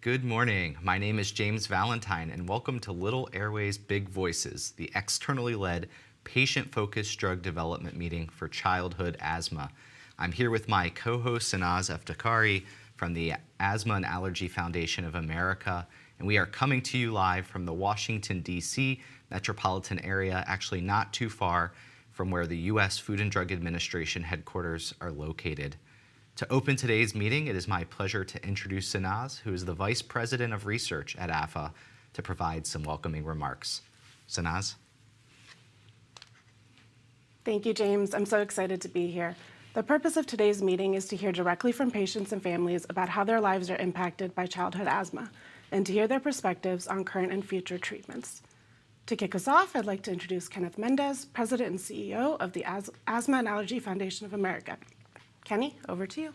Good morning. My name is James Valentine, and welcome to Little Airways Big Voices, the externally led, patient-focused drug development meeting for childhood asthma. I'm here with my co-host Sanaz Eftekhari from the Asthma and Allergy Foundation of America, and we are coming to you live from the Washington, D.C. metropolitan area, actually not too far from where the U.S. Food and Drug Administration headquarters are located. To open today's meeting, it is my pleasure to introduce Sanaz, who is the Vice President of Research at AFA, to provide some welcoming remarks. Sanaz? Thank you, James. I'm so excited to be here. The purpose of today's meeting is to hear directly from patients and families about how their lives are impacted by childhood asthma, and to hear their perspectives on current and future treatments. To kick us off, I'd like to introduce Kenneth Mendez, President and CEO of the Asthma and Allergy Foundation of America. Kenny, over to you.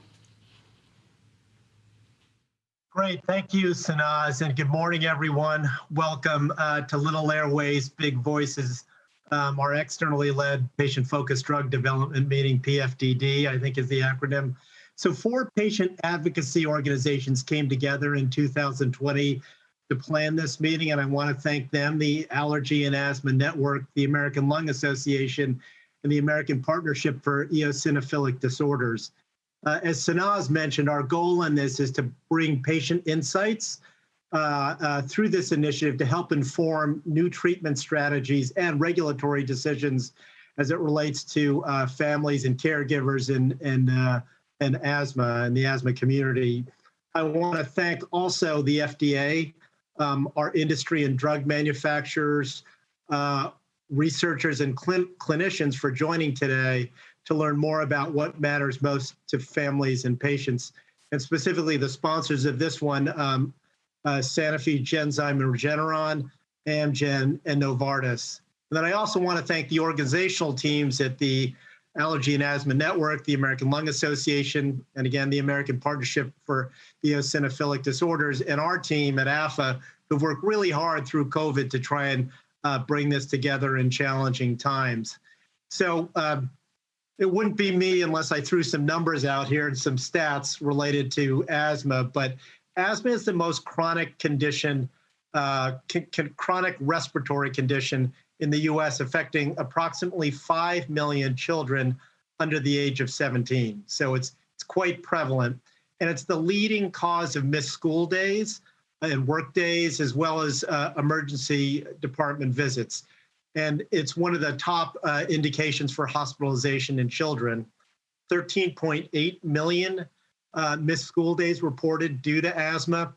Great, thank you, Sanaz, and good morning, everyone. Welcome to Little Airways Big Voices, our externally led patient-focused drug development meeting, PFDD, I think is the acronym. So 4 patient advocacy organizations came together in 2020 to plan this meeting, and I want to thank them, the Allergy and Asthma Network, the American Lung Association, and the American Partnership for Eosinophilic Disorders. As Sanaz mentioned, our goal in this is to bring patient insights through this initiative to help inform new treatment strategies and regulatory decisions as it relates to families and caregivers and asthma and the asthma community. I want to thank also the FDA, our industry and drug manufacturers, researchers and clinicians for joining today to learn more about what matters most to families and patients, and specifically the sponsors of this one, Sanofi, Genzyme and Regeneron, Amgen, and Novartis. And then I also want to thank the organizational teams at the Allergy and Asthma Network, the American Lung Association, and again, the American Partnership for Eosinophilic Disorders, and our team at AFA, who've worked really hard through COVID to try and bring this together in challenging times. So it wouldn't be me unless I threw some numbers out here and some stats related to asthma, but asthma is the most chronic condition, chronic respiratory condition in the US, affecting approximately 5 million children under the age of 17. So it's quite prevalent, and it's the leading cause of missed school days and work days, as well as emergency department visits. And it's one of the top indications for hospitalization in children. 13.8 million missed school days reported due to asthma.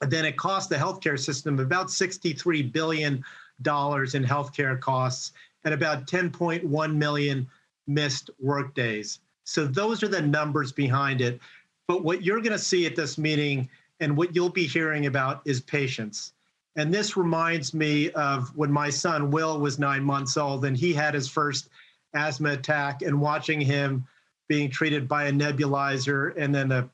And then it costs the healthcare system about $63 billion in healthcare costs and about 10.1 million missed work days. So those are the numbers behind it. But what you're going to see at this meeting and what you'll be hearing about is patience. And this reminds me of when my son, Will, was 9 months old, and he had his first asthma attack, and watching him being treated by a nebulizer, and then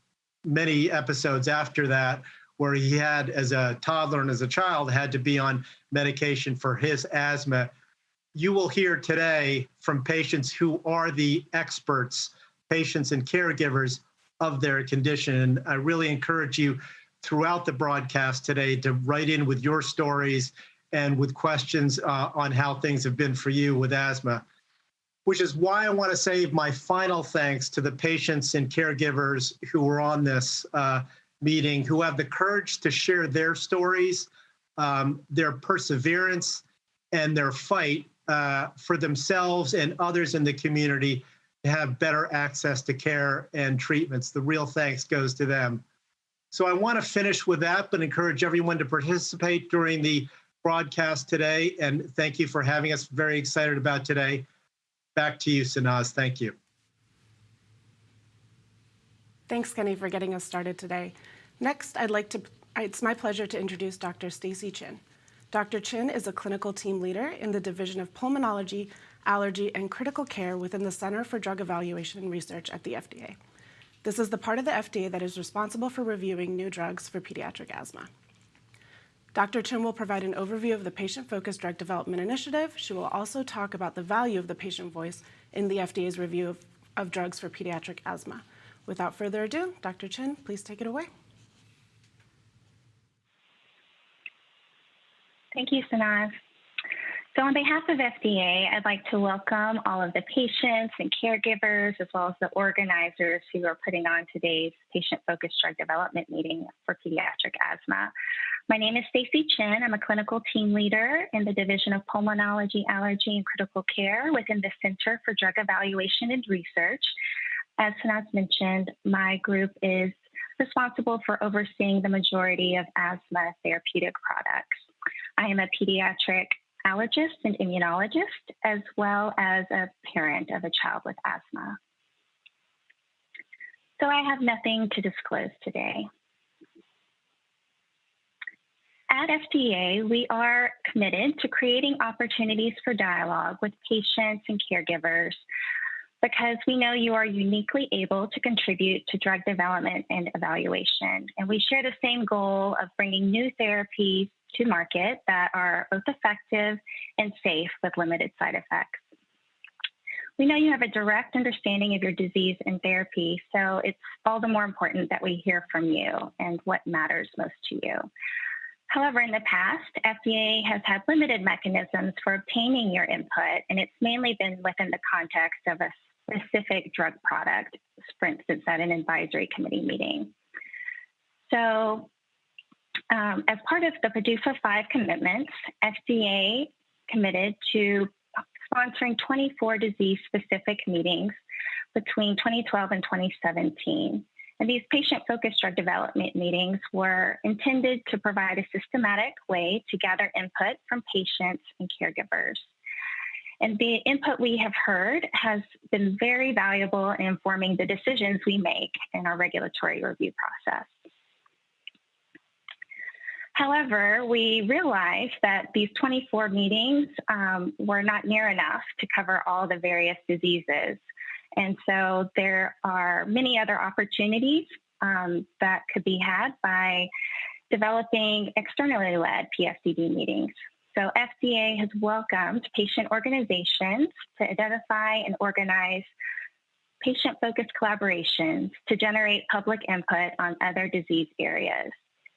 many episodes after that, where he had, as a toddler and as a child, had to be on medication for his asthma. You will hear today from patients who are the experts, patients and caregivers of their condition. I really encourage you throughout the broadcast today to write in with your stories and with questions on how things have been for you with asthma, which is why I want to say my final thanks to the patients and caregivers who were on this meeting, who have the courage to share their stories, their perseverance, and their fight for themselves and others in the community to have better access to care and treatments. The real thanks goes to them. So I want to finish with that, but encourage everyone to participate during the broadcast today. And thank you for having us. Very excited about today. Back to you, Sanaz. Thank you. Thanks, Kenny, for getting us started today. Next, it's my pleasure to introduce Dr. Stacy Chin. Dr. Chin is a clinical team leader in the Division of Pulmonology, Allergy, and Critical Care within the Center for Drug Evaluation and Research at the FDA. This is the part of the FDA that is responsible for reviewing new drugs for pediatric asthma. Dr. Chin will provide an overview of the Patient-Focused Drug Development Initiative. She will also talk about the value of the patient voice in the FDA's review of drugs for pediatric asthma. Without further ado, Dr. Chin, please take it away. Thank you, Sanaz. So on behalf of FDA, I'd like to welcome all of the patients and caregivers, as well as the organizers who are putting on today's patient-focused drug development meeting for pediatric asthma. My name is Stacy Chin. I'm a clinical team leader in the Division of Pulmonology, Allergy, and Critical Care within the Center for Drug Evaluation and Research. As Sanaz mentioned, my group is responsible for overseeing the majority of asthma therapeutic products. I am a pediatric allergist and immunologist, as well as a parent of a child with asthma. So I have nothing to disclose today. At FDA, we are committed to creating opportunities for dialogue with patients and caregivers because we know you are uniquely able to contribute to drug development and evaluation. And we share the same goal of bringing new therapies to market that are both effective and safe with limited side effects. We know you have a direct understanding of your disease and therapy, so it's all the more important that we hear from you and what matters most to you. However, in the past, FDA has had limited mechanisms for obtaining your input, and it's mainly been within the context of a specific drug product, for instance, at an advisory committee meeting. So, as part of the PDUFA 5 commitments, FDA committed to sponsoring 24 disease-specific meetings between 2012 and 2017. And these patient-focused drug development meetings were intended to provide a systematic way to gather input from patients and caregivers. And the input we have heard has been very valuable in informing the decisions we make in our regulatory review process. However, we realized that these 24 meetings were not near enough to cover all the various diseases. And so there are many other opportunities that could be had by developing externally led PFDD meetings. So FDA has welcomed patient organizations to identify and organize patient-focused collaborations to generate public input on other disease areas.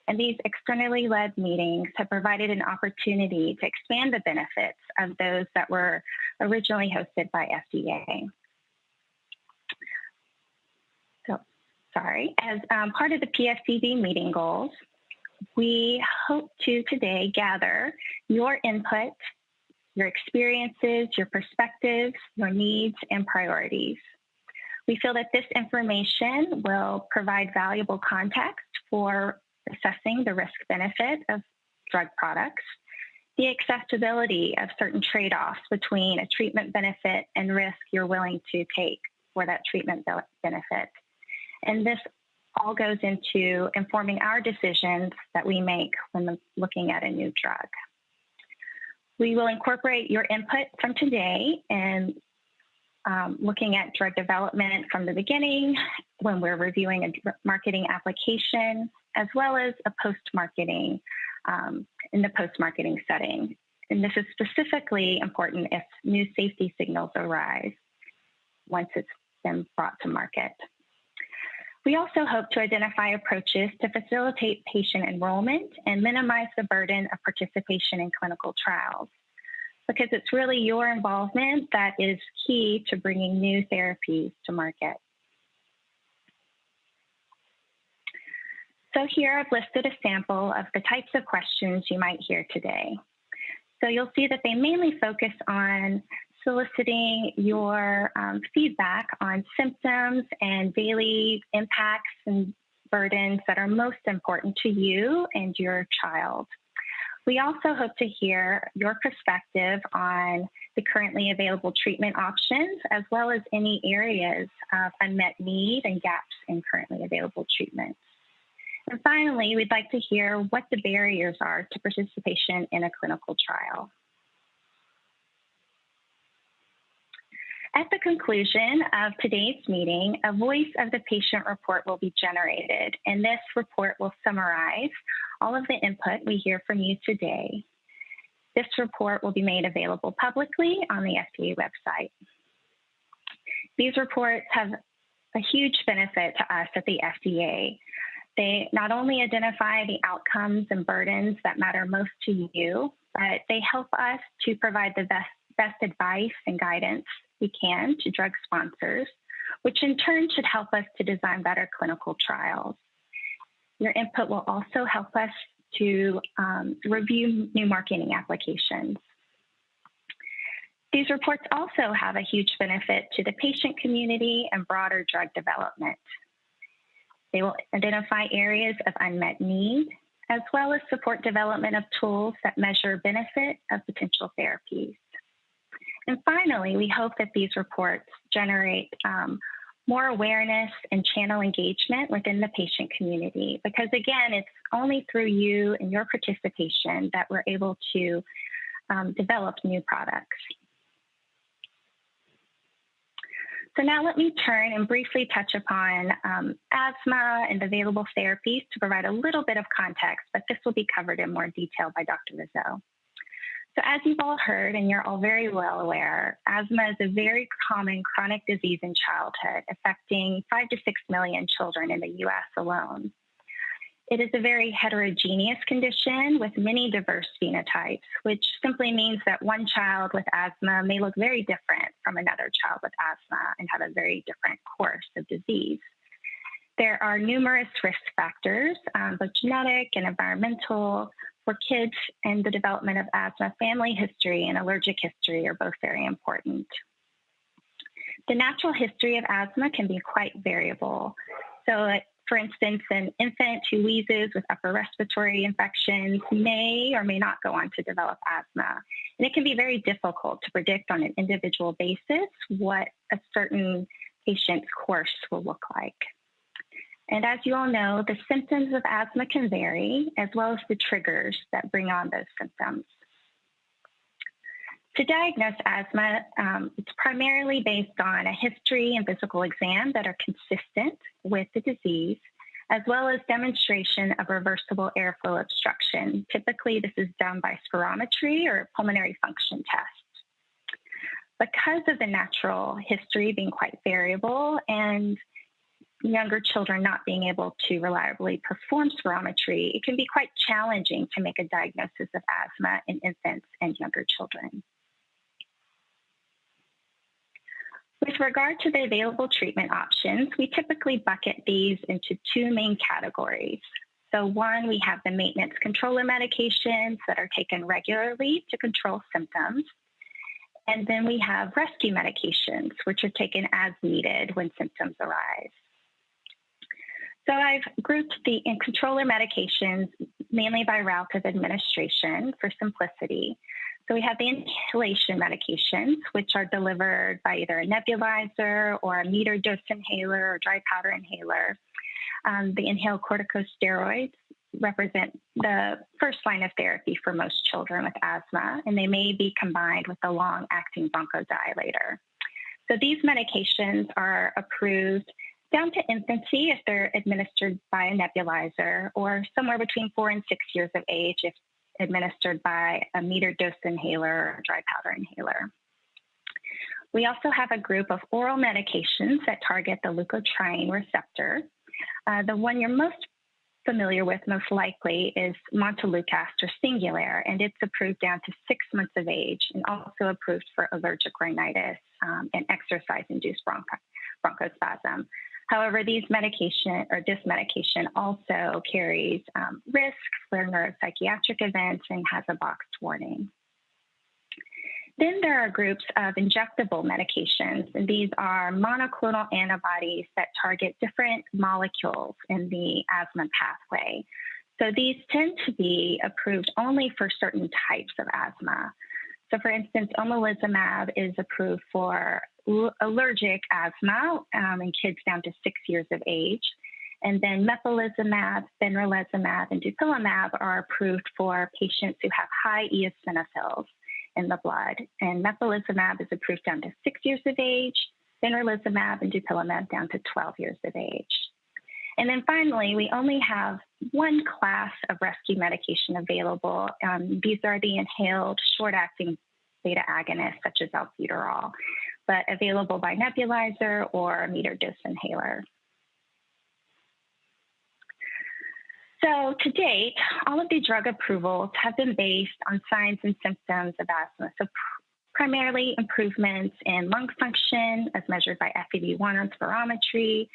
And these externally led meetings have provided an opportunity to expand the benefits of those that were originally hosted by FDA. So, as part of the PFDD meeting goals, we hope to today gather your input, your experiences, your perspectives, your needs, and priorities. We feel that this information will provide valuable context for assessing the risk-benefit of drug products, the accessibility of certain trade-offs between a treatment benefit and risk you're willing to take for that treatment benefit. And this all goes into informing our decisions that we make when looking at a new drug. We will incorporate your input from today and looking at drug development from the beginning when we're reviewing a marketing application, as well as a post-marketing, in the post-marketing setting. And this is specifically important if new safety signals arise once it's been brought to market. We also hope to identify approaches to facilitate patient enrollment and minimize the burden of participation in clinical trials, because it's really your involvement that is key to bringing new therapies to market. So here I've listed a sample of the types of questions you might hear today. So you'll see that they mainly focus on soliciting your feedback on symptoms and daily impacts and burdens that are most important to you and your child. We also hope to hear your perspective on the currently available treatment options, as well as any areas of unmet need and gaps in currently available treatments. And finally, we'd like to hear what the barriers are to participation in a clinical trial. At the conclusion of today's meeting, a Voice of the Patient report will be generated, and this report will summarize all of the input we hear from you today. This report will be made available publicly on the FDA website. These reports have a huge benefit to us at the FDA They not only identify the outcomes and burdens that matter most to you, but they help us to provide the best advice and guidance we can to drug sponsors, which in turn should help us to design better clinical trials. Your input will also help us to review new marketing applications. These reports also have a huge benefit to the patient community and broader drug development. They will identify areas of unmet need, as well as support development of tools that measure benefit of potential therapies. And finally, we hope that these reports generate more awareness and channel engagement within the patient community, because again, it's only through you and your participation that we're able to develop new products. So now let me turn and briefly touch upon asthma and available therapies to provide a little bit of context, but this will be covered in more detail by Dr. Rizzo. So as you've all heard, and you're all very well aware, asthma is a very common chronic disease in childhood, affecting 5 to 6 million children in the US alone. It is a very heterogeneous condition with many diverse phenotypes, which simply means that one child with asthma may look very different from another child with asthma and have a very different course of disease. There are numerous risk factors, both genetic and environmental, for kids and the development of asthma. Family history and allergic history are both very important. The natural history of asthma can be quite variable. So, for instance, an infant who wheezes with upper respiratory infections may or may not go on to develop asthma. And it can be very difficult to predict on an individual basis what a certain patient's course will look like. And as you all know, the symptoms of asthma can vary, as well as the triggers that bring on those symptoms. To diagnose asthma, it's primarily based on a history and physical exam that are consistent with the disease, as well as demonstration of reversible airflow obstruction. Typically, this is done by spirometry or pulmonary function test. Because of the natural history being quite variable and younger children not being able to reliably perform spirometry, it can be quite challenging to make a diagnosis of asthma in infants and younger children. With regard to the available treatment options, we typically bucket these into two main categories. So one, we have the maintenance controller medications that are taken regularly to control symptoms. And then we have rescue medications, which are taken as needed when symptoms arise. So I've grouped the controller medications mainly by route of administration for simplicity. So we have the inhalation medications, which are delivered by either a nebulizer or a metered dose inhaler or dry powder inhaler. The inhaled corticosteroids represent the first line of therapy for most children with asthma, and they may be combined with a long-acting bronchodilator. So these medications are approved down to infancy if they're administered by a nebulizer, or somewhere between 4 and 6 years of age if administered by a metered dose inhaler or dry powder inhaler. We also have a group of oral medications that target the leukotriene receptor. The one you're most familiar with, most likely, is montelukast or Singulair, and it's approved down to 6 months of age and also approved for allergic rhinitis and exercise-induced bronchospasm. However, this medication also carries risks for neuropsychiatric events and has a boxed warning. Then there are groups of injectable medications, and these are monoclonal antibodies that target different molecules in the asthma pathway. So these tend to be approved only for certain types of asthma. So for instance, omalizumab is approved for allergic asthma in kids down to 6 years of age. And then mepolizumab, benralizumab, and dupilumab are approved for patients who have high eosinophils in the blood. And mepolizumab is approved down to 6 years of age, benralizumab and dupilumab down to 12 years of age. And then finally, we only have one class of rescue medication available. These are the inhaled short-acting beta agonists, such as albuterol, but available by nebulizer or a metered dose inhaler. So to date, all of the drug approvals have been based on signs and symptoms of asthma. So primarily improvements in lung function as measured by FEV1 on spirometry,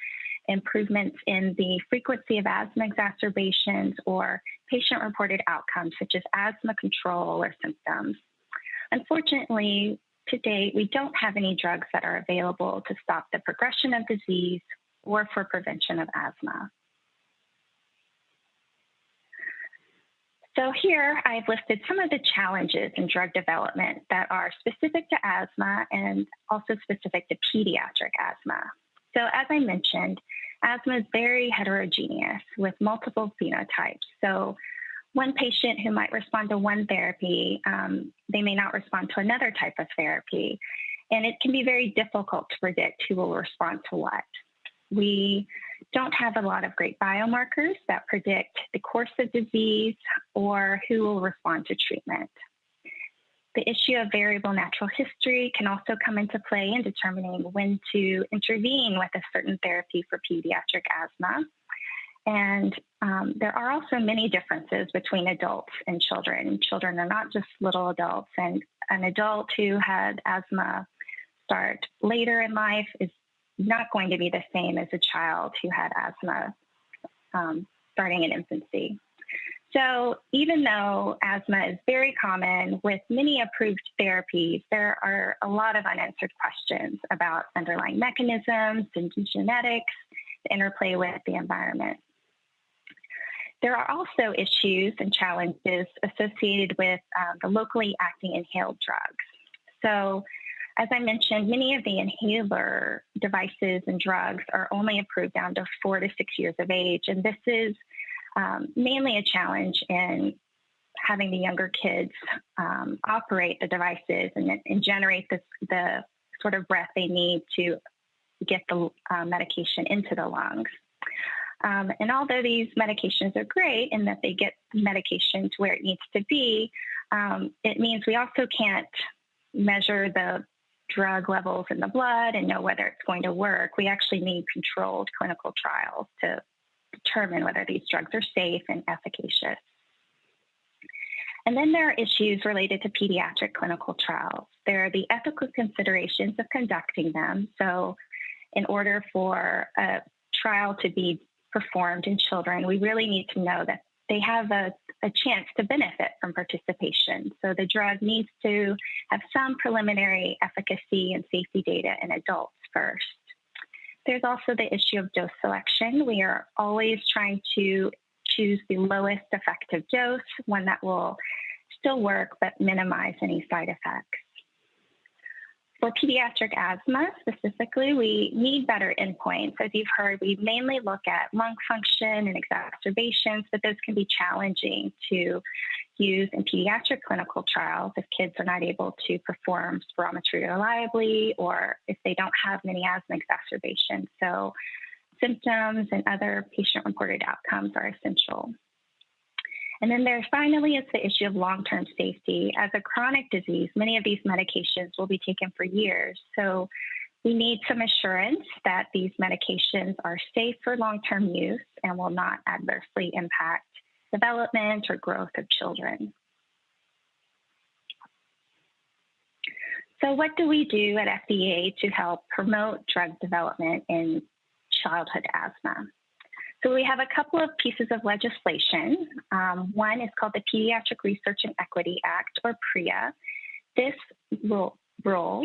improvements in the frequency of asthma exacerbations, or patient-reported outcomes such as asthma control or symptoms. Unfortunately, to date, we don't have any drugs that are available to stop the progression of disease or for prevention of asthma. So here I've listed some of the challenges in drug development that are specific to asthma and also specific to pediatric asthma. So as I mentioned, asthma is very heterogeneous with multiple phenotypes. So one patient who might respond to one therapy, they may not respond to another type of therapy. And it can be very difficult to predict who will respond to what. We don't have a lot of great biomarkers that predict the course of disease or who will respond to treatment. The issue of variable natural history can also come into play in determining when to intervene with a certain therapy for pediatric asthma. And there are also many differences between adults and children. Children are not just little adults, and an adult who had asthma start later in life is not going to be the same as a child who had asthma starting in infancy. So even though asthma is very common with many approved therapies, there are a lot of unanswered questions about underlying mechanisms and genetics, the interplay with the environment. There are also issues and challenges associated with the locally acting inhaled drugs. So as I mentioned, many of the inhaler devices and drugs are only approved down to 4 to 6 years of age. And this is mainly a challenge in having the younger kids operate the devices and generate the sort of breath they need to get the medication into the lungs. And although these medications are great in that they get medication to where it needs to be, it means we also can't measure the drug levels in the blood and know whether it's going to work. We actually need controlled clinical trials to determine whether these drugs are safe and efficacious. And then there are issues related to pediatric clinical trials. There are the ethical considerations of conducting them. So in order for a trial to be performed in children, we really need to know that they have a chance to benefit from participation. So the drug needs to have some preliminary efficacy and safety data in adults first. There's also the issue of dose selection. We are always trying to choose the lowest effective dose, one that will still work but minimize any side effects. For pediatric asthma specifically, we need better endpoints. As you've heard, we mainly look at lung function and exacerbations, but those can be challenging to use in pediatric clinical trials if kids are not able to perform spirometry reliably or if they don't have many asthma exacerbations. So symptoms and other patient-reported outcomes are essential. And then there finally is the issue of long-term safety. As a chronic disease, many of these medications will be taken for years. So we need some assurance that these medications are safe for long-term use and will not adversely impact development or growth of children. So what do we do at FDA to help promote drug development in childhood asthma? So we have a couple of pieces of legislation. One is called the Pediatric Research and Equity Act, or PREA. This rule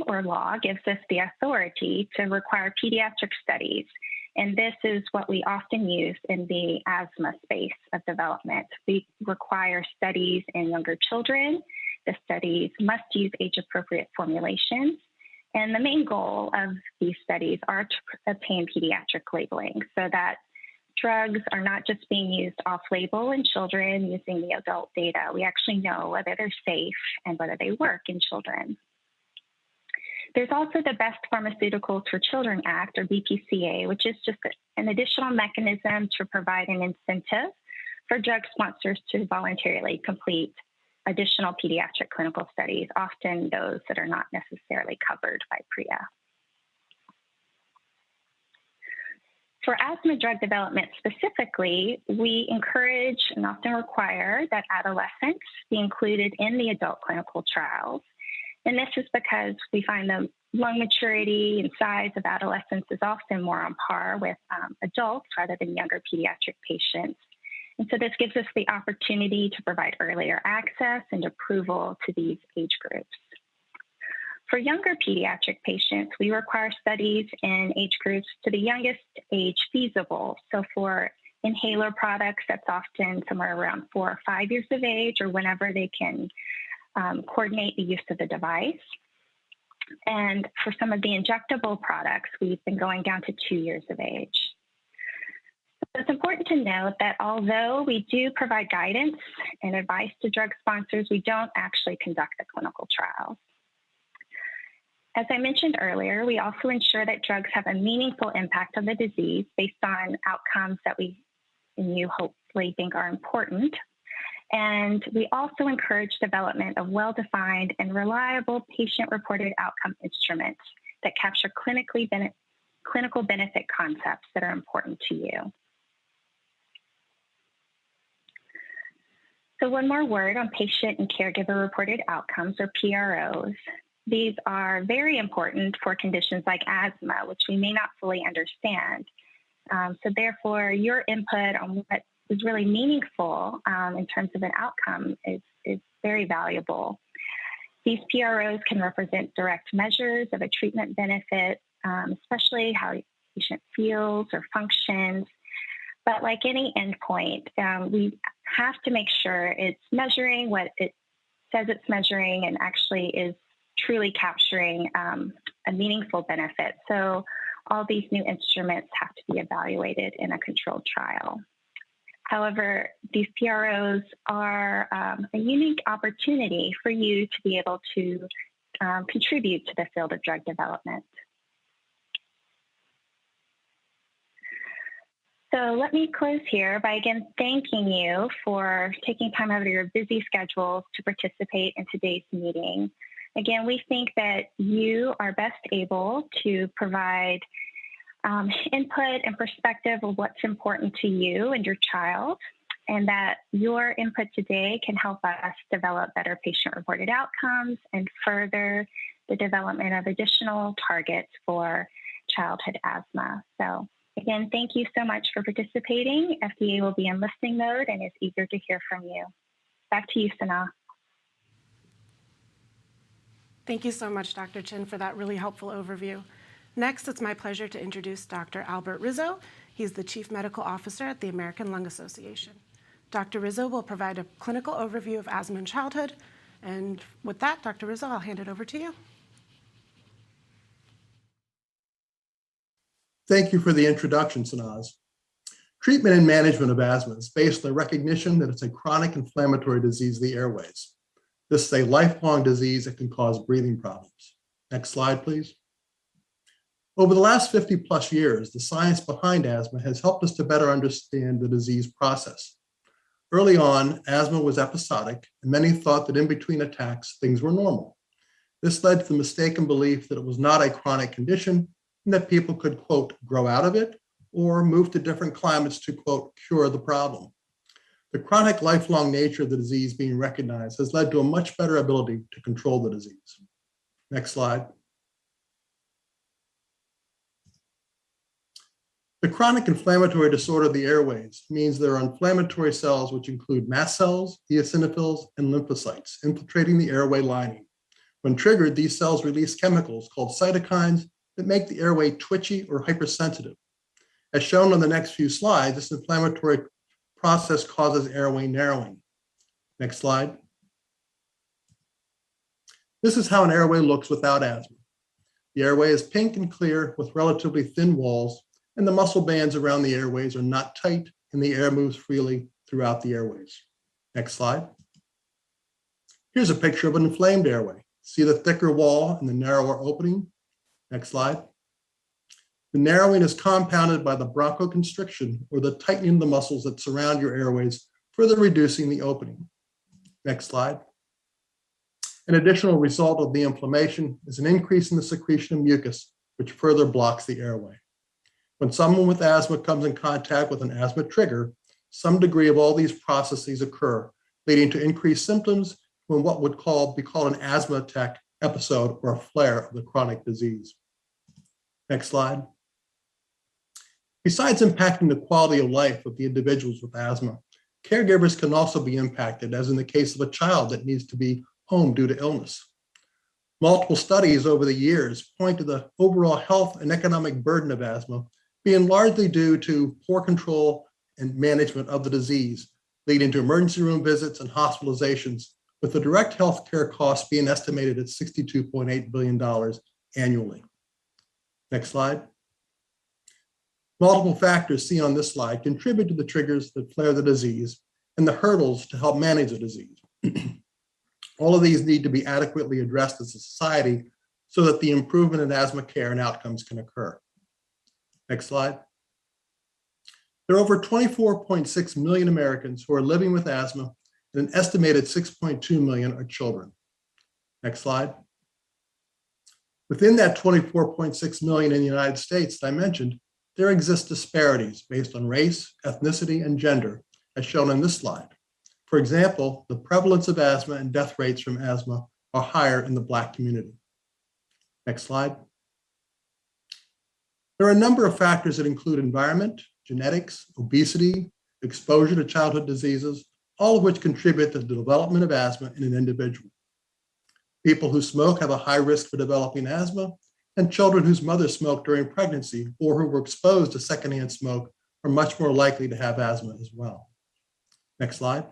or law gives us the authority to require pediatric studies. And this is what we often use in the asthma space of development. We require studies in younger children. The studies must use age-appropriate formulations. And the main goal of these studies are to obtain pediatric labeling so that drugs are not just being used off-label in children using the adult data. We actually know whether they're safe and whether they work in children. There's also the Best Pharmaceuticals for Children Act, or BPCA, which is just an additional mechanism to provide an incentive for drug sponsors to voluntarily complete additional pediatric clinical studies, often those that are not necessarily covered by PREA. For asthma drug development specifically, we encourage and often require that adolescents be included in the adult clinical trials. And this is because we find the lung maturity and size of adolescents is often more on par with adults rather than younger pediatric patients. And so this gives us the opportunity to provide earlier access and approval to these age groups. For younger pediatric patients, we require studies in age groups to the youngest age feasible. So for inhaler products, that's often somewhere around 4 or 5 years of age, or whenever they can coordinate the use of the device. And for some of the injectable products, we've been going down to 2 years of age. So it's important to note that although we do provide guidance and advice to drug sponsors, we don't actually conduct the clinical trials. As I mentioned earlier, we also ensure that drugs have a meaningful impact on the disease based on outcomes that we and you hopefully think are important. And we also encourage development of well-defined and reliable patient-reported outcome instruments that capture clinical benefit concepts that are important to you. So one more word on patient and caregiver-reported outcomes, or PROs. These are very important for conditions like asthma, which we may not fully understand. So therefore, your input on what is really meaningful in terms of an outcome is very valuable. These PROs can represent direct measures of a treatment benefit, especially how the patient feels or functions. But like any endpoint, we have to make sure it's measuring what it says it's measuring and actually is truly capturing a meaningful benefit. So all these new instruments have to be evaluated in a controlled trial. However, these PROs are a unique opportunity for you to be able to contribute to the field of drug development. So let me close here by again thanking you for taking time out of your busy schedules to participate in today's meeting. Again, we think that you are best able to provide input and perspective of what's important to you and your child, and that your input today can help us develop better patient-reported outcomes and further the development of additional targets for childhood asthma. So again, thank you so much for participating. FDA will be in listening mode and is eager to hear from you. Back to you, Sana. Thank you so much, Dr. Chin, for that really helpful overview. Next, it's my pleasure to introduce Dr. Albert Rizzo. He's the Chief Medical Officer at the American Lung Association. Dr. Rizzo will provide a clinical overview of asthma in childhood. And with that, Dr. Rizzo, I'll hand it over to you. Thank you for the introduction, Sanaz. Treatment and management of asthma is based on the recognition that it's a chronic inflammatory disease of the airways. This is a lifelong disease that can cause breathing problems. Next slide, please. Over the last 50 plus years, the science behind asthma has helped us to better understand the disease process. Early on, asthma was episodic, and many thought that in between attacks, things were normal. This led to the mistaken belief that it was not a chronic condition and that people could, quote, grow out of it or move to different climates to, quote, cure the problem. The chronic lifelong nature of the disease being recognized has led to a much better ability to control the disease. Next slide. The chronic inflammatory disorder of the airways means there are inflammatory cells which include mast cells, eosinophils, and lymphocytes infiltrating the airway lining. When triggered, these cells release chemicals called cytokines that make the airway twitchy or hypersensitive. As shown on the next few slides, this inflammatory process causes airway narrowing. Next slide. This is how an airway looks without asthma. The airway is pink and clear with relatively thin walls, and the muscle bands around the airways are not tight, and the air moves freely throughout the airways. Next slide. Here's a picture of an inflamed airway. See the thicker wall and the narrower opening? Next slide. The narrowing is compounded by the bronchoconstriction, or the tightening of the muscles that surround your airways, further reducing the opening. Next slide. An additional result of the inflammation is an increase in the secretion of mucus, which further blocks the airway. When someone with asthma comes in contact with an asthma trigger, some degree of all these processes occur, leading to increased symptoms when what would be called an asthma attack episode or a flare of the chronic disease. Next slide. Besides impacting the quality of life of the individuals with asthma, caregivers can also be impacted, as in the case of a child that needs to be home due to illness. Multiple studies over the years point to the overall health and economic burden of asthma being largely due to poor control and management of the disease, leading to emergency room visits and hospitalizations, with the direct healthcare costs being estimated at $62.8 billion annually. Next slide. Multiple factors seen on this slide contribute to the triggers that flare the disease and the hurdles to help manage the disease. All of these need to be adequately addressed as a society so that the improvement in asthma care and outcomes can occur. Next slide. There are over 24.6 million Americans who are living with asthma, and an estimated 6.2 million are children. Next slide. Within that 24.6 million in the United States that I mentioned, there exist disparities based on race, ethnicity, and gender, as shown on this slide. For example, the prevalence of asthma and death rates from asthma are higher in the Black community. Next slide. There are a number of factors that include environment, genetics, obesity, exposure to childhood diseases, all of which contribute to the development of asthma in an individual. People who smoke have a high risk for developing asthma, and children whose mothers smoked during pregnancy or who were exposed to secondhand smoke are much more likely to have asthma as well. Next slide.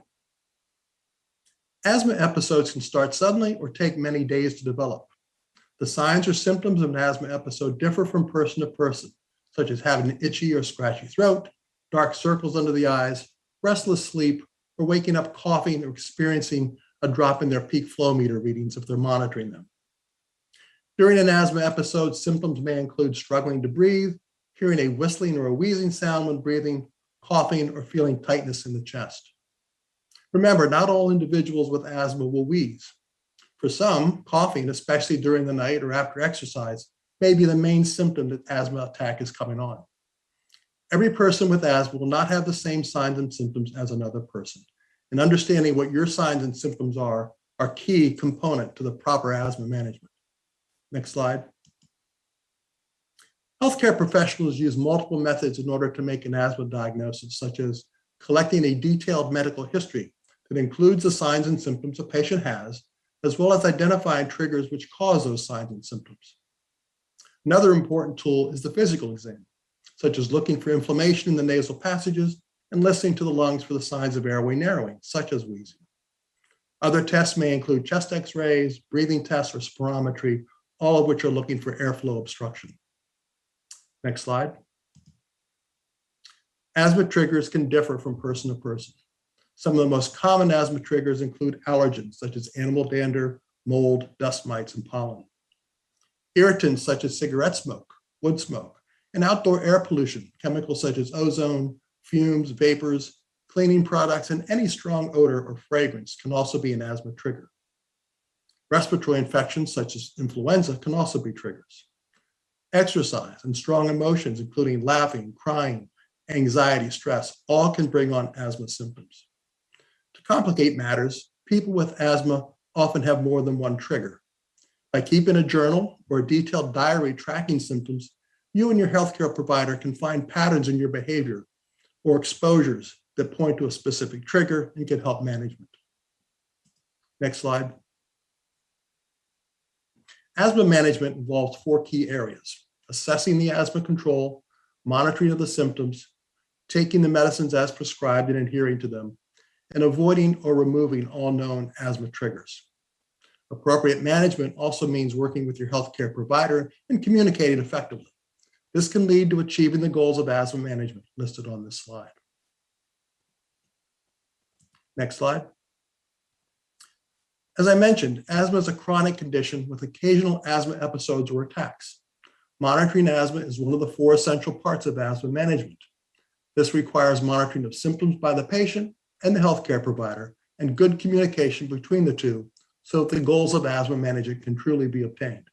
Asthma episodes can start suddenly or take many days to develop. The signs or symptoms of an asthma episode differ from person to person, such as having an itchy or scratchy throat, dark circles under the eyes, restless sleep, or waking up coughing or experiencing a drop in their peak flow meter readings if they're monitoring them. During an asthma episode, symptoms may include struggling to breathe, hearing a whistling or a wheezing sound when breathing, coughing, or feeling tightness in the chest. Remember, not all individuals with asthma will wheeze. For some, coughing, especially during the night or after exercise, may be the main symptom that asthma attack is coming on. Every person with asthma will not have the same signs and symptoms as another person, and understanding what your signs and symptoms are key component to the proper asthma management. Next slide. Healthcare professionals use multiple methods in order to make an asthma diagnosis, such as collecting a detailed medical history that includes the signs and symptoms a patient has, as well as identifying triggers which cause those signs and symptoms. Another important tool is the physical exam, such as looking for inflammation in the nasal passages and listening to the lungs for the signs of airway narrowing, such as wheezing. Other tests may include chest x-rays, breathing tests, or spirometry, all of which are looking for airflow obstruction. Next slide. Asthma triggers can differ from person to person. Some of the most common asthma triggers include allergens, such as animal dander, mold, dust mites, and pollen. Irritants such as cigarette smoke, wood smoke, and outdoor air pollution, chemicals such as ozone, fumes, vapors, cleaning products, and any strong odor or fragrance can also be an asthma trigger. Respiratory infections such as influenza can also be triggers. Exercise and strong emotions, including laughing, crying, anxiety, stress, all can bring on asthma symptoms. To complicate matters, people with asthma often have more than one trigger. By keeping a journal or a detailed diary tracking symptoms, you and your healthcare provider can find patterns in your behavior or exposures that point to a specific trigger and can help management. Next slide. Asthma management involves 4 key areas: assessing the asthma control, monitoring of the symptoms, taking the medicines as prescribed and adhering to them, and avoiding or removing all known asthma triggers. Appropriate management also means working with your healthcare provider and communicating effectively. This can lead to achieving the goals of asthma management listed on this slide. Next slide. As I mentioned, asthma is a chronic condition with occasional asthma episodes or attacks. Monitoring asthma is one of the 4 essential parts of asthma management. This requires monitoring of symptoms by the patient and the healthcare provider and good communication between the two so that the goals of asthma management can truly be obtained.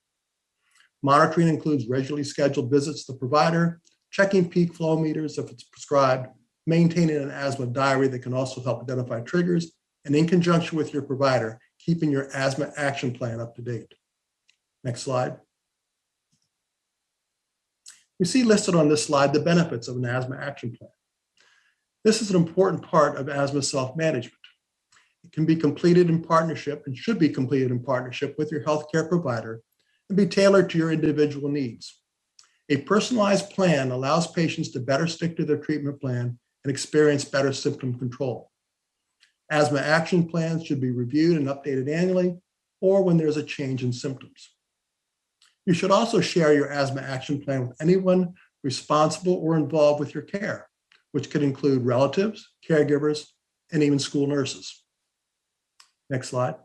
Monitoring includes regularly scheduled visits to the provider, checking peak flow meters if it's prescribed, maintaining an asthma diary that can also help identify triggers, and in conjunction with your provider, keeping your asthma action plan up to date. Next slide. You see listed on this slide the benefits of an asthma action plan. This is an important part of asthma self-management. It can be completed in partnership and should be completed in partnership with your healthcare provider and be tailored to your individual needs. A personalized plan allows patients to better stick to their treatment plan and experience better symptom control. Asthma action plans should be reviewed and updated annually or when there's a change in symptoms. You should also share your asthma action plan with anyone responsible or involved with your care, which could include relatives, caregivers, and even school nurses. Next slide.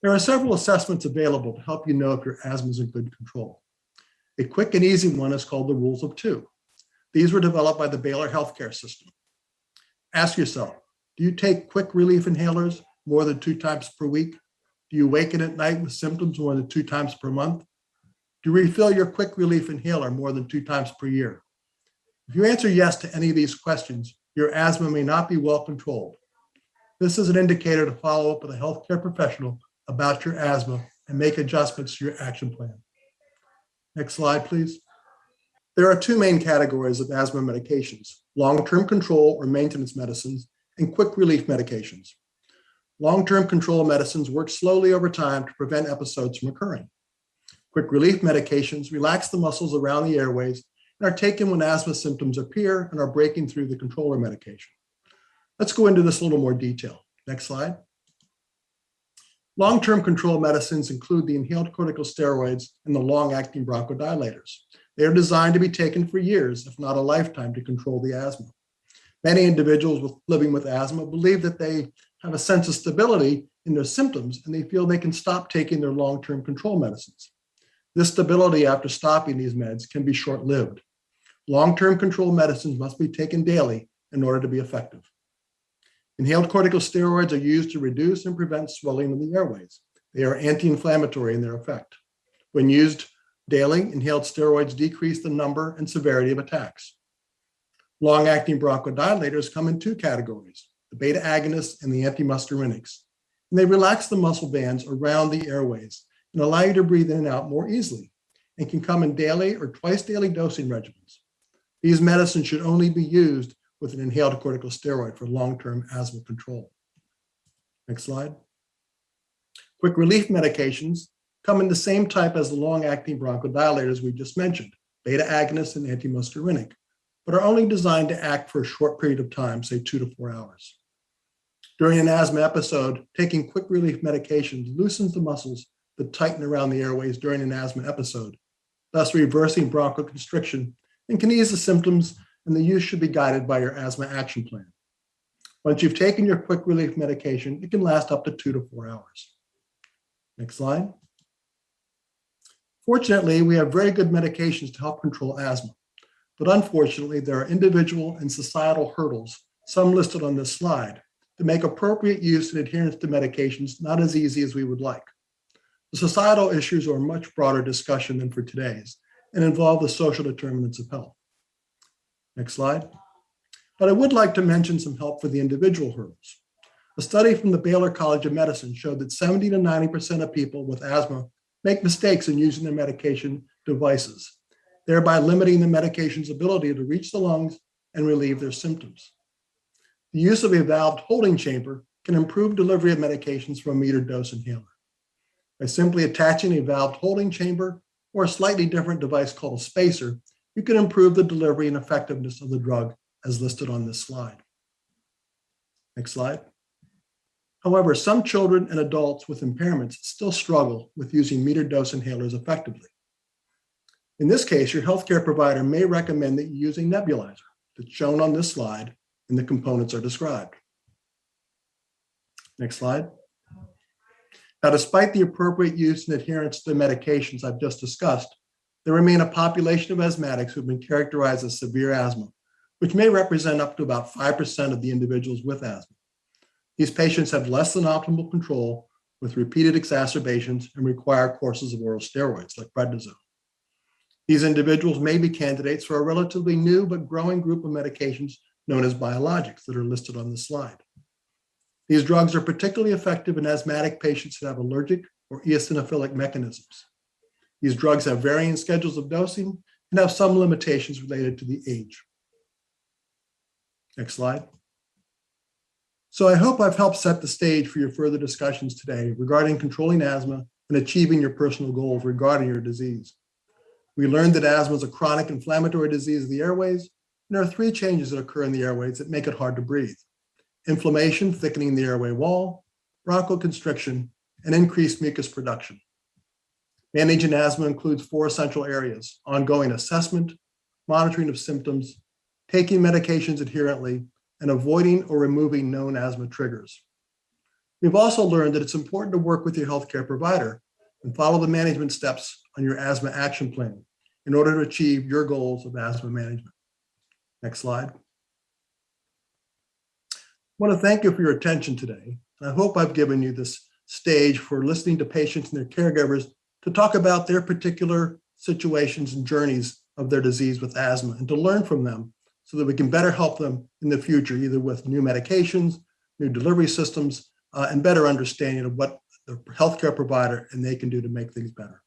There are several assessments available to help you know if your asthma is in good control. A quick and easy one is called the Rules of Two. These were developed by the Baylor Healthcare System. Ask yourself, do you take quick relief inhalers more than 2 times per week? Do you waken at night with symptoms more than 2 times per month? Do you refill your quick relief inhaler more than 2 times per year? If you answer yes to any of these questions, your asthma may not be well controlled. This is an indicator to follow up with a healthcare professional about your asthma and make adjustments to your action plan. Next slide, please. There are 2 main categories of asthma medications: long-term control or maintenance medicines and quick relief medications. Long-term control medicines work slowly over time to prevent episodes from occurring. Quick relief medications relax the muscles around the airways and are taken when asthma symptoms appear and are breaking through the controller medication. Let's go into this a little more detail. Next slide. Long-term control medicines include the inhaled corticosteroids and the long-acting bronchodilators. They are designed to be taken for years, if not a lifetime, to control the asthma. Many individuals living with asthma believe that they have a sense of stability in their symptoms and they feel they can stop taking their long-term control medicines. This stability after stopping these meds can be short-lived. Long-term control medicines must be taken daily in order to be effective. Inhaled corticosteroids are used to reduce and prevent swelling of the airways. They are anti-inflammatory in their effect. When used daily, inhaled steroids decrease the number and severity of attacks. Long-acting bronchodilators come in 2 categories, the beta agonists and the antimuscarinics, and they relax the muscle bands around the airways and allow you to breathe in and out more easily, and can come in daily or twice daily dosing regimens. These medicines should only be used with an inhaled corticosteroid for long-term asthma control. Next slide. Quick relief medications come in the same type as the long-acting bronchodilators we just mentioned, beta agonists and antimuscarinic, but are only designed to act for a short period of time, say 2 to 4 hours. During an asthma episode, taking quick relief medications loosens the muscles that tighten around the airways during an asthma episode, thus reversing bronchoconstriction, and can ease the symptoms, and the use should be guided by your asthma action plan. Once you've taken your quick relief medication, it can last up to 2 to 4 hours. Next slide. Fortunately, we have very good medications to help control asthma, but unfortunately, there are individual and societal hurdles, some listed on this slide, that make appropriate use and adherence to medications not as easy as we would like. The societal issues are a much broader discussion than for today's and involve the social determinants of health. Next slide. But I would like to mention some help for the individual hurdles. A study from the Baylor College of Medicine showed that 70 to 90% of people with asthma make mistakes in using their medication devices, thereby limiting the medication's ability to reach the lungs and relieve their symptoms. The use of a valved holding chamber can improve delivery of medications from a metered dose inhaler. By simply attaching a valved holding chamber or a slightly different device called a spacer, you can improve the delivery and effectiveness of the drug as listed on this slide. Next slide. However, some children and adults with impairments still struggle with using metered dose inhalers effectively. In this case, your healthcare provider may recommend that you use a nebulizer that's shown on this slide and the components are described. Next slide. Now, despite the appropriate use and adherence to the medications I've just discussed, there remain a population of asthmatics who've been characterized as severe asthma, which may represent up to about 5% of the individuals with asthma. These patients have less than optimal control with repeated exacerbations and require courses of oral steroids like prednisone. These individuals may be candidates for a relatively new but growing group of medications known as biologics that are listed on this slide. These drugs are particularly effective in asthmatic patients that have allergic or eosinophilic mechanisms. These drugs have varying schedules of dosing and have some limitations related to the age. Next slide. So I hope I've helped set the stage for your further discussions today regarding controlling asthma and achieving your personal goals regarding your disease. We learned that asthma is a chronic inflammatory disease of the airways, and there are 3 changes that occur in the airways that make it hard to breathe: inflammation thickening the airway wall, bronchoconstriction, and increased mucus production. Managing asthma includes 4 essential areas: ongoing assessment, monitoring of symptoms, taking medications adherently, and avoiding or removing known asthma triggers. We've also learned that it's important to work with your healthcare provider and follow the management steps on your asthma action plan in order to achieve your goals of asthma management. Next slide. I want to thank you for your attention today. And I hope I've given you this stage for listening to patients and their caregivers to talk about their particular situations and journeys of their disease with asthma and to learn from them so that we can better help them in the future, either with new medications, new delivery systems, and better understanding of what the healthcare provider and they can do to make things better.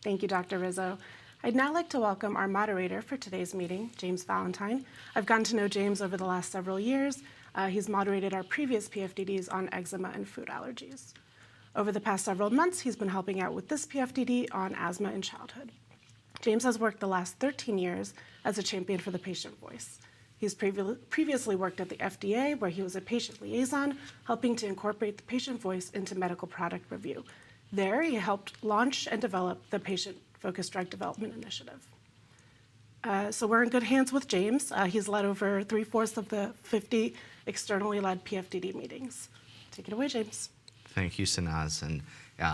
Thank you, Dr. Rizzo. I'd now like to welcome our moderator for today's meeting, James Valentine. I've gotten to know James over the last several years. He's moderated our previous PFDDs on eczema and food allergies. Over the past several months, he's been helping out with this PFDD on asthma in childhood. James has worked the last 13 years as a champion for the patient voice. He's previously worked at the FDA, where he was a patient liaison, helping to incorporate the patient voice into medical product review. There, he helped launch and develop the patient-focused drug development initiative. So we're in good hands with James. He's led over 3/4 of the 50 externally led PFDD meetings. Take it away, James. Thank you, Sanaz. And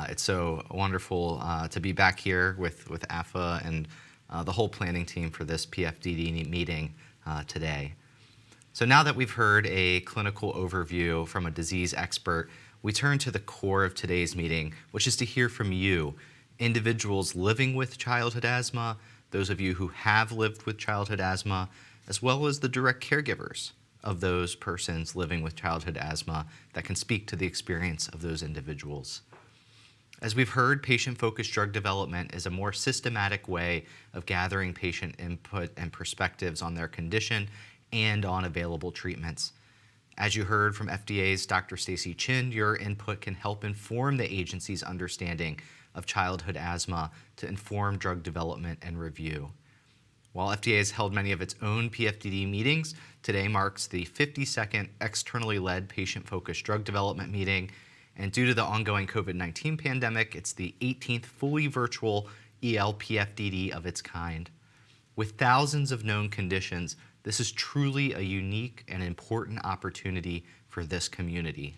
it's so wonderful to be back here with AFA and the whole planning team for this PFDD meeting today. So now that we've heard a clinical overview from a disease expert, we turn to the core of today's meeting, which is to hear from you, individuals living with childhood asthma, those of you who have lived with childhood asthma, as well as the direct caregivers of those persons living with childhood asthma that can speak to the experience of those individuals. As we've heard, patient-focused drug development is a more systematic way of gathering patient input and perspectives on their condition and on available treatments. As you heard from FDA's Dr. Stacy Chin, your input can help inform the agency's understanding of childhood asthma to inform drug development and review. While FDA has held many of its own PFDD meetings, today marks the 52nd externally led patient-focused drug development meeting. And due to the ongoing COVID-19 pandemic, it's the 18th fully virtual EL-PFDD of its kind. With thousands of known conditions, this is truly a unique and important opportunity for this community.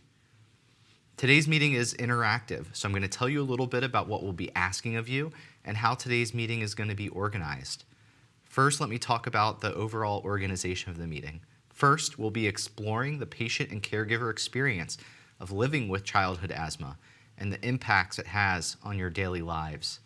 Today's meeting is interactive, so I'm going to tell you a little bit about what we'll be asking of you and how today's meeting is going to be organized. First, let me talk about the overall organization of the meeting. First, we'll be exploring the patient and caregiver experience of living with childhood asthma and the impacts it has on your daily lives.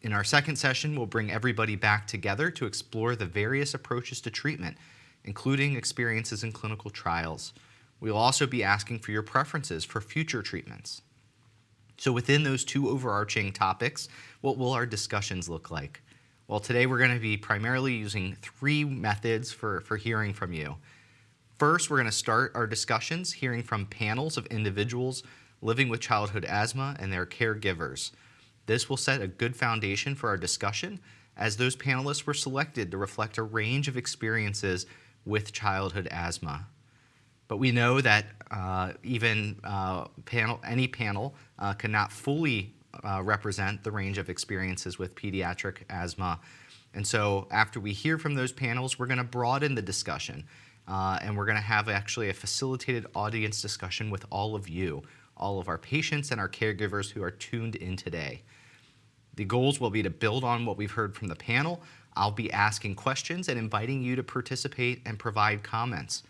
In our second session, we'll bring everybody back together to explore the various approaches to treatment, including experiences in clinical trials. We'll also be asking for your preferences for future treatments. So within those 2 overarching topics, what will our discussions look like? Well, today we're going to be primarily using 3 methods for hearing from you. First, we're going to start our discussions hearing from panels of individuals living with childhood asthma and their caregivers. This will set a good foundation for our discussion, as those panelists were selected to reflect a range of experiences with childhood asthma. But we know that any panel cannot fully represent the range of experiences with pediatric asthma. And so after we hear from those panels, we're going to broaden the discussion. And we're going to have actually a facilitated audience discussion with all of you, all of our patients and our caregivers who are tuned in today. The goals will be to build on what we've heard from the panel. I'll be asking questions and inviting you to participate and provide comments.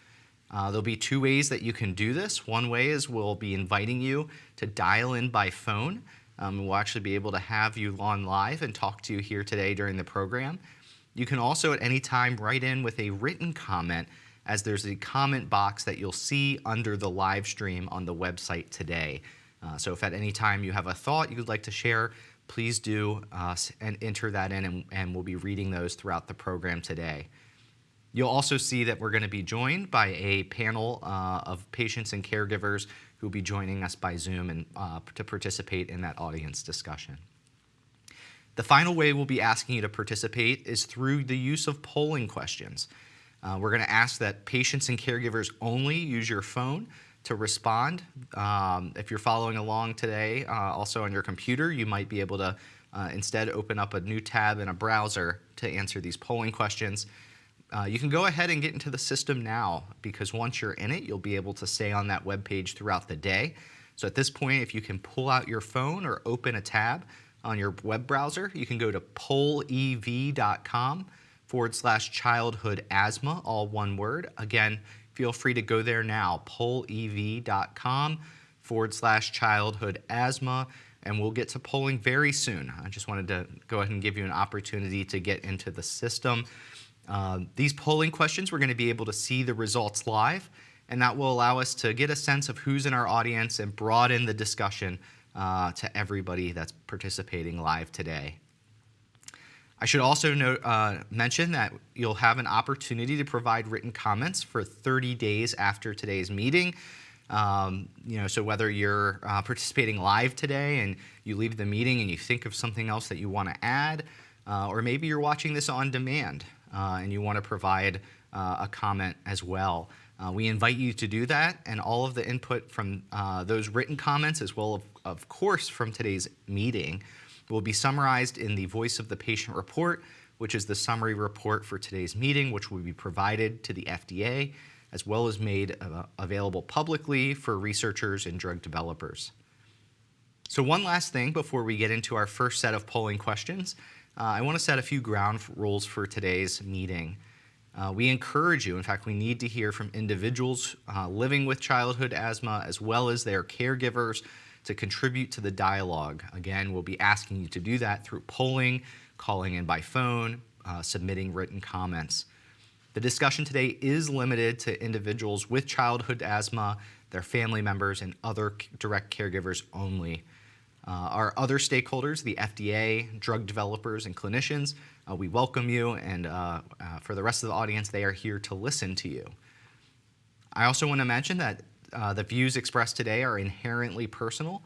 There'll be 2 ways that you can do this. One way is we'll be inviting you to dial in by phone. We'll actually be able to have you on live and talk to you here today during the program. You can also at any time write in with a written comment, as there's a comment box that you'll see under the live stream on the website today. So if at any time you have a thought you'd like to share, please do and enter that in, and we'll be reading those throughout the program today. You'll also see that we're going to be joined by a panel of patients and caregivers who will be joining us by Zoom and to participate in that audience discussion. The final way we'll be asking you to participate is through the use of polling questions. We're going to ask that patients and caregivers only use your phone to respond. If you're following along today, also on your computer, you might be able to instead open up a new tab in a browser to answer these polling questions. You can go ahead and get into the system now, because once you're in it, you'll be able to stay on that web page throughout the day. So at this point, if you can pull out your phone or open a tab on your web browser, you can go to pollev.com/childhood asthma, all one word. Again, feel free to go there now, pollev.com/childhood asthma, and we'll get to polling very soon. I just wanted to go ahead and give you an opportunity to get into the system. These polling questions, we're going to be able to see the results live, and that will allow us to get a sense of who's in our audience and broaden the discussion to everybody that's participating live today. I should also mention that you'll have an opportunity to provide written comments for 30 days after today's meeting. So whether you're participating live today and you leave the meeting and you think of something else that you want to add, or maybe you're watching this on demand and you want to provide a comment as well. We invite you to do that, and all of the input from those written comments, as well of course from today's meeting, will be summarized in the Voice of the Patient report, which is the summary report for today's meeting, which will be provided to the FDA, as well as made available publicly for researchers and drug developers. So one last thing before we get into our first set of polling questions, I want to set a few ground rules for today's meeting. We encourage you, in fact, we need to hear from individuals living with childhood asthma, as well as their caregivers, to contribute to the dialogue. Again, we'll be asking you to do that through polling, calling in by phone, submitting written comments. The discussion today is limited to individuals with childhood asthma, their family members, and other direct caregivers only. Our other stakeholders, the FDA, drug developers, and clinicians, we welcome you, and for the rest of the audience, they are here to listen to you. I also want to mention that the views expressed today are inherently personal,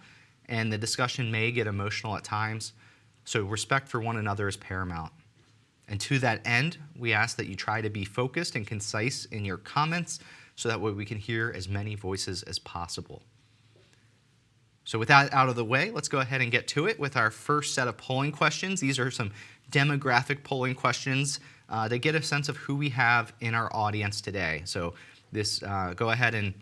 and the discussion may get emotional at times, so respect for one another is paramount. And to that end, we ask that you try to be focused and concise in your comments, so that way we can hear as many voices as possible. So with that out of the way, let's go ahead and get to it with our first set of polling questions. These are some demographic polling questions to get a sense of who we have in our audience today. So go ahead and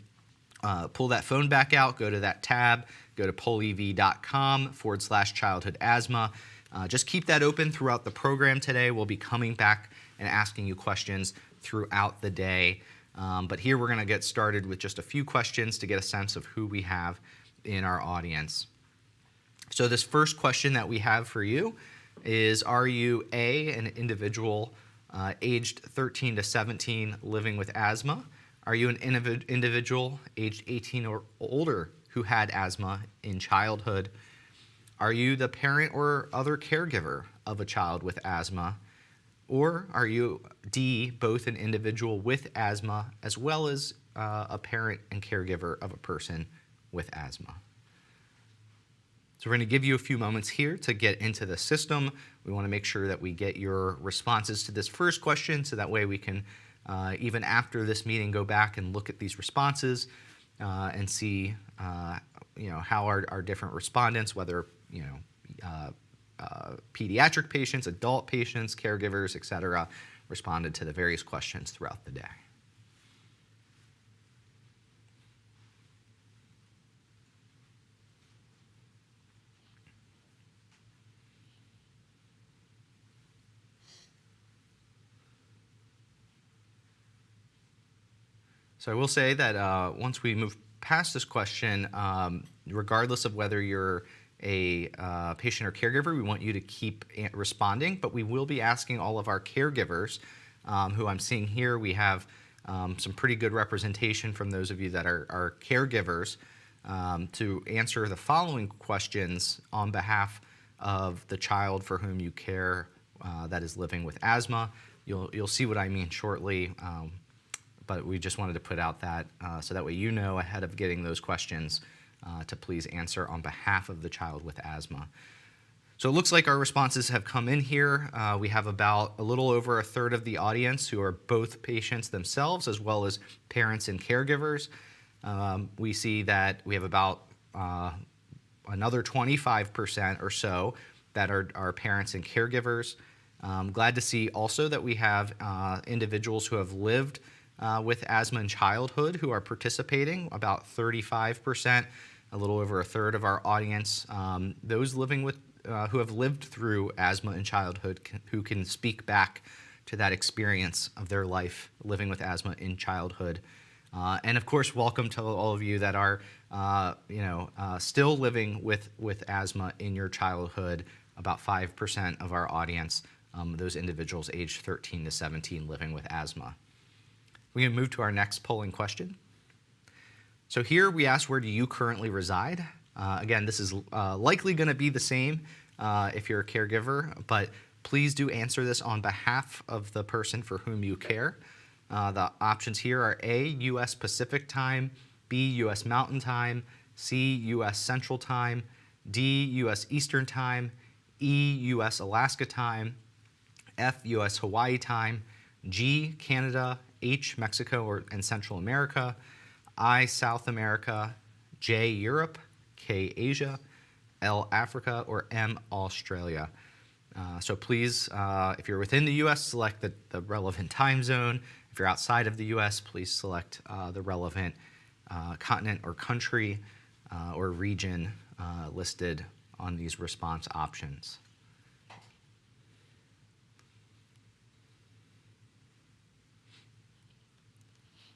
pull that phone back out, go to that tab, go to pollev.com/childhood asthma. Just keep that open throughout the program today. We'll be coming back and asking you questions throughout the day. But here we're going to get started with just a few questions to get a sense of who we have in our audience. So this first question that we have for you is, are you an individual aged 13 to 17 living with asthma? Are you an individual aged 18 or older who had asthma in childhood? Are you the parent or other caregiver of a child with asthma? Or are you, D, both an individual with asthma as well as a parent and caregiver of a person with asthma? So we're going to give you a few moments here to get into the system. We want to make sure that we get your responses to this first question, so that way we can, even after this meeting, go back and look at these responses and see how our different respondents, whether pediatric patients, adult patients, caregivers, etc., responded to the various questions throughout the day. So I will say that once we move past this question, regardless of whether you're a patient or caregiver, we want you to keep responding, but we will be asking all of our caregivers, who I'm seeing here. We have some pretty good representation from those of you that are caregivers, to answer the following questions on behalf of the child for whom you care that is living with asthma. You'll see what I mean shortly, but we just wanted to put out that so that way you know ahead of getting those questions to please answer on behalf of the child with asthma. So it looks like our responses have come in here. We have about a little over a third of the audience who are both patients themselves as well as parents and caregivers. We see that we have about another 25% or so that are parents and caregivers. Glad to see also that we have individuals who have lived with asthma in childhood who are participating, about 35%, a little over a third of our audience. Those living with who have lived through asthma in childhood who can speak back to that experience of their life living with asthma in childhood. And of course, welcome to all of you that are still living with asthma in your childhood, about 5% of our audience, those individuals aged 13 to 17 living with asthma. We're going to move to our next polling question. So here we ask, where do you currently reside? Again, this is likely going to be the same if you're a caregiver, but please do answer this on behalf of the person for whom you care. The options here are A, U.S. Pacific Time, B, U.S. Mountain Time, C, U.S. Central Time, D, U.S. Eastern Time, E, U.S. Alaska Time, F, U.S. Hawaii Time, G, Canada, H, Mexico and Central America, I, South America, J, Europe, K, Asia, L, Africa, or M, Australia. So please, if you're within the U.S., select the relevant time zone. If you're outside of the U.S., please select the relevant continent or country or region listed on these response options.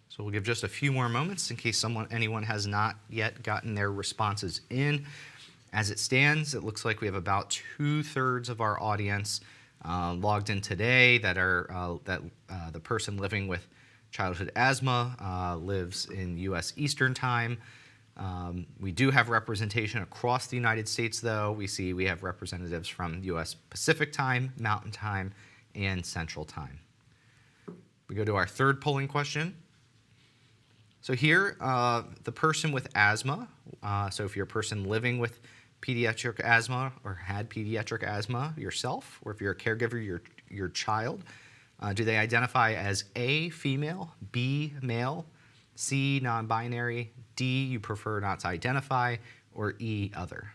So we'll give just a few more moments in case anyone has not yet gotten their responses in. As it stands, it looks like we have about 2/3 of our audience logged in today that are the person living with childhood asthma lives in U.S. Eastern Time. We do have representation across the United States, though. We have representatives from U.S. Pacific Time, Mountain Time, and Central Time. We go to our third polling question. So here, the person with asthma, so if you're a person living with pediatric asthma or had pediatric asthma yourself, or if you're a caregiver, your child, do they identify as A, female, B, male, C, non-binary, D, you prefer not to identify, or E, other?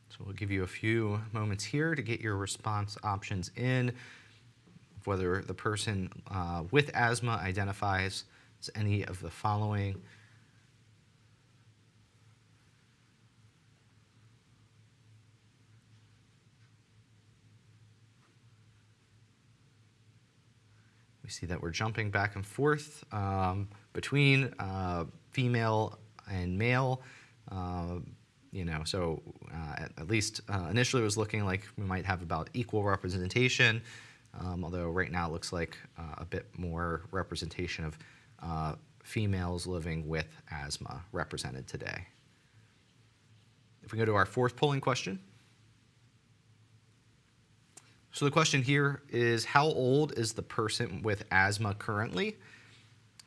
So we'll give you a few moments here to get your response options in, whether the person with asthma identifies as any of the following. We see that we're jumping back and forth between female and male. So at least initially it was looking like we might have about equal representation, although right now it looks like a bit more representation of females living with asthma represented today. If we go to our fourth polling question. So the question here is, how old is the person with asthma currently?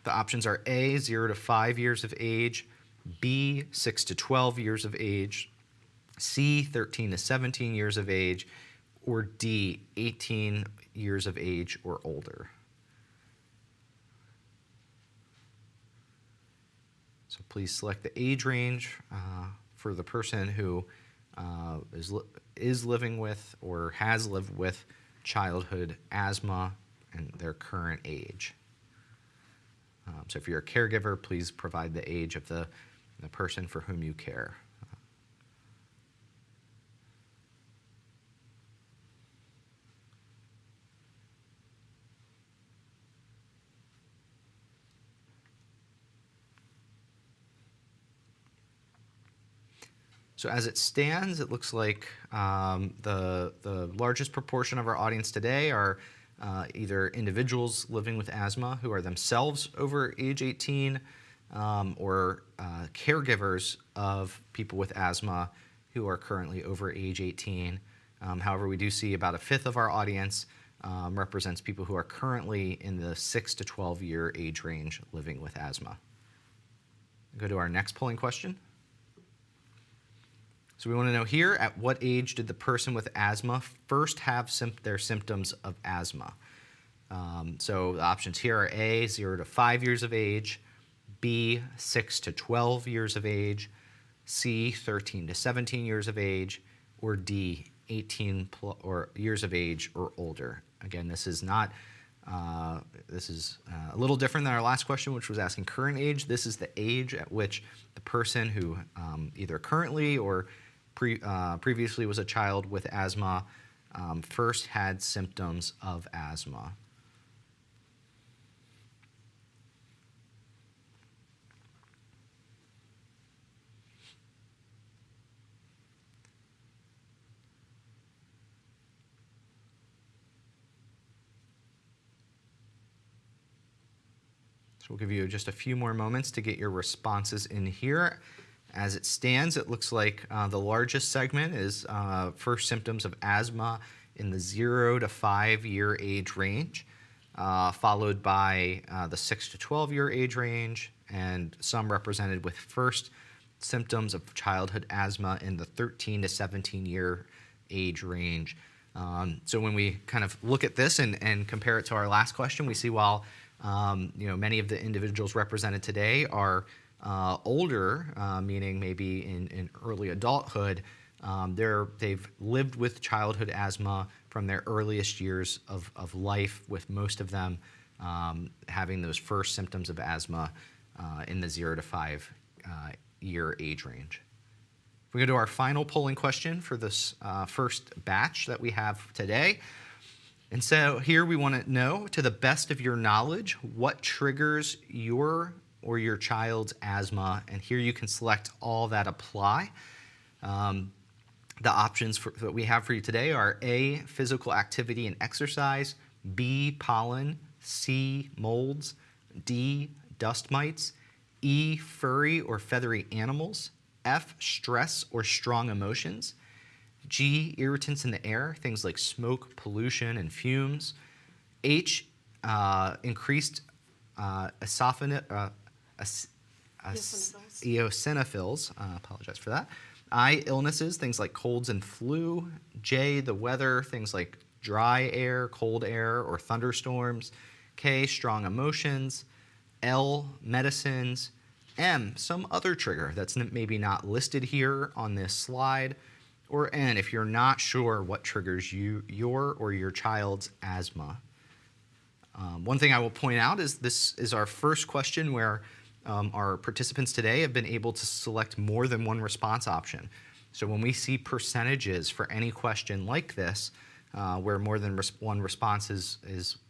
The options are A, 0 to 5 years of age, B, 6 to 12 years of age, C, 13 to 17 years of age, or D, 18 years of age or older. So please select the age range for the person who is living with or has lived with childhood asthma and their current age. So if you're a caregiver, please provide the age of the person for whom you care. So as it stands, it looks like the largest proportion of our audience today are either individuals living with asthma who are themselves over age 18 or caregivers of people with asthma who are currently over age 18. However, we do see about a fifth of our audience represents people who are currently in the 6 to 12 year age range living with asthma. Go to our next polling question. So we want to know here, at what age did the person with asthma first have their symptoms of asthma? So the options here are A, 0 to 5 years of age, B, 6 to 12 years of age, C, 13 to 17 years of age, or D, 18 or years of age or older. Again, this is not, this is a little different than our last question, which was asking current age. This is the age at which the person who either currently or previously was a child with asthma first had symptoms of asthma. So we'll give you just a few more moments to get your responses in here. As it stands, it looks like the largest segment is first symptoms of asthma in the 0 to 5 year age range, followed by the 6 to 12 year age range, and some represented with first symptoms of childhood asthma in the 13 to 17 year age range. So when we kind of look at this and compare it to our last question, we see while many of the individuals represented today are older, meaning maybe in early adulthood, they've lived with childhood asthma from their earliest years of life, with most of them having those first symptoms of asthma in the 0 to 5 year age range. If we go to our final polling question for this first batch that we have today. And so here we want to know, to the best of your knowledge, what triggers your or your child's asthma, and here you can select all that apply. The options that we have for you today are A, physical activity and exercise, B, pollen, C, molds, D, dust mites, E, furry or feathery animals, F, stress or strong emotions, G, irritants in the air, things like smoke, pollution, and fumes, H, increased eosinophils, apologize for that. I, illnesses, things like colds and flu. J, the weather, things like dry air, cold air, or thunderstorms. K, strong emotions. L, medicines. M, some other trigger that's maybe not listed here on this slide. Or N, if you're not sure what triggers your or your child's asthma. One thing I will point out is this is our first question where our participants today have been able to select more than one response option. So when we see percentages for any question like this, where more than one response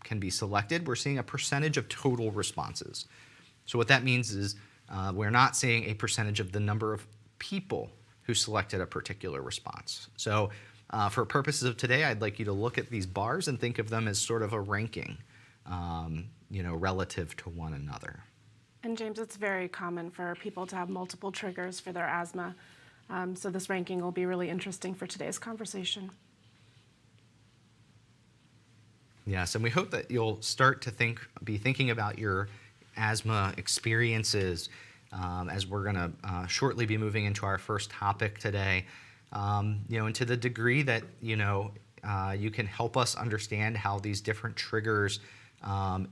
can be selected, we're seeing a percentage of total responses. So what that means is we're not seeing a percentage of the number of people who selected a particular response. So for purposes of today, I'd like you to look at these bars and think of them as sort of a ranking, relative to one another. And James, it's very common for people to have multiple triggers for their asthma. So this ranking will be really interesting for today's conversation. Yes, and we hope that you'll start to be thinking about your asthma experiences as we're going to shortly be moving into our first topic today. And to the degree that you can help us understand how these different triggers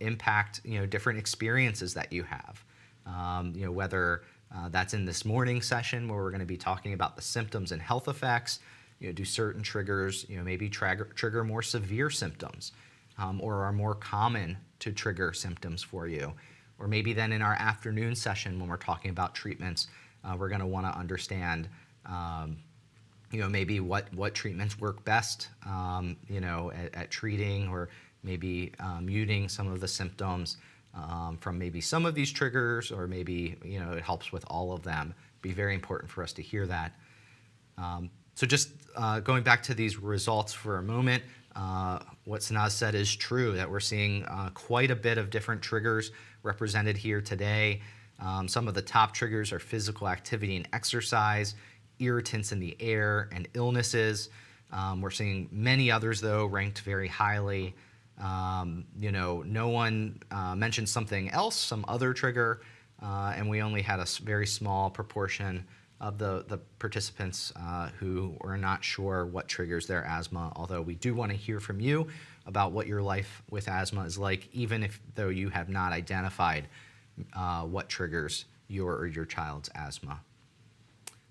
impact different experiences that you have. Whether that's in this morning session where we're going to be talking about the symptoms and health effects. Do certain triggers maybe trigger more severe symptoms or are more common to trigger symptoms for you. Or maybe then in our afternoon session when we're talking about treatments, we're going to want to understand maybe what treatments work best at treating, or maybe muting some of the symptoms from maybe some of these triggers, or maybe it helps with all of them. It'd be very important for us to hear that. So just going back to these results for a moment, what Sanaz said is true, that we're seeing quite a bit of different triggers represented here today. Some of the top triggers are physical activity and exercise, irritants in the air, and illnesses. We're seeing many others, though, ranked very highly. No one mentioned something else, some other trigger, and we only had a very small proportion of the participants who were not sure what triggers their asthma, although we do want to hear from you about what your life with asthma is like, even though you have not identified what triggers your or your child's asthma.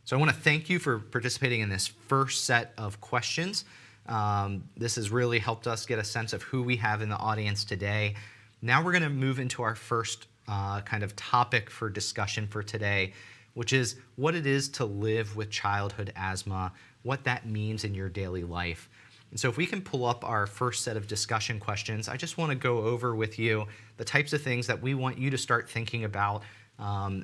So I want to thank you for participating in this first set of questions. This has really helped us get a sense of who we have in the audience today. Now we're going to move into our first kind of topic for discussion for today, which is what it is to live with childhood asthma, what that means in your daily life. And so if we can pull up our first set of discussion questions, I just want to go over with you the types of things that we want you to start thinking about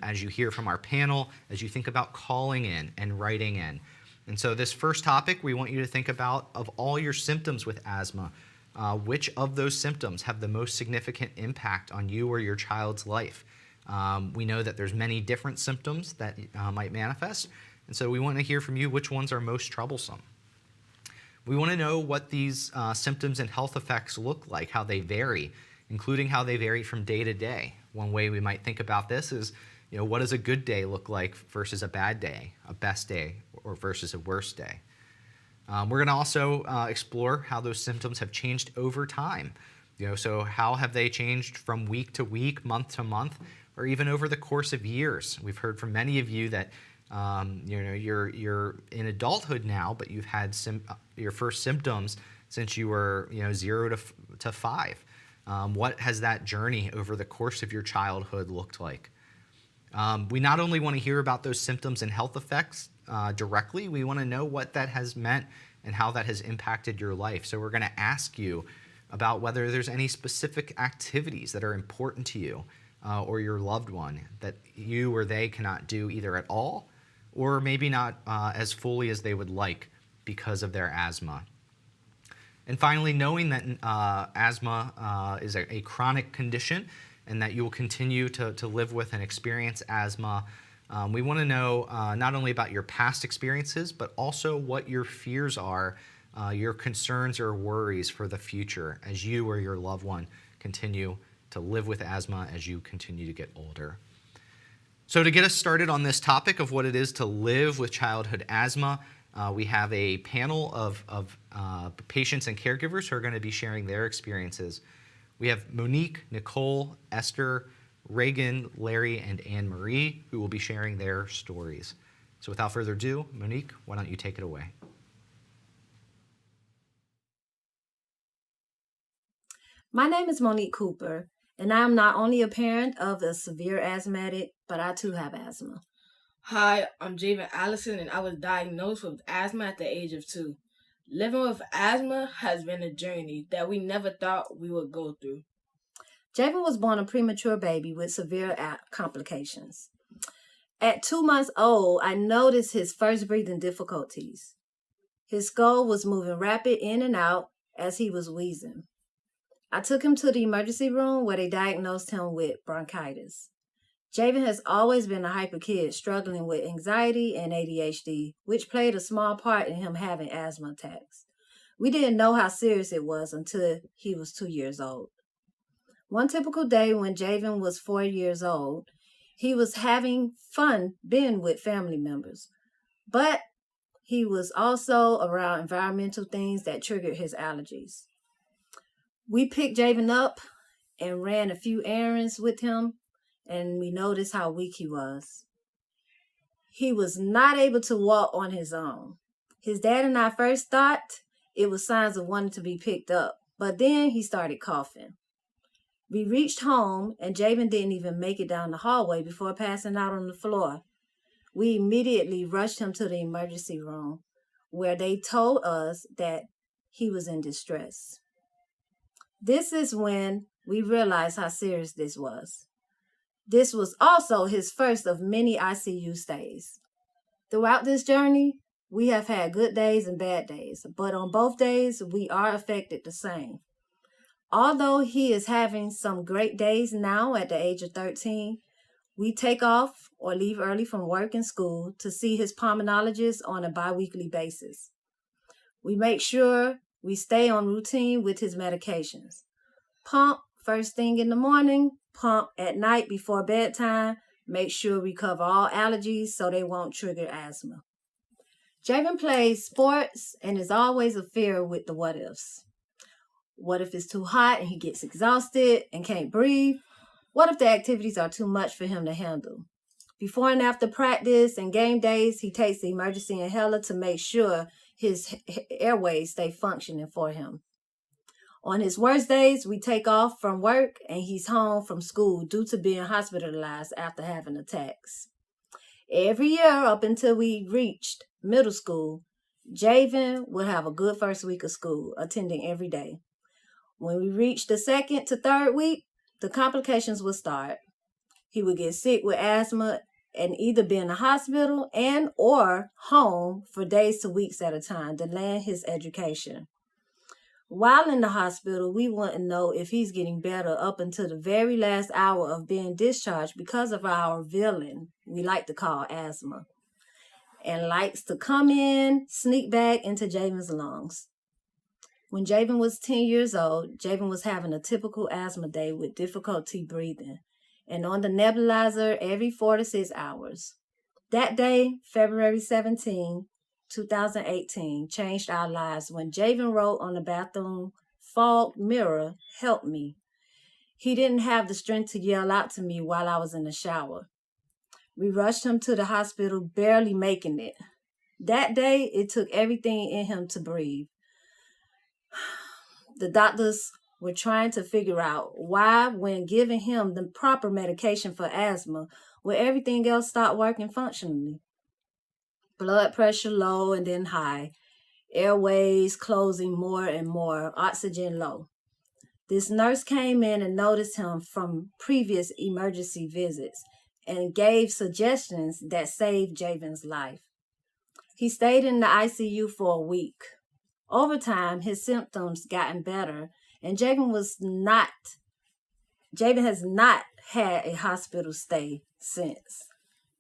as you hear from our panel, as you think about calling in and writing in. And so this first topic, we want you to think about, of all your symptoms with asthma, which of those symptoms have the most significant impact on you or your child's life? We know that there's many different symptoms that might manifest, and so we want to hear from you which ones are most troublesome. We want to know what these symptoms and health effects look like, how they vary, including how they vary from day to day. One way we might think about this is, what does a good day look like versus a bad day, a best day, or versus a worst day? We're going to also explore how those symptoms have changed over time. So how have they changed from week to week, month to month, or even over the course of years? We've heard from many of you that you're in adulthood now, but you've had your first symptoms since you were 0 to 5. What has that journey over the course of your childhood looked like? We not only want to hear about those symptoms and health effects directly, we want to know what that has meant and how that has impacted your life. So we're going to ask you about whether there's any specific activities that are important to you or your loved one that you or they cannot do either at all or maybe not as fully as they would like because of their asthma. And finally, knowing that asthma is a chronic condition and that you will continue to live with and experience asthma, we want to know not only about your past experiences, but also what your fears are, your concerns or worries for the future as you or your loved one continue to live with asthma as you continue to get older. So to get us started on this topic of what it is to live with childhood asthma, we have a panel of patients and caregivers who are going to be sharing their experiences. We have Monique, Nicole, Esther, Reagan, Larry, and Anne-Marie who will be sharing their stories. So without further ado, Monique, why don't you take it away? My name is Monique Cooper, and I am not only a parent of a severe asthmatic, but I too have asthma. Hi, I'm Javen Allison, and I was diagnosed with asthma at the age of 2. Living with asthma has been a journey that we never thought we would go through. Javen was born a premature baby with severe complications. At 2 months old, I noticed his first breathing difficulties. His skull was moving rapid in and out as he was wheezing. I took him to the emergency room where they diagnosed him with bronchitis. Javen has always been a hyper kid struggling with anxiety and ADHD, which played a small part in him having asthma attacks. We didn't know how serious it was until he was 2 years old. One typical day when Javen was 4 years old, he was having fun being with family members, but he was also around environmental things that triggered his allergies. We picked Javen up and ran a few errands with him, and we noticed how weak he was. He was not able to walk on his own. His dad and I first thought it was signs of wanting to be picked up, but then he started coughing. We reached home, and Javen didn't even make it down the hallway before passing out on the floor. We immediately rushed him to the emergency room, where they told us that he was in distress. This is when we realized how serious this was. This was also his first of many ICU stays. Throughout this journey, We have had good days and bad days, but on both days, we are affected the same. Although he is having some great days now at the age of 13, we take off or leave early from work and school to see his pulmonologist on a biweekly basis. We make sure we stay on routine with his medications. Pump first thing in the morning, pump at night before bedtime. Make sure we cover all allergies so they won't trigger asthma. Javen plays sports and is always a fear with the what ifs. What if it's too hot and he gets exhausted and can't breathe? What if the activities are too much for him to handle? Before and after practice and game days, he takes the emergency inhaler to make sure his airways stay functioning for him. On his worst days, we take off from work and he's home from school due to being hospitalized after having attacks. Every year up until we reached middle school, Javen would have a good first week of school, attending every day. When we reached the second to third week, the complications would start. He would get sick with asthma and either be in the hospital and or home for days to weeks at a time, delaying his education. While in the hospital, we wouldn't know if he's getting better up until the very last hour of being discharged because of our villain we like to call asthma, and likes to come in, sneak back into Javen's lungs. When Javen was 10 years old, Javen was having a typical asthma day with difficulty breathing and on the nebulizer every 4 to 6 hours. That day, February 17, 2018, changed our lives when Javen wrote on the bathroom fog mirror, "Help me." He didn't have the strength to yell out to me while I was in the shower. We rushed him to the hospital, barely making it. That day, it took everything in him to breathe. The doctors were trying to figure out why, when giving him the proper medication for asthma, would everything else stop working functionally. Blood pressure low and then high, airways closing more and more, oxygen low. This nurse came in and noticed him from previous emergency visits and gave suggestions that saved Javen's life. He stayed in the ICU for a week. Over time, his symptoms gotten better, and Javen has not had a hospital stay since.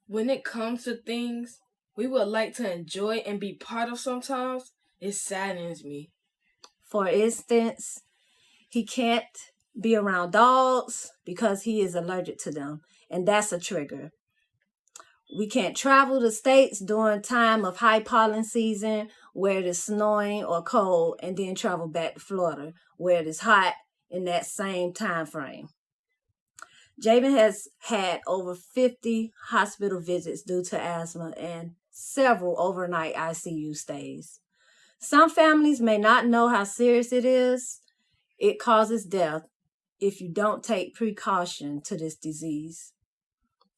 When it comes to things we would like to enjoy and be part of sometimes, it saddens me. For instance, he can't be around dogs because he is allergic to them, and that's a trigger. We can't travel the states during time of high pollen season where it is snowing or cold, and then travel back to Florida where it is hot in that same time frame. Javen has had over 50 hospital visits due to asthma and several overnight ICU stays. Some families may not know how serious it is. It causes death if you don't take precaution to this disease.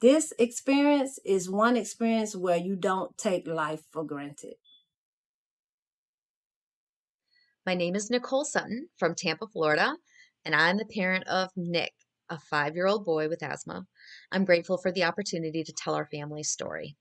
This experience is one experience where you don't take life for granted. My name is Nicole Sutton from Tampa, Florida, and I'm the parent of Nick, a 5-year-old boy with asthma. I'm grateful for the opportunity to tell our family's story.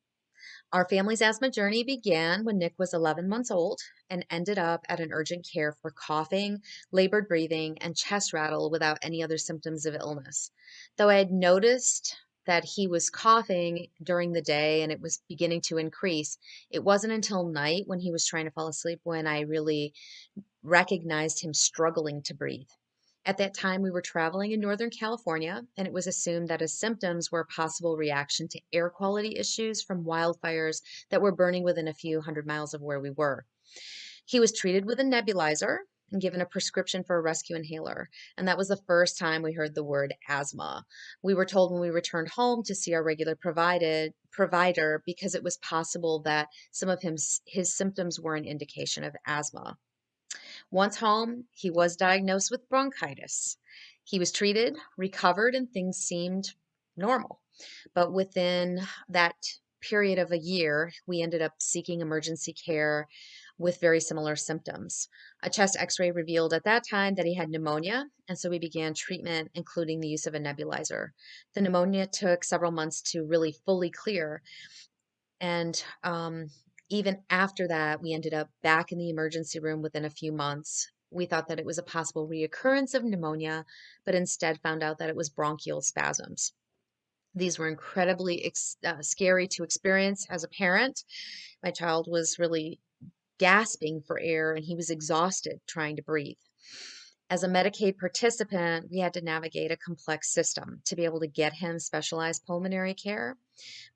Our family's asthma journey began when Nick was 11 months old and ended up at an urgent care for coughing, labored breathing, and chest rattle without any other symptoms of illness. Though I had noticed that he was coughing during the day and it was beginning to increase, it wasn't until night when he was trying to fall asleep when I really recognized him struggling to breathe. At that time, we were traveling in Northern California, and it was assumed that his symptoms were a possible reaction to air quality issues from wildfires that were burning within a few hundred miles of where we were. He was treated with a nebulizer and given a prescription for a rescue inhaler, and that was the first time we heard the word asthma. We were told when we returned home to see our regular provider because it was possible that some of his symptoms were an indication of asthma. Once home, he was diagnosed with bronchitis. He was treated, recovered, and things seemed normal. But within that period of a year, we ended up seeking emergency care with very similar symptoms. A chest x-ray revealed at that time that he had pneumonia, and so we began treatment, including the use of a nebulizer. The pneumonia took several months to really fully clear, and Even after that, we ended up back in the emergency room within a few months. We thought that it was a possible reoccurrence of pneumonia, but instead found out that it was bronchial spasms. These were incredibly scary to experience as a parent. My child was really gasping for air and he was exhausted trying to breathe. As a Medicaid participant, we had to navigate a complex system to be able to get him specialized pulmonary care.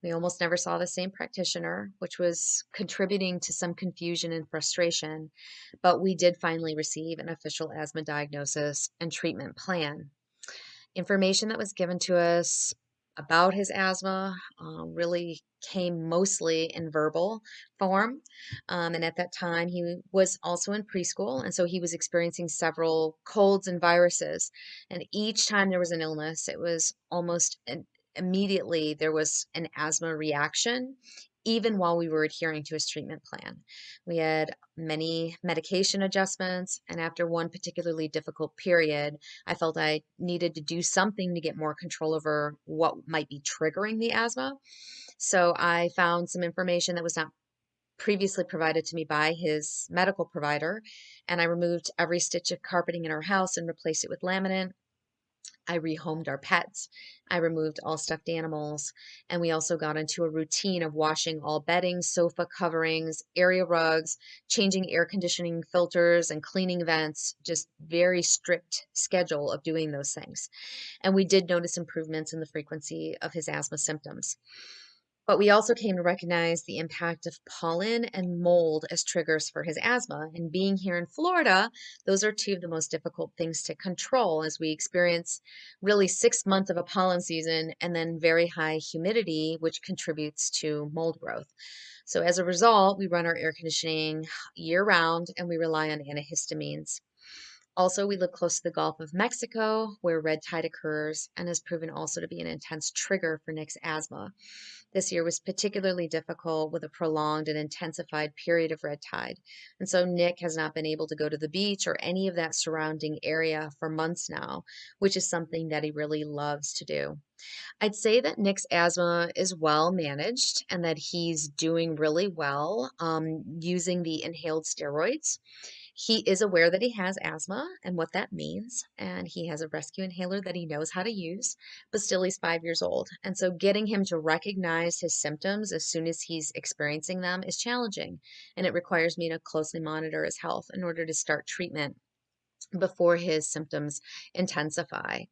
We almost never saw the same practitioner, which was contributing to some confusion and frustration, but we did finally receive an official asthma diagnosis and treatment plan. Information that was given to us about his asthma really came mostly in verbal form. And at that time, he was also in preschool. And so he was experiencing several colds and viruses. And each time there was an illness, it was almost immediately there was an asthma reaction, even while we were adhering to his treatment plan. We had many medication adjustments. And after one particularly difficult period, I felt I needed to do something to get more control over what might be triggering the asthma. So I found some information that was not previously provided to me by his medical provider, and I removed every stitch of carpeting in our house and replaced it with laminate. I rehomed our pets. I removed all stuffed animals. And we also got into a routine of washing all bedding, sofa coverings, area rugs, changing air conditioning filters, and cleaning vents. Just very strict schedule of doing those things. And we did notice improvements in the frequency of his asthma symptoms. But we also came to recognize the impact of pollen and mold as triggers for his asthma. And being here in Florida, those are two of the most difficult things to control as we experience really 6 months of a pollen season and then very high humidity, which contributes to mold growth. So as a result, we run our air conditioning year round and we rely on antihistamines. Also, we live close to the Gulf of Mexico, where red tide occurs and has proven also to be an intense trigger for Nick's asthma. This year was particularly difficult with a prolonged and intensified period of red tide. And so Nick has not been able to go to the beach or any of that surrounding area for months now, which is something that he really loves to do. I'd say that Nick's asthma is well managed and that he's doing really well using the inhaled steroids. He is aware that he has asthma and what that means, and he has a rescue inhaler that he knows how to use, but still he's 5 years old. And so getting him to recognize his symptoms as soon as he's experiencing them is challenging, and it requires me to closely monitor his health in order to start treatment before his symptoms intensify.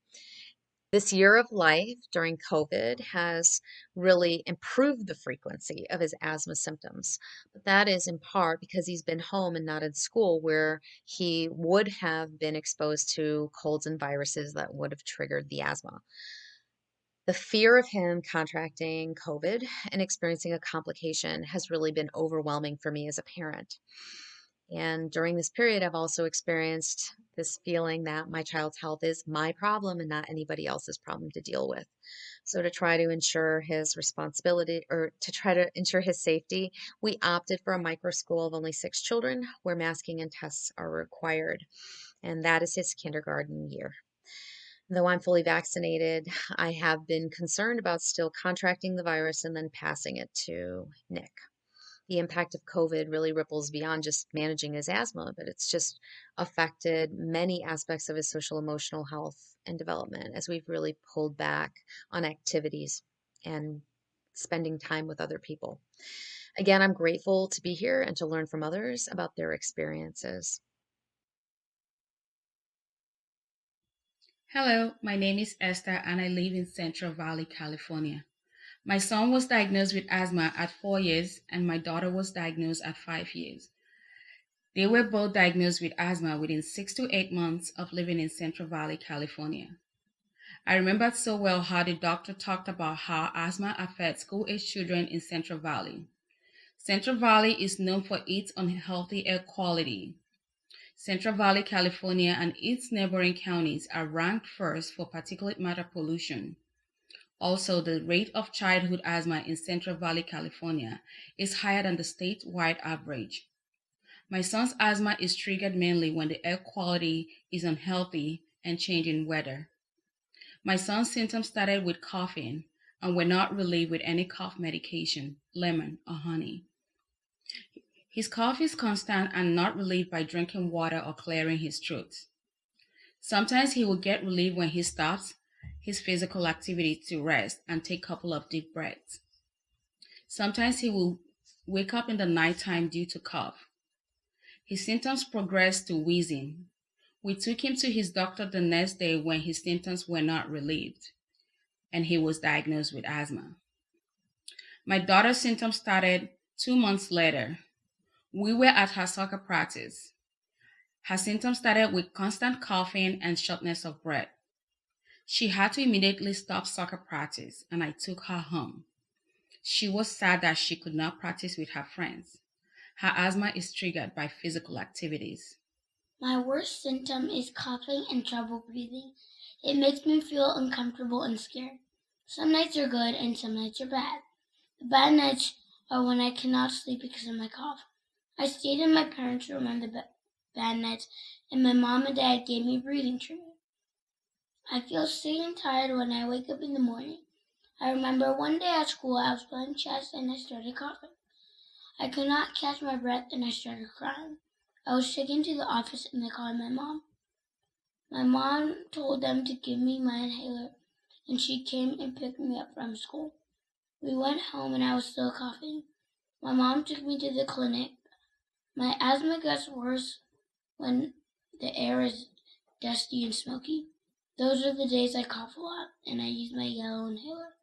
This year of life during COVID has really improved the frequency of his asthma symptoms. But that is in part because he's been home and not in school, where he would have been exposed to colds and viruses that would have triggered the asthma. The fear of him contracting COVID and experiencing a complication has really been overwhelming for me as a parent. And during this period, I've also experienced this feeling that my child's health is my problem and not anybody else's problem to deal with. So, to try to ensure his responsibility or to try to ensure his safety, we opted for a micro school of only 6 children where masking and tests are required. And that is his kindergarten year. Though I'm fully vaccinated, I have been concerned about still contracting the virus and then passing it to Nick. The impact of COVID really ripples beyond just managing his asthma, but it's just affected many aspects of his social emotional health and development as we've really pulled back on activities and spending time with other people. Again, I'm grateful to be here and to learn from others about their experiences. Hello, my name is Esther and I live in Central Valley, California. My son was diagnosed with asthma at 4 years and my daughter was diagnosed at 5 years. They were both diagnosed with asthma within 6 to 8 months of living in Central Valley, California. I remembered so well how the doctor talked about how asthma affects school-age children in Central Valley. Central Valley is known for its unhealthy air quality. Central Valley, California and its neighboring counties are ranked first for particulate matter pollution. Also, the rate of childhood asthma in Central Valley, California is higher than the statewide average. My son's asthma is triggered mainly when the air quality is unhealthy and changing weather. My son's symptoms started with coughing and were not relieved with any cough medication, lemon, or honey. His cough is constant and not relieved by drinking water or clearing his throat. Sometimes he will get relief when he stops his physical activity to rest and take a couple of deep breaths. Sometimes he will wake up in the nighttime due to cough. His symptoms progressed to wheezing. We took him to his doctor the next day when his symptoms were not relieved, and he was diagnosed with asthma. My daughter's symptoms started 2 months later. We were at her soccer practice. Her symptoms started with constant coughing and shortness of breath. She had to immediately stop soccer practice, and I took her home. She was sad that she could not practice with her friends. Her asthma is triggered by physical activities. My worst symptom is coughing and trouble breathing. It makes me feel uncomfortable and scared. Some nights are good and some nights are bad. The bad nights are when I cannot sleep because of my cough. I stayed in my parents' room on the bad nights, and my mom and dad gave me breathing treatment. I feel sick and tired when I wake up in the morning. I remember one day at school I was playing chess and I started coughing. I could not catch my breath and I started crying. I was taken to the office and they called my mom. My mom told them to give me my inhaler, and she came and picked me up from school. We went home and I was still coughing. My mom took me to the clinic. My asthma gets worse when the air is dusty and smoky. Those are the days I cough a lot, and I use my yellow inhaler.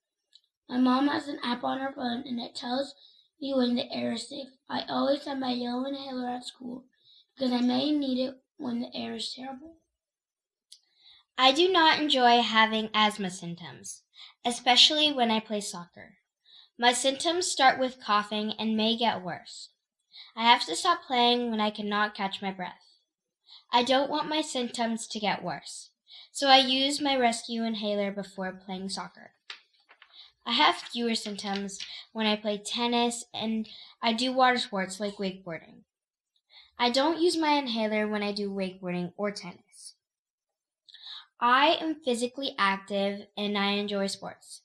My mom has an app on her phone, and it tells me when the air is safe. I always have my yellow inhaler at school because I may need it when the air is terrible. I do not enjoy having asthma symptoms, especially when I play soccer. My symptoms start with coughing and may get worse. I have to stop playing when I cannot catch my breath. I don't want my symptoms to get worse, so I use my rescue inhaler before playing soccer. I have fewer symptoms when I play tennis and I do water sports like wakeboarding. I don't use my inhaler when I do wakeboarding or tennis. I am physically active and I enjoy sports.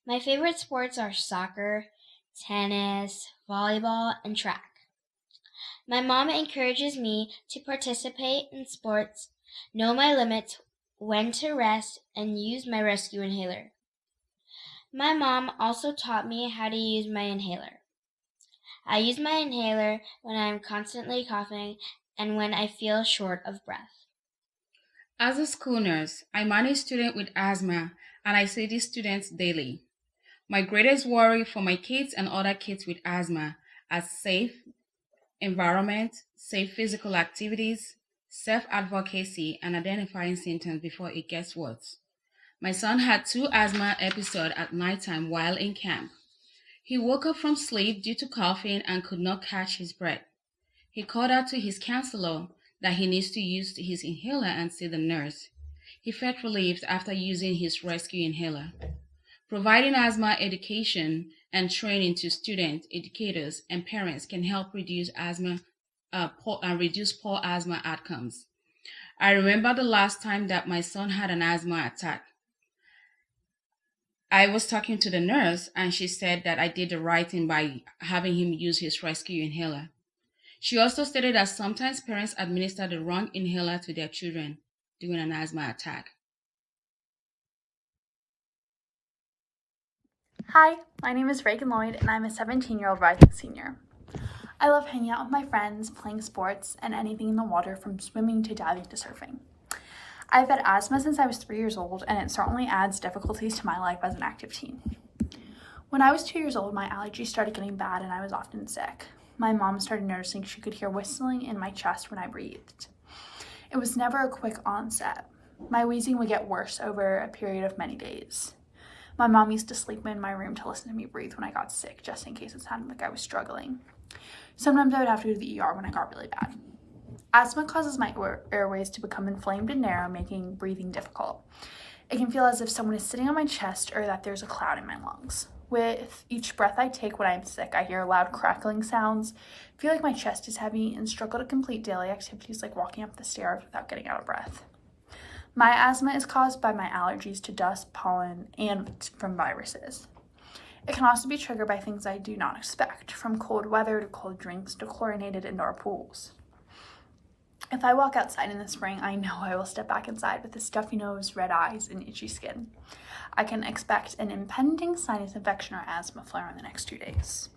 My favorite sports are soccer, tennis, volleyball, and track. My mom encourages me to participate in sports, know my limits, when to rest, and use my rescue inhaler. My mom also taught me how to use my inhaler. I use my inhaler when I am constantly coughing and when I feel short of breath. As a school nurse, I manage students with asthma, and I see these students daily. My greatest worry for my kids and other kids with asthma are safe environment, safe physical activities, self-advocacy, and identifying symptoms before it gets worse. My son had 2 asthma episodes at nighttime while in camp. He woke up from sleep due to coughing and could not catch his breath. He called out to his counselor that he needs to use his inhaler and see the nurse. He felt relieved after using his rescue inhaler. Providing asthma education and training to students, educators, and parents can help reduce poor asthma outcomes. I remember the last time that my son had an asthma attack. I was talking to the nurse, and she said that I did the right thing by having him use his rescue inhaler. She also stated that sometimes parents administer the wrong inhaler to their children during an asthma attack. Hi, my name is Reagan Lloyd, and I'm a 17-year-old rising senior. I love hanging out with my friends, playing sports, and anything in the water from swimming to diving to surfing. I've had asthma since I was 3 years old, and it certainly adds difficulties to my life as an active teen. When I was 2 years old, my allergies started getting bad and I was often sick. My mom started noticing she could hear whistling in my chest when I breathed. It was never a quick onset. My wheezing would get worse over a period of many days. My mom used to sleep in my room to listen to me breathe when I got sick, just in case it sounded like I was struggling. Sometimes I would have to go to the ER when I got really bad. Asthma causes my airways to become inflamed and narrow, making breathing difficult. It can feel as if someone is sitting on my chest or that there's a cloud in my lungs. With each breath I take when I'm sick, I hear loud crackling sounds, feel like my chest is heavy, and struggle to complete daily activities like walking up the stairs without getting out of breath. My asthma is caused by my allergies to dust, pollen, and from viruses. It can also be triggered by things I do not expect, from cold weather to cold drinks to chlorinated indoor pools. If I walk outside in the spring, I know I will step back inside with a stuffy nose, red eyes, and itchy skin. I can expect an impending sinus infection or asthma flare in the next 2 days.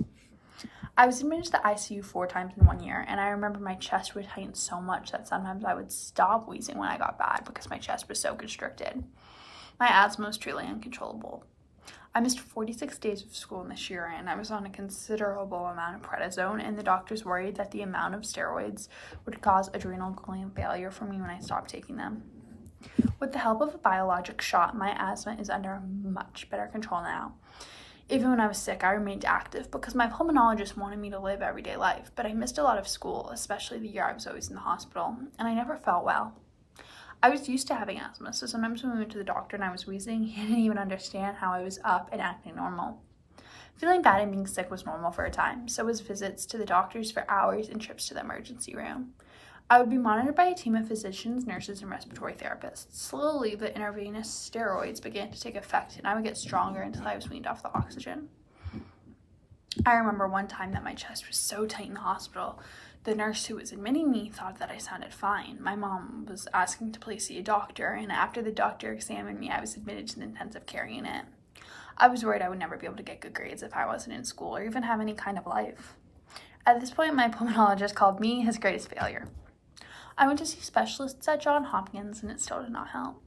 I was admitted to the ICU 4 times in 1 year, and I remember my chest would tighten so much that sometimes I would stop wheezing when I got bad because my chest was so constricted. My asthma was truly uncontrollable. I missed 46 days of school this year, and I was on a considerable amount of prednisone, and the doctors worried that the amount of steroids would cause adrenal gland failure for me when I stopped taking them. With the help of a biologic shot, my asthma is under much better control now. Even when I was sick, I remained active because my pulmonologist wanted me to live everyday life, but I missed a lot of school, especially the year I was always in the hospital, and I never felt well. I was used to having asthma, so sometimes when we went to the doctor and I was wheezing, he didn't even understand how I was up and acting normal. Feeling bad and being sick was normal for a time, so was visits to the doctors for hours and trips to the emergency room. I would be monitored by a team of physicians, nurses, and respiratory therapists. Slowly, the intravenous steroids began to take effect, and I would get stronger until I was weaned off the oxygen. I remember one time that my chest was so tight in the hospital, the nurse who was admitting me thought that I sounded fine. My mom was asking to please see a doctor, and after the doctor examined me, I was admitted to the intensive care unit. I was worried I would never be able to get good grades if I wasn't in school or even have any kind of life. At this point, my pulmonologist called me his greatest failure. I went to see specialists at Johns Hopkins, and it still did not help.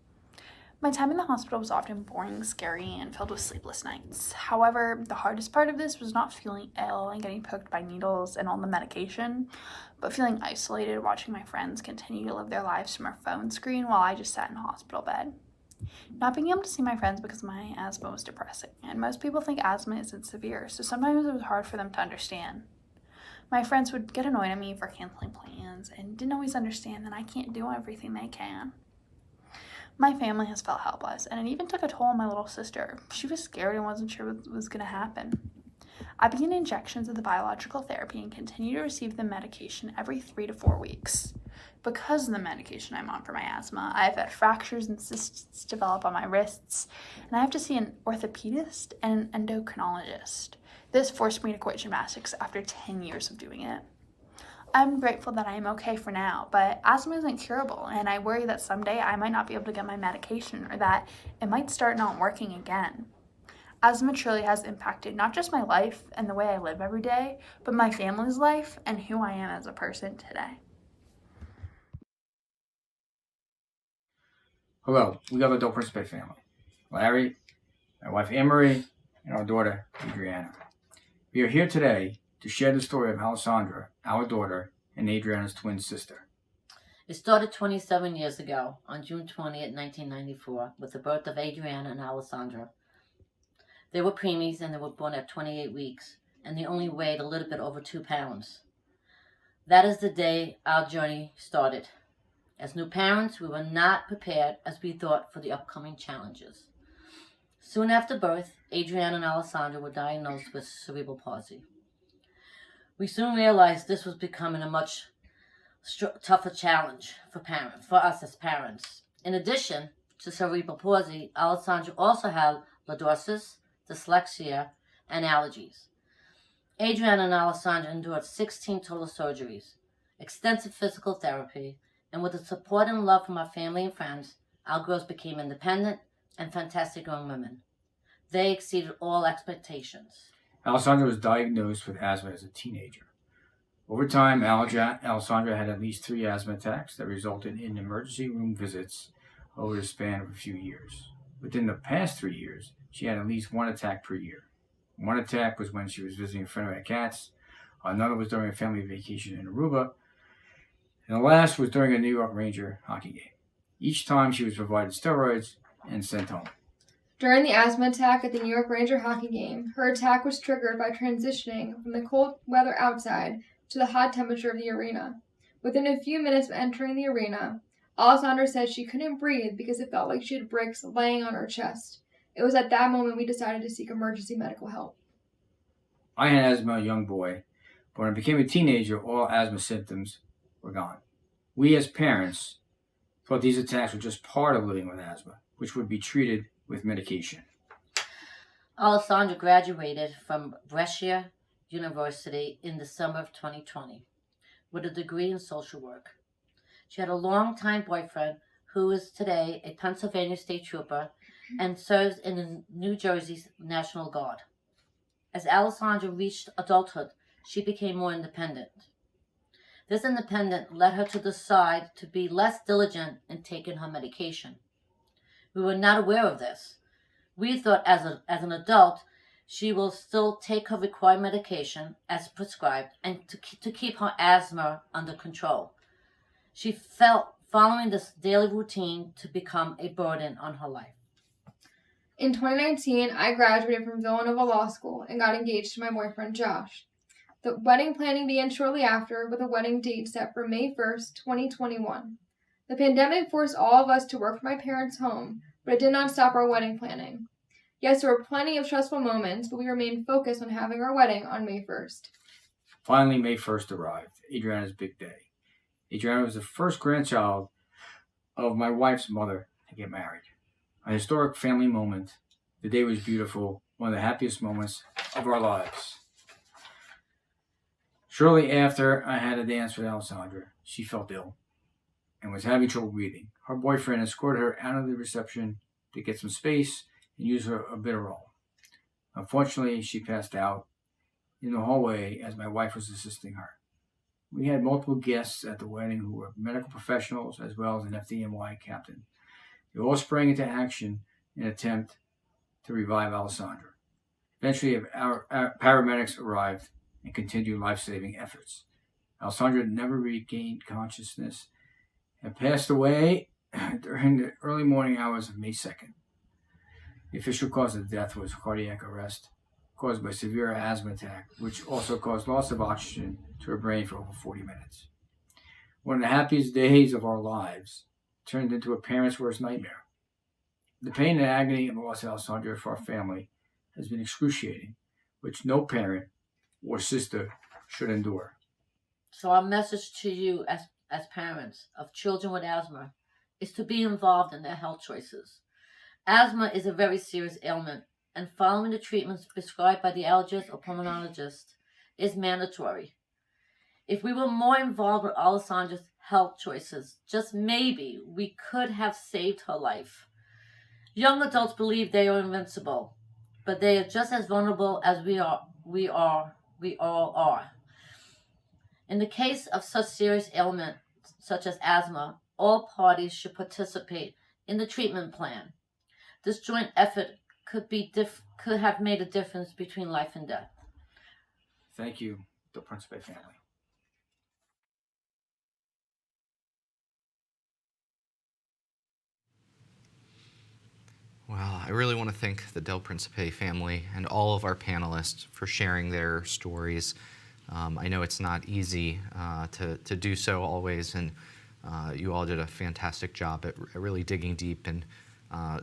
My time in the hospital was often boring, scary, and filled with sleepless nights. However, the hardest part of this was not feeling ill and getting poked by needles and all the medication, but feeling isolated, watching my friends continue to live their lives from a phone screen while I just sat in a hospital bed. Not being able to see my friends because of my asthma was depressing, and most people think asthma isn't severe, so sometimes it was hard for them to understand. My friends would get annoyed at me for canceling plans and didn't always understand that I can't do everything they can. My family has felt helpless, and it even took a toll on my little sister. She was scared and wasn't sure what was going to happen. I began injections of the biological therapy and continue to receive the medication every 3 to 4 weeks. Because of the medication I'm on for my asthma, I've had fractures and cysts develop on my wrists, and I have to see an orthopedist and an endocrinologist. This forced me to quit gymnastics after 10 years of doing it. I'm grateful that I am okay for now, but asthma isn't curable, and I worry that someday I might not be able to get my medication or that it might start not working again. Asthma truly has impacted not just my life and the way I live every day, but my family's life and who I am as a person today. Hello, we got the Adult Participate family. Larry, my wife Anne-Marie, and our daughter Adriana. We are here today to share the story of Alessandra, our daughter, and Adriana's twin sister. It started 27 years ago, on June 20th, 1994, with the birth of Adriana and Alessandra. They were preemies and they were born at 28 weeks, and they only weighed a little bit over 2 pounds. That is the day our journey started. As new parents, we were not prepared as we thought for the upcoming challenges. Soon after birth, Adriana and Alessandra were diagnosed with cerebral palsy. We soon realized this was becoming a much tougher challenge for us as parents. In addition to cerebral palsy, Alessandra also had lordosis, dyslexia, and allergies. Adriana and Alessandra endured 16 total surgeries, extensive physical therapy, and with the support and love from our family and friends, our girls became independent and fantastic young women. They exceeded all expectations. Alessandra was diagnosed with asthma as a teenager. Over time, Alessandra had at least 3 asthma attacks that resulted in emergency room visits over the span of a few years. Within the past 3 years, she had at least 1 attack per year. One attack was when she was visiting a friend of her cats, another was during a family vacation in Aruba, and the last was during a New York Ranger hockey game. Each time she was provided steroids and sent home. During the asthma attack at the New York Ranger hockey game, her attack was triggered by transitioning from the cold weather outside to the hot temperature of the arena. Within a few minutes of entering the arena, Alessandra said she couldn't breathe because it felt like she had bricks laying on her chest. It was at that moment we decided to seek emergency medical help. I had asthma as a young boy, but when I became a teenager, all asthma symptoms were gone. We as parents thought these attacks were just part of living with asthma, which would be treated with medication. Alessandra graduated from Brescia University in the summer of 2020 with a degree in social work. She had a long-time boyfriend who is today a Pennsylvania state trooper and serves in the New Jersey National Guard. As Alessandra reached adulthood, she became more independent. This independence led her to decide to be less diligent in taking her medication. We were not aware of this. We thought as an adult, she will still take her required medication as prescribed and to keep her asthma under control. She felt following this daily routine to become a burden on her life. In 2019, I graduated from Villanova Law School and got engaged to my boyfriend, Josh. The wedding planning began shortly after, with a wedding date set for May 1st, 2021. The pandemic forced all of us to work from my parents' home, but it did not stop our wedding planning. Yes, there were plenty of stressful moments, but we remained focused on having our wedding on May 1st. Finally, May 1st arrived, Adriana's big day. Adriana was the first grandchild of my wife's mother to get married. A historic family moment. The day was beautiful, one of the happiest moments of our lives. Shortly after I had a dance with Alessandra, she felt ill and was having trouble breathing. Her boyfriend escorted her out of the reception to get some space and use her Albuterol. Unfortunately, she passed out in the hallway as my wife was assisting her. We had multiple guests at the wedding who were medical professionals as well as an FDNY captain. They all sprang into action in an attempt to revive Alessandra. Eventually, our paramedics arrived and continued life-saving efforts. Alessandra never regained consciousness and passed away during the early morning hours of May 2nd. The official cause of death was cardiac arrest caused by severe asthma attack, which also caused loss of oxygen to her brain for over 40 minutes. One of the happiest days of our lives turned into a parent's worst nightmare. The pain and agony and loss of Alessandra for our family has been excruciating, which no parent or sister should endure. So our message to you as parents of children with asthma is to be involved in their health choices. Asthma is a very serious ailment, and following the treatments prescribed by the allergist or pulmonologist is mandatory. If we were more involved with Alessandra's health choices, just maybe we could have saved her life. Young adults believe they are invincible, but they are just as vulnerable as we all are. In the case of such serious ailment, such as asthma, all parties should participate in the treatment plan. This joint effort could have made a difference between life and death. Thank you, the Principe family. Well, I really want to thank the Del Principe family and all of our panelists for sharing their stories. I know it's not easy to do so always, and you all did a fantastic job at really digging deep and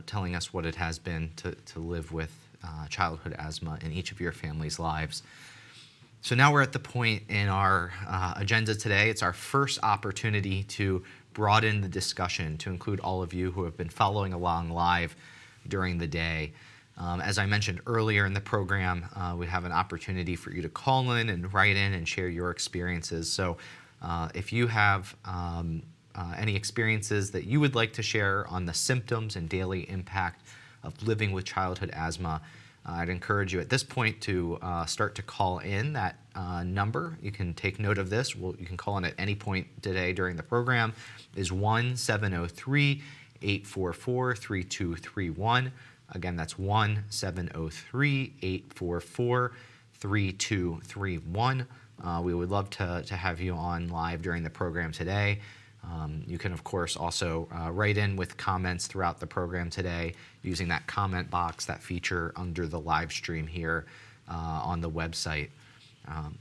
telling us what it has been to live with childhood asthma in each of your families' lives. So now we're at the point in our agenda today. It's our first opportunity to broaden the discussion to include all of you who have been following along live during the day. As I mentioned earlier in the program, we have an opportunity for you to call in and write in and share your experiences. So if you have any experiences that you would like to share on the symptoms and daily impact of living with childhood asthma, I'd encourage you at this point to start to call in that number. You can take note of this. You can call in at any point today during the program. Is 1-703-844-3231. Again, that's 1-703-844-3231. We would love to have you on live during the program today. You can, of course, also write in with comments throughout the program today using that comment box, that feature under the live stream here on the website.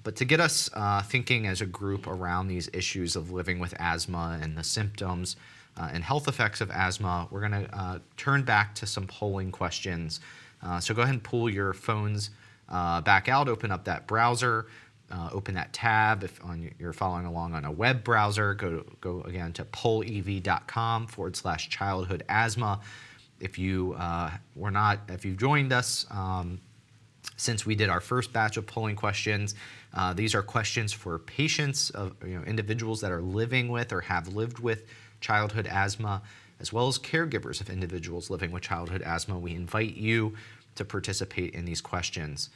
But to get us thinking as a group around these issues of living with asthma and the symptoms and health effects of asthma, we're going to turn back to some polling questions. So go ahead and pull your phones back out, open up that browser, open that tab. If you're following along on a web browser, go again to pollev.com/childhood asthma. If you if you've joined us since we did our first batch of polling questions, these are questions for patients of individuals that are living with or have lived with childhood asthma, as well as caregivers of individuals living with childhood asthma. We invite you to participate in these questions.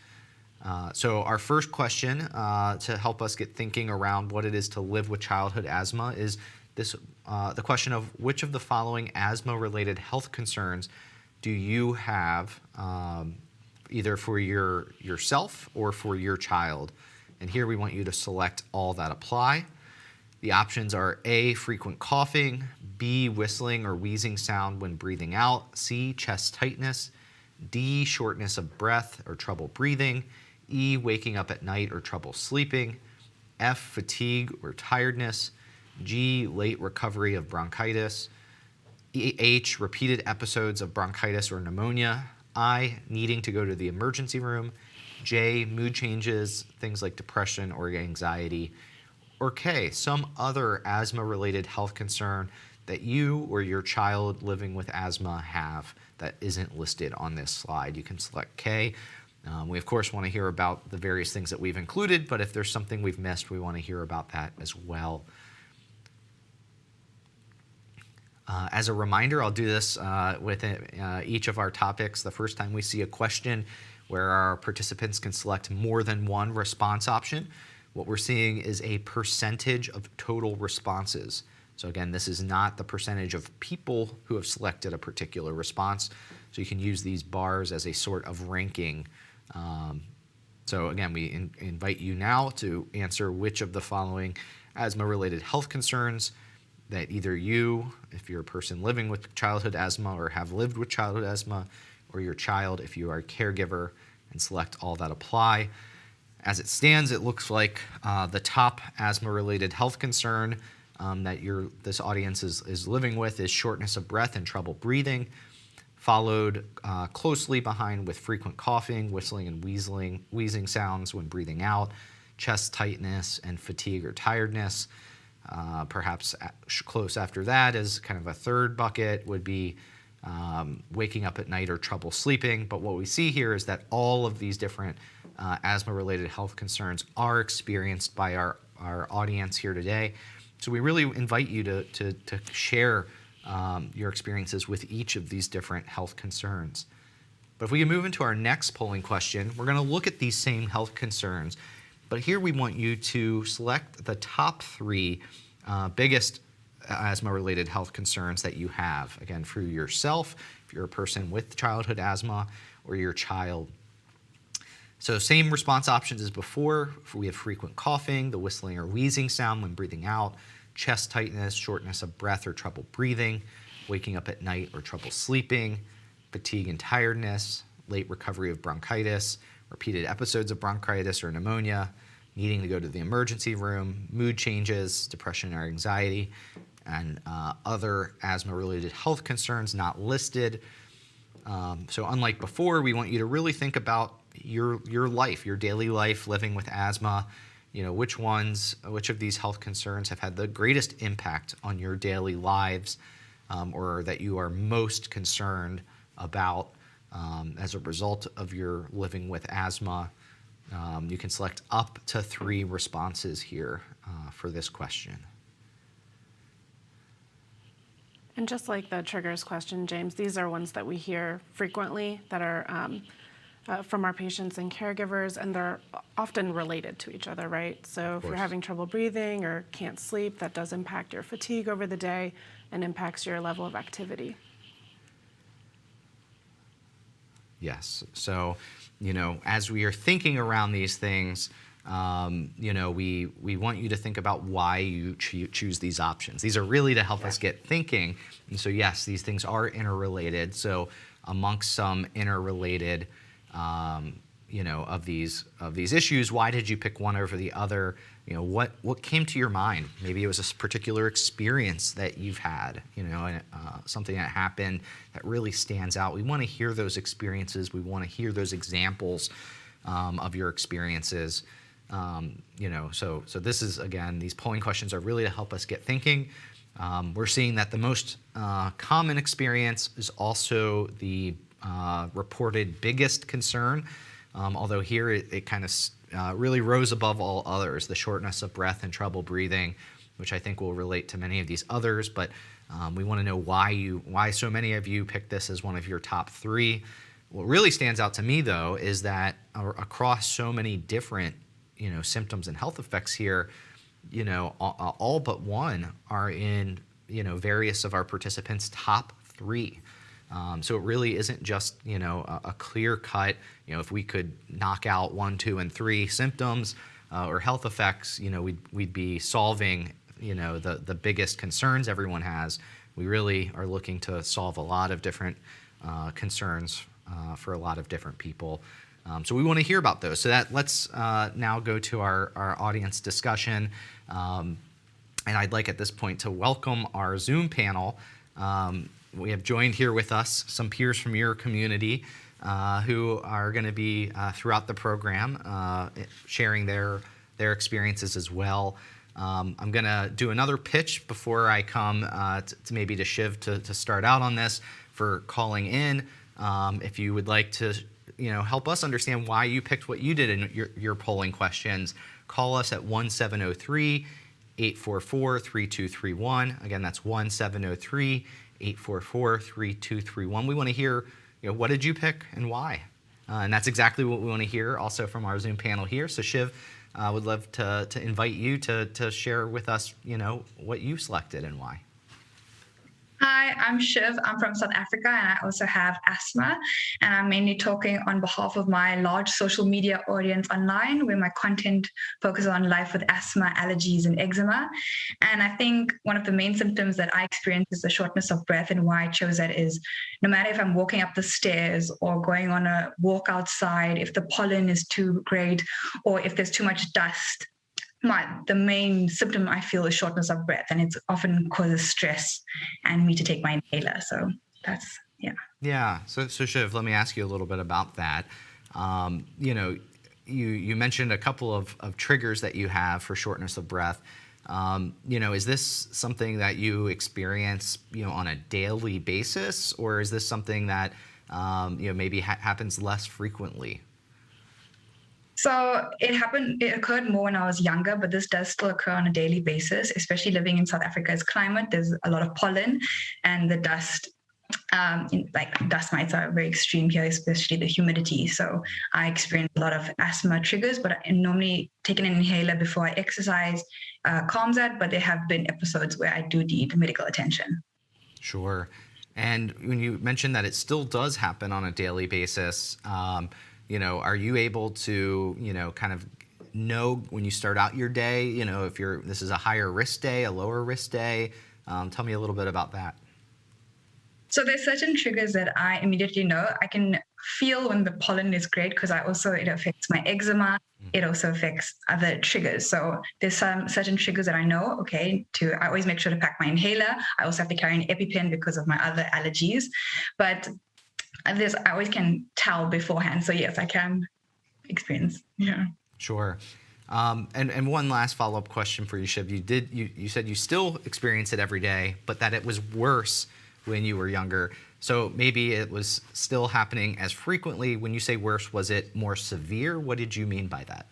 So our first question to help us get thinking around what it is to live with childhood asthma is the question of which of the following asthma-related health concerns do you have either for yourself or for your child? And here we want you to select all that apply. The options are A, frequent coughing, B, whistling or wheezing sound when breathing out, C, chest tightness, D, shortness of breath or trouble breathing, E, waking up at night or trouble sleeping, F, fatigue or tiredness, G, late recovery of bronchitis, H, repeated episodes of bronchitis or pneumonia, I, needing to go to the emergency room, J, mood changes, things like depression or anxiety, or K, some other asthma-related health concern that you or your child living with asthma have that isn't listed on this slide. You can select K. We, of course, want to hear about the various things that we've included, but if there's something we've missed, we want to hear about that as well. As a reminder, I'll do this with each of our topics. The first time we see a question where our participants can select more than one response option, what we're seeing is a percentage of total responses. So again, this is not the percentage of people who have selected a particular response. So you can use these bars as a sort of ranking. So again, we invite you now to answer which of the following asthma-related health concerns that either you, if you're a person living with childhood asthma or have lived with childhood asthma, or your child if you are a caregiver, and select all that apply. As it stands, it looks like the top asthma-related health concern that this audience is living with is shortness of breath and trouble breathing, followed closely behind with frequent coughing, whistling and wheezing sounds when breathing out, chest tightness, and fatigue or tiredness. Perhaps close after that as kind of a third bucket would be waking up at night or trouble sleeping. But what we see here is that all of these different asthma-related health concerns are experienced by our audience here today. So we really invite you to share your experiences with each of these different health concerns. But if we can move into our next polling question, we're going to look at these same health concerns. But here we want you to select the top three biggest asthma-related health concerns that you have. Again, for yourself, if you're a person with childhood asthma, or your child. So same response options as before. We have frequent coughing, the whistling or wheezing sound when breathing out, chest tightness, shortness of breath or trouble breathing, waking up at night or trouble sleeping, fatigue and tiredness, late recovery of bronchitis, repeated episodes of bronchitis or pneumonia, needing to go to the emergency room, mood changes, depression or anxiety, and other asthma-related health concerns not listed. So unlike before, we want you to really think about your life, your daily life living with asthma. Which of these health concerns have had the greatest impact on your daily lives, or that you are most concerned about as a result of your living with asthma. You can select up to 3 responses here for this question. And just like the triggers question, James, these are ones that we hear frequently that are from our patients and caregivers, and they're often related to each other, right? So if you're having trouble breathing or can't sleep, that does impact your fatigue over the day and impacts your level of activity. Yes. So, as we are thinking around these things, we want you to think about why you choose these options. These are really to help us get thinking. And so, yes, these things are interrelated. So, amongst some interrelated, of these issues, why did you pick one over the other? What came to your mind? Maybe it was a particular experience that you've had, something that happened that really stands out. We want to hear those experiences. We want to hear those examples of your experiences. So this is, again, these polling questions are really to help us get thinking. We're seeing that the most common experience is also the reported biggest concern, although here it kind of really rose above all others, the shortness of breath and trouble breathing, which I think will relate to many of these others, but we want to know why so many of you picked this as one of your top 3. What really stands out to me, though, is that across so many different, symptoms and health effects here, all but one are in, various of our participants' top 3. So it really isn't just, a clear cut, if we could knock out 1, 2, and 3 symptoms or health effects, we'd be solving, the biggest concerns everyone has. We really are looking to solve a lot of different concerns for a lot of different people. So we want to hear about those. So let's now go to our audience discussion. And I'd like at this point to welcome our Zoom panel. We have joined here with us some peers from your community who are going to be throughout the program sharing their experiences as well. I'm going to do another pitch before I come to maybe to Shiv to start out on this for calling in. If you would like to help us understand why you picked what you did in your polling questions, call us at 1-703-844-3231. Again, that's 1-703-844-3231. We want to hear, what did you pick and why? And that's exactly what we want to hear also from our Zoom panel here. So Shiv, would love to invite you to share with us, what you selected and why. Hi, I'm Shiv. I'm from South Africa and I also have asthma. And I'm mainly talking on behalf of my large social media audience online, where my content focuses on life with asthma, allergies, and eczema. And I think one of the main symptoms that I experience is the shortness of breath. And why I chose that is no matter if I'm walking up the stairs or going on a walk outside, if the pollen is too great or if there's too much dust, the main symptom I feel is shortness of breath, and it often causes stress and me to take my inhaler. So that's, yeah. Yeah. So Shiv, let me ask you a little bit about that. You mentioned a couple of triggers that you have for shortness of breath. Is this something that you experience, on a daily basis, or is this something that, maybe happens less frequently? So it occurred more when I was younger, but this does still occur on a daily basis, especially living in South Africa's climate. There's a lot of pollen and the dust, dust mites are very extreme here, especially the humidity. So I experience a lot of asthma triggers, but I normally take an inhaler before I exercise calms that, but there have been episodes where I do need medical attention. Sure. And when you mentioned that it still does happen on a daily basis, are you able to, kind of know when you start out your day, if this is a higher risk day, a lower risk day? Tell me a little bit about that. So there's certain triggers that I immediately know. I can feel when the pollen is great because it affects my eczema. It also affects other triggers. So there's some certain triggers that I know, I always make sure to pack my inhaler. I also have to carry an EpiPen because of my other allergies. But I always can tell beforehand. So yes, I can experience. Yeah. Sure. And one last follow-up question for you, Shiv. You said you still experience it every day, but that it was worse when you were younger. So maybe it was still happening as frequently. When you say worse, was it more severe? What did you mean by that?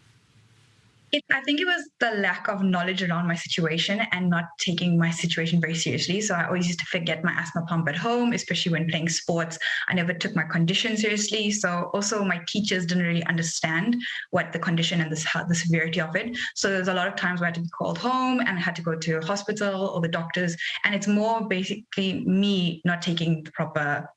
I think it was the lack of knowledge around my situation and not taking my situation very seriously. So I always used to forget my asthma pump at home, especially when playing sports. I never took my condition seriously. So also my teachers didn't really understand what the condition and the severity of it. So there's a lot of times where I had to be called home and I had to go to a hospital or the doctors. And it's more basically me not taking the proper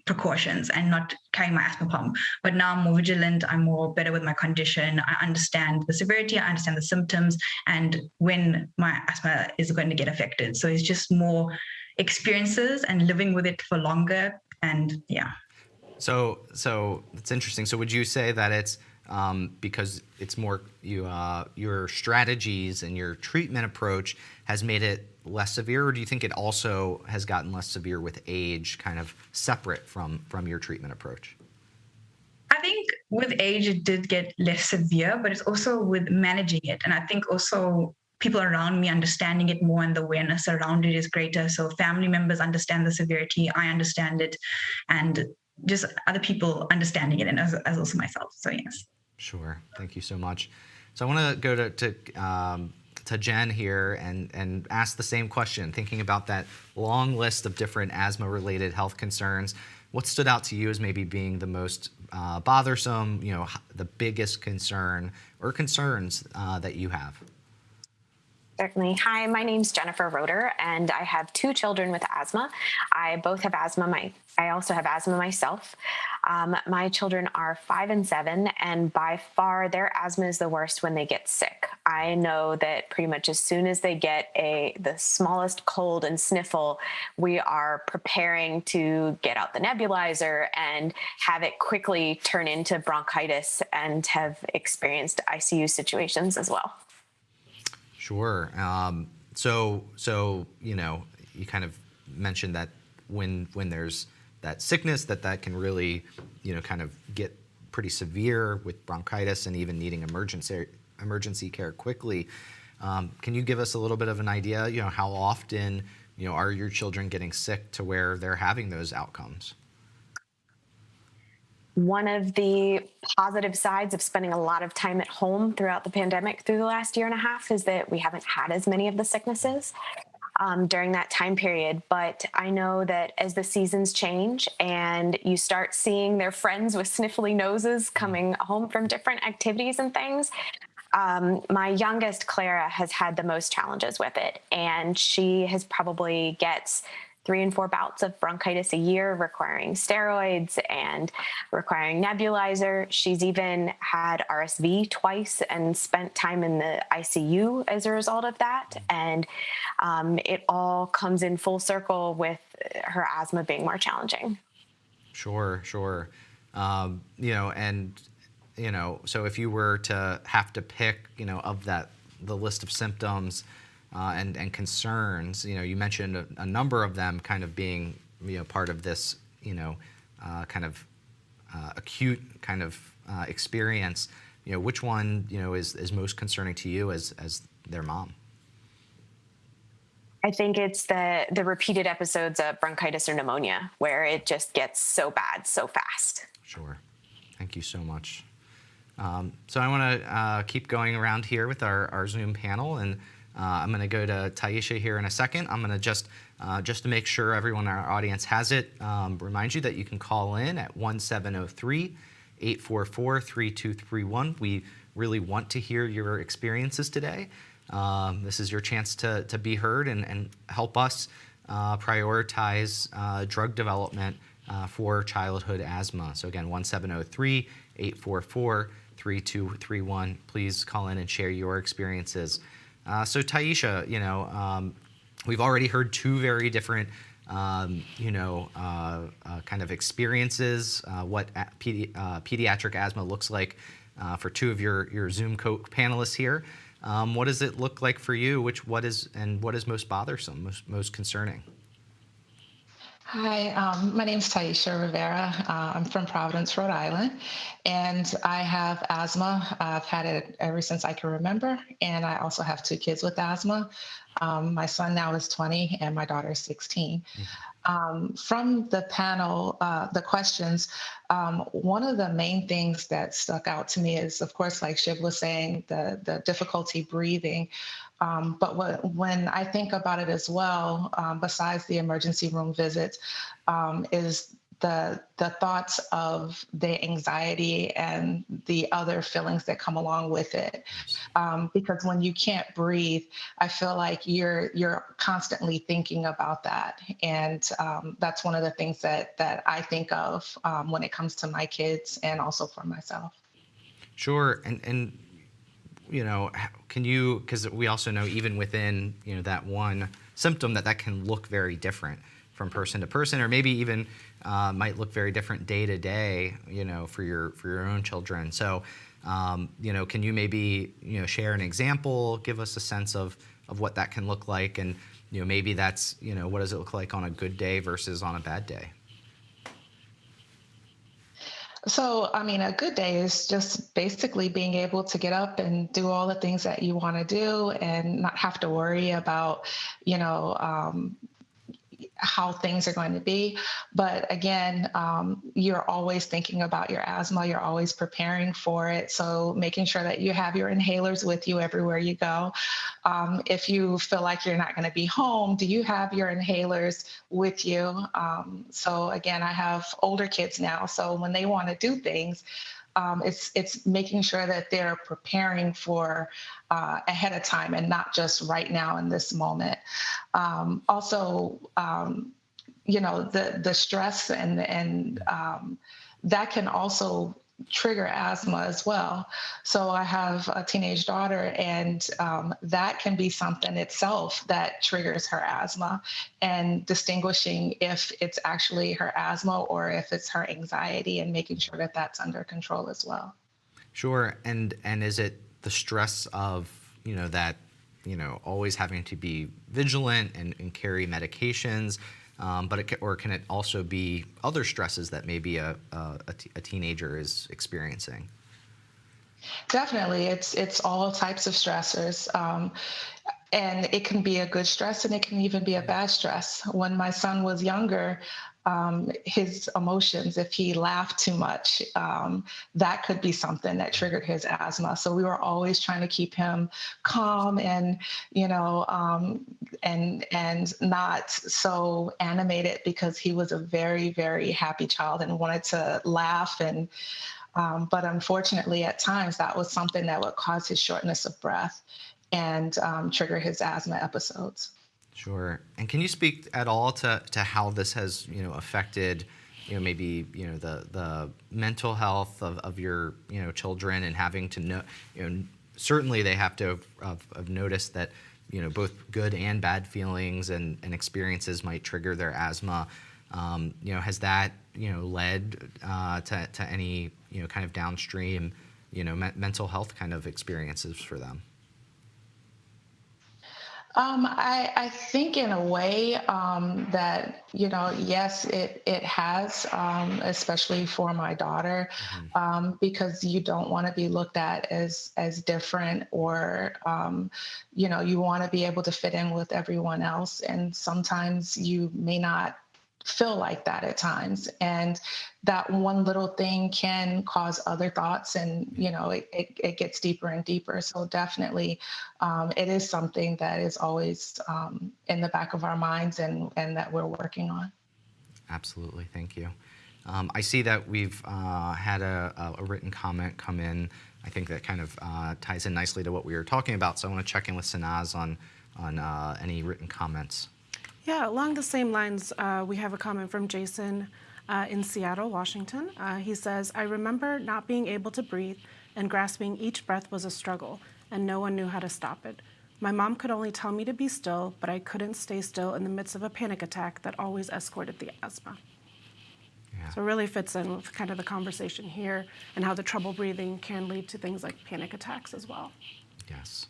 precautions and not carrying my asthma pump. But now I'm more vigilant. I'm more better with my condition. I understand the severity. I understand the symptoms and when my asthma is going to get affected. So it's just more experiences and living with it for longer. And yeah. So it's interesting. So would you say that it's because it's more your strategies and your treatment approach has made it less severe, or do you think it also has gotten less severe with age, kind of separate from your treatment approach? I think with age it did get less severe, but it's also with managing it. And I think also people around me understanding it more and the awareness around it is greater. So family members understand the severity, I understand it, and just other people understanding it, and as also myself. So yes. Sure. Thank you so much. So I want to go to Jen here and ask the same question, thinking about that long list of different asthma-related health concerns. What stood out to you as maybe being the most bothersome, the biggest concern or concerns that you have? Certainly. Hi, my name's Jennifer Roeder, and I have 2 children with asthma. I also have asthma myself. My children are 5 and 7, and by far their asthma is the worst when they get sick. I know that pretty much as soon as they get the smallest cold and sniffle, we are preparing to get out the nebulizer and have it quickly turn into bronchitis, and have experienced ICU situations as well. Sure. So you kind of mentioned that when there's that sickness, that can really, kind of get pretty severe with bronchitis and even needing emergency care quickly. Can you give us a little bit of an idea, how often, are your children getting sick to where they're having those outcomes? One of the positive sides of spending a lot of time at home throughout the pandemic through the last year and a half is that we haven't had as many of the sicknesses during that time period. But I know that as the seasons change and you start seeing their friends with sniffly noses coming home from different activities and things, my youngest, Clara, has had the most challenges with it. And she has probably gets 3 and 4 bouts of bronchitis a year, requiring steroids and requiring nebulizer. She's even had RSV twice and spent time in the ICU as a result of that. And it all comes in full circle with her asthma being more challenging. Sure. So if you were to have to pick, of the list of symptoms and concerns, you mentioned a number of them kind of being, part of this, kind of acute kind of experience. Which one, is most concerning to you as their mom? I think it's the repeated episodes of bronchitis or pneumonia where it just gets so bad so fast. Sure. Thank you so much. So I want to keep going around here with our Zoom panel, and I'm going to go to Taisha here in a second. I'm going to just to make sure everyone in our audience has it, remind you that you can call in at 1703-844-3231. We really want to hear your experiences today. This is your chance to be heard and help us prioritize drug development for childhood asthma. So again, 1703-844-3231. Please call in and share your experiences. So Taisha, we've already heard 2 very different, kind of experiences, what pediatric asthma looks like for 2 of your Zoom panelists here. What does it look like for you? What is most bothersome, most concerning? Hi, my name is Taisha Rivera. I'm from Providence, Rhode Island, and I have asthma. I've had it ever since I can remember, and I also have 2 kids with asthma. My son now is 20, and my daughter is 16. From the panel, the questions, one of the main things that stuck out to me is, of course, like Shiv was saying, the difficulty breathing. But when I think about it as well, besides the emergency room visits, is the thoughts of the anxiety and the other feelings that come along with it. Because when you can't breathe, I feel like you're constantly thinking about that. And that's one of the things that I think of when it comes to my kids and also for myself. Sure. And can you, because we also know even within, that one symptom that can look very different from person to person, or maybe even might look very different day to day, for your own children. So, can you maybe, share an example, give us a sense of what that can look like, and, maybe that's, what does it look like on a good day versus on a bad day? So, I mean, a good day is just basically being able to get up and do all the things that you want to do and not have to worry about, you know, how things are going to be. But again, you're always thinking about your asthma, you're always preparing for it. So making sure that you have your inhalers with you everywhere you go. If you feel like you're not going to be home, do you have your inhalers with you? So again, I have older kids now. So when they want to do things, it's making sure that they're preparing for ahead of time and not just right now in this moment. Also, you know, the stress and that can also trigger asthma as well. So I have a teenage daughter, and that can be something itself that triggers her asthma, and distinguishing if it's actually her asthma or if it's her anxiety, and making sure that that's under control as well. Sure. And is it the stress of, you know, that, you know, always having to be vigilant and carry medications, but or can it also be other stresses that maybe a teenager is experiencing? Definitely, it's all types of stressors. And it can be a good stress and it can even be a bad stress. When my son was younger, his emotions, if he laughed too much, that could be something that triggered his asthma. So we were always trying to keep him calm and, you know, and not so animated, because he was a very, very happy child and wanted to laugh. And but unfortunately, at times, that was something that would cause his shortness of breath and trigger his asthma episodes. Sure. And can you speak at all to how this has, you know, affected, you know, maybe, you know, the mental health of your, you know, children, and having to know, you know, certainly they have to have noticed that, you know, both good and bad feelings and experiences might trigger their asthma. You know, has that, you know, led to any, you know, kind of downstream, you know, mental health kind of experiences for them? I think in a way that, you know, yes, it has, especially for my daughter, because you don't want to be looked at as different, or, you know, you want to be able to fit in with everyone else. And sometimes you may not feel like that at times, and that one little thing can cause other thoughts, and you know, it gets deeper and deeper. So definitely it is something that is always in the back of our minds, and that we're working on. Absolutely. Thank you. I see that we've had a written comment come in. I think that kind of ties in nicely to what we were talking about. So I want to check in with Sanaz on any written comments. Yeah, along the same lines, we have a comment from Jason in Seattle, Washington. He says, I remember not being able to breathe, and grasping each breath was a struggle, and no one knew how to stop it. My mom could only tell me to be still, but I couldn't stay still in the midst of a panic attack that always escorted the asthma. Yeah. So it really fits in with kind of the conversation here, and how the trouble breathing can lead to things like panic attacks as well. Yes.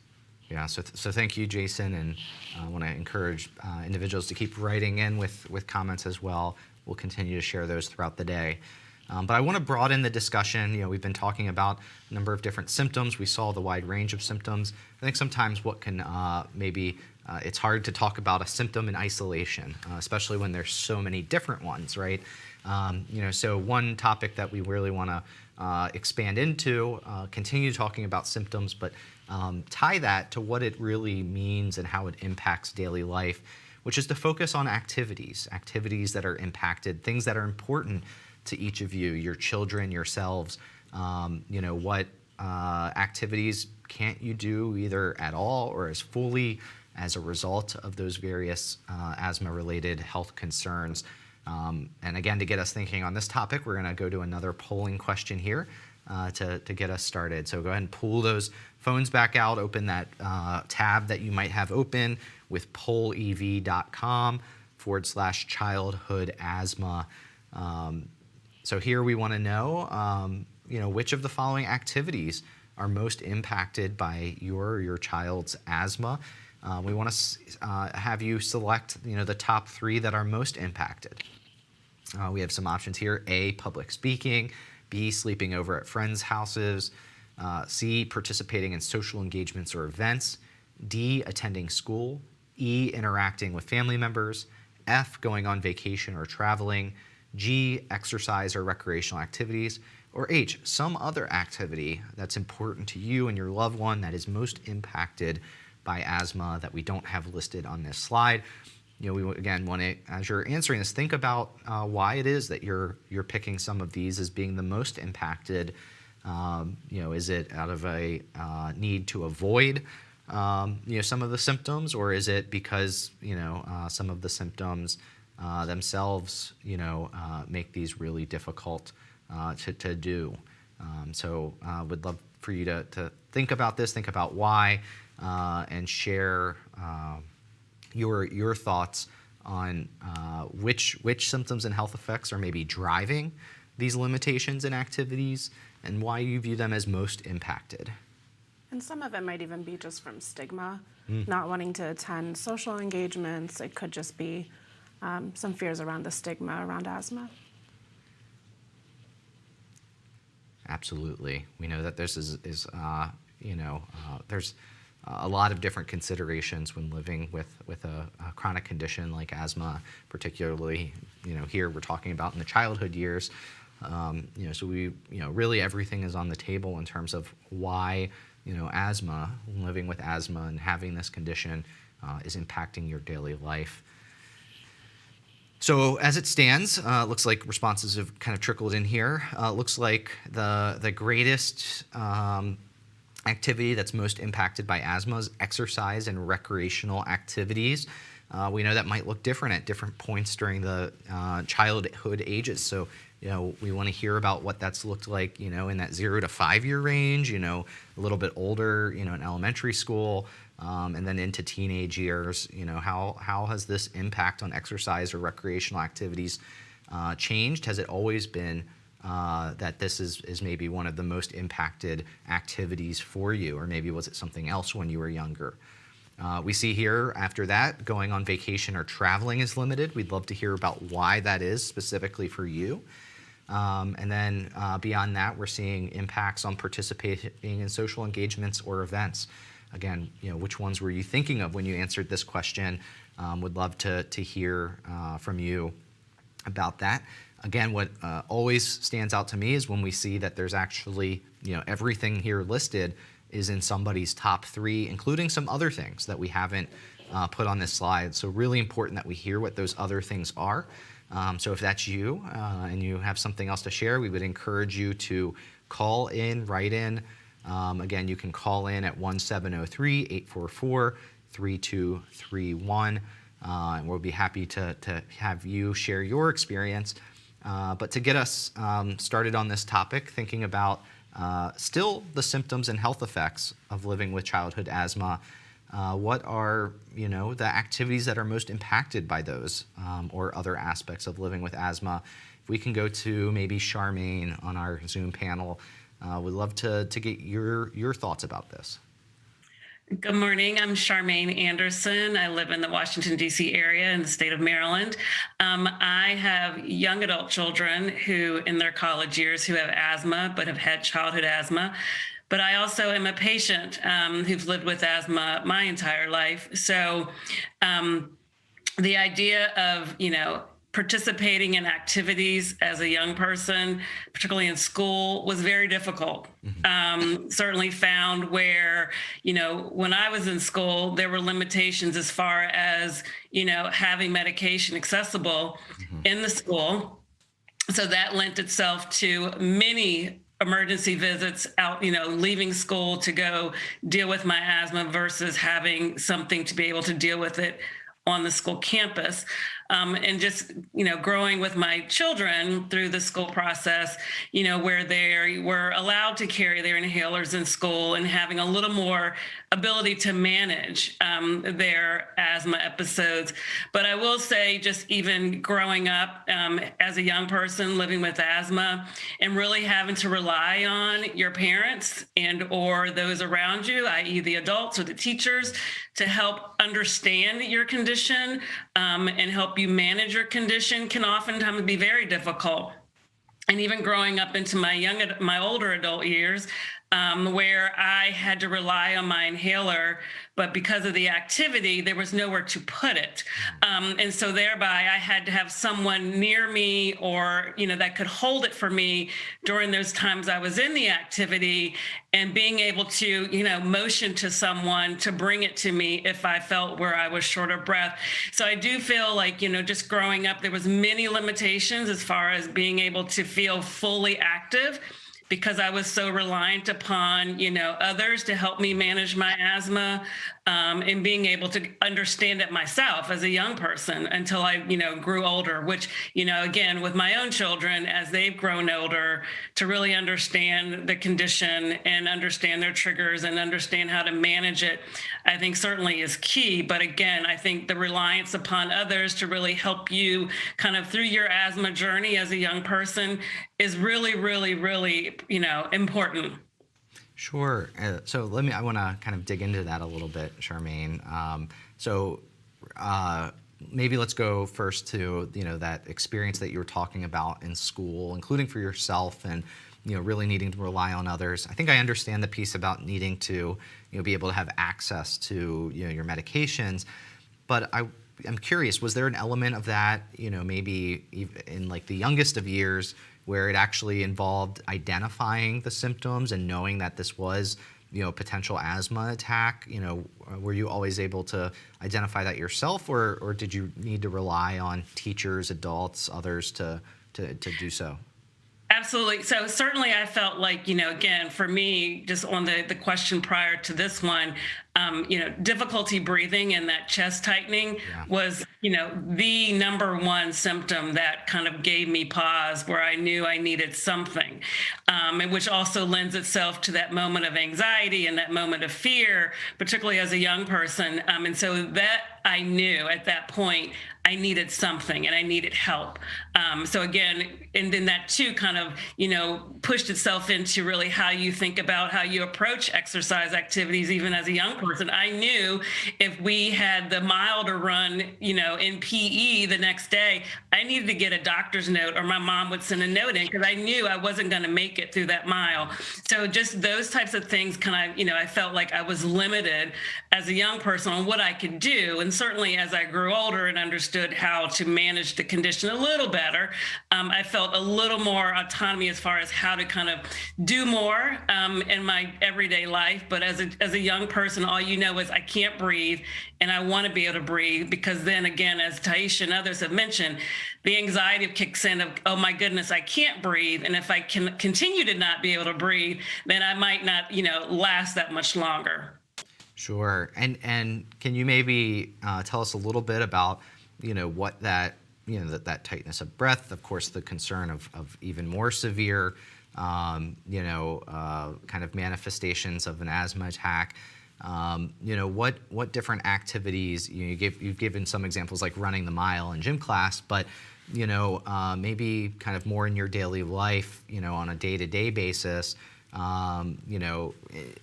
Yeah, so thank you, Jason, and I want to encourage individuals to keep writing in with comments as well. We'll continue to share those throughout the day. But I want to broaden the discussion. You know, we've been talking about a number of different symptoms. We saw the wide range of symptoms. I think sometimes what can it's hard to talk about a symptom in isolation, especially when there's so many different ones, right? You know, so one topic that we really want to expand into, continue talking about symptoms, but tie that to what it really means and how it impacts daily life, which is to focus on activities that are impacted, things that are important to each of you, your children, yourselves. You know, what activities can't you do either at all or as fully as a result of those various asthma-related health concerns. And again, to get us thinking on this topic, we're going to go to another polling question here to get us started. So go ahead and pull those phones back out, open that tab that you might have open with pollev.com/childhood asthma. So here we want to know, you know, which of the following activities are most impacted by your child's asthma. We want to have you select, you know, the top 3 that are most impacted. We have some options here: A, public speaking; B, sleeping over at friends' houses, C, participating in social engagements or events, D, attending school, E, interacting with family members, F, going on vacation or traveling, G, exercise or recreational activities, or H, some other activity that's important to you and your loved one that is most impacted by asthma that we don't have listed on this slide. You know, we again want to, as you're answering this, think about why it is that you're picking some of these as being the most impacted. You know, is it out of a need to avoid you know, some of the symptoms, or is it because, you know, some of the symptoms themselves, you know, make these really difficult to do? So would love for you to think about this, think about why, and share your thoughts on which symptoms and health effects are maybe driving these limitations in activities and why you view them as most impacted. And some of it might even be just from stigma, not wanting to attend social engagements. It could just be some fears around the stigma around asthma. Absolutely. We know that this is you know, there's a lot of different considerations when living with a chronic condition like asthma, particularly, you know, here we're talking about in the childhood years. You know, so we, you know, really everything is on the table in terms of why, you know, asthma, living with asthma and having this condition is impacting your daily life. So as it stands, looks like responses have kind of trickled in here. Looks like the greatest activity that's most impacted by asthma is exercise and recreational activities. We know that might look different at different points during the childhood ages. So, you know, we want to hear about what that's looked like, you know, in that 0 to 5 year range, you know, a little bit older, you know, in elementary school, and then into teenage years. You know, how has this impact on exercise or recreational activities changed? Has it always been that this is maybe one of the most impacted activities for you, or maybe was it something else when you were younger? We see here after that, going on vacation or traveling is limited. We'd love to hear about why that is specifically for you. And then beyond that, we're seeing impacts on participating in social engagements or events. Again, you know, which ones were you thinking of when you answered this question? Would love to hear from you about that. Again, what always stands out to me is when we see that there's actually, you know, everything here listed is in somebody's top 3, including some other things that we haven't put on this slide. So really important that we hear what those other things are. So if that's you and you have something else to share, we would encourage you to call in, write in. Again, you can call in at 1-703-844-3231, and we'll be happy to have you share your experience. But to get us started on this topic, thinking about still the symptoms and health effects of living with childhood asthma, what are, you know, the activities that are most impacted by those or other aspects of living with asthma? If we can go to maybe Charmaine on our Zoom panel, we'd love to get your thoughts about this. Good morning. I'm Charmaine Anderson. I live in the Washington, D.C. area in the state of Maryland. I have young adult children who, in their college years, who have asthma but have had childhood asthma. But I also am a patient who's lived with asthma my entire life. So the idea of, you know, participating in activities as a young person, particularly in school, was very difficult. Certainly found where, you know, when I was in school, there were limitations as far as, you know, having medication accessible in the school. So that lent itself to many emergency visits out, you know, leaving school to go deal with my asthma versus having something to be able to deal with it on the school campus. And just, you know, growing with my children through the school process, you know, where they were allowed to carry their inhalers in school and having a little more ability to manage their asthma episodes. But I will say, just even growing up as a young person living with asthma and really having to rely on your parents and or those around you, i.e. the adults or the teachers, to help understand your condition and help you manage your condition can oftentimes be very difficult. and even growing up into my older adult years, where I had to rely on my inhaler, but because of the activity, there was nowhere to put it. And so thereby I had to have someone near me or, that could hold it for me during those times I was in the activity, and being able to, motion to someone to bring it to me if I felt where I was short of breath. So I do feel like, just growing up, there was many limitations as far as being able to feel fully active, because I was so reliant upon, others to help me manage my asthma, and being able to understand it myself as a young person until I, grew older, which, again, with my own children, as they've grown older, to really understand the condition and understand their triggers and understand how to manage it, I think certainly is key. But again, I think the reliance upon others to really help you kind of through your asthma journey as a young person is really, really, really, important. Sure. So I want to kind of dig into that a little bit, Charmaine. Maybe let's go first to, that experience that you were talking about in school, including for yourself and, really needing to rely on others. I think I understand the piece about needing to, be able to have access to, your medications, but I'm curious, was there an element of that, maybe in like the youngest of years, where it actually involved identifying the symptoms and knowing that this was, a potential asthma attack? Were you always able to identify that yourself, or did you need to rely on teachers, adults, others to do so? Absolutely. So certainly I felt like, again, for me, just on the question prior to this one, difficulty breathing and that chest tightening was, the number one symptom that kind of gave me pause, where I knew I needed something, and which also lends itself to that moment of anxiety and that moment of fear, particularly as a young person. And so that I knew at that point I needed something and I needed help. So again, and then that too kind of, pushed itself into really how you think about how you approach exercise activities, even as a young person. I knew if we had the mile to run, in PE the next day, I needed to get a doctor's note, or my mom would send a note in, because I knew I wasn't going to make it through that mile. So just those types of things kind of, I felt like I was limited as a young person on what I could do. And certainly as I grew older and understood how to manage the condition a little better, I felt a little more autonomy as far as how to kind of do more in my everyday life. But as a young person, all you know is I can't breathe, and I want to be able to breathe, because then again, as Taisha and others have mentioned, the anxiety kicks in of, oh my goodness, I can't breathe. And if I can continue to not be able to breathe, then I might not, last that much longer. Sure. And can you maybe tell us a little bit about, what that, that tightness of breath, of course, the concern of even more severe, kind of manifestations of an asthma attack. What different activities, you've given some examples like running the mile in gym class, but, maybe kind of more in your daily life, on a day-to-day basis,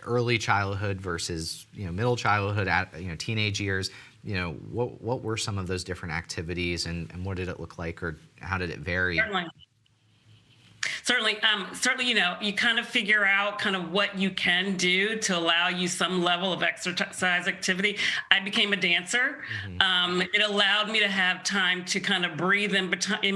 early childhood versus, middle childhood, teenage years, what were some of those different activities, and what did it look like, or how did it vary? Certainly, you kind of figure out kind of what you can do to allow you some level of exercise activity. I became a dancer. It allowed me to have time to kind of breathe in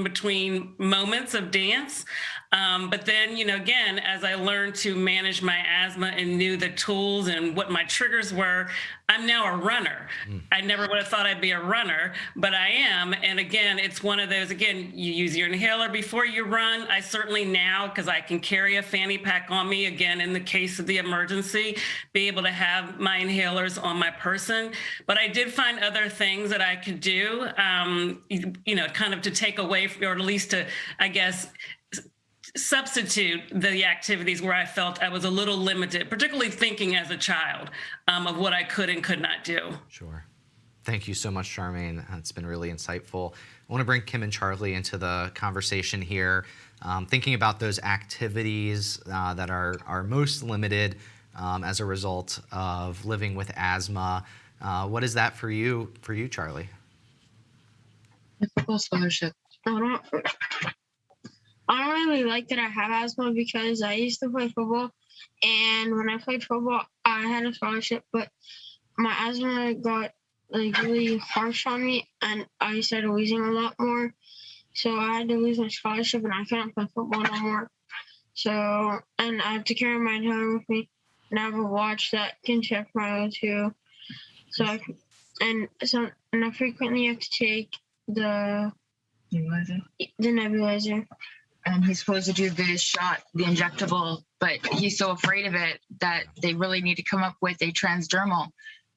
between moments of dance. But then, again, as I learned to manage my asthma and knew the tools and what my triggers were, I'm now a runner. I never would have thought I'd be a runner, but I am. And again, it's one of those, again, you use your inhaler before you run. I certainly now, because I can carry a fanny pack on me, again, in the case of the emergency, be able to have my inhalers on my person. But I did find other things that I could do, kind of to take away, or at least to, I guess, substitute the activities where I felt I was a little limited, particularly thinking as a child of what I could and could not do. Sure. Thank you so much, Charmaine. It's been really insightful. I want to bring Kim and Charlie into the conversation here, thinking about those activities that are most limited as a result of living with asthma. What is that for you, Charlie? Football scholarship. I don't really like that I have asthma because I used to play football, and when I played football, I had a scholarship, but my asthma got like really harsh on me, and I started wheezing a lot more. So I had to lose my scholarship, and I couldn't play football no more. So, and I have to carry my inhaler with me, and I have a watch that can check my O2. So, and I frequently have to take the nebulizer. And he's supposed to do the shot, the injectable, but he's so afraid of it that they really need to come up with a transdermal,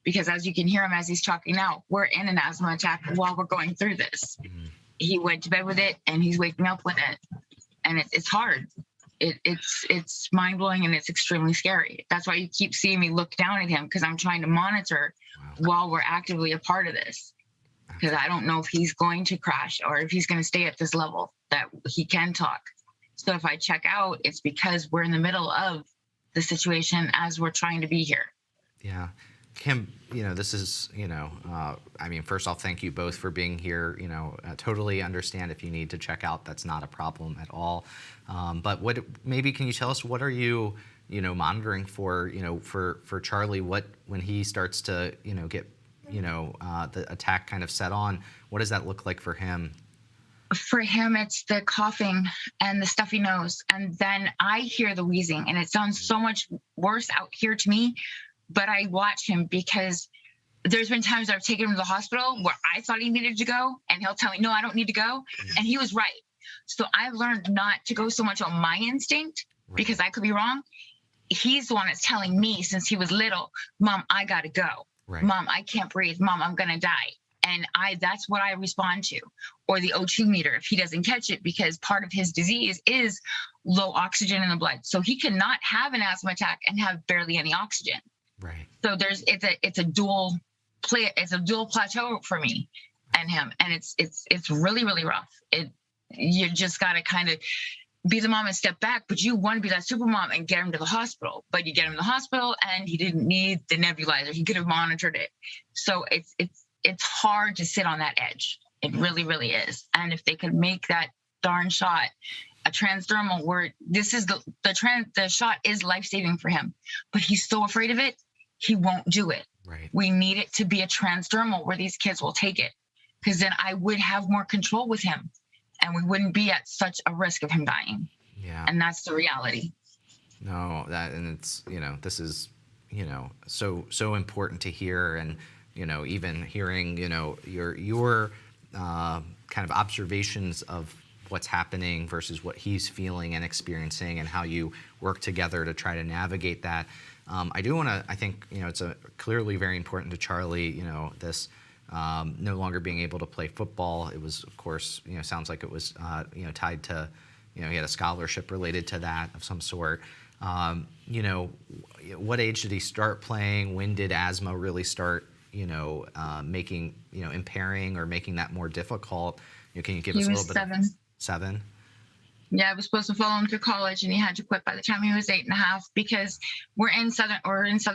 because as you can hear him as he's talking now, we're in an asthma attack while we're going through this. He went to bed with it and he's waking up with it, and it's hard. It's mind-blowing, and it's extremely scary. That's why you keep seeing me look down at him, because I'm trying to monitor while we're actively a part of this, because I don't know if he's going to crash or if he's going to stay at this level that he can talk. So if I check out, it's because we're in the middle of the situation as we're trying to be here. Yeah. Kim, this is, I mean, first off, thank you both for being here. Totally understand if you need to check out, that's not a problem at all. But maybe can you tell us, what are you, monitoring for, for Charlie, when he starts to, get, the attack kind of set on, what does that look like for him? For him, it's the coughing and the stuffy nose. And then I hear the wheezing, and it sounds so much worse out here to me. But I watch him, because there's been times I've taken him to the hospital where I thought he needed to go, and he'll tell me, no, I don't need to go. And he was right. So I've learned not to go so much on my instinct, because I could be wrong. He's the one that's telling me since he was little, Mom, I got to go. Right. Mom, I can't breathe. Mom, I'm going to die. And that's what I respond to. Or the O2 meter, if he doesn't catch it, because part of his disease is low oxygen in the blood. So he cannot have an asthma attack and have barely any oxygen. Right. So it's a dual plateau for me and him, and it's really, really rough. You just got to kind of be the mom and step back, but you want to be that super mom and get him to the hospital. But you get him to the hospital, and he didn't need the nebulizer. He could have monitored it. So it's hard to sit on that edge. It really, really is. And if they could make that darn shot a transdermal, where this is the shot is life-saving for him, but he's so afraid of it, he won't do it. Right. We need it to be a transdermal where these kids will take it, because then I would have more control with him, and we wouldn't be at such a risk of him dying. Yeah. And that's the reality. No, and it's, this is, so important to hear. And, even hearing, your kind of observations of what's happening versus what he's feeling and experiencing, and how you work together to try to navigate that. I do want to, I think, it's clearly very important to Charlie, this no longer being able to play football. It was, of course, sounds like it was, tied to, he had a scholarship related to that of some sort. What age did he start playing? When did asthma really start, making, impairing or making that more difficult? Can you give us a little bit? He was 7. 7? Yeah, I was supposed to follow him to college, and he had to quit by the time he was 8.5, because we're in Southern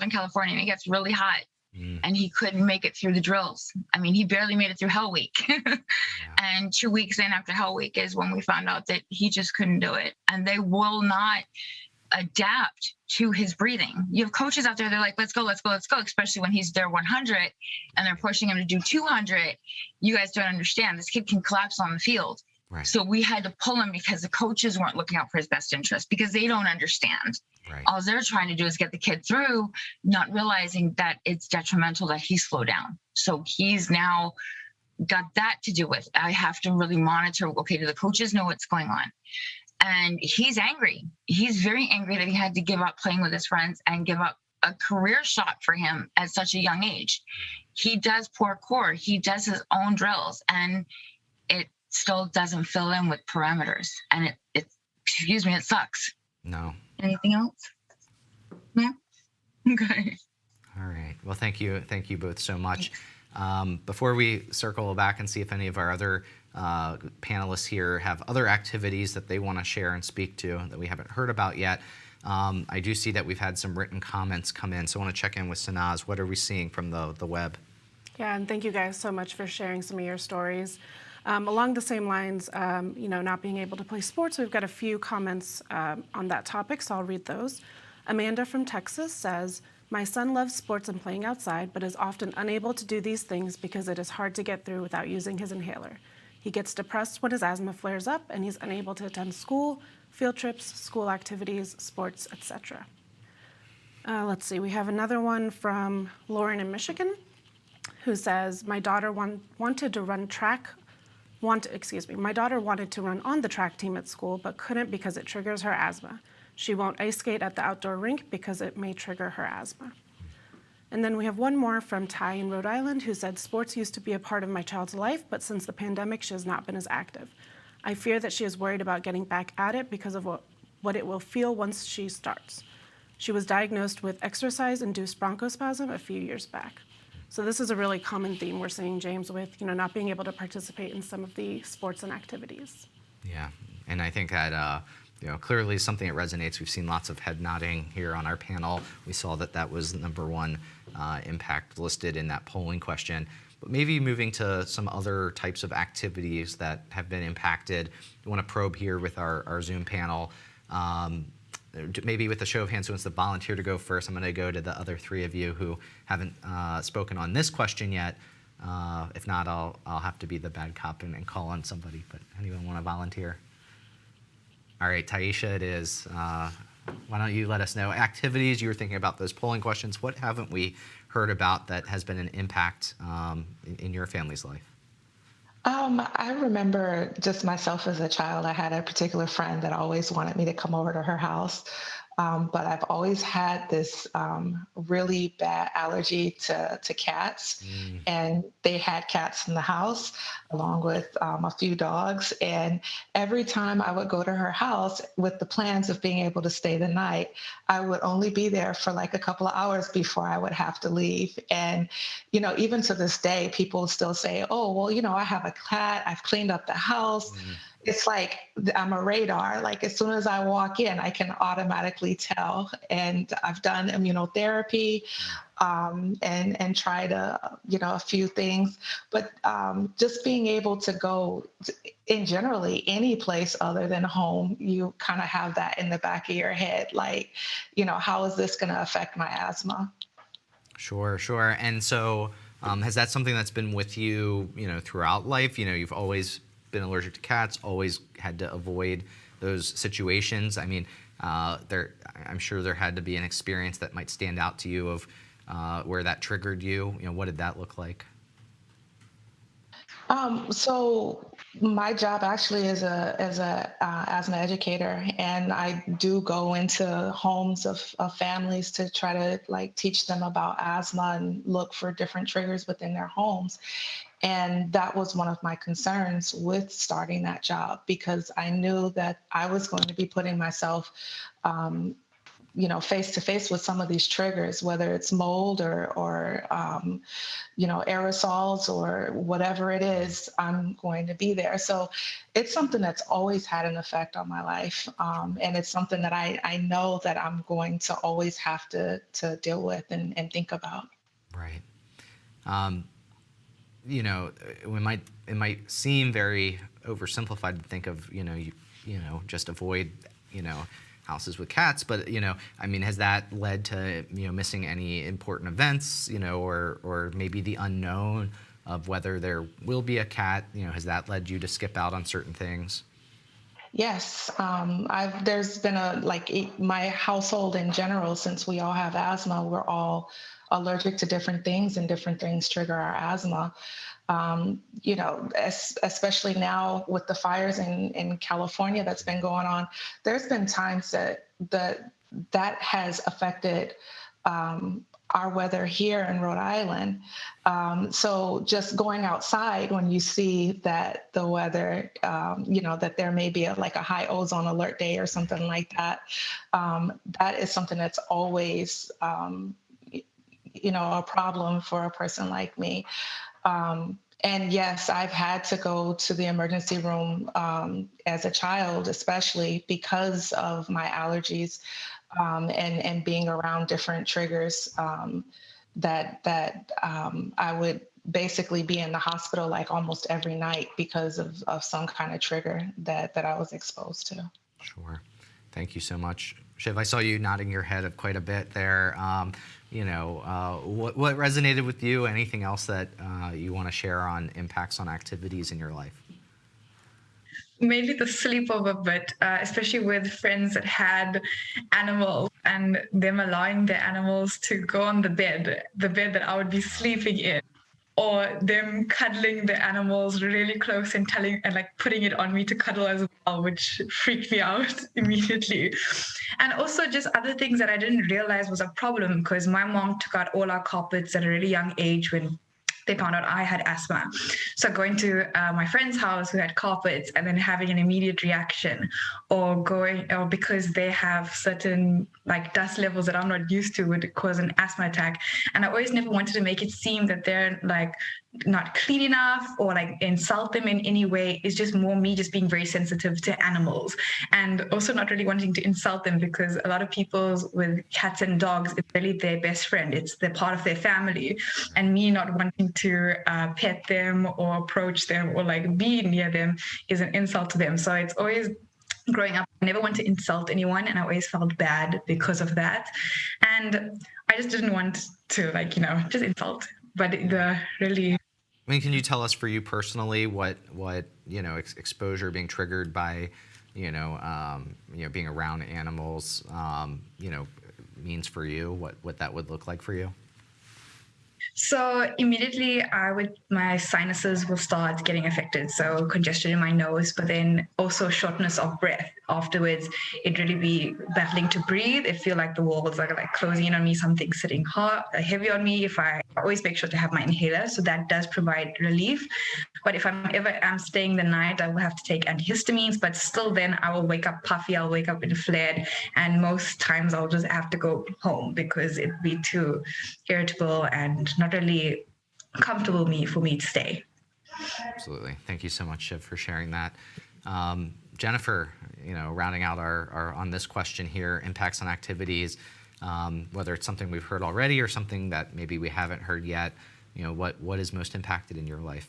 California, and it gets really hot, and he couldn't make it through the drills. I mean, he barely made it through Hell Week. And 2 weeks in after Hell Week is when we found out that he just couldn't do it. And they will not adapt to his breathing. You have coaches out there, they're like, let's go, let's go, let's go, especially when he's there 100 and they're pushing him to do 200. You guys don't understand. This kid can collapse on the field. Right. So we had to pull him, because the coaches weren't looking out for his best interest, because they don't understand. Right. All they're trying to do is get the kid through, not realizing that it's detrimental that he slow down. So he's now got that to do with. I have to really monitor, okay, do the coaches know what's going on? And he's angry. He's very angry that he had to give up playing with his friends and give up a career shot for him at such a young age. He does poor core. He does his own drills, and it still doesn't fill in with parameters, and it sucks. No. Anything else? No? Okay. All right. Well, thank you both so much. Before we circle back and see if any of our other panelists here have other activities that they want to share and speak to that we haven't heard about yet, I do see that we've had some written comments come in, so I want to check in with Sanaz. What are we seeing from the web? Yeah, and thank you guys so much for sharing some of your stories. Along the same lines, not being able to play sports, we've got a few comments on that topic, so I'll read those. Amanda from Texas says, my son loves sports and playing outside, but is often unable to do these things because it is hard to get through without using his inhaler. He gets depressed when his asthma flares up, and he's unable to attend school, field trips, school activities, sports, etc. Let's see, we have another one from Lauren in Michigan, who says, my daughter wanted to run on the track team at school, but couldn't because it triggers her asthma. She won't ice skate at the outdoor rink because it may trigger her asthma. And then we have one more from Ty in Rhode Island, who said, sports used to be a part of my child's life, but since the pandemic, she has not been as active. I fear that she is worried about getting back at it because of what it will feel once she starts. She was diagnosed with exercise-induced bronchospasm a few years back. So this is a really common theme we're seeing, James, with not being able to participate in some of the sports and activities. Yeah, and I think that clearly something that resonates. We've seen lots of head nodding here on our panel. We saw that was the number one impact listed in that polling question. But maybe moving to some other types of activities that have been impacted. We want to probe here with our Zoom panel. Maybe with a show of hands, who wants to volunteer to go first? I'm going to go to the other three of you who haven't spoken on this question yet. If not, I'll have to be the bad cop and call on somebody. But anyone want to volunteer? All right, Taisha, it is. Why don't you let us know activities you were thinking about those polling questions? What haven't we heard about that has been an impact in your family's life? I remember just myself as a child, I had a particular friend that always wanted me to come over to her house. But I've always had this really bad allergy to cats. And they had cats in the house along with a few dogs. And every time I would go to her house with the plans of being able to stay the night, I would only be there for like a couple of hours before I would have to leave. And, even to this day, people still say, oh, well, I have a cat, I've cleaned up the house. It's like I'm a radar. Like as soon as I walk in, I can automatically tell. And I've done immunotherapy and tried a few things. But just being able to go in generally any place other than home, you kind of have that in the back of your head. Like, how is this going to affect my asthma? Sure. And so has that something that's been with you, throughout life? You've always been allergic to cats, always had to avoid those situations. I mean, I'm sure there had to be an experience that might stand out to you of where that triggered you. What did that look like? So my job actually is a asthma educator, and I do go into homes of families to try to teach them about asthma and look for different triggers within their homes. And that was one of my concerns with starting that job, because I knew that I was going to be putting myself face to face with some of these triggers, whether it's mold or aerosols or whatever it is, I'm going to be there. So it's something that's always had an effect on my life. And it's something that I know that I'm going to always have to deal with and think about. Right. It might seem very oversimplified to think of, just avoid, houses with cats, but has that led to missing any important events, or maybe the unknown of whether there will be a cat? Has that led you to skip out on certain things? Yes, there's been my household in general, since we all have asthma, we're all allergic to different things, and different things trigger our asthma. Especially now with the fires in California that's been going on, there's been times that has affected our weather here in Rhode Island. So just going outside when you see that the weather, that there may be a high ozone alert day or something like that, that is something that's always, a problem for a person like me. And yes, I've had to go to the emergency room as a child, especially because of my allergies and being around different triggers that I would basically be in the hospital like almost every night because of some kind of trigger that I was exposed to. Sure. Thank you so much. Shiv, I saw you nodding your head quite a bit there. What resonated with you? Anything else that you want to share on impacts on activities in your life? Mainly the sleepover bit, especially with friends that had animals and them allowing their animals to go on the bed that I would be sleeping in, or them cuddling the animals really close and putting it on me to cuddle as well, which freaked me out immediately. And also just other things that I didn't realize was a problem, because my mom took out all our carpets at a really young age when they found out I had asthma. So going to my friend's house who had carpets and then having an immediate reaction, or because they have certain like dust levels that I'm not used to would cause an asthma attack. And I always never wanted to make it seem that they're like not clean enough or like insult them in any way. It's just more me just being very sensitive to animals, and also not really wanting to insult them, because a lot of people with cats and dogs, it's really their best friend. They're part of their family, and me not wanting to pet them or approach them or like be near them is an insult to them. So it's always growing up, I never want to insult anyone, and I always felt bad because of that. And I just didn't want to just insult. But I mean, can you tell us for you personally what exposure being triggered by being around animals means for you? What that would look like for you? So immediately my sinuses will start getting affected. So congestion in my nose, but then also shortness of breath. Afterwards, it really be battling to breathe. It feel like the walls are like closing in on me, something sitting heavy on me. I always make sure to have my inhaler. So that does provide relief. But if I'm staying the night, I will have to take antihistamines, but still then I will wake up puffy, I'll wake up flared. And most times I'll just have to go home because it'd be too irritable and not really comfortable for me to stay. Absolutely. Thank you so much, Shiv, for sharing that. Jennifer, rounding out our on this question here, impacts on activities, whether it's something we've heard already or something that maybe we haven't heard yet, what is most impacted in your life?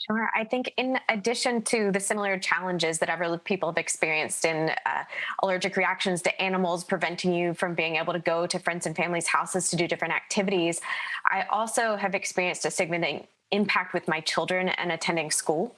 Sure. I think in addition to the similar challenges that other people have experienced in allergic reactions to animals, preventing you from being able to go to friends and family's houses to do different activities, I also have experienced a significant impact with my children and attending school.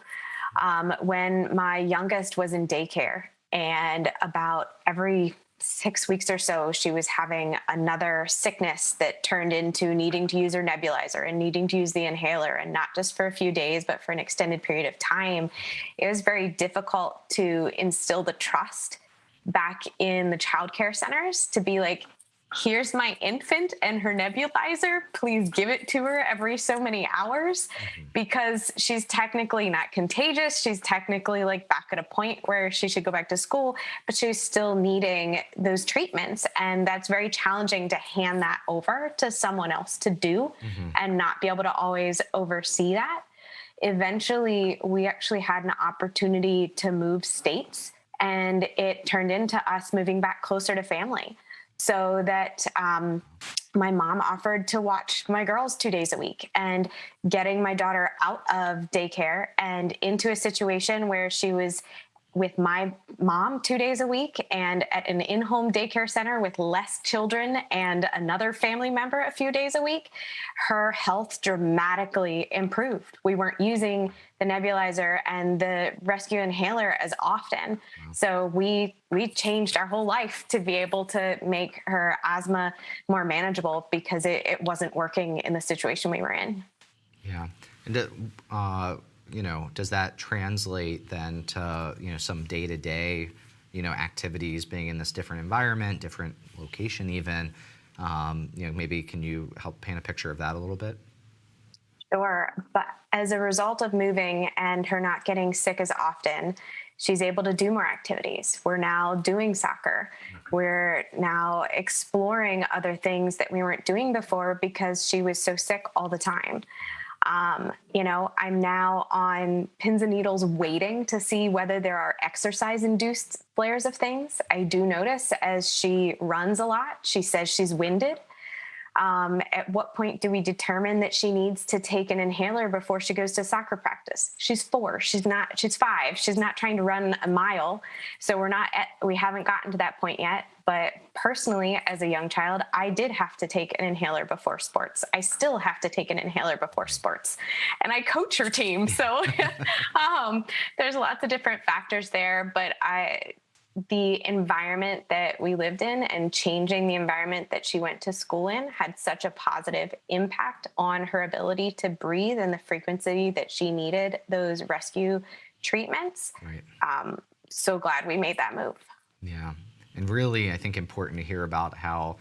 When my youngest was in daycare, and about every 6 weeks or so, she was having another sickness that turned into needing to use her nebulizer and needing to use the inhaler, and not just for a few days, but for an extended period of time. It was very difficult to instill the trust back in the childcare centers to be like, here's my infant and her nebulizer, please give it to her every so many hours, because she's technically not contagious. She's technically like back at a point where she should go back to school, but she's still needing those treatments. And that's very challenging to hand that over to someone else to do and not be able to always oversee that. Eventually, we actually had an opportunity to move states, and it turned into us moving back closer to family. So that my mom offered to watch my girls 2 days a week, and getting my daughter out of daycare and into a situation where she was with my mom 2 days a week and at an in-home daycare center with less children and another family member a few days a week, her health dramatically improved. We weren't using the nebulizer and the rescue inhaler as often. So we changed our whole life to be able to make her asthma more manageable, because it wasn't working in the situation we were in. Yeah. And does that translate then to, some day-to-day, activities, being in this different environment, different location even? Maybe can you help paint a picture of that a little bit? Sure. But as a result of moving and her not getting sick as often, she's able to do more activities. We're now doing soccer. We're now exploring other things that we weren't doing before because she was so sick all the time. I'm now on pins and needles waiting to see whether there are exercise-induced flares of things. I do notice as she runs a lot, she says she's winded. At what point do we determine that she needs to take an inhaler before she goes to soccer practice? She's 4. She's 5. She's not trying to run a mile. So we haven't gotten to that point yet. But personally, as a young child, I did have to take an inhaler before sports. I still have to take an inhaler before sports. And I coach her team. So there's lots of different factors there. But the environment that we lived in and changing the environment that she went to school in had such a positive impact on her ability to breathe and the frequency that she needed those rescue treatments. Right. So glad we made that move. Yeah. And really, I think important to hear about how,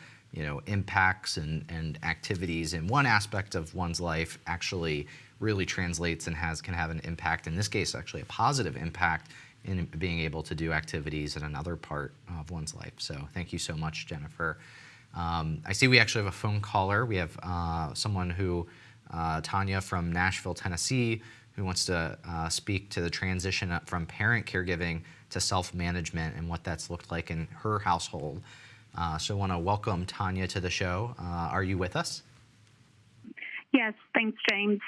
impacts and activities in one aspect of one's life actually really translates and can have an impact, in this case, actually a positive impact in being able to do activities in another part of one's life. So thank you so much, Jennifer. I see we actually have a phone caller. We have someone Tanya from Nashville, Tennessee, who wants to speak to the transition from parent caregiving to self-management and what that's looked like in her household. So I want to welcome Tanya to the show. Are you with us? Yes, thanks, James.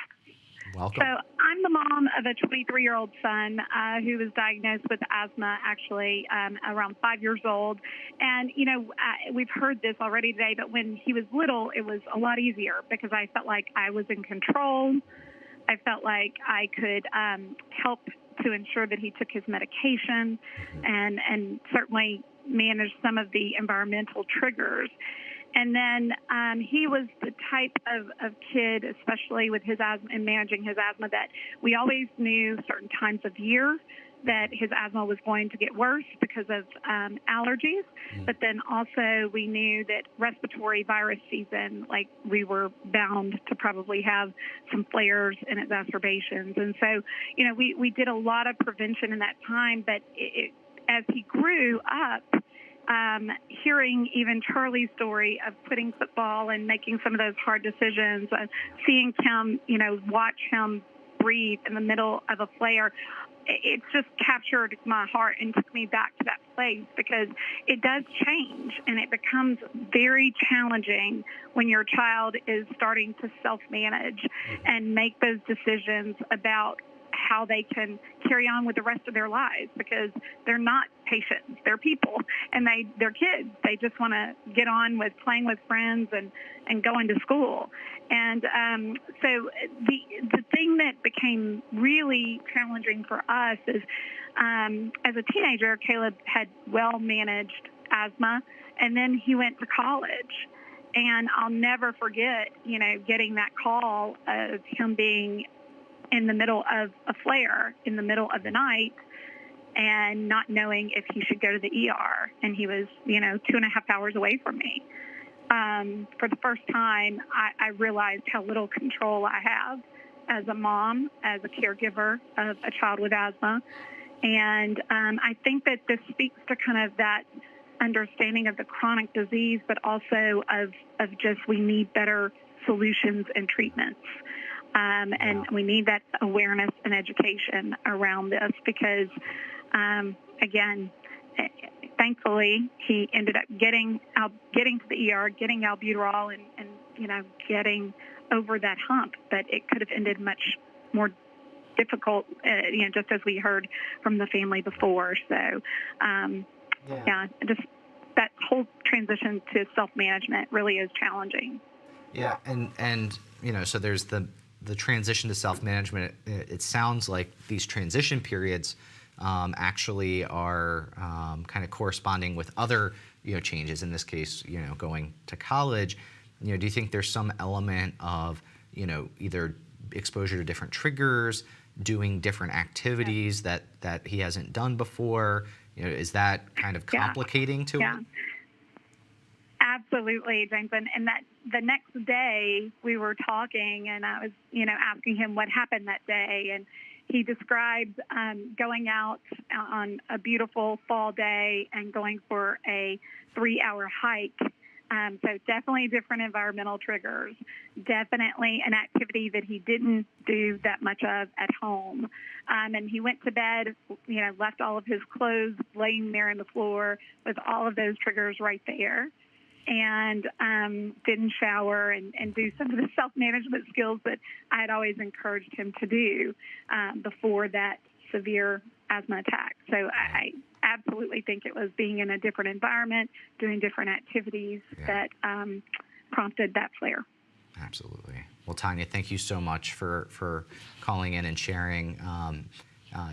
Welcome. So I'm the mom of a 23-year-old son who was diagnosed with asthma actually around 5 years old. And, we've heard this already today, but when he was little, it was a lot easier because I felt like I was in control. I felt like I could help to ensure that he took his medication and certainly manage some of the environmental triggers. And then he was the type of kid, especially with his asthma and managing his asthma, that we always knew certain times of year that his asthma was going to get worse because of allergies. But then also we knew that respiratory virus season, like we were bound to probably have some flares and exacerbations. And so, we did a lot of prevention in that time, but as he grew up, hearing even Charlie's story of quitting football and making some of those hard decisions, seeing him, watch him breathe in the middle of a flare, it's just captured my heart and took me back to that place because it does change and it becomes very challenging when your child is starting to self-manage and make those decisions about how they can carry on with the rest of their lives because they're not patients, they're people, and they're kids. They just want to get on with playing with friends and going to school. And so the thing that became really challenging for us is as a teenager, Caleb had well-managed asthma, and then he went to college. And I'll never forget, getting that call of him being in the middle of a flare in the middle of the night and not knowing if he should go to the ER. And he was, 2.5 hours away from me. For the first time, I realized how little control I have as a mom, as a caregiver of a child with asthma. And I think that this speaks to kind of that understanding of the chronic disease, but also of just we need better solutions and treatments. And we need that awareness and education around this because, again, thankfully, he ended up getting to the ER, getting albuterol and getting over that hump. But it could have ended much more difficult, just as we heard from the family before. So, just that whole transition to self-management really is challenging. Yeah, and so there's the transition to self-management. It sounds like these transition periods actually are kind of corresponding with other changes. In this case, going to college. Do you think there's some element of either exposure to different triggers, doing different activities that he hasn't done before? Is that kind of complicating to it? Absolutely, James. And that the next day we were talking and I was, asking him what happened that day. And he described going out on a beautiful fall day and going for a 3-hour hike. So definitely different environmental triggers, definitely an activity that he didn't do that much of at home. And he went to bed, left all of his clothes laying there on the floor with all of those triggers right there. and didn't shower and do some of the self-management skills that I had always encouraged him to do before that severe asthma attack. So I absolutely think it was being in a different environment, doing different activities that prompted that flare. Absolutely. Well, Tanya, thank you so much for calling in and sharing.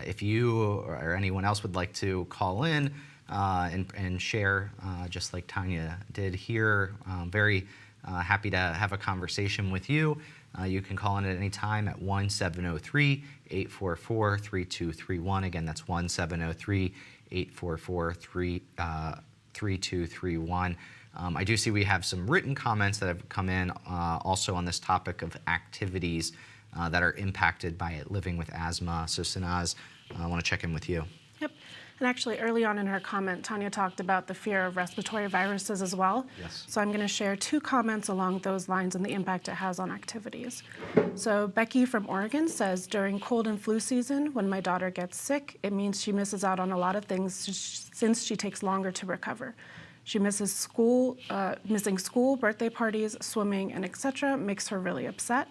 If you or anyone else would like to call in and share, just like Tanya did here, very happy to have a conversation with you. You can call in at any time at 1-703-844-3231. Again, that's 1-703-844-3231. I do see we have some written comments that have come in also on this topic of activities that are impacted by living with asthma. So Sanaz, I want to check in with you. Yep. And actually, early on in her comment, Tanya talked about the fear of respiratory viruses as well. Yes. So I'm going to share 2 comments along those lines and the impact it has on activities. So Becky from Oregon says, during cold and flu season, when my daughter gets sick, it means she misses out on a lot of things since she takes longer to recover. She misses school, missing school, birthday parties, swimming, and etc. makes her really upset.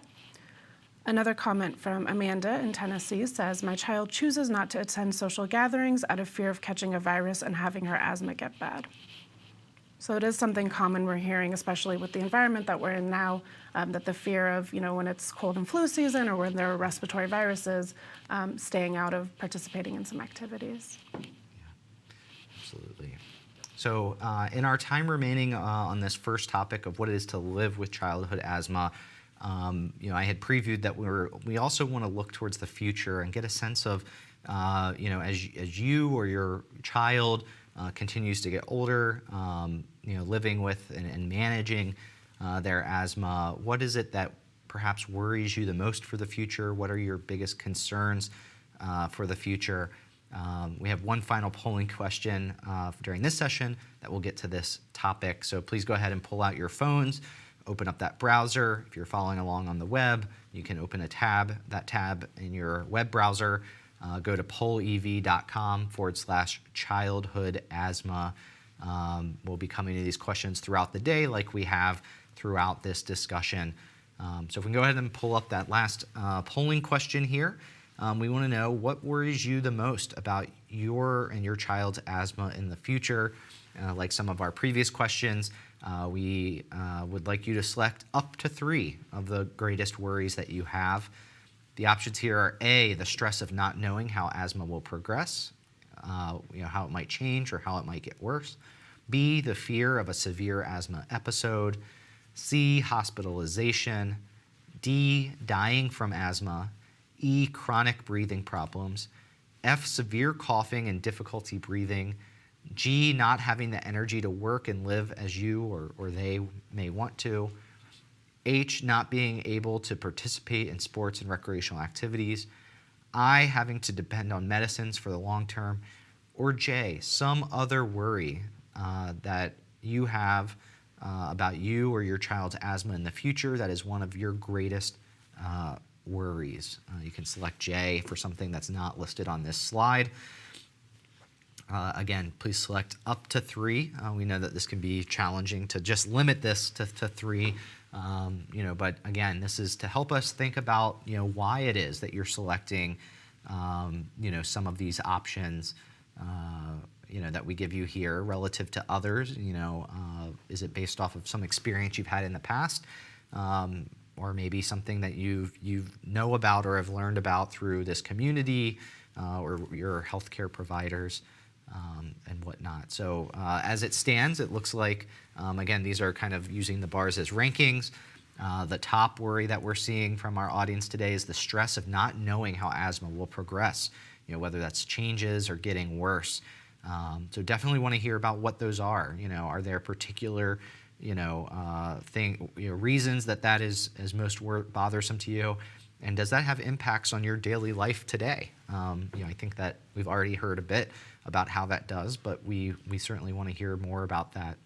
Another comment from Amanda in Tennessee says, my child chooses not to attend social gatherings out of fear of catching a virus and having her asthma get bad. So it is something common we're hearing, especially with the environment that we're in now, that the fear of, when it's cold and flu season or when there are respiratory viruses, staying out of participating in some activities. Absolutely. So in our time remaining on this first topic of what it is to live with childhood asthma, I had previewed that we also want to look towards the future and get a sense of, as you or your child continues to get older, living with and managing their asthma, what is it that perhaps worries you the most for the future? What are your biggest concerns for the future? We have one final polling question during this session that will get to this topic. So please go ahead and pull out your phones, open up that browser. If you're following along on the web, you can open that tab in your web browser. Go to pollev.com/childhood asthma. We'll be coming to these questions throughout the day like we have throughout this discussion. So if we can go ahead and pull up that last polling question here. We want to know what worries you the most about your and your child's asthma in the future. Like some of our previous questions, we would like you to select up to 3 of the greatest worries that you have. The options here are A, the stress of not knowing how asthma will progress, how it might change or how it might get worse. B, the fear of a severe asthma episode. C, hospitalization. D, dying from asthma. E, chronic breathing problems. F, severe coughing and difficulty breathing. G, not having the energy to work and live as you or they may want to. H, not being able to participate in sports and recreational activities. I, having to depend on medicines for the long term. Or J, some other worry that you have about you or your child's asthma in the future that is one of your greatest worries. You can select J for something that's not listed on this slide. Again, please select up to 3. We know that this can be challenging to just limit this to 3, but again, this is to help us think about, why it is that you're selecting, some of these options, that we give you here relative to others. Is it based off of some experience you've had in the past? Or maybe something that you know about or have learned about through this community or your healthcare providers and whatnot. So as it stands, it looks like, again, these are kind of using the bars as rankings. The top worry that we're seeing from our audience today is the stress of not knowing how asthma will progress, whether that's changes or getting worse. So definitely want to hear about what those are. Are there particular reasons that is most bothersome to you, and does that have impacts on your daily life today? I think that we've already heard a bit about how that does, but we certainly want to hear more about that.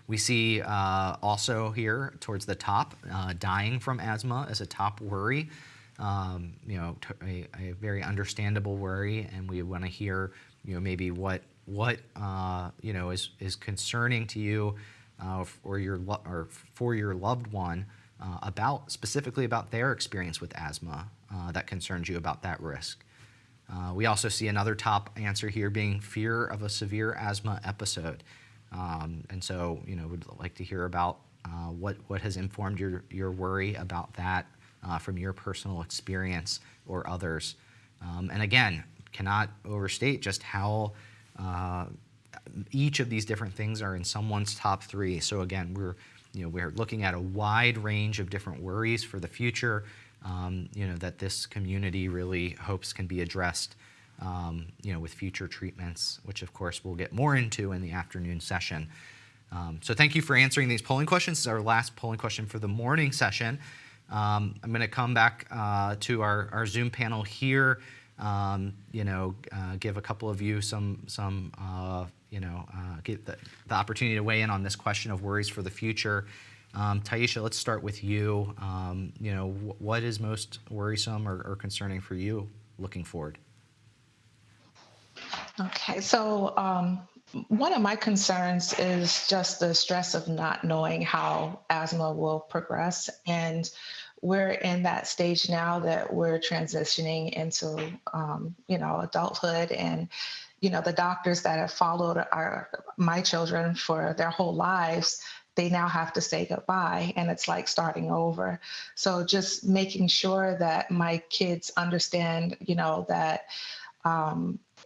We see also here towards the top, dying from asthma as a top worry, a very understandable worry, and we want to hear maybe what is concerning to you or for your loved one specifically about their experience with asthma that concerns you about that risk. We also see another top answer here being fear of a severe asthma episode. And so, we'd like to hear about what has informed your worry about that from your personal experience or others. And again, cannot overstate just how each of these different things are in someone's top three. So again, we're looking at a wide range of different worries for the future, that this community really hopes can be addressed, with future treatments, which of course we'll get more into in the afternoon session. So thank you for answering these polling questions. This is our last polling question for the morning session. I'm going to come back to our Zoom panel here. Give a couple of you get the opportunity to weigh in on this question of worries for the future. Taisha, let's start with you. What is most worrisome or concerning for you looking forward? Okay, so one of my concerns is just the stress of not knowing how asthma will progress. And we're in that stage now that we're transitioning into, adulthood. And, the doctors that have followed my children for their whole lives, they now have to say goodbye, and it's like starting over. So just making sure that my kids understand, that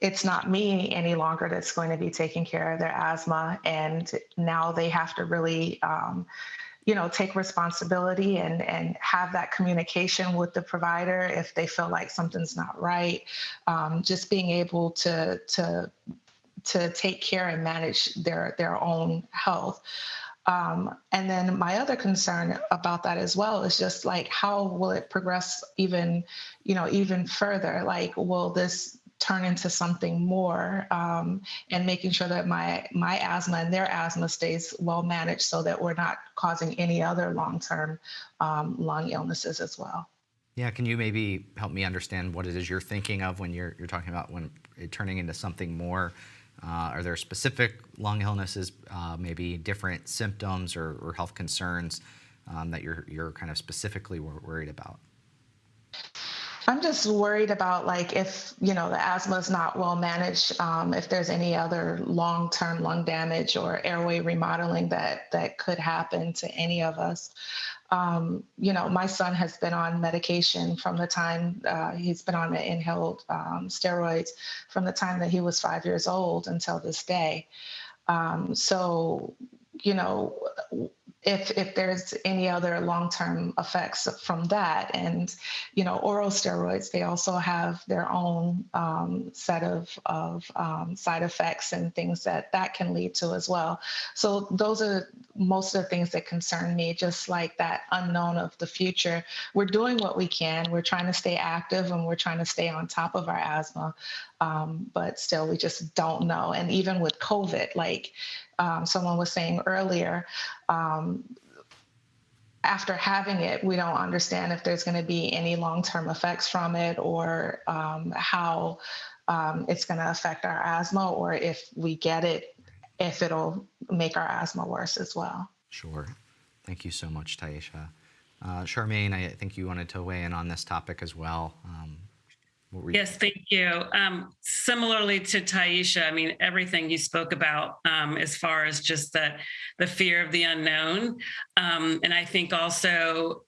it's not me any longer that's going to be taking care of their asthma. And now they have to really, take responsibility and have that communication with the provider if they feel like something's not right. Just being able to take care and manage their own health. And then my other concern about that as well is just like, how will it progress even further? Like, will this turn into something more, and making sure that my asthma and their asthma stays well managed so that we're not causing any other long-term lung illnesses as well. Yeah, can you maybe help me understand what it is you're thinking of when you're talking about when it turning into something more? Are there specific lung illnesses, maybe different symptoms or health concerns that you're kind of specifically worried about? I'm just worried about like if, the asthma is not well managed, if there's any other long-term lung damage or airway remodeling that could happen to any of us. My son has been on medication from the time he's been on the inhaled steroids from the time that he was 5 years old until this day. If there's any other long-term effects from that, and oral steroids, they also have their own set of side effects and things that can lead to as well. So those are most of the things that concern me, just like that unknown of the future. We're doing what we can. We're trying to stay active and we're trying to stay on top of our asthma, but still we just don't know. And even with COVID, like someone was saying earlier, after having it, we don't understand if there's going to be any long-term effects from it, or how it's going to affect our asthma, or if we get it, if it'll make our asthma worse as well. Sure. Thank you so much, Taisha. Charmaine, I think you wanted to weigh in on this topic as well. Yes, thank you. Similarly to Taisha, I mean, everything you spoke about as far as just the fear of the unknown. And I think also,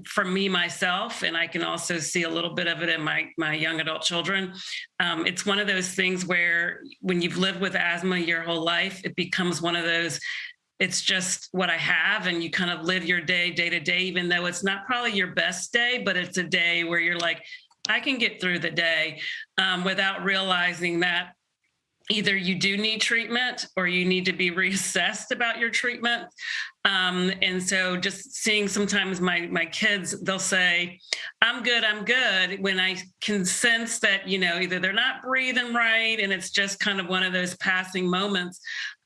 for me, myself, and I can also see a little bit of it in my young adult children, it's one of those things where when you've lived with asthma your whole life, it becomes one of those, it's just what I have, and you kind of live your day to day, even though it's not probably your best day, but it's a day where you're like, I can get through the day without realizing that either you do need treatment or you need to be reassessed about your treatment. And so just seeing sometimes my kids, they'll say, I'm good, when I can sense that, either they're not breathing right and it's just kind of one of those passing moments.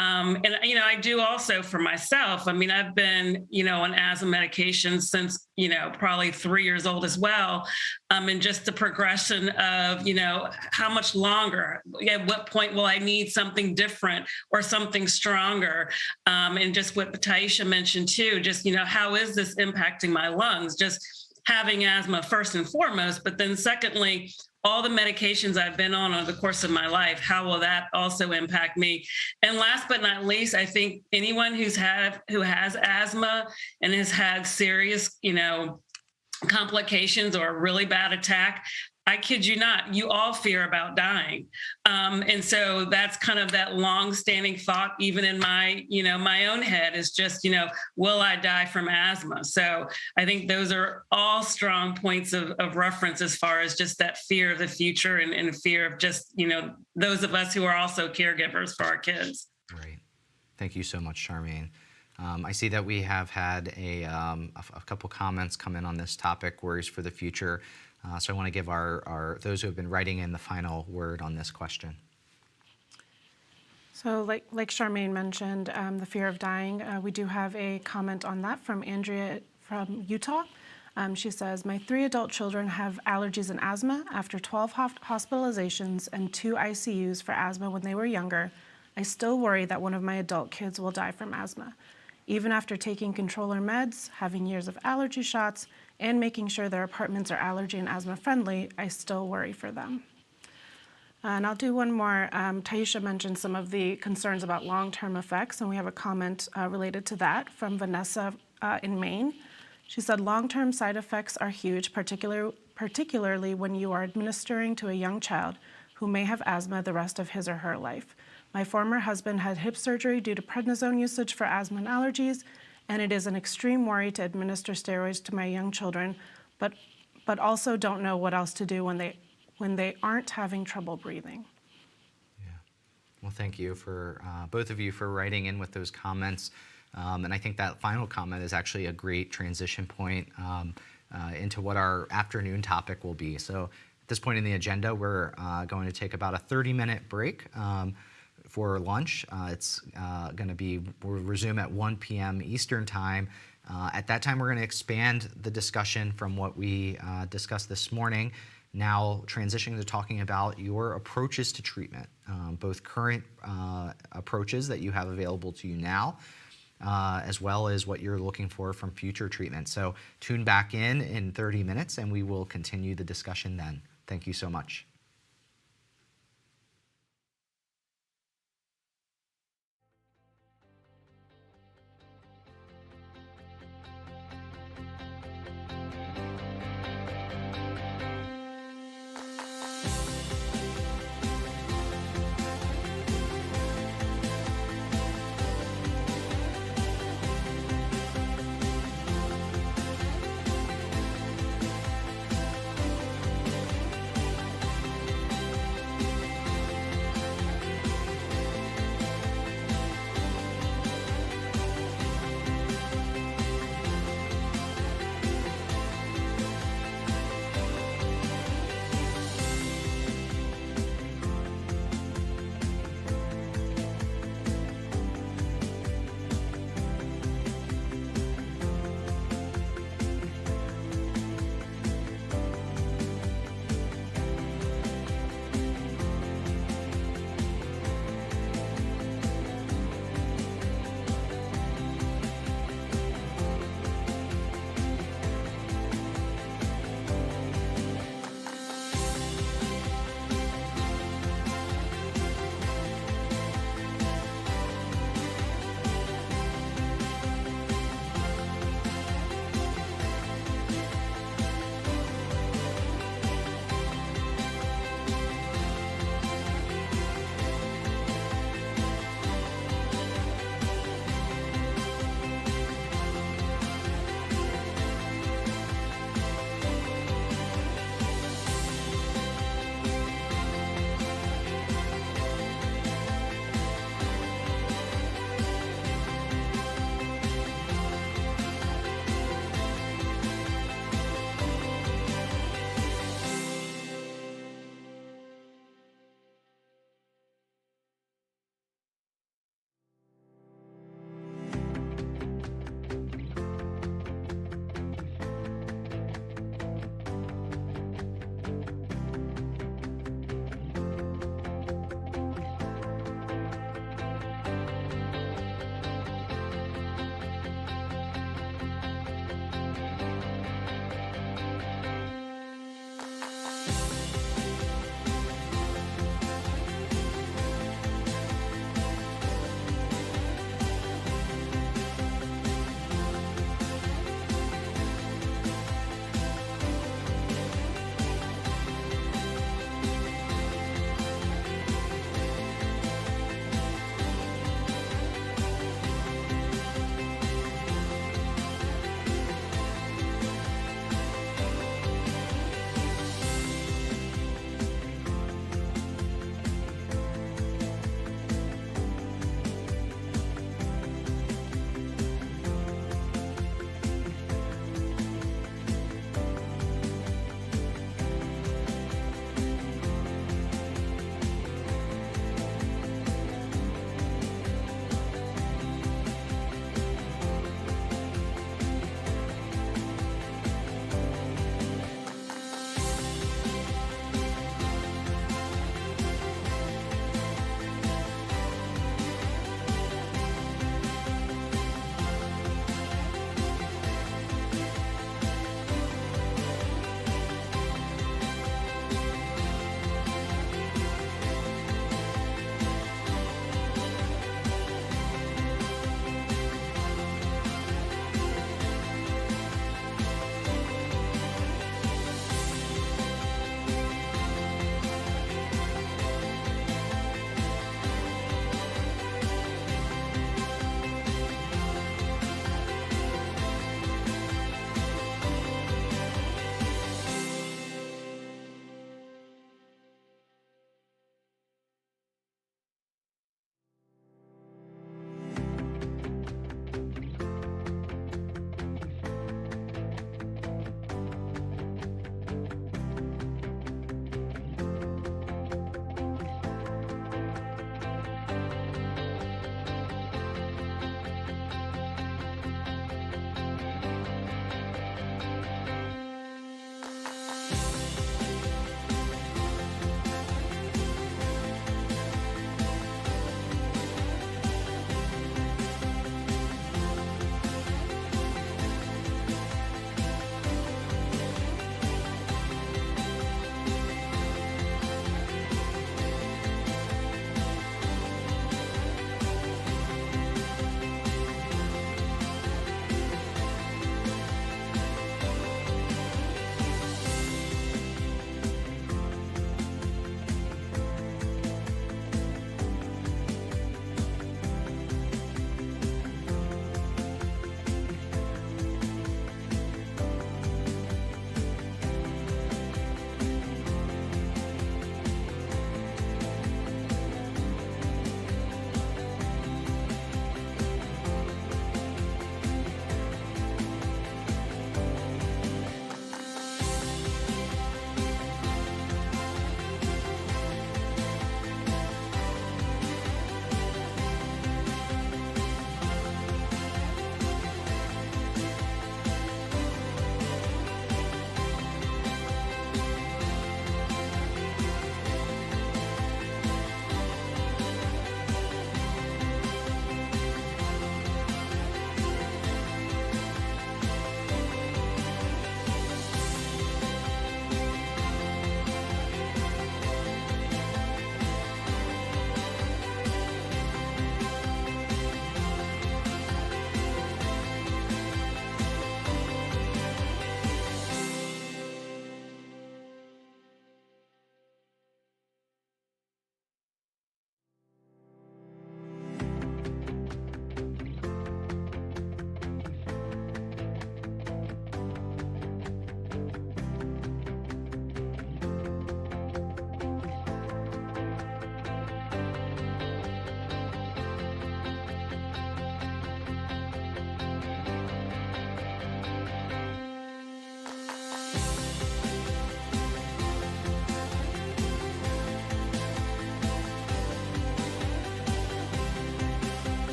And, I do also for myself. I mean, I've been, on asthma medication since, probably 3 years old as well. And just the progression of, how much longer, at what point will I need something different or something stronger? And just what Taisha mentioned too, just, how is this impacting my lungs? Just having asthma first and foremost, but then secondly, all the medications I've been on over the course of my life, how will that also impact me? And last but not least, I think anyone who has asthma and has had serious, complications or a really bad attack, I kid you not, you all fear about dying. And so that's kind of that long-standing thought, even in my, my own head, is just, will I die from asthma? So I think those are all strong points of reference as far as just that fear of the future and fear of just, those of us who are also caregivers for our kids. Right. Thank you so much, Charmaine. I see that we have had a couple comments come in on this topic, worries for the future. So I want to give those who have been writing in the final word on this question. So like Charmaine mentioned, the fear of dying, we do have a comment on that from Andrea from Utah. She says, my 3 adult children have allergies and asthma. After 12 hospitalizations and 2 ICUs for asthma when they were younger, I still worry that one of my adult kids will die from asthma. Even after taking controller meds, having years of allergy shots, and making sure their apartments are allergy and asthma friendly, I still worry for them. And I'll do one more. Taisha mentioned some of the concerns about long-term effects, and we have a comment related to that from Vanessa in Maine. She said, long-term side effects are huge, particularly when you are administering to a young child who may have asthma the rest of his or her life. My former husband had hip surgery due to prednisone usage for asthma and allergies, and it is an extreme worry to administer steroids to my young children, but also don't know what else to do when they aren't having trouble breathing. Yeah. Well, thank you for both of you for writing in with those comments. And I think that final comment is actually a great transition point into what our afternoon topic will be. So at this point in the agenda, we're going to take about a 30-minute break for lunch. We'll resume at 1 p.m. Eastern Time. At that time, we're going to expand the discussion from what we discussed this morning, now transitioning to talking about your approaches to treatment, both current approaches that you have available to you now, as well as what you're looking for from future treatment. So tune back in 30 minutes, and we will continue the discussion then. Thank you so much.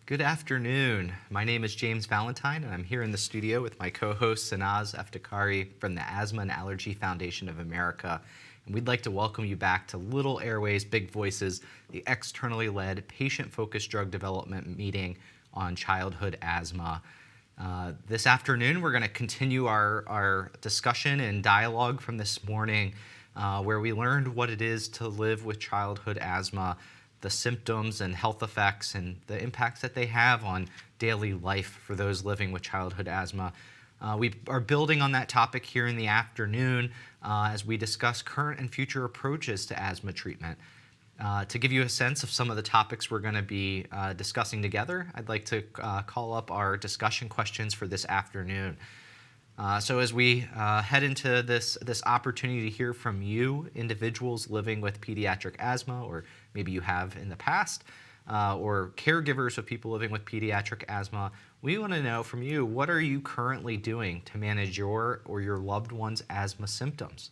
Good afternoon. My name is James Valentine, and I'm here in the studio with my co-host Sanaz Eftekhari from the Asthma and Allergy Foundation of America. And we'd like to welcome you back to Little Airways, Big Voices, the externally led, patient-focused drug development meeting on childhood asthma. This afternoon, we're going to continue our discussion and dialogue from this morning, where we learned what it is to live with childhood asthma, the symptoms and health effects and the impacts that they have on daily life for those living with childhood asthma. We are building on that topic here in the afternoon as we discuss current and future approaches to asthma treatment. To give you a sense of some of the topics we're going to be discussing together, I'd like to call up our discussion questions for this afternoon. So as we head into this opportunity to hear from you, individuals living with pediatric asthma, or maybe you have in the past, or caregivers of people living with pediatric asthma, we want to know from you, what are you currently doing to manage your or your loved one's asthma symptoms?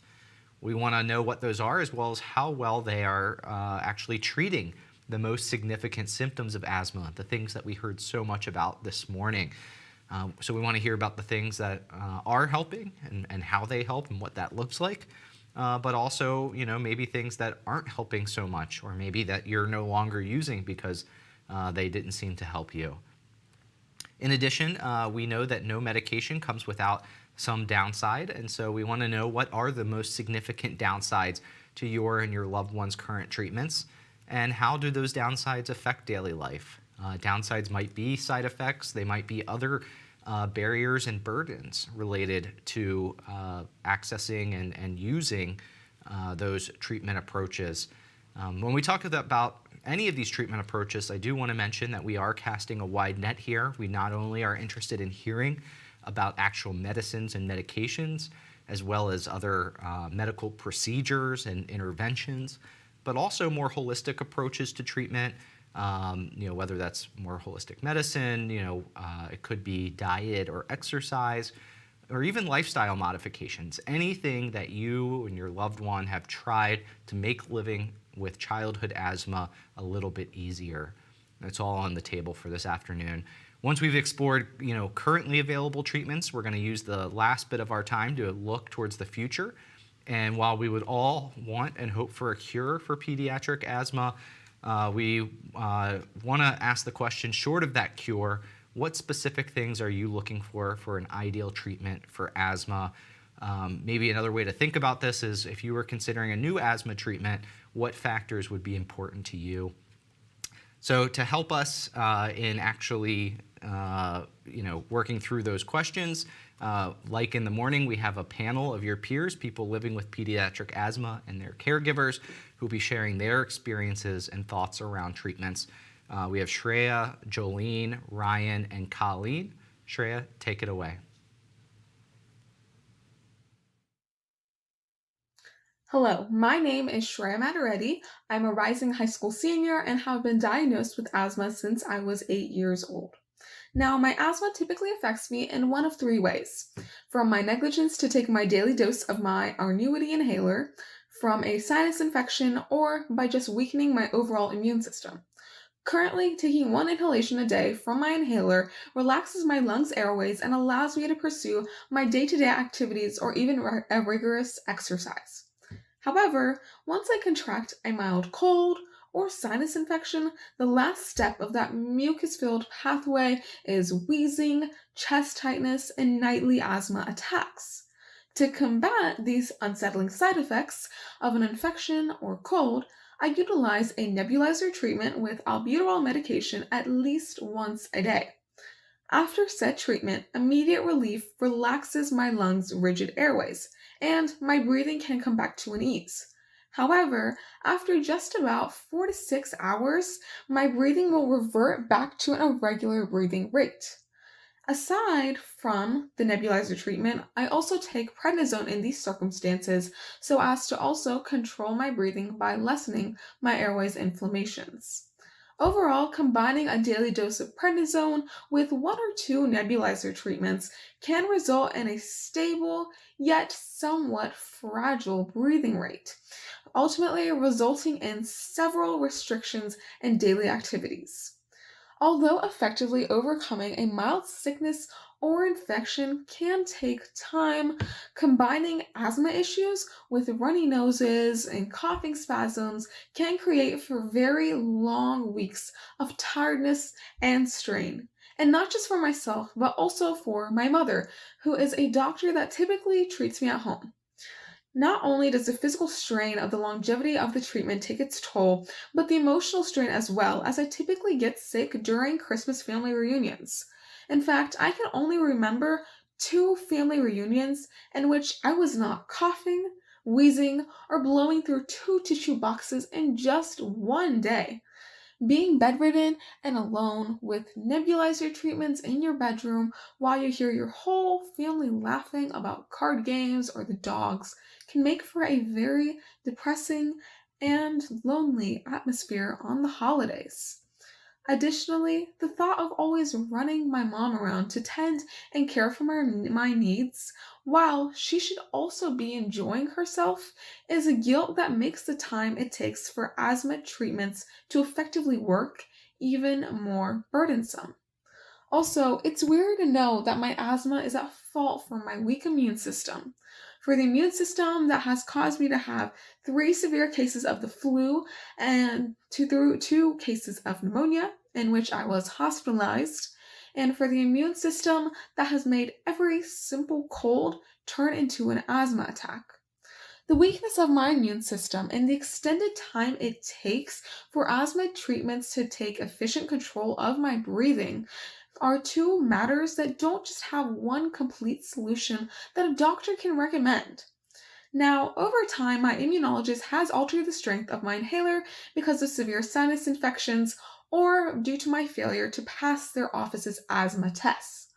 We want to know what those are, as well as how well they are actually treating the most significant symptoms of asthma, the things that we heard so much about this morning. So we want to hear about the things that are helping and how they help and what that looks like, but also, maybe things that aren't helping so much, or maybe that you're no longer using because they didn't seem to help you. In addition, we know that no medication comes without some downside, and so we want to know what are the most significant downsides to your and your loved one's current treatments, and how do those downsides affect daily life. Downsides might be side effects, they might be other barriers and burdens related to accessing and using those treatment approaches. When we talk about any of these treatment approaches, I do want to mention that we are casting a wide net here. We not only are interested in hearing about actual medicines and medications, as well as other medical procedures and interventions, but also more holistic approaches to treatment. Whether that's more holistic medicine, it could be diet or exercise, or even lifestyle modifications. Anything that you and your loved one have tried to make living with childhood asthma a little bit easier. That's all on the table for this afternoon. Once we've explored, currently available treatments, we're going to use the last bit of our time to look towards the future. And while we would all want and hope for a cure for pediatric asthma, we want to ask the question, short of that cure, what specific things are you looking for an ideal treatment for asthma? Maybe another way to think about this is, if you were considering a new asthma treatment, what factors would be important to you? So to help us in actually working through those questions, like in the morning, we have a panel of your peers, people living with pediatric asthma and their caregivers, who will be sharing their experiences and thoughts around treatments. We have Shreya, Jolene, Ryan, and Colleen. Shreya, take it away. Hello, my name is Shreya Matareddy. I'm a rising high school senior and have been diagnosed with asthma since I was 8 years old. Now, my asthma typically affects me in one of three ways: from my negligence to take my daily dose of my Arnuity inhaler, from a sinus infection, or by just weakening my overall immune system. Currently, taking one inhalation a day from my inhaler relaxes my lungs' airways and allows me to pursue my day-to-day activities or even a rigorous exercise. However, once I contract a mild cold or sinus infection, the last step of that mucus-filled pathway is wheezing, chest tightness, and nightly asthma attacks. To combat these unsettling side effects of an infection or cold, I utilize a nebulizer treatment with albuterol medication at least once a day. After said treatment, immediate relief relaxes my lungs' rigid airways, and my breathing can come back to an ease. However, after just about 4 to 6 hours, my breathing will revert back to an irregular breathing rate. Aside from the nebulizer treatment, I also take prednisone in these circumstances so as to also control my breathing by lessening my airways inflammations. Overall, combining a daily dose of prednisone with 1 or 2 nebulizer treatments can result in a stable yet somewhat fragile breathing rate, ultimately resulting in several restrictions in daily activities. Although effectively overcoming a mild sickness or infection can take time, combining asthma issues with runny noses and coughing spasms can create for very long weeks of tiredness and strain. And not just for myself, but also for my mother, who is a doctor that typically treats me at home. Not only does the physical strain of the longevity of the treatment take its toll, but the emotional strain as well, as I typically get sick during Christmas family reunions. In fact, I can only remember 2 family reunions in which I was not coughing, wheezing, or blowing through 2 tissue boxes in just one day. Being bedridden and alone with nebulizer treatments in your bedroom while you hear your whole family laughing about card games or the dogs can make for a very depressing and lonely atmosphere on the holidays. Additionally, the thought of always running my mom around to tend and care for my needs while she should also be enjoying herself is a guilt that makes the time it takes for asthma treatments to effectively work even more burdensome. Also, it's weird to know that my asthma is at fault for my weak immune system. For the immune system that has caused me to have 3 severe cases of the flu and through 2 cases of pneumonia, in which I was hospitalized, and for the immune system that has made every simple cold turn into an asthma attack. The weakness of my immune system and the extended time it takes for asthma treatments to take efficient control of my breathing are 2 matters that don't just have one complete solution that a doctor can recommend. Now, over time, my immunologist has altered the strength of my inhaler because of severe sinus infections or due to my failure to pass their office's asthma tests.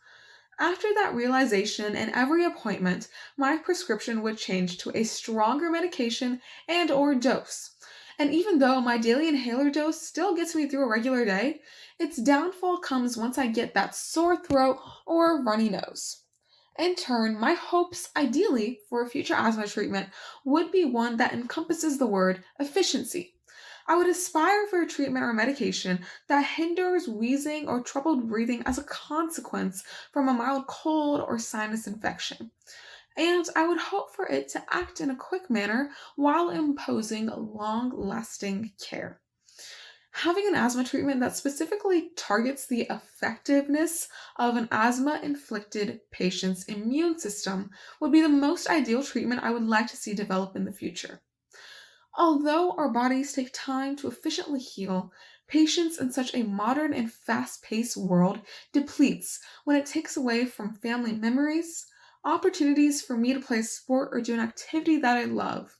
After that realization and every appointment, my prescription would change to a stronger medication and or dose. And even though my daily inhaler dose still gets me through a regular day, its downfall comes once I get that sore throat or runny nose. In turn, my hopes, ideally, for a future asthma treatment would be one that encompasses the word efficiency. I would aspire for a treatment or medication that hinders wheezing or troubled breathing as a consequence from a mild cold or sinus infection. And I would hope for it to act in a quick manner while imposing long-lasting care. Having an asthma treatment that specifically targets the effectiveness of an asthma-inflicted patient's immune system would be the most ideal treatment I would like to see develop in the future. Although our bodies take time to efficiently heal, patience in such a modern and fast-paced world depletes when it takes away from family memories, opportunities for me to play a sport or do an activity that I love,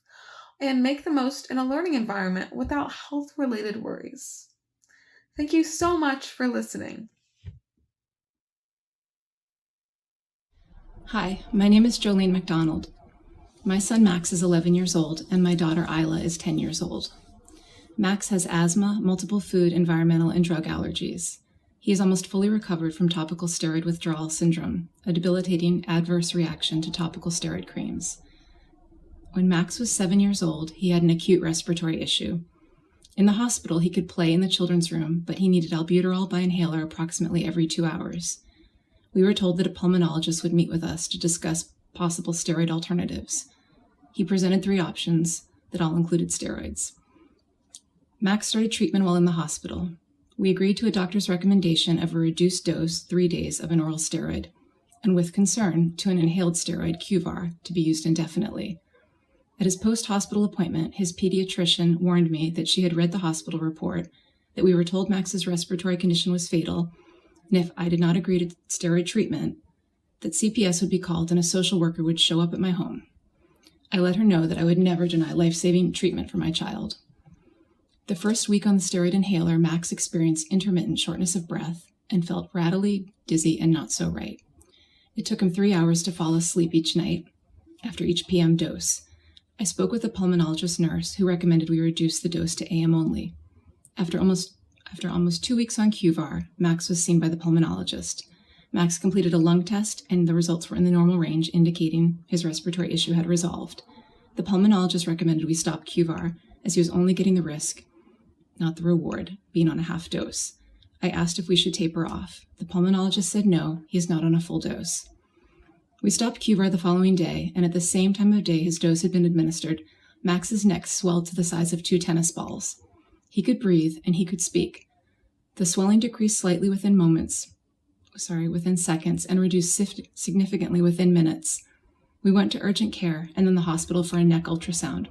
and make the most in a learning environment without health-related worries. Thank you so much for listening. Hi, my name is Jolene McDonald. My son Max is 11 years old, and my daughter Isla is 10 years old. Max has asthma, multiple food, environmental, and drug allergies. He is almost fully recovered from topical steroid withdrawal syndrome, a debilitating adverse reaction to topical steroid creams. When Max was 7 years old, he had an acute respiratory issue. In the hospital, he could play in the children's room, but he needed albuterol by inhaler approximately every 2 hours. We were told that a pulmonologist would meet with us to discuss possible steroid alternatives. He presented 3 options that all included steroids. Max started treatment while in the hospital. We agreed to a doctor's recommendation of a reduced dose, 3 days, of an oral steroid, and with concern, to an inhaled steroid, Qvar, to be used indefinitely. At his post-hospital appointment, his pediatrician warned me that she had read the hospital report, that we were told Max's respiratory condition was fatal, and if I did not agree to steroid treatment, that CPS would be called and a social worker would show up at my home. I let her know that I would never deny life-saving treatment for my child. The first week on the steroid inhaler, Max experienced intermittent shortness of breath and felt rattly, dizzy, and not so right. It took him 3 hours to fall asleep each night after each PM dose. I spoke with a pulmonologist nurse who recommended we reduce the dose to AM only. After almost 2 weeks on Qvar, Max was seen by the pulmonologist. Max completed a lung test, and the results were in the normal range, indicating his respiratory issue had resolved. The pulmonologist recommended we stop Qvar, as he was only getting the risk, not the reward, being on a half dose. I asked if we should taper off. The pulmonologist said no, he is not on a full dose. We stopped QVAR the following day, and at the same time of day his dose had been administered, Max's neck swelled to the size of 2 tennis balls. He could breathe, and he could speak. The swelling decreased slightly within seconds, and reduced significantly within minutes. We went to urgent care and then the hospital for a neck ultrasound.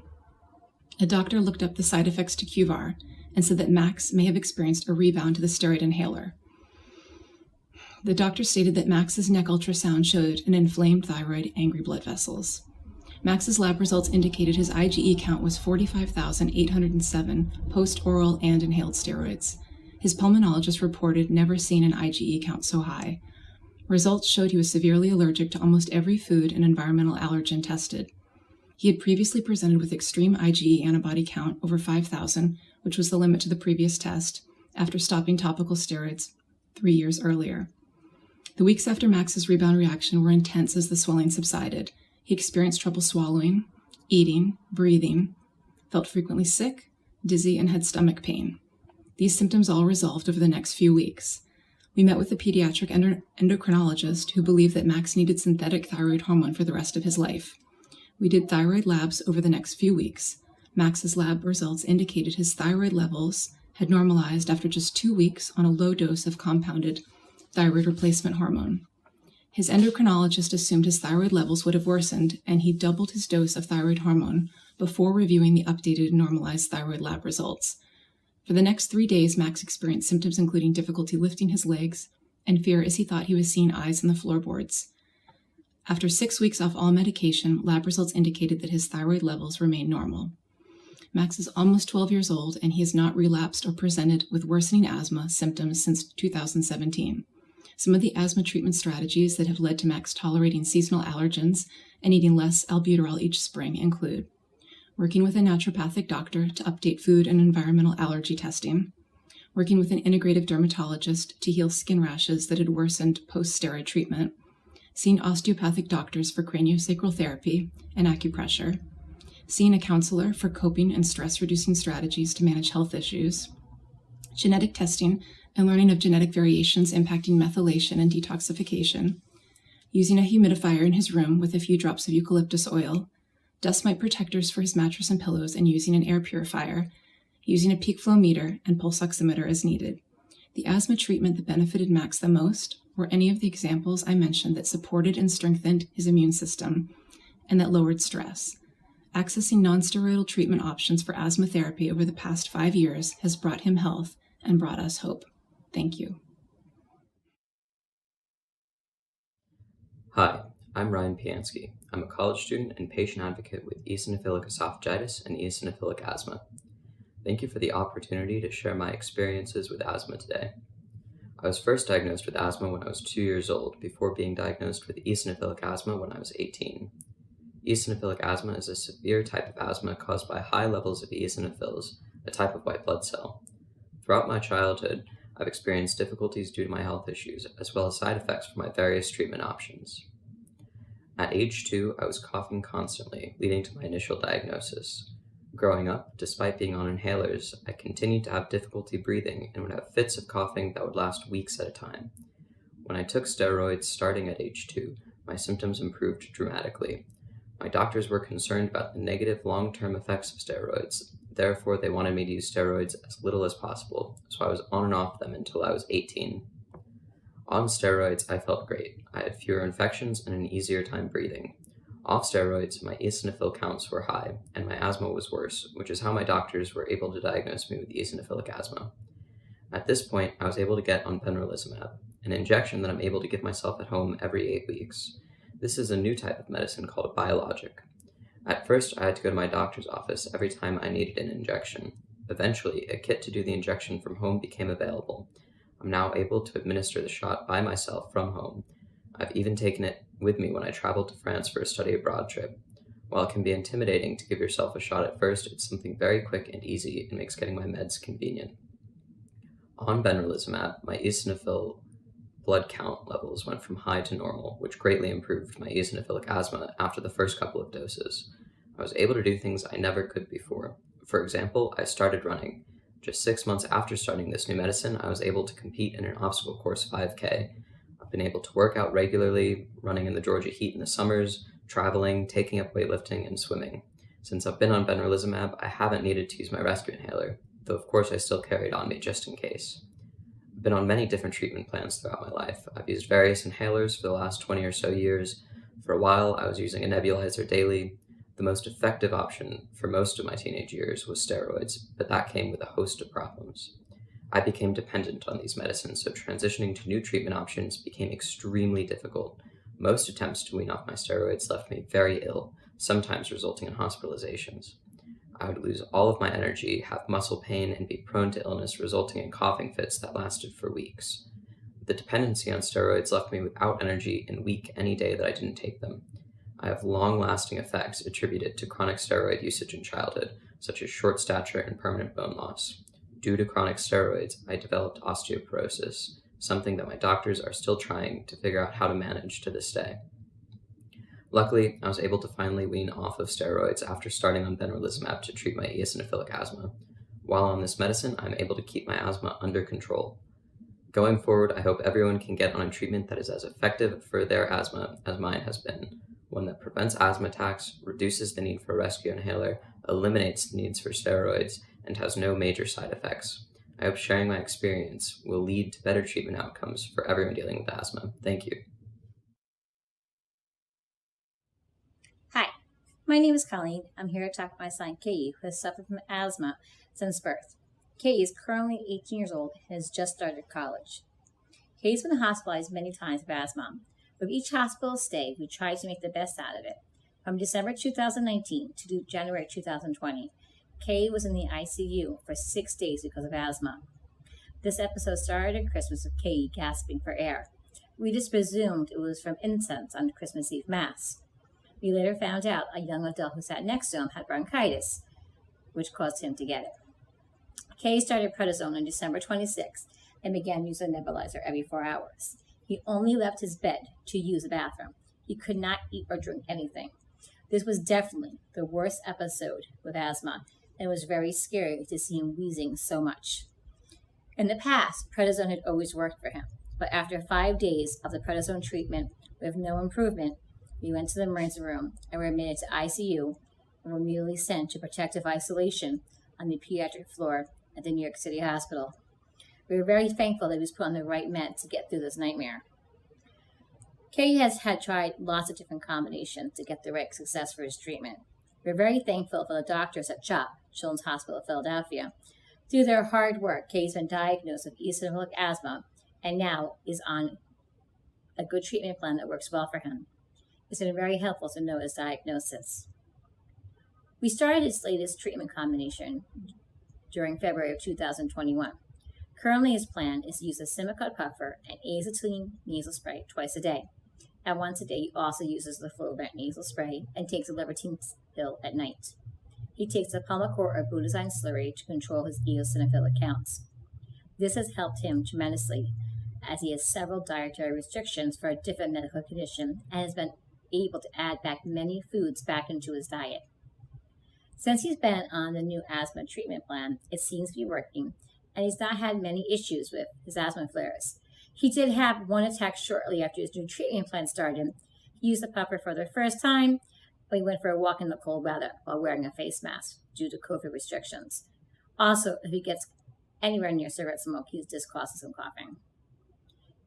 A doctor looked up the side effects to QVAR and said that Max may have experienced a rebound to the steroid inhaler. The doctor stated that Max's neck ultrasound showed an inflamed thyroid, angry blood vessels. Max's lab results indicated his IgE count was 45,807 post-oral and inhaled steroids. His pulmonologist reported never seen an IgE count so high. Results showed he was severely allergic to almost every food and environmental allergen tested. He had previously presented with extreme IgE antibody count over 5,000, which was the limit to the previous test, after stopping topical steroids 3 years earlier. The weeks after Max's rebound reaction were intense as the swelling subsided. He experienced trouble swallowing, eating, breathing, felt frequently sick, dizzy, and had stomach pain. These symptoms all resolved over the next few weeks. We met with the pediatric endocrinologist who believed that Max needed synthetic thyroid hormone for the rest of his life. We did thyroid labs over the next few weeks. Max's lab results indicated his thyroid levels had normalized after just 2 weeks on a low dose of compounded thyroid replacement hormone. His endocrinologist assumed his thyroid levels would have worsened, and he doubled his dose of thyroid hormone before reviewing the updated and normalized thyroid lab results. For the next 3 days, Max experienced symptoms including difficulty lifting his legs and fear as he thought he was seeing eyes in the floorboards. After 6 weeks off all medication, lab results indicated that his thyroid levels remained normal. Max is almost 12 years old, and he has not relapsed or presented with worsening asthma symptoms since 2017. Some of the asthma treatment strategies that have led to Max tolerating seasonal allergens and eating less albuterol each spring include working with a naturopathic doctor to update food and environmental allergy testing, working with an integrative dermatologist to heal skin rashes that had worsened post-steroid treatment, seeing osteopathic doctors for craniosacral therapy and acupressure, seeing a counselor for coping and stress-reducing strategies to manage health issues, genetic testing and learning of genetic variations impacting methylation and detoxification, using a humidifier in his room with a few drops of eucalyptus oil, dust mite protectors for his mattress and pillows, and using an air purifier, using a peak flow meter and pulse oximeter as needed. The asthma treatment that benefited Max the most were any of the examples I mentioned that supported and strengthened his immune system and that lowered stress. Accessing non-steroidal treatment options for asthma therapy over the past 5 years has brought him health and brought us hope. Thank you. Hi, I'm Ryan Piansky. I'm a college student and patient advocate with eosinophilic esophagitis and eosinophilic asthma. Thank you for the opportunity to share my experiences with asthma today. I was first diagnosed with asthma when I was 2 years old, before being diagnosed with eosinophilic asthma when I was 18. Eosinophilic asthma is a severe type of asthma caused by high levels of eosinophils, a type of white blood cell. Throughout my childhood, I've experienced difficulties due to my health issues, as well as side effects from my various treatment options. At age 2, I was coughing constantly, leading to my initial diagnosis. Growing up, despite being on inhalers, I continued to have difficulty breathing and would have fits of coughing that would last weeks at a time. When I took steroids starting at age 2, my symptoms improved dramatically. My doctors were concerned about the negative long-term effects of steroids. Therefore, they wanted me to use steroids as little as possible, so I was on and off them until I was 18. On steroids, I felt great. I had fewer infections and an easier time breathing. Off steroids, my eosinophil counts were high, and my asthma was worse, which is how my doctors were able to diagnose me with eosinophilic asthma. At this point, I was able to get on benralizumab, an injection that I'm able to give myself at home every 8 weeks. This is a new type of medicine called a biologic. At first, I had to go to my doctor's office every time I needed an injection. Eventually, a kit to do the injection from home became available. I'm now able to administer the shot by myself from home. I've even taken it with me when I traveled to France for a study abroad trip. While it can be intimidating to give yourself a shot at first, it's something very quick and easy and makes getting my meds convenient. On benralizumab, my eosinophil blood count levels went from high to normal, which greatly improved my eosinophilic asthma after the first couple of doses. I was able to do things I never could before. For example, I started running. Just 6 months after starting this new medicine, I was able to compete in an obstacle course 5K. I've been able to work out regularly, running in the Georgia heat in the summers, traveling, taking up weightlifting, and swimming. Since I've been on benralizumab, I haven't needed to use my rescue inhaler, though of course I still carry it on me just in case. I've been on many different treatment plans throughout my life. I've used various inhalers for the last 20 or so years. For a while, I was using a nebulizer daily. The most effective option for most of my teenage years was steroids, but that came with a host of problems. I became dependent on these medicines, so transitioning to new treatment options became extremely difficult. Most attempts to wean off my steroids left me very ill, sometimes resulting in hospitalizations. I would lose all of my energy, have muscle pain, and be prone to illness, resulting in coughing fits that lasted for weeks. The dependency on steroids left me without energy and weak any day that I didn't take them. I have long-lasting effects attributed to chronic steroid usage in childhood, such as short stature and permanent bone loss. Due to chronic steroids, I developed osteoporosis, something that my doctors are still trying to figure out how to manage to this day. Luckily, I was able to finally wean off of steroids after starting on benralizumab to treat my eosinophilic asthma. While on this medicine, I'm able to keep my asthma under control. Going forward, I hope everyone can get on a treatment that is as effective for their asthma as mine has been, one that prevents asthma attacks, reduces the need for a rescue inhaler, eliminates the needs for steroids, and has no major side effects. I hope sharing my experience will lead to better treatment outcomes for everyone dealing with asthma. Thank you. Hi, my name is Colleen. I'm here to talk about my son, Kei, who has suffered from asthma since birth. Kei is currently 18 years old and has just started college. Kei's been hospitalized many times with asthma. With each hospital stay, we tried to make the best out of it. From December 2019 to January 2020, Kei was in the ICU for 6 days because of asthma. This episode started at Christmas with Kei gasping for air. We just presumed it was from incense on Christmas Eve Mass. We later found out a young adult who sat next to him had bronchitis, which caused him to get it. Kei started prednisone on December 26th and began using a nebulizer every 4 hours. He only left his bed to use the bathroom. He could not eat or drink anything. This was definitely the worst episode with asthma, and it was very scary to see him wheezing so much. In the past, prednisone had always worked for him, but after 5 days of the prednisone treatment with no improvement, we went to the emergency room and were admitted to ICU and were immediately sent to protective isolation on the pediatric floor at the New York City Hospital. We were very thankful that he was put on the right med to get through this nightmare. Kei has had tried lots of different combinations to get the right success for his treatment. We're very thankful for the doctors at CHOP, Children's Hospital of Philadelphia. Through their hard work, Kei's been diagnosed with eosinophilic asthma and now is on a good treatment plan that works well for him. It's been very helpful to know his diagnosis. We started his latest treatment combination during February of 2021. Currently, his plan is to use a Symbicort puffer and azithromycin nasal spray twice a day. And once a day, he also uses the Flovent nasal spray and takes a Libertine pill at night. He takes a Pulmicort or Budesonide slurry to control his eosinophilic counts. This has helped him tremendously, as he has several dietary restrictions for a different medical condition and has been able to add back many foods back into his diet. Since he's been on the new asthma treatment plan, it seems to be working, and he's not had many issues with his asthma flares. He did have one attack shortly after his new treatment plan started. He used the puffer for the first time, but he went for a walk in the cold weather while wearing a face mask due to COVID restrictions. Also, if he gets anywhere near cigarette smoke, this causes him coughing.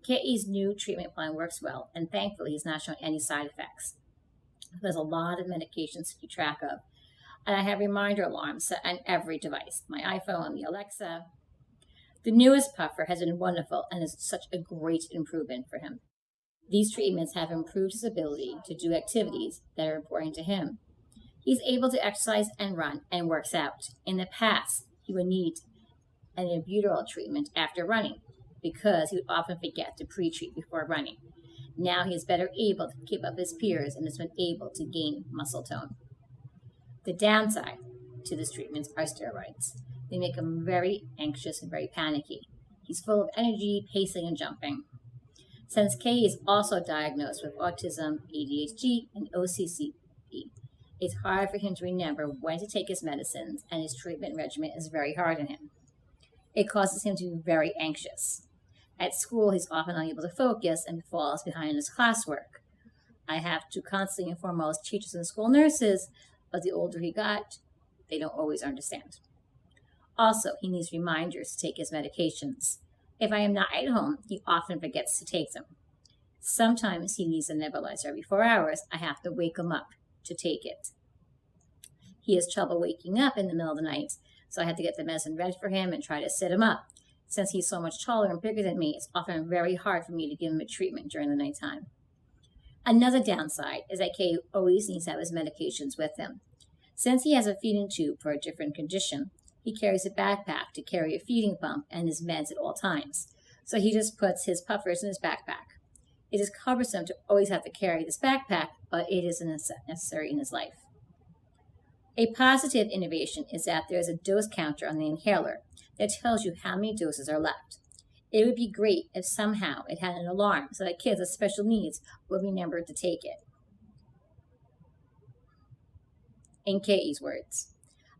Kei's new treatment plan works well, and thankfully he's not showing any side effects. There's a lot of medications to keep track of, and I have reminder alarms set on every device, my iPhone, the Alexa. The newest puffer has been wonderful and is such a great improvement for him. These treatments have improved his ability to do activities that are important to him. He's able to exercise and run and works out. In the past, he would need an albuterol treatment after running because he would often forget to pre-treat before running. Now he is better able to keep up his peers and has been able to gain muscle tone. The downside to this treatment are steroids. They make him very anxious and very panicky. He's full of energy, pacing, and jumping. Since Kei is also diagnosed with autism, ADHD, and OCD, it's hard for him to remember when to take his medicines, and his treatment regimen is very hard on him. It causes him to be very anxious. At school, he's often unable to focus and falls behind in his classwork. I have to constantly inform most teachers and school nurses, but the older he got, they don't always understand. Also, he needs reminders to take his medications. If I am not at home, he often forgets to take them. Sometimes he needs a nebulizer every 4 hours. I have to wake him up to take it. He has trouble waking up in the middle of the night, so I have to get the medicine ready for him and try to sit him up. Since he's so much taller and bigger than me, it's often very hard for me to give him a treatment during the nighttime. Another downside is that Kay always needs to have his medications with him. Since he has a feeding tube for a different condition, he carries a backpack to carry a feeding pump and his meds at all times. So he just puts his puffers in his backpack. It is cumbersome to always have to carry this backpack, but it is necessary in his life. A positive innovation is that there is a dose counter on the inhaler that tells you how many doses are left. It would be great if somehow it had an alarm so that kids with special needs would remember to take it. In Kay's words,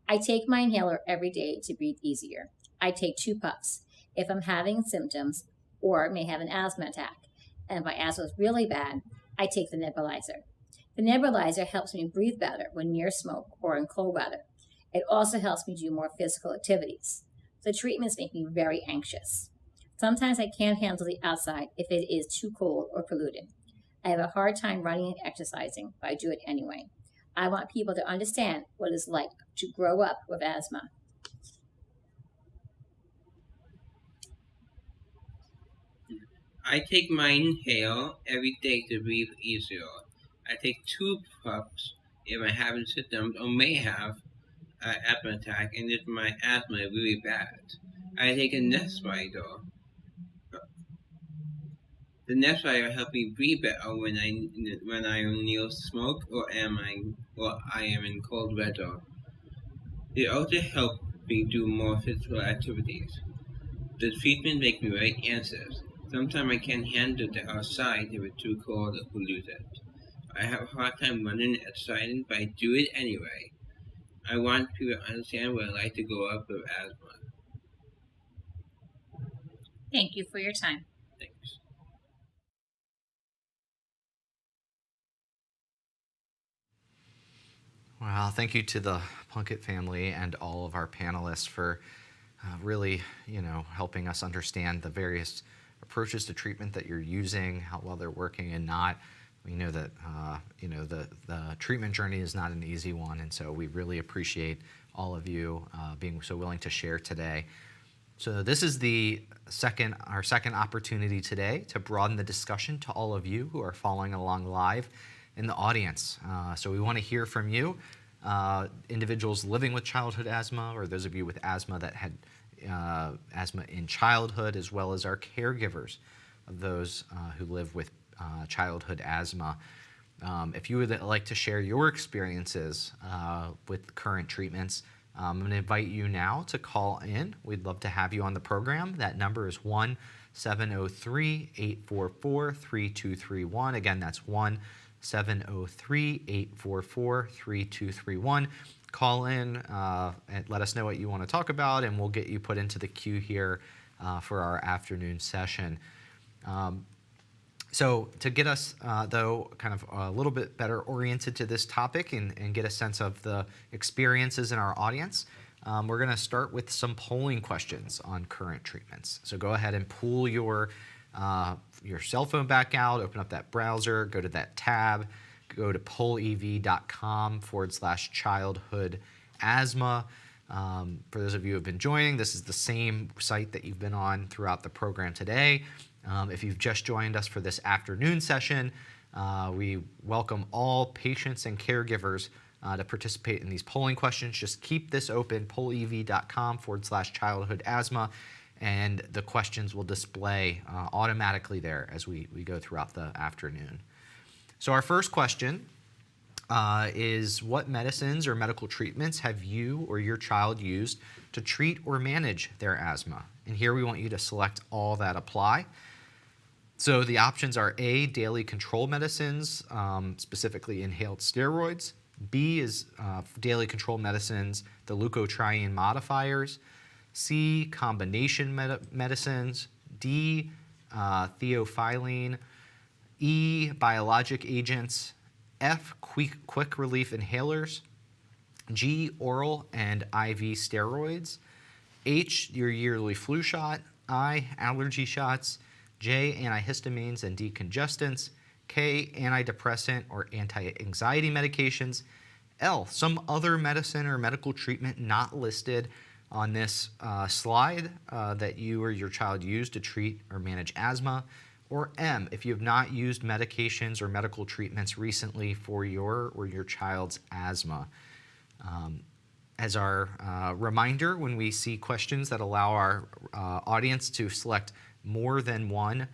I take my inhaler every day to breathe easier. I take 2 puffs if I'm having symptoms or may have an asthma attack. And if my asthma is really bad, I take the nebulizer. The nebulizer helps me breathe better when near smoke or in cold weather. It also helps me do more physical activities. The treatments make me very anxious. Sometimes I can't handle the outside if it is too cold or polluted. I have a hard time running and exercising, but I do it anyway. I want people to understand what it's like to grow up with asthma. I take my inhale every day to breathe easier. I take 2 puffs if I have symptoms or may have an asthma attack and if my asthma is really bad. I take a nebulizer. The nebulizer helps me breathe better when I am near smoke or I am in cold weather. It also helps me do more physical activities. The treatment makes me very anxious. Sometimes I can't handle the outside if it's too cold or polluted. I have a hard time running and exercising, but I do it anyway. I want people to understand what it's like to grow up with asthma. Thank you for your time. Thanks. Well, thank you to the Plunkett family and all of our panelists for really, helping us understand the various approaches to treatment that you're using, how well they're working and not. We know that the treatment journey is not an easy one, and so we really appreciate all of you being so willing to share today. So this is our second opportunity today to broaden the discussion to all of you who are following along live in the audience. So we want to hear from you, individuals living with childhood asthma, or those of you with asthma that had asthma in childhood, as well as our caregivers of those who live with childhood asthma. If you would like to share your experiences with current treatments, I'm going to invite you now to call in. We'd love to have you on the program. That number is 1-703-844-3231. Again, that's 1-703-844-3231. Call in and let us know what you want to talk about, and we'll get you put into the queue here for our afternoon session. So to get us, though, kind of a little bit better oriented to this topic and get a sense of the experiences in our audience, we're going to start with some polling questions on current treatments. So go ahead and pull your cell phone back out, open up that browser, go to that tab, go to pollev.com/childhood asthma. For those of you who have been joining, this is the same site that you've been on throughout the program today. If you've just joined us for this afternoon session, we welcome all patients and caregivers to participate in these polling questions. Just keep this open, pollev.com/childhood asthma, and the questions will display automatically there as we go throughout the afternoon. So our first question is, what medicines or medical treatments have you or your child used to treat or manage their asthma? And here we want you to select all that apply. So the options are A, daily control medicines, specifically inhaled steroids. B is daily control medicines, the leukotriene modifiers. C, combination medicines, D, theophylline, E, biologic agents, F, quick relief inhalers, G, oral and IV steroids, H, your yearly flu shot, I, allergy shots, J, antihistamines and decongestants, K, antidepressant or anti-anxiety medications, L, some other medicine or medical treatment not listed on this slide that you or your child used to treat or manage asthma, or M, if you have not used medications or medical treatments recently for your or your child's asthma. As our reminder, when we see questions that allow our audience to select more than one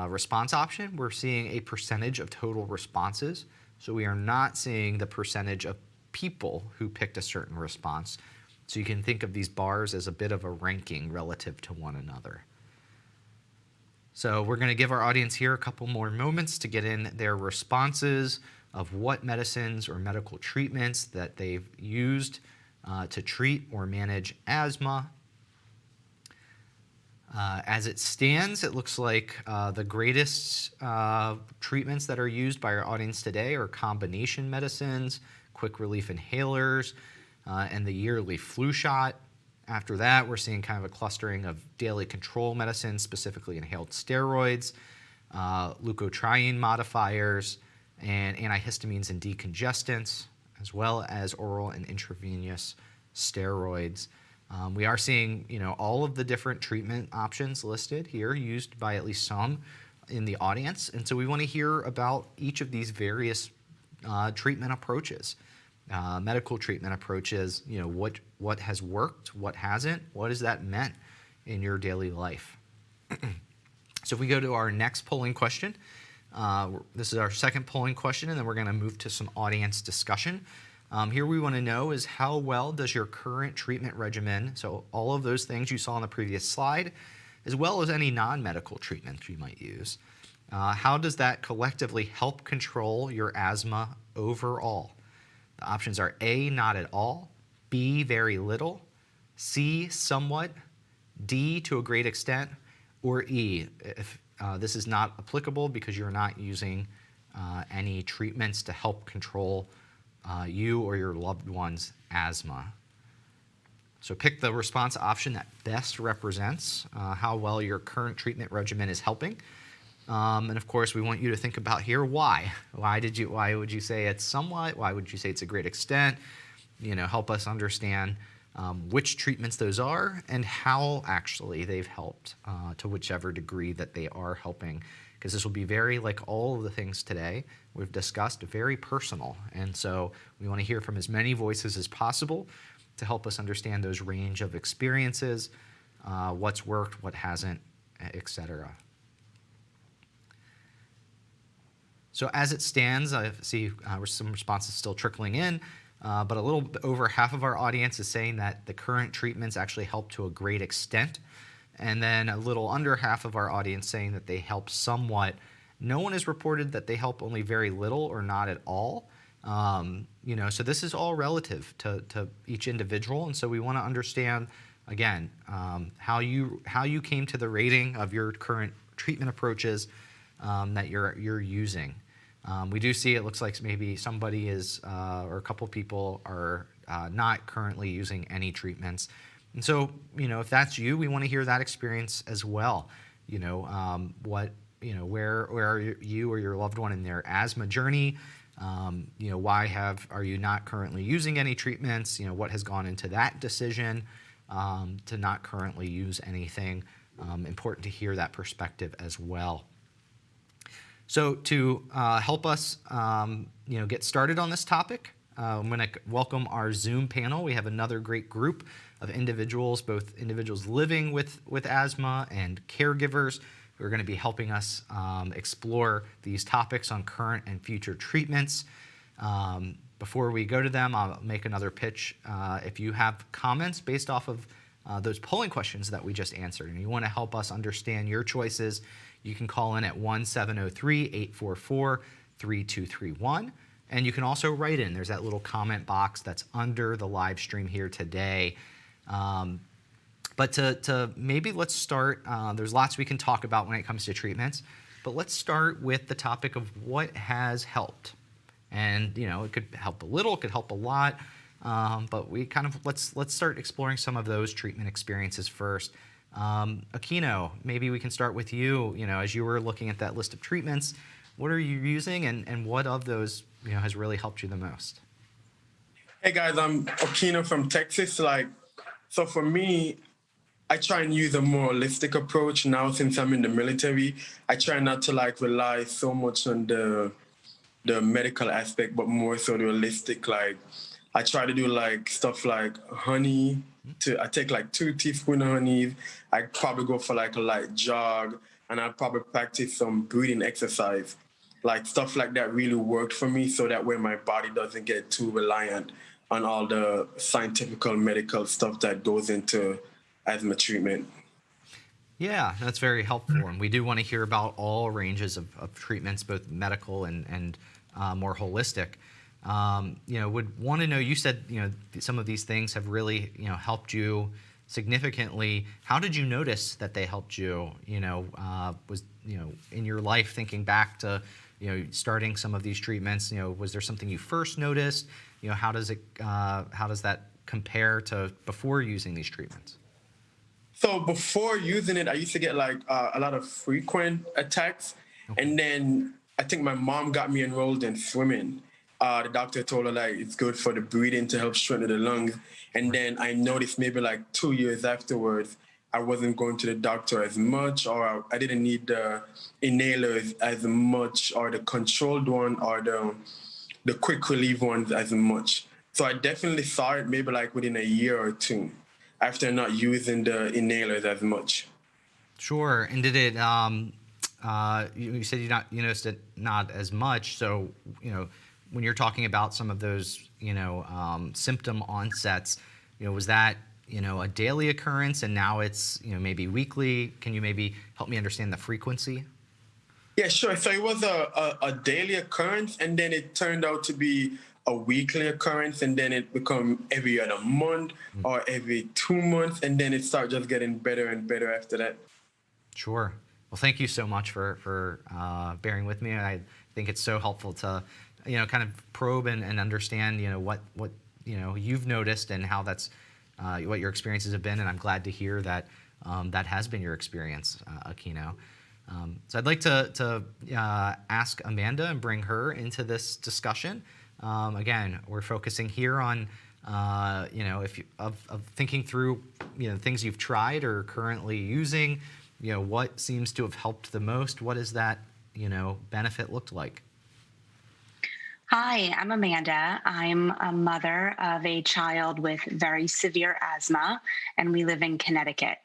response option, we're seeing a percentage of total responses. So we are not seeing the percentage of people who picked a certain response. So you can think of these bars as a bit of a ranking relative to one another. So we're going to give our audience here a couple more moments to get in their responses of what medicines or medical treatments that they've used to treat or manage asthma. As it stands, it looks like the greatest treatments that are used by our audience today are combination medicines, quick relief inhalers, and the yearly flu shot. After that, we're seeing kind of a clustering of daily control medicines, specifically inhaled steroids, leukotriene modifiers, and antihistamines and decongestants, as well as oral and intravenous steroids. We are seeing, all of the different treatment options listed here, used by at least some in the audience, and so we want to hear about each of these various treatment approaches. Medical treatment approaches, what has worked, what hasn't, what has that meant in your daily life. So if we go to our next polling question, this is our second polling question, and then we're going to move to some audience discussion. Here we want to know is how well does your current treatment regimen, so all of those things you saw on the previous slide, as well as any non-medical treatments you might use, how does that collectively help control your asthma overall? The options are A, not at all, B, very little, C, somewhat, D, to a great extent, or E, if this is not applicable because you're not using any treatments to help control you or your loved one's asthma. So pick the response option that best represents how well your current treatment regimen is helping. And of course, we want you to think about here why. Why would you say it's somewhat? Why would you say it's a great extent? Help us understand which treatments those are and how actually they've helped to whichever degree that they are helping. Because this will be very, like all of the things today we've discussed, very personal. And so we want to hear from as many voices as possible to help us understand those range of experiences, what's worked, what hasn't, etc. So as it stands, I see some responses still trickling in, but a little over half of our audience is saying that the current treatments actually help to a great extent, and then a little under half of our audience saying that they help somewhat. No one has reported that they help only very little or not at all. So this is all relative to each individual, and so we want to understand, again, how you came to the rating of your current treatment approaches that you're using. We do see it looks like maybe somebody is, or a couple people are not currently using any treatments. And so, if that's you, we want to hear that experience as well. Where are you or your loved one in their asthma journey? Why are you not currently using any treatments? What has gone into that decision to not currently use anything? Important to hear that perspective as well. So to help us, get started on this topic, I'm going to welcome our Zoom panel. We have another great group of individuals, both individuals living with asthma and caregivers, who are going to be helping us explore these topics on current and future treatments. Before we go to them, I'll make another pitch. If you have comments based off of those polling questions that we just answered, and you want to help us understand your choices, you can call in at 1-703-844-3231. And you can also write in. There's that little comment box that's under the live stream here today. But to maybe let's start, there's lots we can talk about when it comes to treatments, but let's start with the topic of what has helped. And, it could help a little, it could help a lot, but we kind of, let's start exploring some of those treatment experiences first. Aquino, maybe we can start with you, as you were looking at that list of treatments, what are you using and what of those, has really helped you the most? Hey guys, I'm Aquino from Texas. So for me, I try and use a more holistic approach now since I'm in the military. I try not to rely so much on the medical aspect, but more so the holistic. I try to do stuff like honey. I take 2 teaspoons of honey. I probably go for a light jog, and I probably practice some breathing exercise. Stuff like that really worked for me, so that way my body doesn't get too reliant on all the scientific medical stuff that goes into asthma treatment. Yeah, that's very helpful, and we do want to hear about all ranges of treatments, both medical and more holistic. Would want to know, you said, some of these things have really, helped you significantly. How did you notice that they helped you, was, in your life, thinking back to, starting some of these treatments, was there something you first noticed? How does that compare to before using these treatments? So before using it, I used to get a lot of frequent attacks. Okay. And then I think my mom got me enrolled in swimming. The doctor told her it's good for the breathing to help strengthen the lungs. And then I noticed maybe 2 years afterwards, I wasn't going to the doctor as much, or I didn't need the inhalers as much, or the controlled one, or the quick relief ones as much. So I definitely saw it maybe within a year or two after not using the inhalers as much. Sure. And did it, you said you noticed it not as much. So, when you're talking about some of those, symptom onsets, was that, a daily occurrence and now it's, maybe weekly? Can you maybe help me understand the frequency? Yeah, sure. So it was a daily occurrence, and then it turned out to be a weekly occurrence, and then it become every other month or every 2 months, and then it started just getting better and better after that. Sure. Well, thank you so much for bearing with me. I think it's so helpful to, kind of probe and understand, what you've noticed and how that's what your experiences have been. And I'm glad to hear that that has been your experience, Aquino. So I'd like to ask Amanda and bring her into this discussion. Again, we're focusing here on, of thinking through, things you've tried or currently using, what seems to have helped the most. What has that, benefit looked like? Hi, I'm Amanda. I'm a mother of a child with very severe asthma, and we live in Connecticut.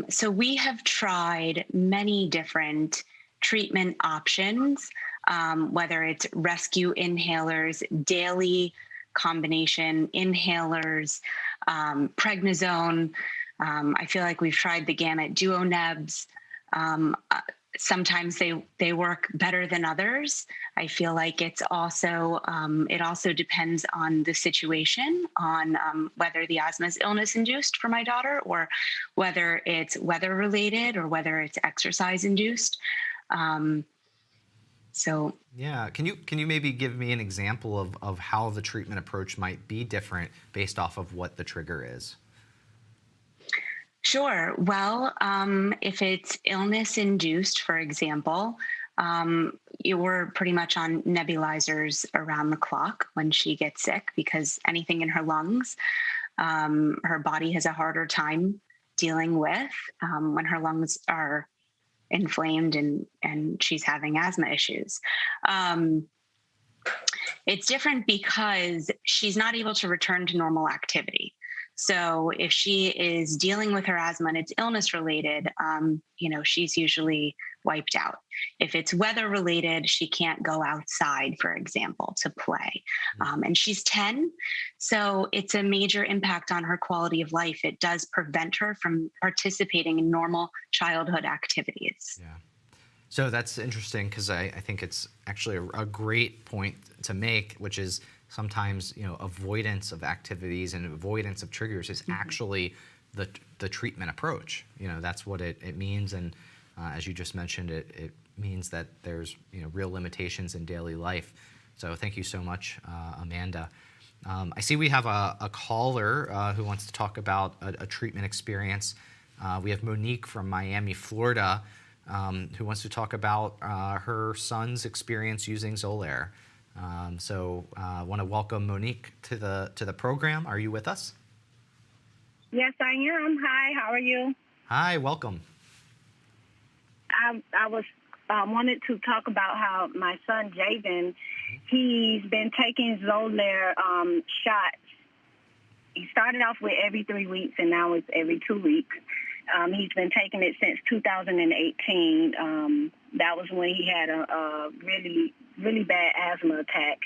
So we have tried many different treatment options, whether it's rescue inhalers, daily combination inhalers, prednisone. I feel like we've tried the gamut, duo nebs. Sometimes they work better than others. I feel like it's also it also depends on the situation, on whether the asthma is illness induced for my daughter, or whether it's weather related, or whether it's exercise induced. So yeah, can you maybe give me an example of how the treatment approach might be different based off of what the trigger is? Sure. Well, if it's illness induced, for example, you were pretty much on nebulizers around the clock when she gets sick, because anything in her lungs, her body has a harder time dealing with when her lungs are inflamed and she's having asthma issues. It's different because she's not able to return to normal activity. So if she is dealing with her asthma and it's illness related, she's usually wiped out. If it's weather related, she can't go outside, for example, to play. And she's 10, so it's a major impact on her quality of life. It does prevent her from participating in normal childhood activities. Yeah. So that's interesting, because I think it's actually a great point to make, which is sometimes, avoidance of activities and avoidance of triggers is actually the treatment approach. That's what it means, and as you just mentioned, it means that there's real limitations in daily life. So thank you so much, Amanda. I see we have a caller who wants to talk about a treatment experience. We have Monique from Miami, Florida, who wants to talk about her son's experience using Xolair. So I want to welcome Monique to the program. Are you with us? Yes, I am. Hi, how are you? Hi, welcome. I was wanted to talk about how my son Javen, he's been taking Xolair shots. He started off with every 3 weeks, and now it's every 2 weeks. He's been taking it since 2018. That was when he had a really, really bad asthma attack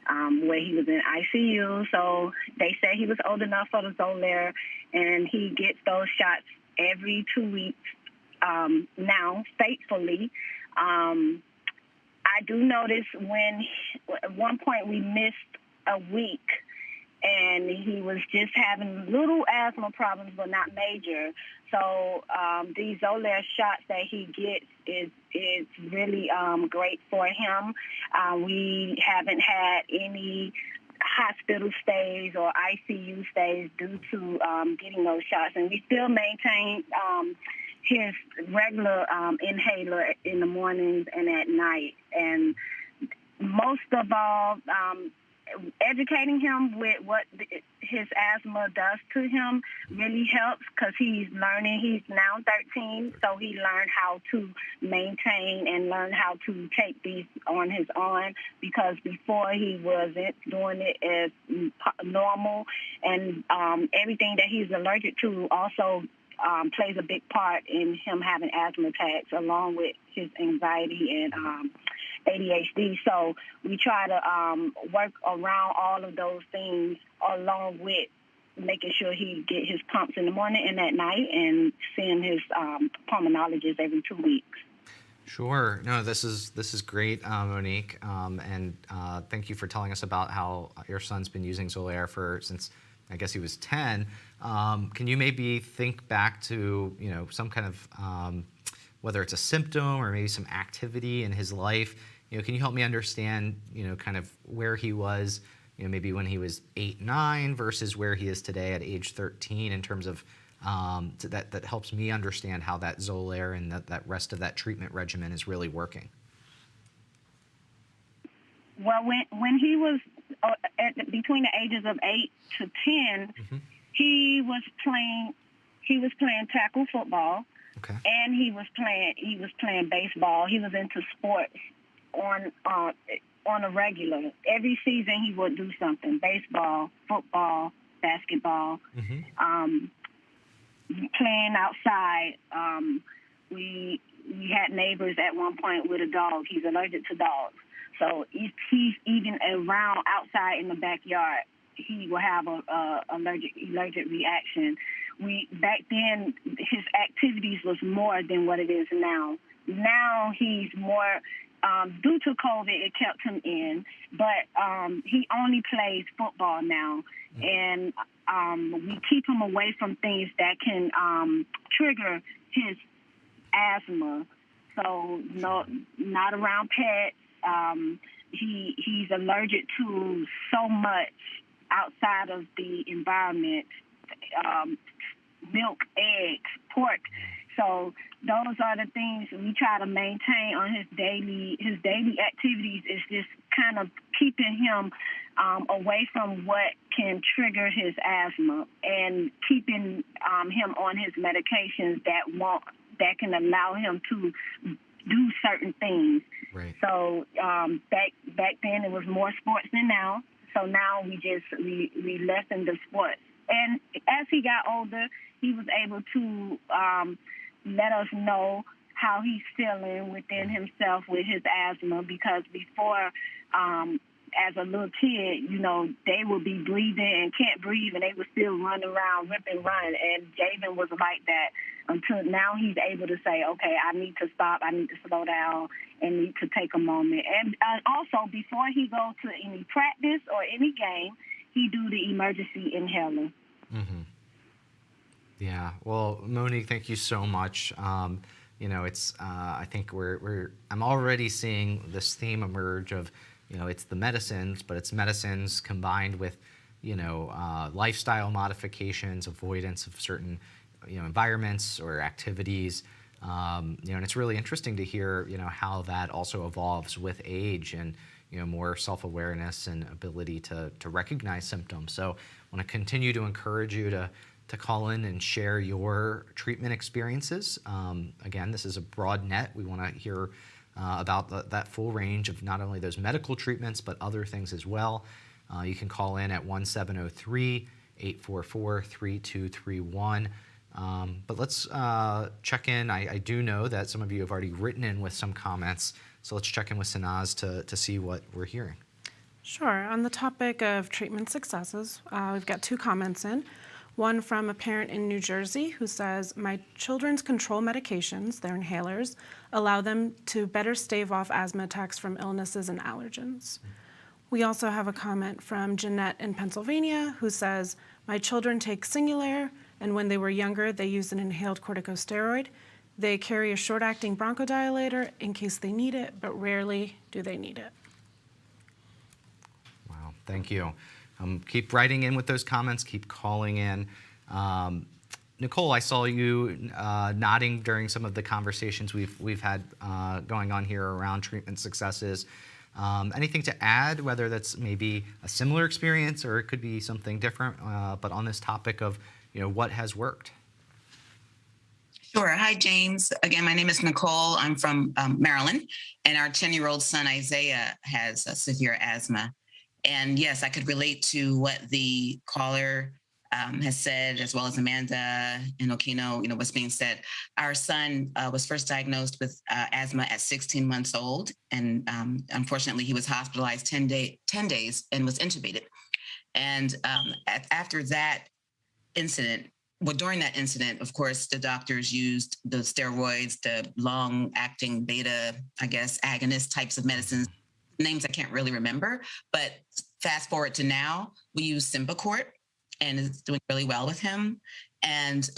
where he was in ICU. So they said he was old enough for the Xolair, and he gets those shots every 2 weeks now, faithfully. I do notice at one point we missed a week, and he was just having little asthma problems, but not major. So these Xolair shots that he gets is really great for him. We haven't had any hospital stays or ICU stays due to getting those shots, and we still maintain his regular inhaler in the mornings and at night. And most of all, educating him with what his asthma does to him really helps, because he's learning. He's now 13, so he learned how to maintain and learn how to take these on his own, because before he wasn't doing it as normal. And everything that he's allergic to also plays a big part in him having asthma attacks, along with his anxiety and ADHD. So we try to work around all of those things, along with making sure he get his pumps in the morning and at night, and seeing his pulmonologist every 2 weeks. Sure. No, this is great, Monique, and thank you for telling us about how your son's been using Xolair since I guess he was 10. Can you maybe think back to some kind of whether it's a symptom or maybe some activity in his life? Can you help me understand kind of where he was maybe when he was 8, 9 versus where he is today at age 13, in terms of that helps me understand how that Xolair and that rest of that treatment regimen is really working. Well, when he was between the ages of 8 to 10, he was playing tackle football, and he was playing baseball. He was into sports on a regular. Every season he would do something: baseball, football, basketball, playing outside. We had neighbors at one point with a dog. He's allergic to dogs. So if he's even around outside in the backyard, he will have a allergic reaction. Back then, his activities was more than what it is now. Now he's more, due to COVID, it kept him in, but he only plays football now. And we keep him away from things that can trigger his asthma. So not around pets. He's allergic to so much outside of the environment, milk, eggs, pork. So those are the things we try to maintain on his daily activities, is just kind of keeping him away from what can trigger his asthma, and keeping him on his medications that can allow him to do certain things. Right. So back then it was more sports than now. So now we lessen the sports. And as he got older, he was able to let us know how he's feeling within himself with his asthma, because before, as a little kid, they would be breathing and can't breathe, and they would still run around, rip and run. And Javen was like that until now he's able to say, okay, I need to stop, I need to slow down, and need to take a moment. And also, before he goes to any practice or any game, he do the emergency inhaler. Yeah. Well, Monique, thank you so much. It's I think I'm already seeing this theme emerge of, it's the medicines, but it's medicines combined with, lifestyle modifications, avoidance of certain, environments or activities. And it's really interesting to hear, how that also evolves with age and, more self-awareness and ability to recognize symptoms. So I want to continue to encourage you to call in and share your treatment experiences. Again, this is a broad net. We want to hear about that full range of not only those medical treatments, but other things as well. You can call in at 1-703-844-3231. But let's check in. I do know that some of you have already written in with some comments, so let's check in with Sanaz to see what we're hearing. Sure. On the topic of treatment successes, we've got 2 comments in. One from a parent in New Jersey who says, my children's control medications, their inhalers, allow them to better stave off asthma attacks from illnesses and allergens. We also have a comment from Jeanette in Pennsylvania who says, my children take Singulair, and when they were younger, they used an inhaled corticosteroid. They carry a short-acting bronchodilator in case they need it, but rarely do they need it. Wow, thank you. Keep writing in with those comments, keep calling in. Nicole, I saw you nodding during some of the conversations we've had going on here around treatment successes. Anything to add, whether that's maybe a similar experience or it could be something different, but on this topic of what has worked? Sure. Hi, James. Again, my name is Nicole. I'm from Maryland, and our 10-year-old son, Isaiah, has severe asthma. And yes, I could relate to what the caller has said, as well as Amanda and Okino, what's being said. Our son was first diagnosed with asthma at 16 months old. And unfortunately, he was hospitalized 10 days and was intubated. And after that incident, during that incident, of course, the doctors used the steroids, the long-acting beta, agonist types of medicines, names I can't really remember. But fast forward to now, we use Symbicort, and it's doing really well with him. And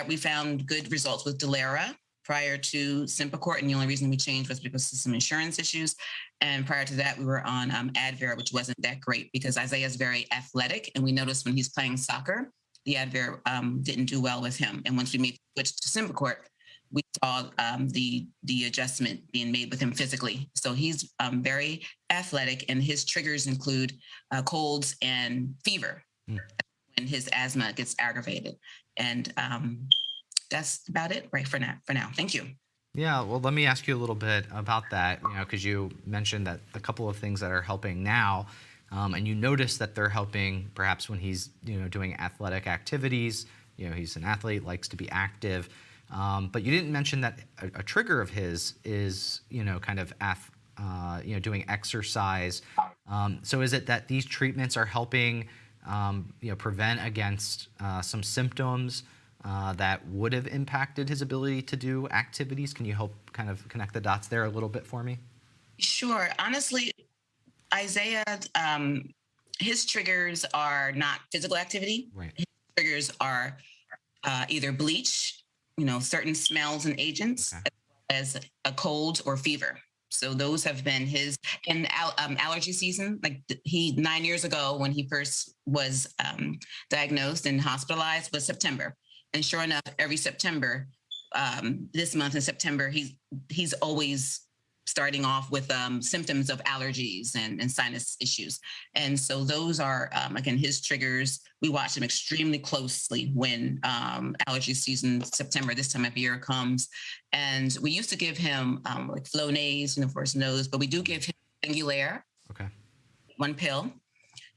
we found good results with Dulera prior to Symbicort, and the only reason we changed was because of some insurance issues. And prior to that, we were on Advair, which wasn't that great because Isaiah is very athletic, and we noticed when he's playing soccer, the Advair didn't do well with him. And once we made the switch to Symbicort, we saw the adjustment being made with him physically. So he's very athletic, and his triggers include colds and fever when his asthma gets aggravated. And that's about it right for now. Thank you. Yeah, well, let me ask you a little bit about that, because you mentioned that a couple of things that are helping now, and you notice that they're helping perhaps when he's, doing athletic activities. He's an athlete, likes to be active. But you didn't mention that a trigger of his is, kind of, doing exercise. So is it that these treatments are helping, prevent against some symptoms that would have impacted his ability to do activities? Can you help kind of connect the dots there a little bit for me? Sure. Honestly, Isaiah, his triggers are not physical activity. Right. His triggers are either bleach, certain smells and agents, as a cold or fever. So those have been his, and allergy season, 9 years ago when he first was diagnosed and hospitalized was September. And sure enough, every September, this month in September, he's always starting off with symptoms of allergies and sinus issues. And so those are, again, his triggers. We watch him extremely closely when allergy season, September, this time of year comes. And we used to give him Flonase, for his nose, but we do give him Singulair, 1 pill,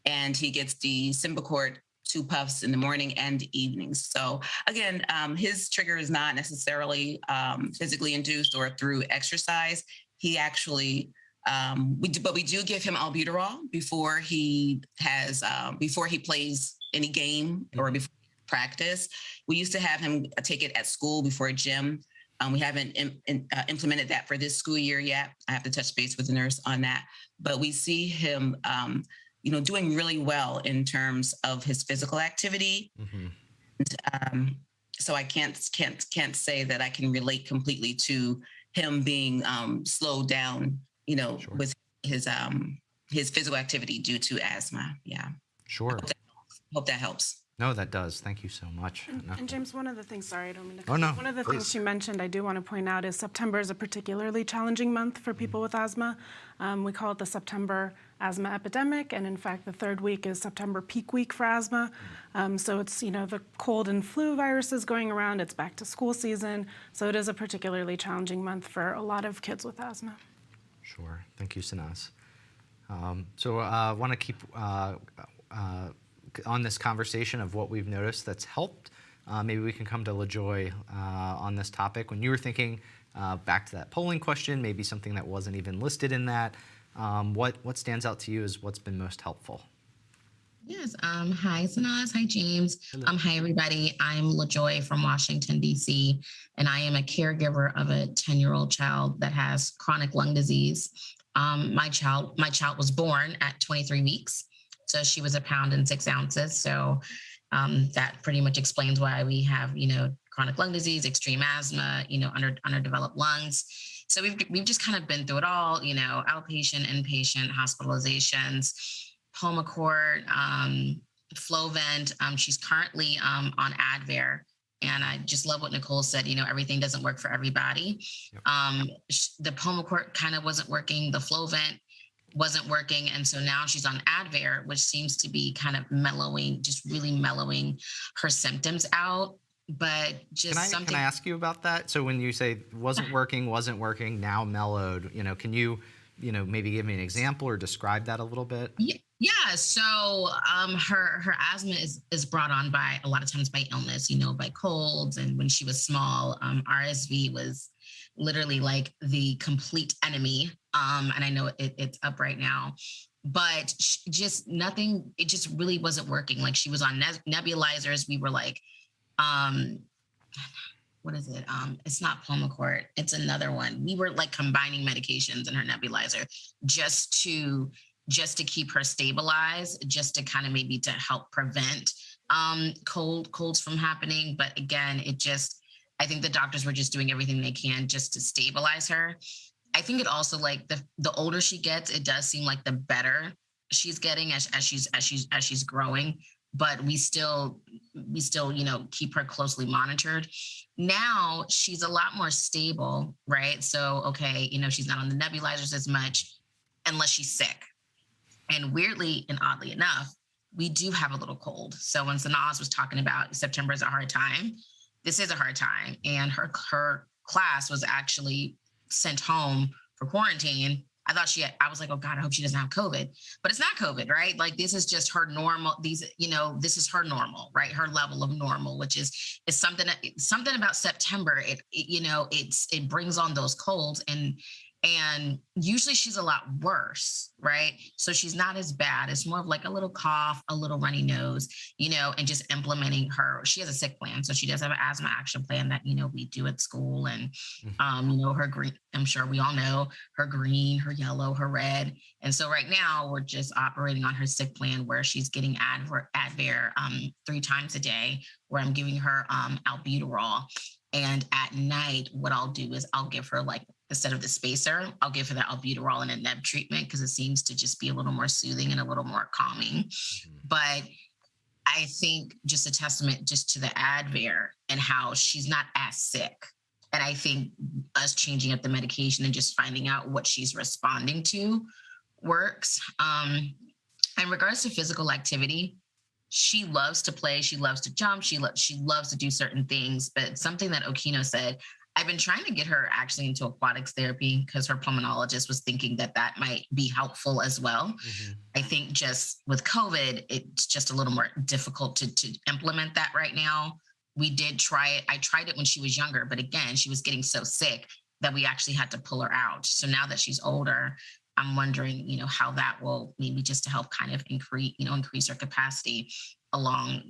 and he gets the Symbicort 2 puffs in the morning and evenings. So again, his trigger is not necessarily physically induced or through exercise. He actually, we do give him albuterol before he plays any game or before practice. We used to have him take it at school before gym. We haven't implemented that for this school year yet. I have to touch base with the nurse on that. But we see him, doing really well in terms of his physical activity. Mm-hmm. And, So I can't say that I can relate completely to him being slowed down, with his physical activity due to asthma. Yeah. Sure. Hope that helps. No, that does. Thank you so much. And James, one of the things, sorry, I don't mean to Oh, cut you. no, One of the please. things you mentioned I do want to point out is September is a particularly challenging month for people with asthma. We call it the September asthma epidemic, and in fact, the third week is September peak week for asthma. So it's, the cold and flu viruses going around, it's back to school season, so it is a particularly challenging month for a lot of kids with asthma. Sure. Thank you, Sanaz. So I want to keep on this conversation of what we've noticed that's helped. Maybe we can come to LaJoy on this topic. When you were thinking back to that polling question, maybe something that wasn't even listed in that, what stands out to you as what's been most helpful? Yes. Hi, Sanaz. Hi, James. Hi, everybody. I'm LaJoy from Washington, D.C., and I am a caregiver of a 10-year-old child that has chronic lung disease. My child was born at 23 weeks. So she was 1 pound and 6 ounces. So that pretty much explains why we have, chronic lung disease, extreme asthma, underdeveloped lungs. So we've just kind of been through it all, outpatient, inpatient, hospitalizations, Pulmicort, Flovent. She's currently on Advair. And I just love what Nicole said, everything doesn't work for everybody. The Pulmicort kind of wasn't working. The Flovent wasn't working. And so now she's on Advair, which seems to be kind of really mellowing her symptoms out. But just Can I ask you about that? So when you say wasn't working, now mellowed, can you, maybe give me an example or describe that a little bit? Yeah. So her asthma is brought on by a lot of times by illness, by colds. And when she was small, RSV was literally like the complete enemy. And I know it's up right now, but just nothing, it just really wasn't working. Like she was on nebulizers. We were like, what is it? It's not Pulmicort. It's another one. We were like combining medications in her nebulizer just to keep her stabilized, just to kind of maybe to help prevent colds from happening. But again, I think the doctors were just doing everything they can just to stabilize her. I think it also, like, the older she gets, it does seem like the better she's getting as she's growing. But we still, keep her closely monitored. Now she's a lot more stable, right? So, okay, she's not on the nebulizers as much unless she's sick. And weirdly and oddly enough, we do have a little cold. So when Sanaz was talking about September is a hard time, this is a hard time. And her class was actually sent home for quarantine. I was like, oh God, I hope she doesn't have COVID, but it's not COVID, right? Like this is just her normal. This is her normal, right? Her level of normal, which is something about September. It brings on those colds, and usually she's a lot worse, right? So she's not as bad. It's more of like a little cough, a little runny nose, and just implementing she has a sick plan. So she does have an asthma action plan that, we do at school. And, her green, I'm sure we all know her green, her yellow, her red. And so right now we're just operating on her sick plan where she's getting Advair 3 times a day, where I'm giving her albuterol. And at night, what I'll do is I'll give her, like, instead of the spacer, I'll give her the albuterol and a neb treatment because it seems to just be a little more soothing and a little more calming. Mm-hmm. But I think just a testament just to the Advair and how she's not as sick. And I think us changing up the medication and just finding out what she's responding to works. In regards to physical activity, she loves to play. She loves to jump. She loves to do certain things. But something that Okino said, I've been trying to get her actually into aquatics therapy because her pulmonologist was thinking that might be helpful as well. Mm-hmm. I think just with COVID, it's just a little more difficult to implement that right now. We did try it. I tried it when she was younger, but again, she was getting so sick that we actually had to pull her out. So now that she's older, I'm wondering, how that will maybe just to help kind of increase her capacity along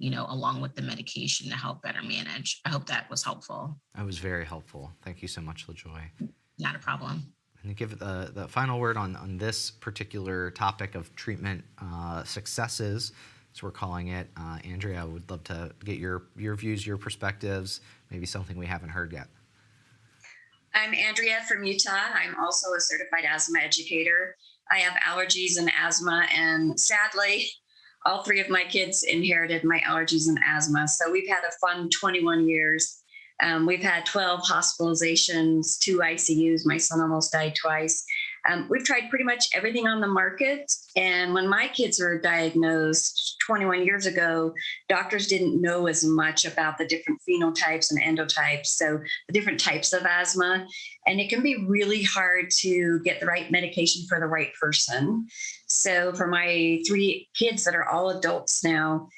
with the medication to help better manage. I hope that was helpful. That was very helpful. Thank you so much, LaJoy. Not a problem. And to give the final word on this particular topic of treatment successes. as we're calling it. Andrea, I would love to get your views, your perspectives, maybe something we haven't heard yet. I'm Andrea from Utah. I'm also a certified asthma educator. I have allergies and asthma, and sadly, all 3 of my kids inherited my allergies and asthma. So we've had a fun 21 years. We've had 12 hospitalizations, 2 ICUs. My son almost died twice. We've tried pretty much everything on the market. And when my kids were diagnosed 21 years ago, doctors didn't know as much about the different phenotypes and endotypes, so the different types of asthma. And it can be really hard to get the right medication for the right person. So for my 3 kids that are all adults now,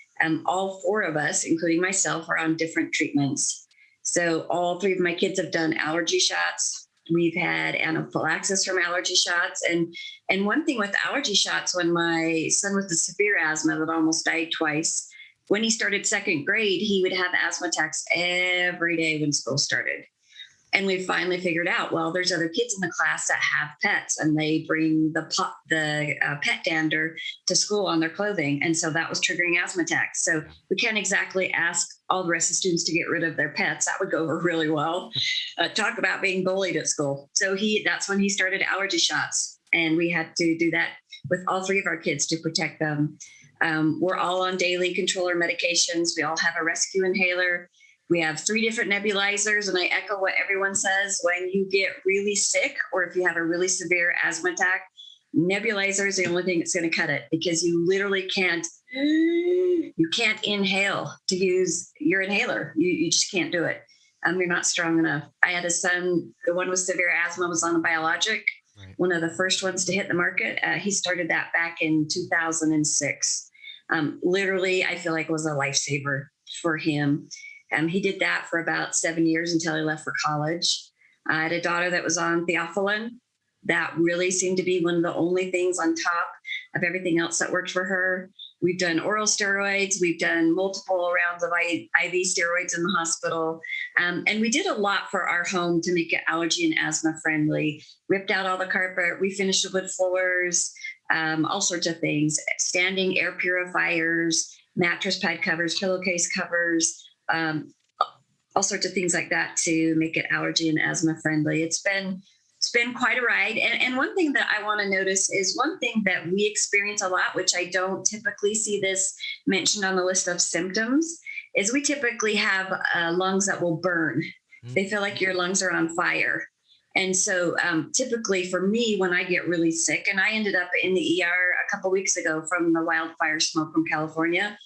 all 4 of us, including myself, are on different treatments. So all 3 of my kids have done allergy shots. We've had anaphylaxis from allergy shots. And one thing with allergy shots, when my son with the severe asthma that almost died twice, when he started 2nd grade, he would have asthma attacks every day when school started. And we finally figured out, well, there's other kids in the class that have pets, and they bring the pet dander to school on their clothing. And so that was triggering asthma attacks. So we can't exactly ask all the rest of the students to get rid of their pets. That would go over really well. Talk about being bullied at school. So that's when he started allergy shots. And we had to do that with all 3 of our kids to protect them. We're all on daily controller medications. We all have a rescue inhaler. We have 3 different nebulizers, and I echo what everyone says. When you get really sick, or if you have a really severe asthma attack, nebulizer is the only thing that's going to cut it, because you literally can't inhale to use your inhaler. You just can't do it. You're not strong enough. I had a son, the one with severe asthma was on a biologic, one of the first ones to hit the market. He started that back in 2006. Literally, I feel like it was a lifesaver for him. He did that for about 7 years until he left for college. I had a daughter that was on theophylline. That really seemed to be one of the only things on top of everything else that worked for her. We've done oral steroids. We've done multiple rounds of IV steroids in the hospital. And we did a lot for our home to make it allergy and asthma friendly. Ripped out all the carpet, refinished the wood floors, all sorts of things. Standing air purifiers, mattress pad covers, pillowcase covers, all sorts of things like that to make it allergy and asthma friendly. It's been quite a ride. And one thing that I want to notice is one thing that we experience a lot, which I don't typically see this mentioned on the list of symptoms, is we typically have lungs that will burn. They feel like your lungs are on fire. And so typically for me, when I get really sick, and I ended up in the ER a couple weeks ago from the wildfire smoke from California,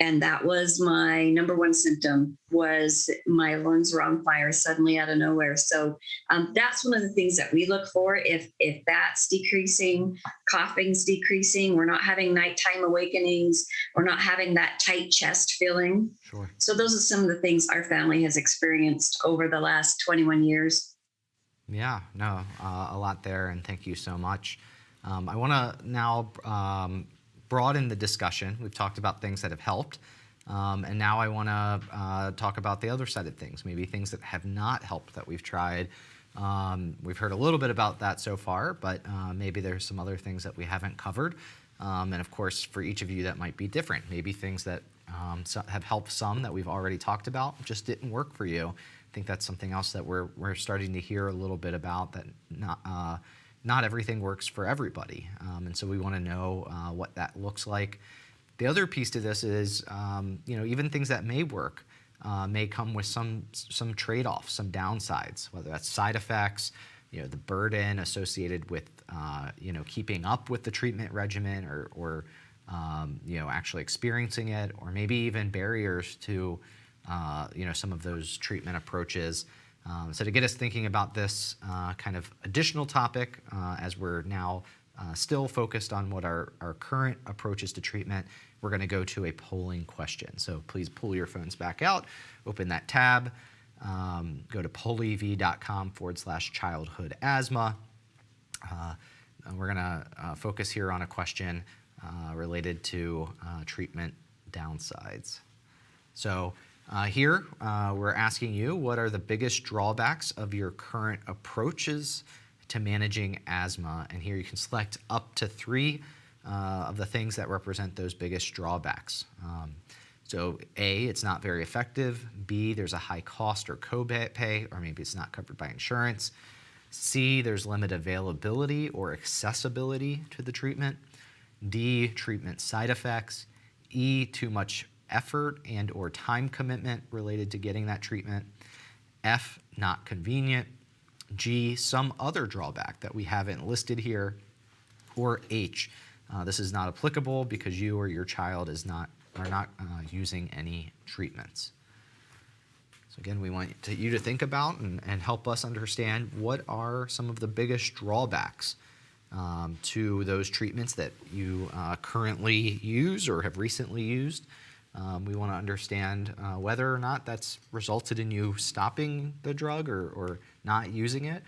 and that was my number 1 symptom, was my lungs were on fire suddenly out of nowhere. So that's one of the things that we look for. If that's decreasing, coughing's decreasing, we're not having nighttime awakenings, we're not having that tight chest feeling. Sure. So those are some of the things our family has experienced over the last 21 years. Yeah, no, a lot there, and thank you so much. I want to now broaden the discussion. We've talked about things that have helped, and now I want to talk about the other side of things, maybe things that have not helped that we've tried. We've heard a little bit about that so far, but maybe there's some other things that we haven't covered. And of course, for each of you, that might be different. Maybe things that have helped some that we've already talked about just didn't work for you. I think that's something else that we're starting to hear a little bit about, that not everything works for everybody. And so we want to know what that looks like. The other piece to this is, even things that may work may come with some trade-offs, some downsides, whether that's side effects, the burden associated with, keeping up with the treatment regimen, or actually experiencing it, or maybe even barriers to, some of those treatment approaches. So to get us thinking about this kind of additional topic, as we're now still focused on what our current approaches to treatment, we're going to go to a polling question. So please pull your phones back out, open that tab, go to pollev.com/childhood asthma. We're going to focus here on a question related to treatment downsides. So here, we're asking you, what are the biggest drawbacks of your current approaches to managing asthma? And here you can select up to 3 of the things that represent those biggest drawbacks. So A, it's not very effective. B, there's a high cost or copay, or maybe it's not covered by insurance. C, there's limited availability or accessibility to the treatment. D, treatment side effects. E, too much effort and or time commitment related to getting that treatment. F, not convenient. G, some other drawback that we haven't listed here. Or H, this is not applicable because you or your child are not using any treatments. So again, we want you to think about and help us understand what are some of the biggest drawbacks to those treatments that you currently use or have recently used. We want to understand whether or not that's resulted in you stopping the drug or not using it,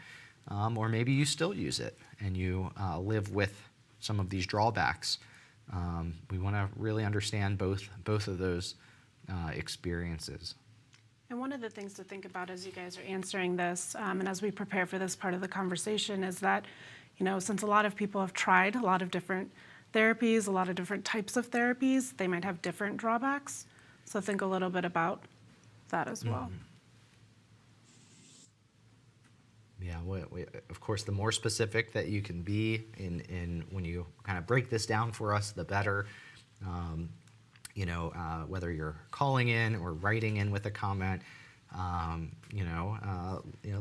or maybe you still use it and you live with some of these drawbacks. We want to really understand both of those experiences. And one of the things to think about as you guys are answering this, and as we prepare for this part of the conversation, is that, since a lot of people have tried a lot of different therapies, a lot of different types of therapies, they might have different drawbacks. So think a little bit about that as well. Yeah, of course, the more specific that you can be in when you kind of break this down for us, the better. Whether you're calling in or writing in with a comment,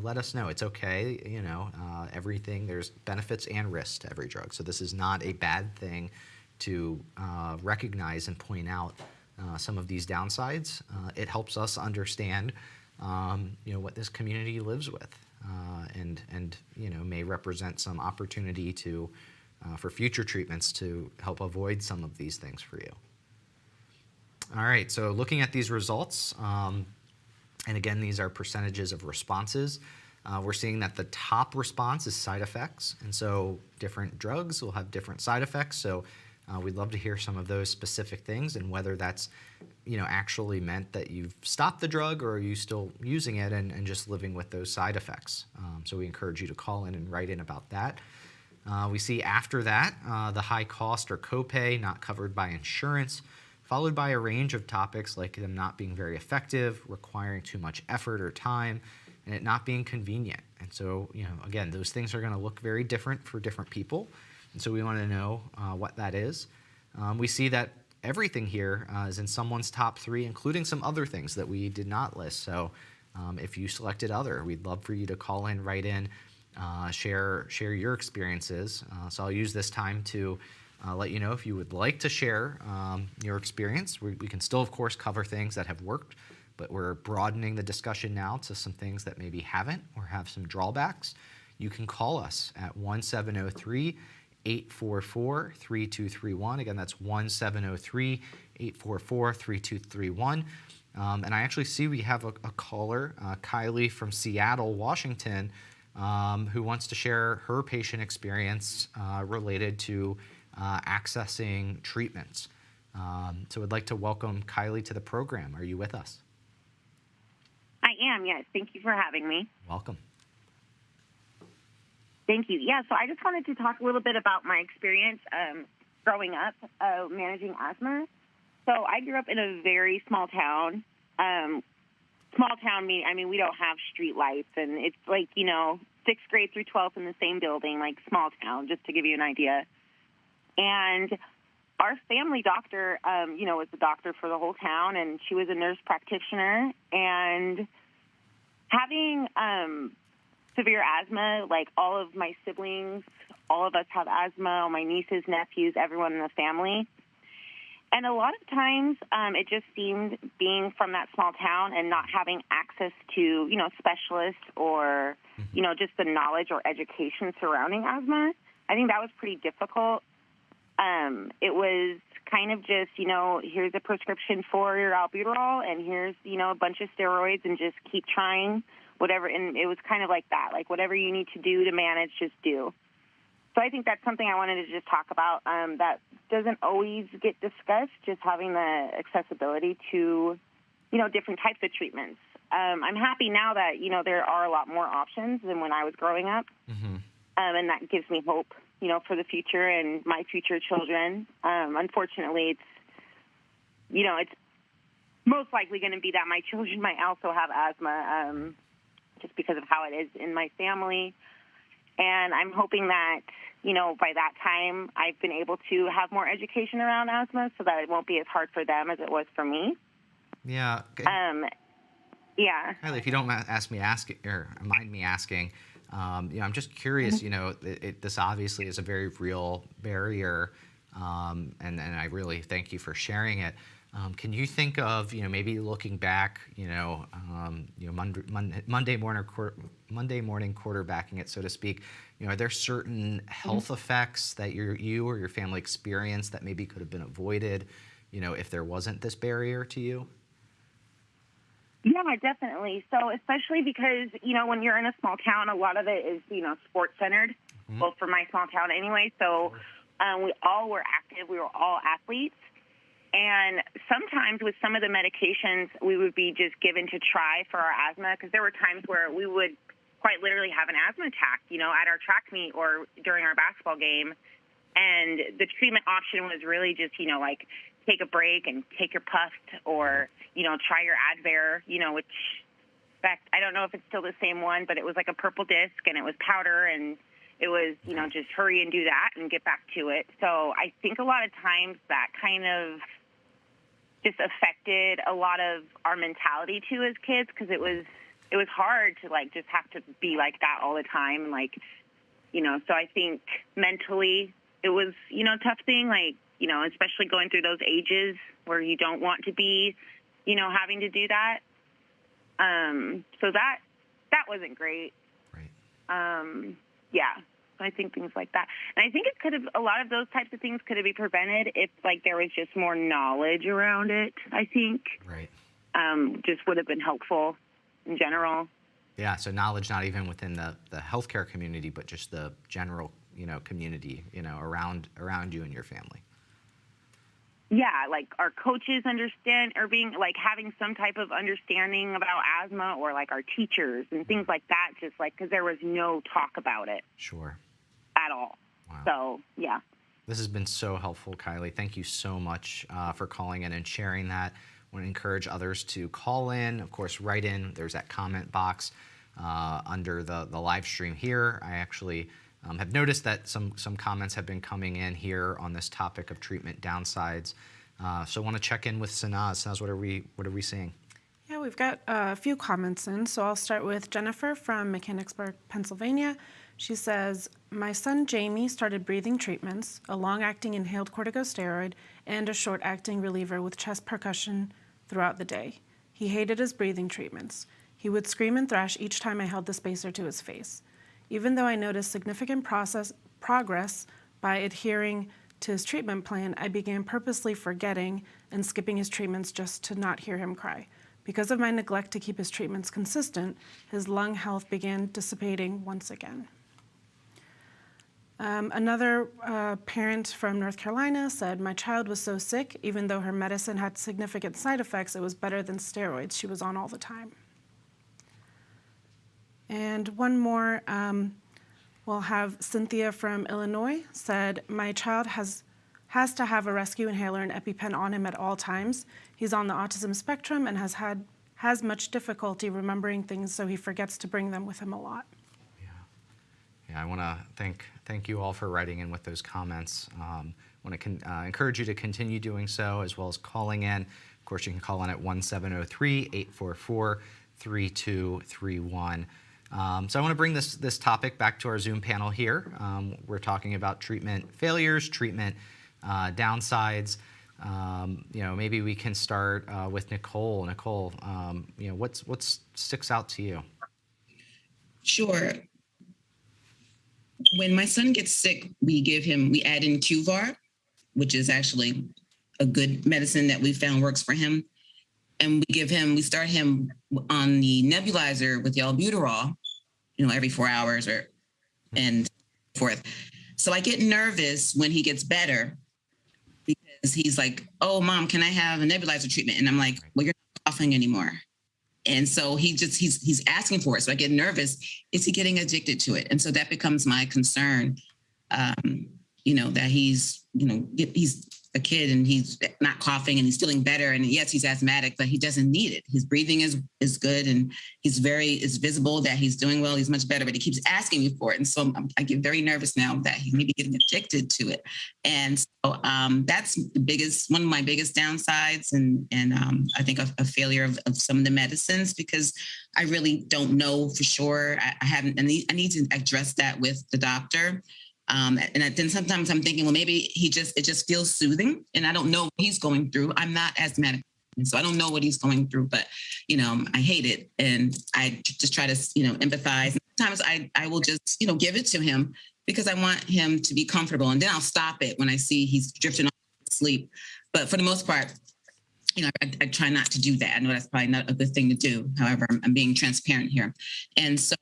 let us know. It's okay. Everything, there's benefits and risks to every drug. So this is not a bad thing to recognize and point out some of these downsides. It helps us understand, what this community lives with. And may represent some opportunity for future treatments to help avoid some of these things for you. All right, so looking at these results, and again, these are percentages of responses. We're seeing that the top response is side effects, and so different drugs will have different side effects. So we'd love to hear some of those specific things and whether that's actually meant that you've stopped the drug or are you still using it and just living with those side effects. So we encourage you to call in and write in about that. We see after that the high cost or copay not covered by insurance, followed by a range of topics like them not being very effective, requiring too much effort or time, and it not being convenient. And so, again, those things are going to look very different for different people. And so we want to know what that is. We see that everything here is in someone's top 3, including some other things that we did not list. So if you selected other, we'd love for you to call in, write in, share your experiences. So I'll use this time to let you know if you would like to share your experience. We can still, of course, cover things that have worked, but we're broadening the discussion now to some things that maybe haven't or have some drawbacks. You can call us at 1-703-844-3231. Again, that's 1-703-844-3231. And I actually see we have a caller, Kylie from Seattle, Washington, who wants to share her patient experience related to accessing treatments. So I'd like to welcome Kylie to the program. Are you with us? I am, yes. Thank you for having me. Welcome. Thank you. Yeah, so I just wanted to talk a little bit about my experience growing up managing asthma. So I grew up in a very small town. Small town, we don't have street lights, and it's like, 6th grade through 12th in the same building, like small town, just to give you an idea. And our family doctor, was the doctor for the whole town, and she was a nurse practitioner. And having severe asthma, like all of my siblings, all of us have asthma, all my nieces, nephews, everyone in the family. And a lot of times it just seemed, being from that small town and not having access to, specialists or, just the knowledge or education surrounding asthma, I think that was pretty difficult. It was kind of just, here's a prescription for your albuterol, and here's, a bunch of steroids, and just keep trying whatever. And it was kind of like that, like whatever you need to do to manage, just do. So I think that's something I wanted to just talk about that doesn't always get discussed, just having the accessibility to, different types of treatments. I'm happy now that, there are a lot more options than when I was growing up. Mm-hmm. And that gives me hope, for the future and my future children. Unfortunately, it's most likely going to be that my children might also have asthma, just because of how it is in my family. And I'm hoping that, by that time I've been able to have more education around asthma so that it won't be as hard for them as it was for me. Yeah. Yeah. Kylie, if you don't mind me asking, I'm just curious, this obviously is a very real barrier, and I really thank you for sharing it. Can you think of, maybe looking back, Monday morning quarterbacking it, so to speak, are there certain health effects that you or your family experienced that maybe could have been avoided, if there wasn't this barrier to you? Yeah, definitely. So especially because, when you're in a small town, a lot of it is, sports centered, both for my small town anyway. So we all were active. We were all athletes. And sometimes with some of the medications, we would be just given to try for our asthma, because there were times where we would quite literally have an asthma attack, at our track meet or during our basketball game. And the treatment option was really just, like take a break and take your Puffed or, try your Advair, which, in fact, I don't know if it's still the same one, but it was like a purple disc and it was powder and it was, just hurry and do that and get back to it. So I think a lot of times that kind of just affected a lot of our mentality too as kids, because it was hard to just have to be like that all the time. So I think mentally it was, a tough thing, especially going through those ages where you don't want to be, having to do that. So that wasn't great. Right. Yeah. I think things like that. And I think a lot of those types of things could have been prevented if there was just more knowledge around it, I think. Right. Just would have been helpful in general. Yeah, so knowledge not even within the healthcare community, but just the general, community, around you and your family. Yeah, our coaches understand, or being having some type of understanding about asthma, or our teachers and things like that, just because there was no talk about it. Sure. At all. Wow. So, yeah. This has been so helpful, Kylie. Thank you so much for calling in and sharing that. I want to encourage others to call in, of course, write in. There's that comment box under the live stream here. I actually have noticed that some comments have been coming in here on this topic of treatment downsides. So I want to check in with Sanaz. Sanaz, what are we seeing? Yeah, we've got a few comments in. So I'll start with Jennifer from Mechanicsburg, Pennsylvania. She says, my son Jamie started breathing treatments, a long-acting inhaled corticosteroid, and a short-acting reliever with chest percussion throughout the day. He hated his breathing treatments. He would scream and thrash each time I held the spacer to his face. Even though I noticed significant progress by adhering to his treatment plan, I began purposely forgetting and skipping his treatments just to not hear him cry. Because of my neglect to keep his treatments consistent, his lung health began dissipating once again. Another parent from North Carolina said, my child was so sick, even though her medicine had significant side effects, it was better than steroids she was on all the time. And one more, we'll have Cynthia from Illinois said, my child has to have a rescue inhaler and EpiPen on him at all times. He's on the autism spectrum and has much difficulty remembering things, so he forgets to bring them with him a lot. Yeah, I want to thank you all for writing in with those comments. I want to encourage you to continue doing so, as well as calling in. Of course, you can call in at 1-703-844-3231. So I want to bring this topic back to our Zoom panel here. We're talking about treatment failures, treatment downsides. Maybe we can start with Nicole. Nicole, what sticks out to you? Sure. When my son gets sick, we add in Qvar, which is actually a good medicine that we found works for him. And we start him on the nebulizer with the albuterol, every 4 hours and forth. So I get nervous when he gets better because he's like, oh, Mom, can I have a nebulizer treatment? And I'm like, well, you're not coughing anymore. And so he's asking for it. So I get nervous. Is he getting addicted to it? And so that becomes my concern. that he's a kid and he's not coughing and he's feeling better. And yes, he's asthmatic, but he doesn't need it. His breathing is good and it's visible that he's doing well. He's much better, but he keeps asking me for it. And so I get very nervous now that he may be getting addicted to it. And so that's one of my biggest downsides. And I think a failure of some of the medicines, because I really don't know for sure. I need to address that with the doctor. And then sometimes I'm thinking, well, maybe it just feels soothing, and I don't know what he's going through. I'm not asthmatic, so I don't know what he's going through, but, I hate it. And I just try to, empathize. Sometimes I will just, give it to him because I want him to be comfortable. And then I'll stop it when I see he's drifting off to sleep. But for the most part, I try not to do that. I know that's probably not a good thing to do. However, I'm being transparent here. And so,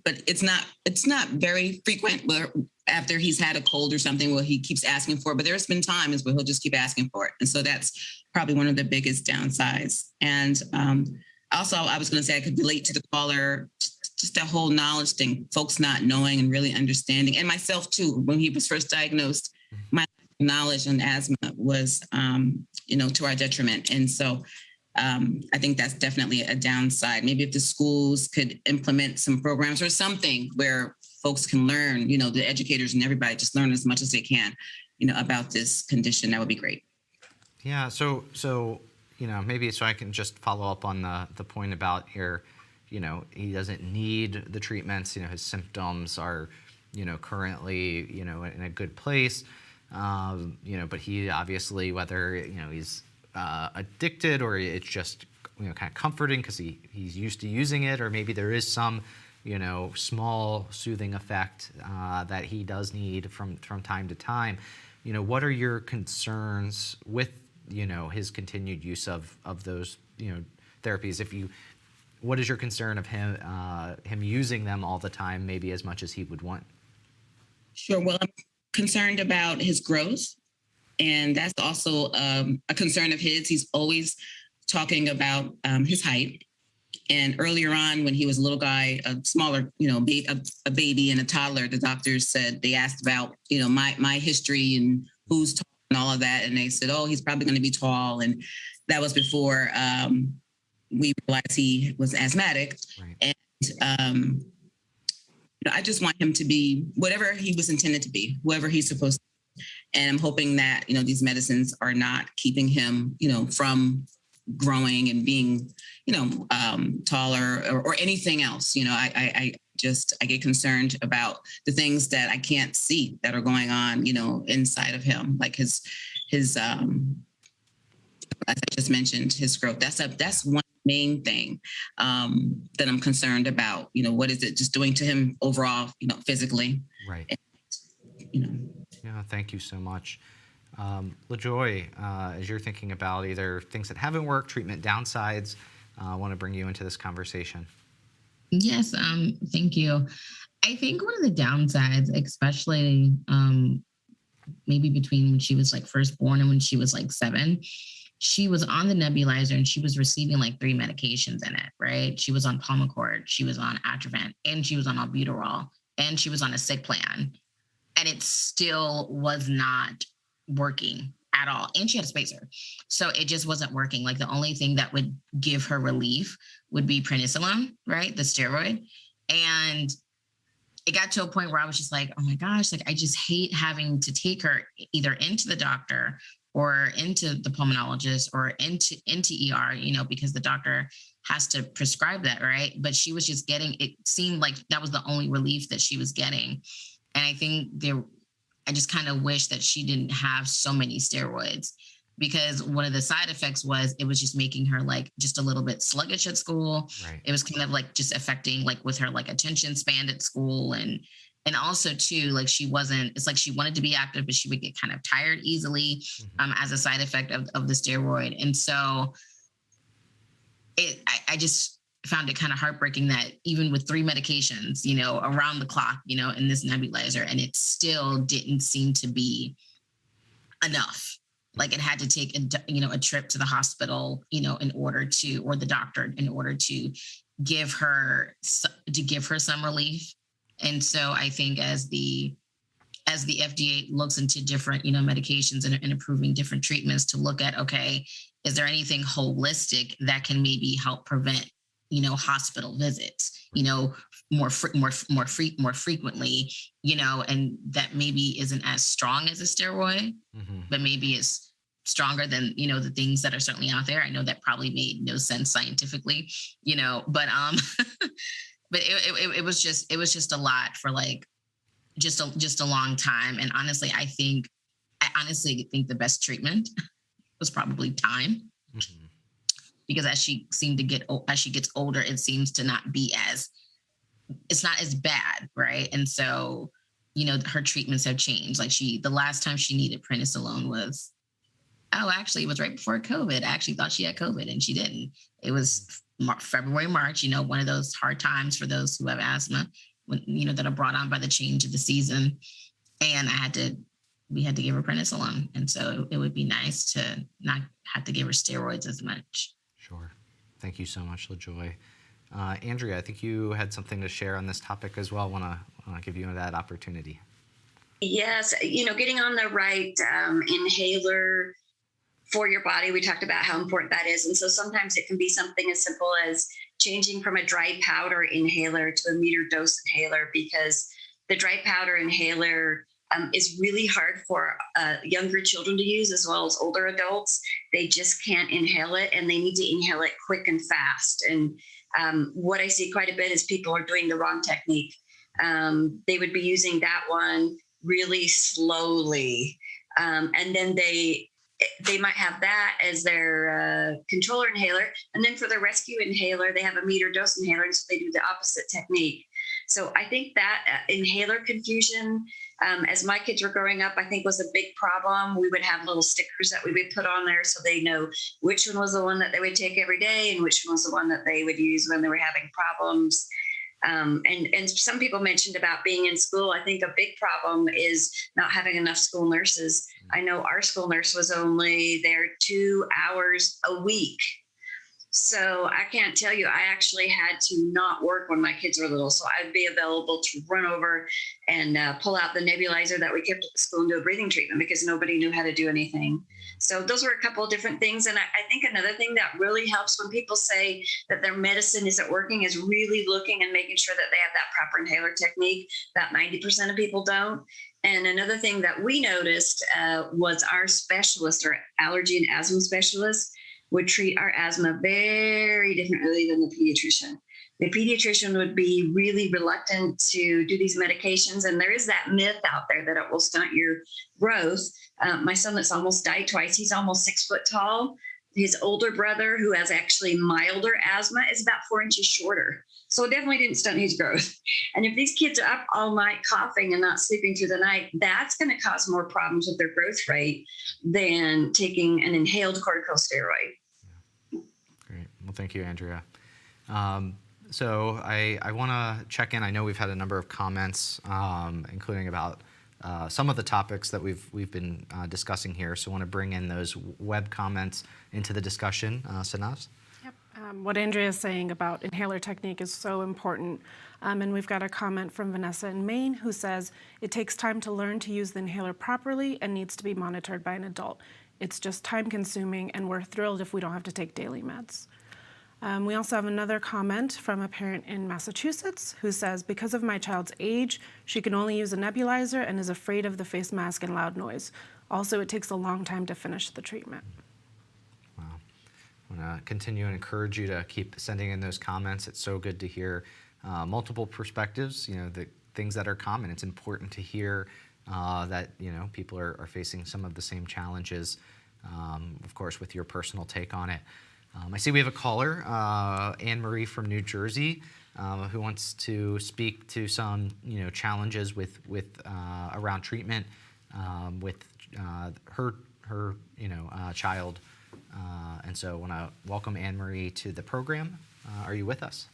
but it's not very frequent where after he's had a cold or something where he keeps asking for it, but there's been times where he'll just keep asking for it. And so that's probably one of the biggest downsides. And also I was going to say, I could relate to the caller, just that whole knowledge thing, folks not knowing and really understanding, and myself too. When he was first diagnosed, my knowledge on asthma was, to our detriment. And so I think that's definitely a downside. Maybe if the schools could implement some programs or something where folks can learn, the educators and everybody just learn as much as they can, about this condition, that would be great. Yeah. So maybe so I can just follow up on the point about here, he doesn't need the treatments. His symptoms are, currently, in a good place. But he obviously, whether, he's addicted or it's just kind of comforting because he's used to using it, or maybe there is some small soothing effect that he does need from time to time. What are your concerns with his continued use of those therapies? What is your concern of him using them all the time, maybe as much as he would want? Sure. Well, I'm concerned about his growth. And that's also a concern of his. He's always talking about his height. And earlier on, when he was a little guy, a smaller, a baby and a toddler, the doctors said, they asked about, my history and who's tall and all of that. And they said, oh, he's probably going to be tall. And that was before we realized he was asthmatic. Right. And I just want him to be whatever he was intended to be, whoever he's supposed to be. And I'm hoping that, these medicines are not keeping him, from growing and being, taller or anything else. I get concerned about the things that I can't see that are going on, inside of him, like his as I just mentioned, his growth. That's one main thing that I'm concerned about. What is it just doing to him overall, physically? Right. Yeah, thank you so much. LaJoy, as you're thinking about either things that haven't worked, treatment downsides, I want to bring you into this conversation. Yes, thank you. I think one of the downsides, especially maybe between when she was first born and when she was 7, she was on the nebulizer and she was receiving 3 medications in it, right? She was on Pulmicort, she was on Atrovent, and she was on albuterol, and she was on a sick plan. And it still was not working at all. And she had a spacer. So it just wasn't working. The only thing that would give her relief would be prednisolone, right? The steroid. And it got to a point where I was just oh my gosh, I just hate having to take her either into the doctor or into the pulmonologist or into ER, because the doctor has to prescribe that, right? But she was just it seemed like that was the only relief that she was getting. And I think I just kind of wish that she didn't have so many steroids, because one of the side effects was it was just making her just a little bit sluggish at school. Right. It was kind of just affecting with her attention span at school. And also too, she wasn't, it's she wanted to be active, but she would get kind of tired easily as a side effect of the steroid. And so I just found it kind of heartbreaking that even with 3 medications, around the clock, in this nebulizer, and it still didn't seem to be enough. It had to take a trip to the hospital, in order to, or the doctor, in order to give her some relief. And so I think as the FDA looks into different, medications and improving different treatments, to look at, okay, is there anything holistic that can maybe help prevent, hospital visits, more frequently, and that maybe isn't as strong as a steroid, but maybe is stronger than, the things that are certainly out there. I know that probably made no sense scientifically, but but it was just a lot for like just a long time. And honestly, I honestly think the best treatment was probably time, because as she gets older, it seems to not be it's not as bad, right? And so, her treatments have changed. Like the last time she needed prednisolone was, actually it was right before COVID. I actually thought she had COVID and she didn't. It was February, March, one of those hard times for those who have asthma, when, that are brought on by the change of the season. And we had to give her prednisolone. And so it would be nice to not have to give her steroids as much. Sure. Thank you so much, LaJoy. Andrea, I think you had something to share on this topic as well. Want to give you that opportunity. Yes, getting on the right inhaler for your body. We talked about how important that is. And so sometimes it can be something as simple as changing from a dry powder inhaler to a metered dose inhaler, because the dry powder inhaler is really hard for younger children to use, as well as older adults. They just can't inhale it, and they need to inhale it quick and fast. And what I see quite a bit is people are doing the wrong technique. They would be using that one really slowly. And then they might have that as their controller inhaler. And then for their rescue inhaler, they have a metered dose inhaler. And so they do the opposite technique. So I think that inhaler confusion, as my kids were growing up, I think was a big problem. We would have little stickers that we would put on there so they know which one was the one that they would take every day and which one was the one that they would use when they were having problems. And some people mentioned about being in school. I think a big problem is not having enough school nurses. I know our school nurse was only there 2 hours a week. So I can't tell you, I actually had to not work when my kids were little. So I'd be available to run over and pull out the nebulizer that we kept at the school and do a breathing treatment, because nobody knew how to do anything. So those were a couple of different things. And I think another thing that really helps when people say that their medicine isn't working is really looking and making sure that they have that proper inhaler technique. About 90% of people don't. And another thing that we noticed was our specialist, or allergy and asthma specialist, would treat our asthma very differently than the pediatrician. The pediatrician would be really reluctant to do these medications. And there is that myth out there that it will stunt your growth. My son that's almost died twice, he's almost 6 foot tall. His older brother, who has actually milder asthma, is about 4 inches shorter. So it definitely didn't stunt his growth. And if these kids are up all night coughing and not sleeping through the night, that's going to cause more problems with their growth rate than taking an inhaled corticosteroid. Great. Well, thank you, Andrea. So I want to check in. I know we've had a number of comments, including about some of the topics that we've been discussing here. So I want to bring in those web comments into the discussion. Sanaz? Yep. What Andrea is saying about inhaler technique is so important. And we've got a comment from Vanessa in Maine who says, it takes time to learn to use the inhaler properly and needs to be monitored by an adult. It's just time consuming, and we're thrilled if we don't have to take daily meds. We also have another comment from a parent in Massachusetts who says, because of my child's age, she can only use a nebulizer and is afraid of the face mask and loud noise. Also, it takes a long time to finish the treatment. Wow. I want to continue and encourage you to keep sending in those comments. It's so good to hear multiple perspectives, the things that are common. It's important to hear that, people are facing some of the same challenges, of course, with your personal take on it. I see we have a caller, Anne-Marie from New Jersey, who wants to speak to some, challenges with around treatment with her child, and so I want to welcome Anne-Marie to the program. Are you with us?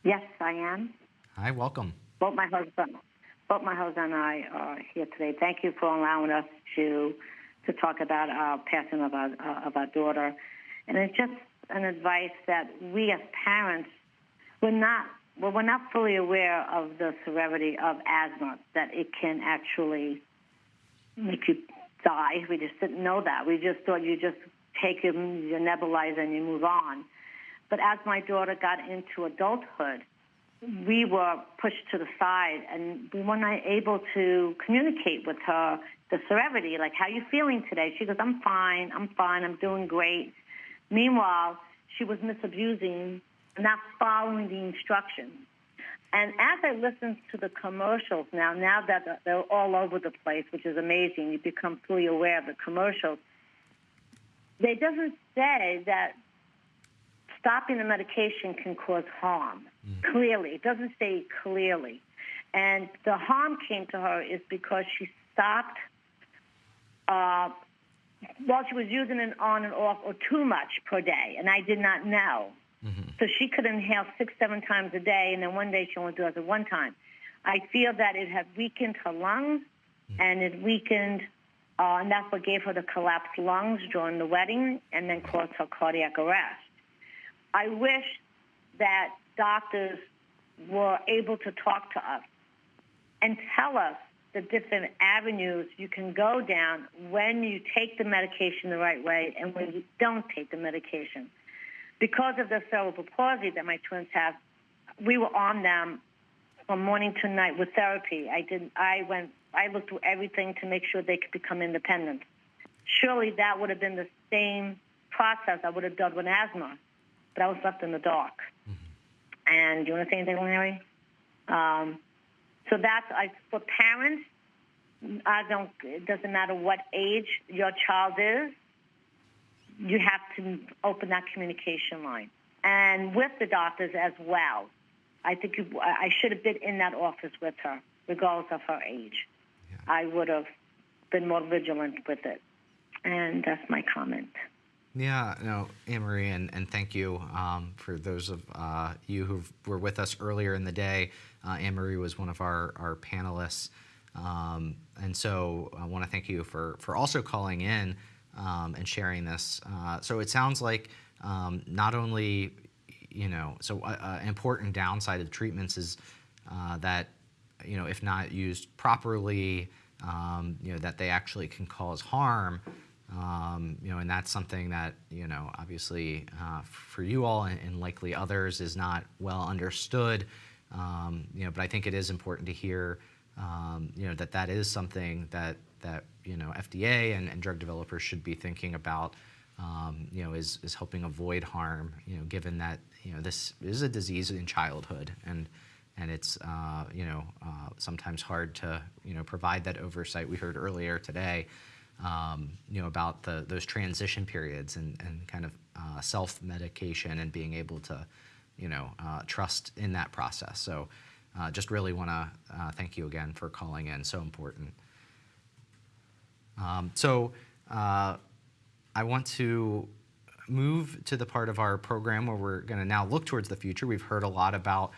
Yes, I am. Hi, welcome. Both my husband and I are here today. Thank you for allowing us to talk about our passing of our daughter. And it's just an advice that we as parents, we're not we're not fully aware of the severity of asthma, that it can actually make you die. We just didn't know that. We just thought you just take your nebulizer and you move on. But as my daughter got into adulthood, we were pushed to the side, and we were not able to communicate with her the severity, like, how you feeling today? She goes, I'm fine, I'm doing great. Meanwhile, she was misabusing, not following the instructions. And as I listen to the commercials now that they're all over the place, which is amazing, you become fully aware of the commercials, they doesn't say that stopping the medication can cause harm. Clearly. It doesn't say clearly. And the harm came to her is because she stopped, she was using it on and off or too much per day, and I did not know. So she could inhale 6-7 times a day, and then one day she only does it one time. I feel that it had weakened her lungs, and it weakened, and that's what gave her the collapsed lungs during the wedding and then caused her cardiac arrest. I wish that doctors were able to talk to us and tell us the different avenues you can go down when you take the medication the right way and when you don't take the medication. Because of the cerebral palsy that my twins have, we were on them from morning to night with therapy. I looked through everything to make sure they could become independent. Surely that would have been the same process I would have done with asthma, but I was left in the dark. And do you want to say anything, Larry? So that's, for parents, it doesn't matter what age your child is, you have to open that communication line. And with the doctors as well. I think I should have been in that office with her, regardless of her age. Yeah. I would have been more vigilant with it. And that's my comment. Yeah, no, Anne-Marie, and thank you for those of you who were with us earlier in the day. Anne-Marie was one of our panelists. And so I want to thank you for also calling in and sharing this. So it sounds like not only, an important downside of treatments is that, if not used properly, that they actually can cause harm. And that's something that, obviously for you all and likely others is not well understood. But I think it is important to hear, that is something that FDA and drug developers should be thinking about, is helping avoid harm, given that, this is a disease in childhood and it's, sometimes hard to, provide that oversight. We heard earlier today, about those transition periods and kind of self-medication and being able to, trust in that process. So just really want to thank you again for calling in. So important. I want to move to the part of our program where we're going to now look towards the future. We've heard a lot about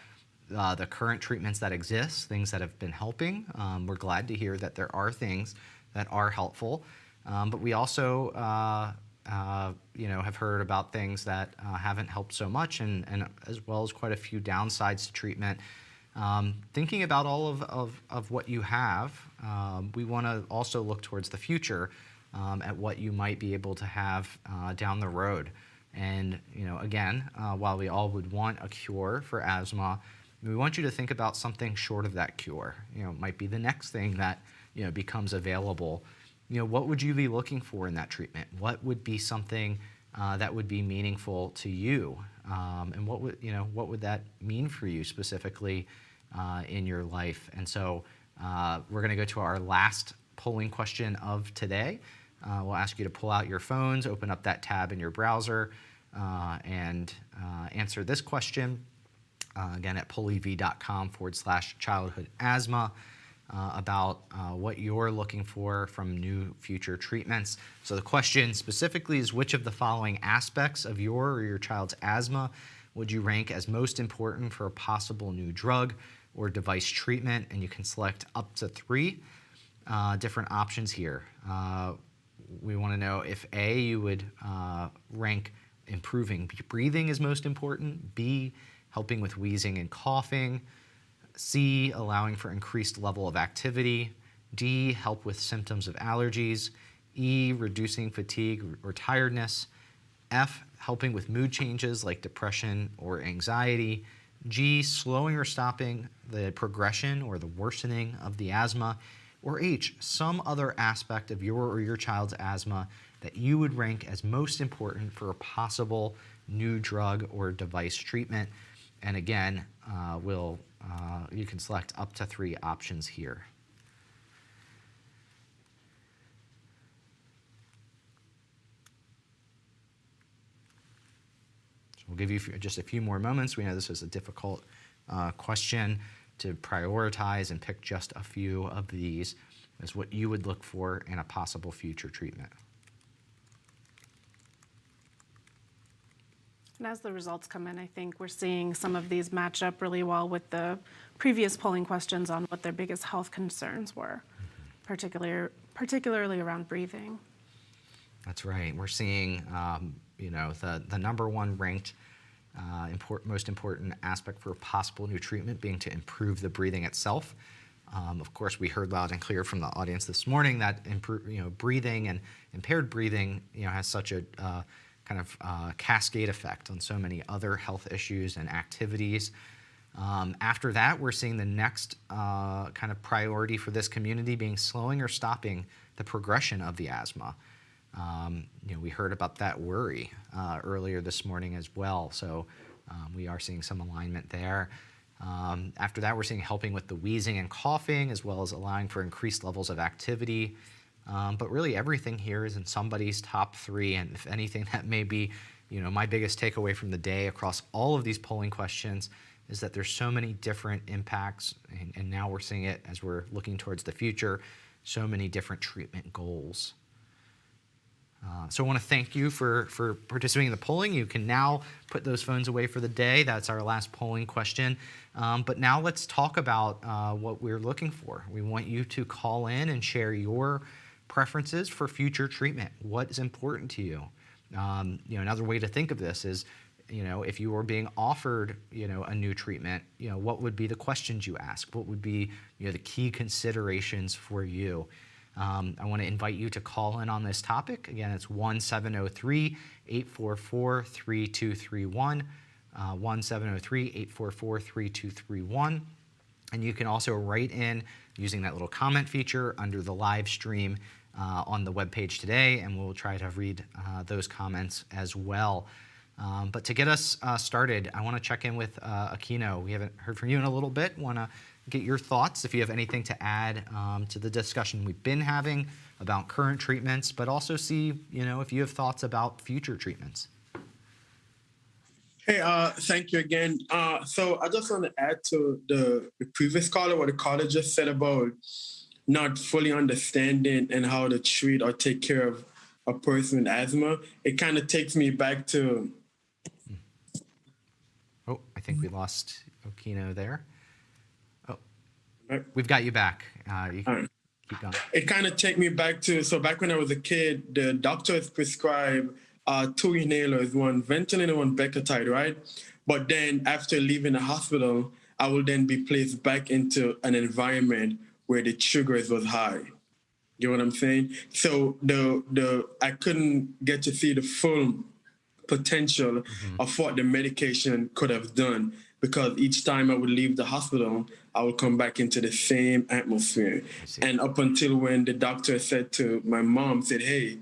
the current treatments that exist, things that have been helping. We're glad to hear that there are things that are helpful, but we also have heard about things that haven't helped so much, and as well as quite a few downsides to treatment. Thinking about all of what you have, we want to also look towards the future at what you might be able to have down the road. And again, while we all would want a cure for asthma, we want you to think about something short of that cure. It might be the next thing that becomes available. What would you be looking for in that treatment? What would be something that would be meaningful to you? And what would that mean for you specifically in your life? And so we're going to go to our last polling question of today. We'll ask you to pull out your phones, open up that tab in your browser, and answer this question. Again, at pollev.com/childhood asthma. About what you're looking for from new future treatments. So the question specifically is, which of the following aspects of your or your child's asthma would you rank as most important for a possible new drug or device treatment? And you can select up to 3 different options here. We want to know if A, you would rank improving breathing as most important, B, helping with wheezing and coughing. C, allowing for increased level of activity. D, help with symptoms of allergies. E, reducing fatigue or tiredness. F, helping with mood changes like depression or anxiety. G, slowing or stopping the progression or the worsening of the asthma. Or H, some other aspect of your or your child's asthma that you would rank as most important for a possible new drug or device treatment. And again, you can select up to 3 options here. We'll give you just a few more moments. We know this is a difficult question to prioritize and pick just a few of these as what you would look for in a possible future treatment. And as the results come in, I think we're seeing some of these match up really well with the previous polling questions on what their biggest health concerns were, particularly around breathing. That's right. We're seeing, the number one ranked most important aspect for a possible new treatment being to improve the breathing itself. Of course, we heard loud and clear from the audience this morning that breathing and impaired breathing, has such a cascade effect on so many other health issues and activities. After that, we're seeing the next kind of priority for this community being slowing or stopping the progression of the asthma. We heard about that worry earlier this morning as well, so we are seeing some alignment there. After that, we're seeing helping with the wheezing and coughing, as well as allowing for increased levels of activity. But really everything here is in somebody's top 3, and if anything, that may be my biggest takeaway from the day across all of these polling questions is that there's so many different impacts, and now we're seeing it as we're looking towards the future, so many different treatment goals. So I want to thank you for participating in the polling. You can now put those phones away for the day. That's our last polling question. But now let's talk about what we're looking for. We want you to call in and share your preferences for future treatment. What is important to you? Another way to think of this is, if you were being offered, a new treatment, what would be the questions you ask? What would be, the key considerations for you? I want to invite you to call in on this topic. Again, it's 1-703-844-3231, 1-703-844-3231. And you can also write in using that little comment feature under the live stream on the webpage today, and we'll try to read those comments as well. But to get us started, I want to check in with Aquino. We haven't heard from you in a little bit. Want to get your thoughts, if you have anything to add to the discussion we've been having about current treatments, but also see, if you have thoughts about future treatments. Hey, thank you again. So I just want to add to the previous caller, what the caller just said about not fully understanding and how to treat or take care of a person with asthma. It kind of takes me back to... Oh, I think we lost Aquino there. We've got you back. You can keep going. It kind of take me back to, so back when I was a kid, the doctors prescribed 2 inhalers, one Ventolin and one Becotide, right? But then after leaving the hospital, I will then be placed back into an environment where the sugars was high. You know what I'm saying? So I couldn't get to see the full potential of what the medication could have done, because each time I would leave the hospital, I would come back into the same atmosphere. And up until when the doctor said to my mom, said, hey,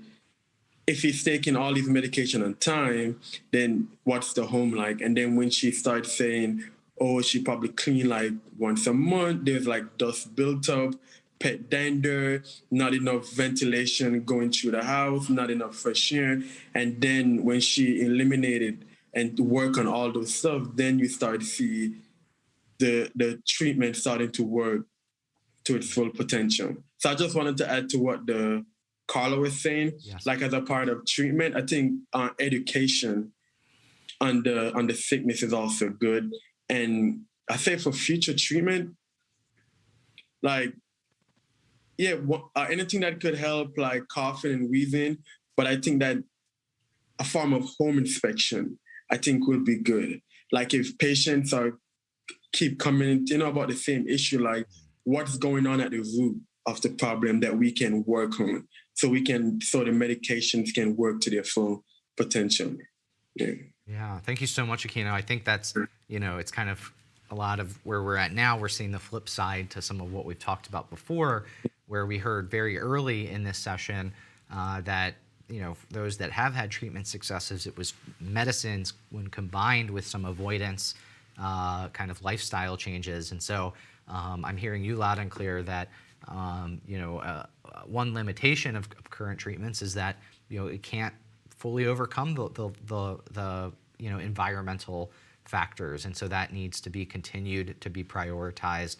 if he's taking all these medication on time, then what's the home like? And then when she started saying, oh, she probably clean like once a month, there's like dust built up, pet dander, not enough ventilation going through the house, not enough fresh air. And then when she eliminated and work on all those stuff, then you start to see the treatment starting to work to its full potential. So I just wanted to add to what the caller was saying. Yes. Like as a part of treatment, I think education on the sickness is also good. And I say for future treatment, like, yeah, anything that could help, like coughing and wheezing, but I think that a form of home inspection, I think, will be good. like if patients keep coming, about the same issue, like what's going on at the root of the problem that we can work on, so the medications can work to their full potential. Yeah, thank you so much, Aquino. I think that's, it's kind of a lot of where we're at now. We're seeing the flip side to some of what we've talked about before, where we heard very early in this session that, those that have had treatment successes, it was medicines when combined with some avoidance kind of lifestyle changes. And so I'm hearing you loud and clear that, one limitation of current treatments is that, it can't fully overcome the environmental factors, and so that needs to be continued to be prioritized.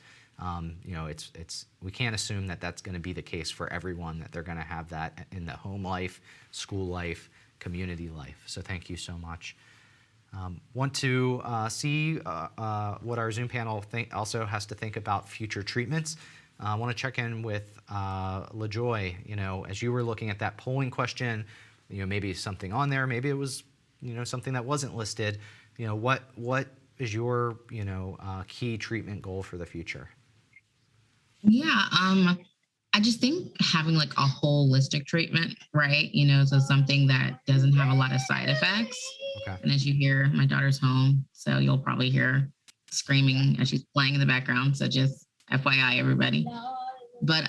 We can't assume that that's going to be the case for everyone, that they're going to have that in the home life, school life, community life. So thank you so much. Want to see what our Zoom panel also has to think about future treatments. I want to check in with LaJoy. As you were looking at that polling question, maybe something on there, maybe it was, something that wasn't listed. What is your, key treatment goal for the future? Yeah, I just think having like a holistic treatment, right? So something that doesn't have a lot of side effects. Okay. And as you hear, my daughter's home, so you'll probably hear screaming as she's playing in the background. So just FYI, everybody. But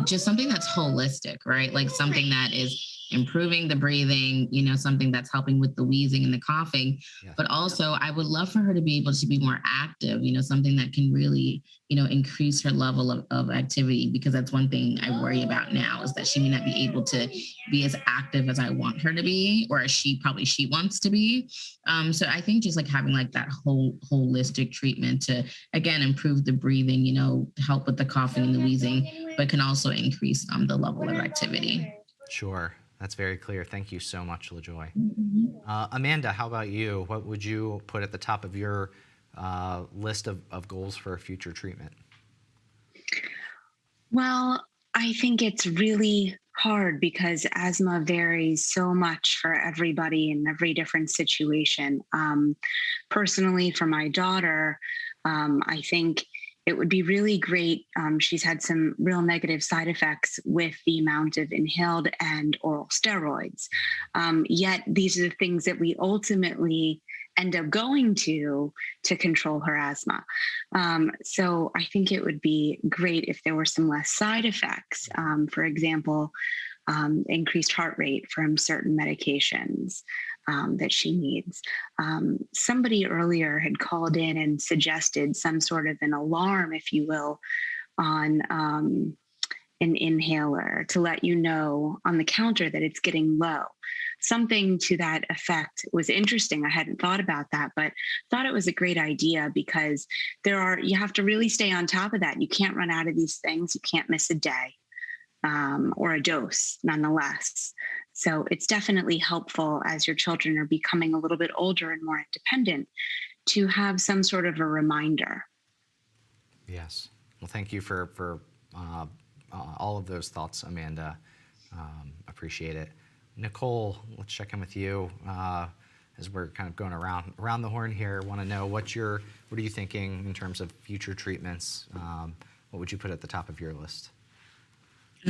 just something that's holistic, right? Like something that is improving the breathing, something that's helping with the wheezing and the coughing. Yeah. But also I would love for her to be able to be more active, something that can really, increase her level of activity, because that's one thing I worry about now, is that she may not be able to be as active as I want her to be, or as she wants to be. So I think just like having like that whole holistic treatment to, again, improve the breathing, help with the coughing and the wheezing, but can also increase the level of activity. Sure. That's very clear. Thank you so much, LaJoy. Amanda, how about you? What would you put at the top of your list of goals for future treatment? Well, I think it's really hard because asthma varies so much for everybody in every different situation. Personally, for my daughter, I think it would be really great. She's had some real negative side effects with the amount of inhaled and oral steroids. Yet these are the things that we ultimately end up going to control her asthma. So I think it would be great if there were some less side effects. For example, increased heart rate from certain medications that she needs. Somebody earlier had called in and suggested some sort of an alarm, if you will, on an inhaler to let you know on the counter that it's getting low. Something to that effect was interesting. I hadn't thought about that, but thought it was a great idea, because you have to really stay on top of that. You can't run out of these things. You can't miss a day or a dose nonetheless. So it's definitely helpful as your children are becoming a little bit older and more independent to have some sort of a reminder. Yes. Well, thank you for all of those thoughts, Amanda. Appreciate it. Nicole, let's check in with you as we're kind of going around the horn here. Want to know what are you thinking in terms of future treatments? What would you put at the top of your list?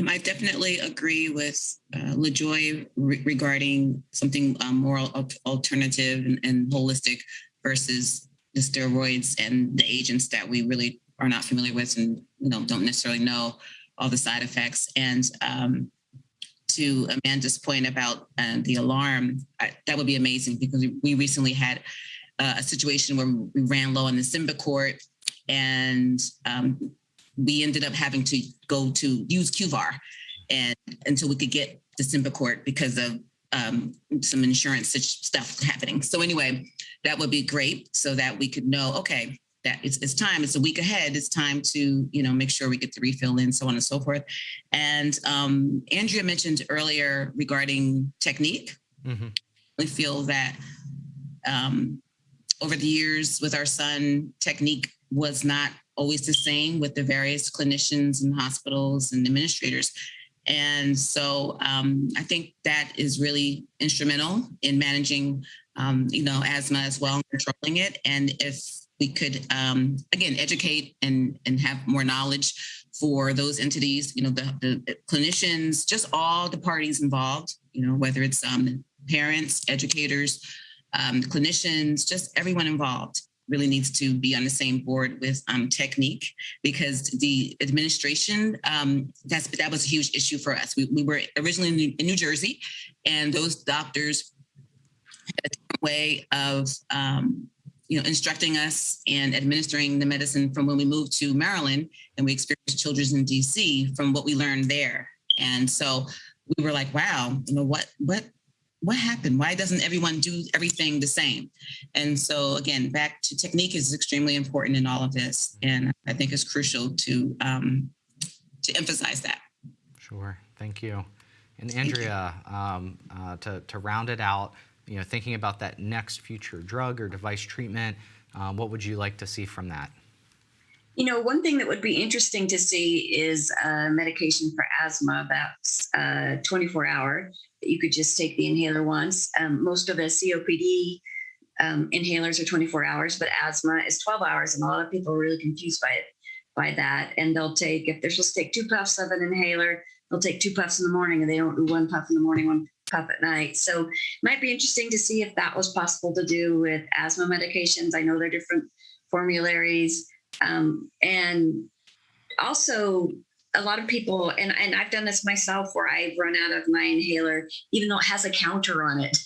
I definitely agree with LaJoy regarding something more alternative and holistic versus the steroids and the agents that we really are not familiar with and don't necessarily know all the side effects. And to Amanda's point about the alarm, that would be amazing, because we recently had a situation where we ran low on the Symbicort, and we ended up having to go to use QVAR until we could get the Symbicort because of some insurance stuff happening. So anyway, that would be great, so that we could know, okay, that it's time. It's a week ahead. It's time to make sure we get the refill in, so on and so forth. And Andrea mentioned earlier regarding technique. Mm-hmm. I feel that over the years with our son, technique was not always the same with the various clinicians and hospitals and administrators. And so I think that is really instrumental in managing asthma as well, and controlling it. And if we could, again, educate and have more knowledge for those entities, the clinicians, just all the parties involved, whether it's parents, educators, clinicians, just everyone involved really needs to be on the same board with technique, because the administration, that was a huge issue for us. We were originally in New Jersey, and those doctors had a different way of instructing us and administering the medicine from when we moved to Maryland and we experienced Children's in DC from what we learned there. And so we were like, wow, what happened? Why doesn't everyone do everything the same? And so again, back to technique is extremely important in all of this. And I think it's crucial to emphasize that. Sure, thank you. And Andrea, to round it out, thinking about that next future drug or device treatment, what would you like to see from that? One thing that would be interesting to see is a medication for asthma that's 24-hour. You could just take the inhaler once. Most of the COPD inhalers are 24 hours, but asthma is 12 hours, and a lot of people are really confused by that. And they'll take, if they're supposed to take 2 puffs of an inhaler, they'll take 2 puffs in the morning, and they don't do 1 puff in the morning, 1 puff at night. So it might be interesting to see if that was possible to do with asthma medications. I know they're different formularies. And also a lot of people, and I've done this myself, where I've run out of my inhaler, even though it has a counter on it.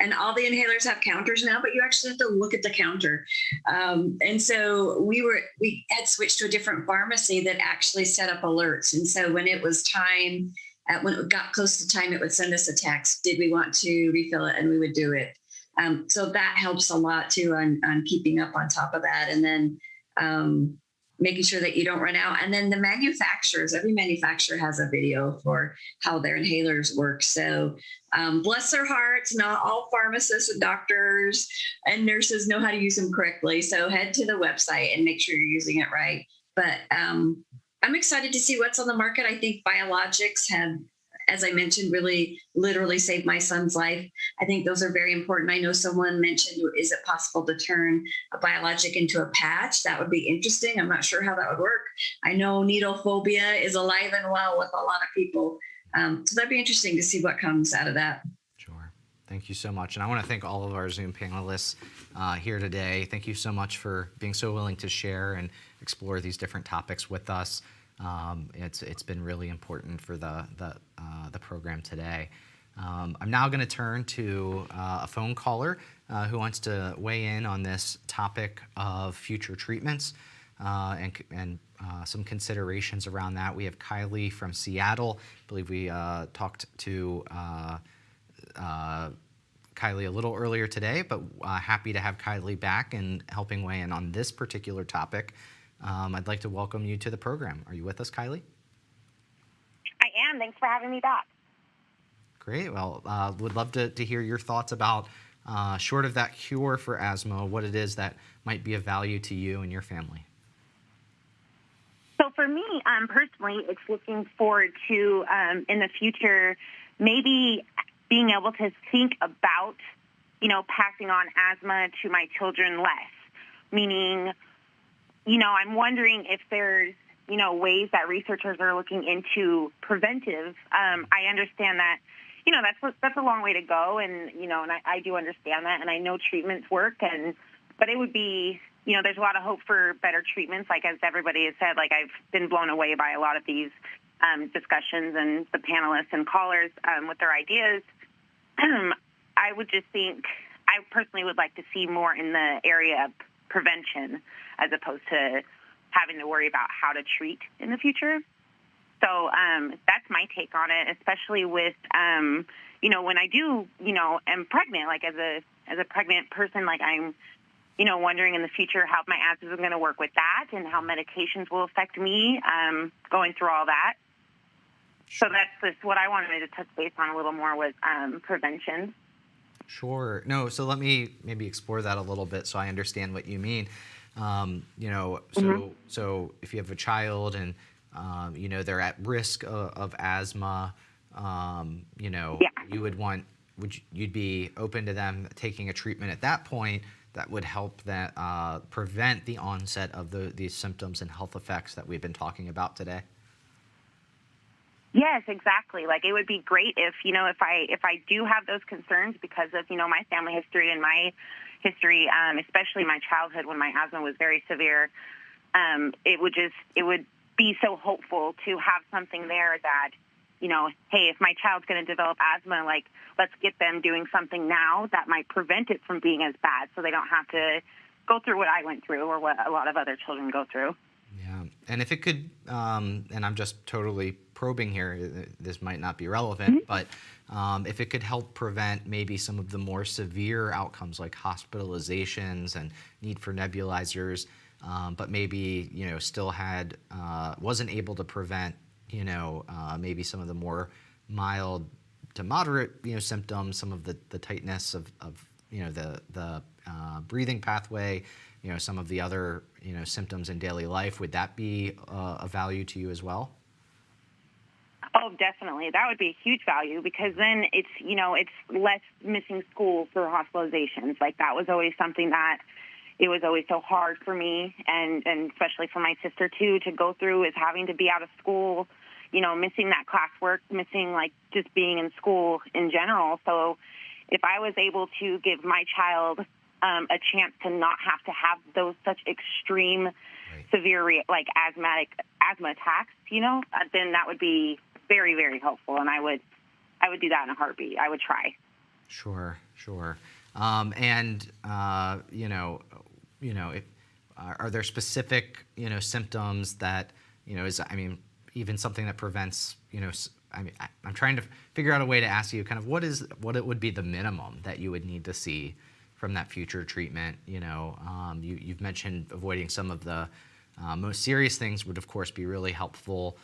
And all the inhalers have counters now, but you actually have to look at the counter. And so we had switched to a different pharmacy that actually set up alerts. And so when it was time, when it got close to time, it would send us a text. Did we want to refill it? And we would do it. So that helps a lot too on keeping up on top of that. And then making sure that you don't run out. And then the manufacturers, every manufacturer has a video for how their inhalers work. So bless their hearts, not all pharmacists and doctors and nurses know how to use them correctly. So head to the website and make sure you're using it right. But I'm excited to see what's on the market. I think biologics have, as I mentioned, really literally saved my son's life. I think those are very important. I know someone mentioned, is it possible to turn a biologic into a patch? That would be interesting. I'm not sure how that would work. I know needle phobia is alive and well with a lot of people. So that'd be interesting to see what comes out of that. Sure. Thank you so much. And I want to thank all of our Zoom panelists here today. Thank you so much for being so willing to share and explore these different topics with us. It's been really important for the program today. I'm now going to turn to a phone caller who wants to weigh in on this topic of future treatments and some considerations around that. We have Kylie from Seattle. I believe we talked to Kylie a little earlier today, but happy to have Kylie back and helping weigh in on this particular topic. I'd like to welcome you to the program. Are you with us, Kylie? I am. Thanks for having me back. Great. Well, would love to hear your thoughts about, short of that cure for asthma, what it is that might be of value to you and your family. So for me, personally, it's looking forward to, in the future, maybe being able to think about, passing on asthma to my children less, meaning, I'm wondering if there's, ways that researchers are looking into preventive. I understand that, that's a long way to go, and, and I do understand that, and I know treatments work, but it would be, there's a lot of hope for better treatments, like as everybody has said, like I've been blown away by a lot of these discussions and the panelists and callers with their ideas. I would just think, I personally would like to see more in the area of prevention as opposed to having to worry about how to treat in the future. So that's my take on it, especially with, when I do, am pregnant, like as a pregnant person, like I'm, wondering in the future how my asthma is going to work with that and how medications will affect me going through all that. So that's just what I wanted to touch base on a little more was prevention. Sure. No, so let me maybe explore that a little bit so I understand what you mean. So if you have a child and, they're at risk of asthma, you would want you'd be open to them taking a treatment at that point that would help that prevent the onset of these symptoms and health effects that we've been talking about today? Yes, exactly. Like, it would be great if I do have those concerns because of, my family history and my history, especially my childhood when my asthma was very severe. It would be so hopeful to have something there that, hey, if my child's going to develop asthma, like, let's get them doing something now that might prevent it from being as bad so they don't have to go through what I went through or what a lot of other children go through. Yeah, and if it could, and I'm just totally probing here, this might not be relevant, but if it could help prevent maybe some of the more severe outcomes like hospitalizations and need for nebulizers, but maybe, still wasn't able to prevent, maybe some of the more mild to moderate, symptoms, some of the tightness of the breathing pathway, some of the other, symptoms in daily life, would that be a value to you as well? Oh, definitely. That would be a huge value because then it's less missing school for hospitalizations. Like, that was always something that it was always so hard for me and especially for my sister too to go through, is having to be out of school, missing that classwork, missing like just being in school in general. So if I was able to give my child a chance to not have to have those such extreme, severe asthma attacks, then that would be very, very helpful, and I would do that in a heartbeat. I would try. Sure. Are there specific, symptoms that, even something that prevents, I'm trying to figure out a way to ask you kind of what it would be the minimum that you would need to see from that future treatment. You've mentioned avoiding some of the most serious things would, of course, be really helpful.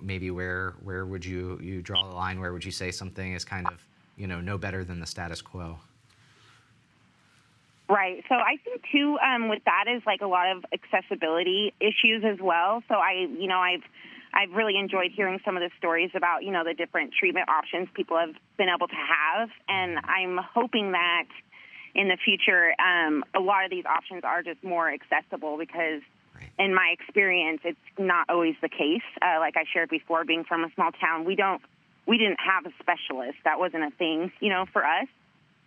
Maybe where would you draw the line? Where would you say something is kind of, no better than the status quo? Right. So I think too, with that is like a lot of accessibility issues as well. So I've really enjoyed hearing some of the stories about, the different treatment options people have been able to have. And I'm hoping that in the future, a lot of these options are just more accessible because in my experience, it's not always the case. Like I shared before, being from a small town, we didn't have a specialist. That wasn't a thing, for us.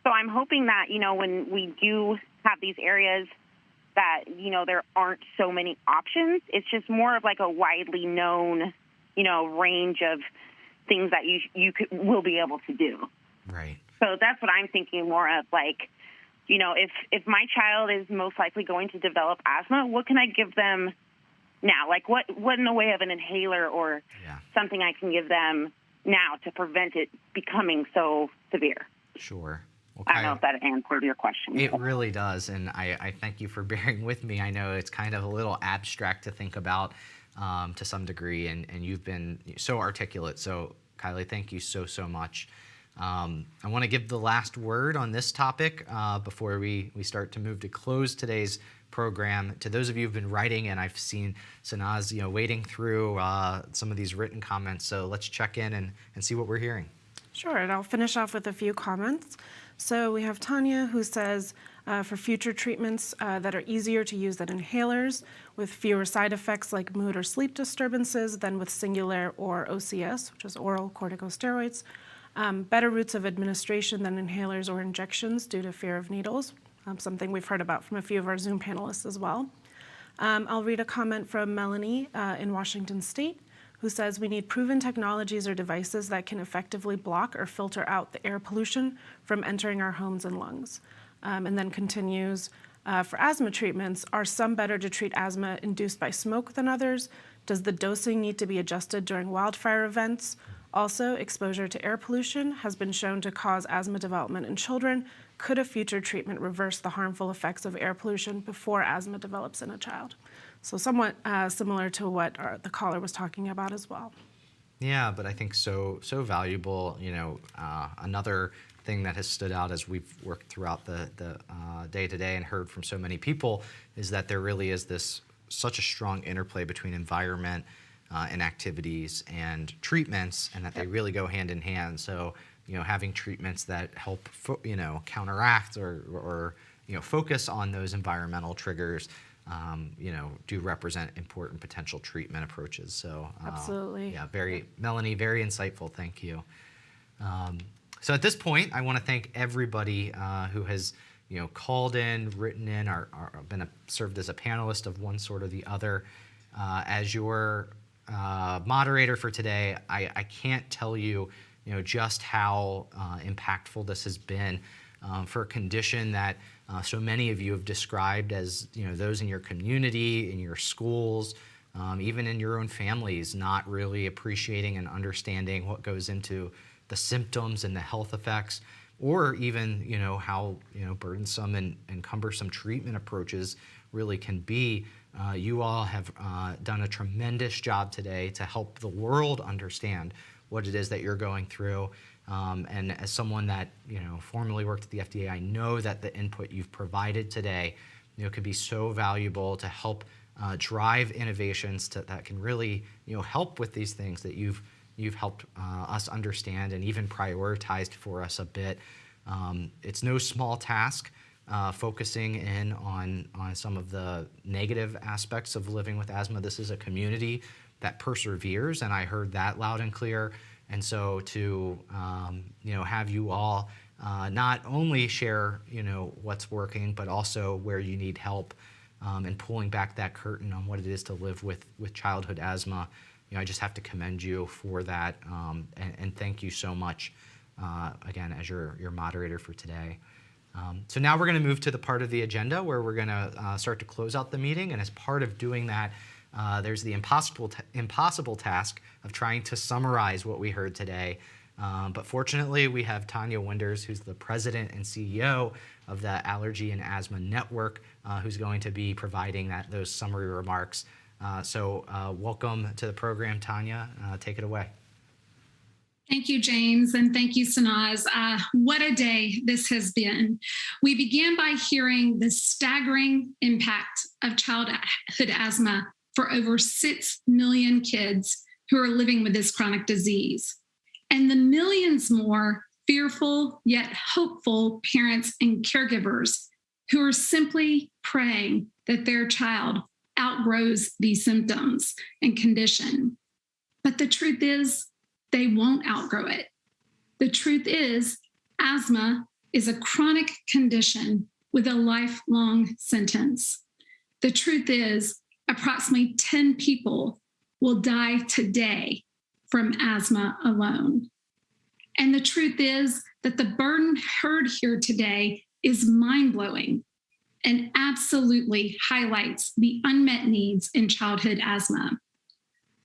So I'm hoping that, when we do have these areas that, there aren't so many options, it's just more of like a widely known, range of things that you will be able to do. Right. So that's what I'm thinking more of, like, if my child is most likely going to develop asthma, what can I give them now? Like, what in the way of an inhaler or something I can give them now to prevent it becoming so severe? Sure. Well, I don't know if that answered your question. It really does, and I thank you for bearing with me. I know it's kind of a little abstract to think about to some degree, and you've been so articulate. So, Kylie, thank you so much. I want to give the last word on this topic before we start to move to close today's program. To those of you who've been writing, and I've seen Sanaz, wading through some of these written comments. So let's check in and see what we're hearing. Sure, and I'll finish off with a few comments. So we have Tanya who says, for future treatments that are easier to use than inhalers, with fewer side effects like mood or sleep disturbances than with Singulair or OCS, which is oral corticosteroids. Better routes of administration than inhalers or injections due to fear of needles, something we've heard about from a few of our Zoom panelists as well. I'll read a comment from Melanie in Washington State, who says we need proven technologies or devices that can effectively block or filter out the air pollution from entering our homes and lungs. And then continues, for asthma treatments, are some better to treat asthma induced by smoke than others? Does the dosing need to be adjusted during wildfire events? Also, exposure to air pollution has been shown to cause asthma development in children. Could a future treatment reverse the harmful effects of air pollution before asthma develops in a child? So somewhat similar to what the caller was talking about as well. Yeah, but I think so valuable. Another thing that has stood out as we've worked throughout the day to day and heard from so many people is that there really is such a strong interplay between environment and activities and treatments, and that they really go hand in hand. So having treatments that help, counteract or focus on those environmental triggers, do represent important potential treatment approaches. So absolutely. Yeah, Melanie, very insightful. Thank you. So at this point, I want to thank everybody who has called in, written in, or served as a panelist of one sort or the other. As your moderator for today, I can't tell you, just how impactful this has been for a condition that so many of you have described as, those in your community, in your schools, even in your own families, not really appreciating and understanding what goes into the symptoms and the health effects, or even, how, burdensome and cumbersome treatment approaches really can be. You all have done a tremendous job today to help the world understand what it is that you're going through. And as someone that, formerly worked at the FDA, I know that the input you've provided today, could be so valuable to help drive innovations that can really, help with these things that you've helped us understand and even prioritized for us a bit. It's no small task focusing in on some of the negative aspects of living with asthma. This is a community that perseveres, and I heard that loud and clear. And so to have you all not only share what's working, but also where you need help, and pulling back that curtain on what it is to live with childhood asthma. I just have to commend you for that, and thank you so much again as your moderator for today. So now we're going to move to the part of the agenda where we're going to start to close out the meeting, and as part of doing that, there's the impossible task of trying to summarize what we heard today. But fortunately, we have Tanya Winders, who's the president and CEO of the Allergy and Asthma Network, who's going to be providing those summary remarks. So welcome to the program, Tanya. Take it away. Thank you, James, and thank you, Sanaz. What a day this has been. We began by hearing the staggering impact of childhood asthma for over 6 million kids who are living with this chronic disease, and the millions more fearful yet hopeful parents and caregivers who are simply praying that their child outgrows these symptoms and condition. But the truth is, they won't outgrow it. The truth is, asthma is a chronic condition with a lifelong sentence. The truth is, approximately 10 people will die today from asthma alone. And the truth is that the burden heard here today is mind-blowing and absolutely highlights the unmet needs in childhood asthma.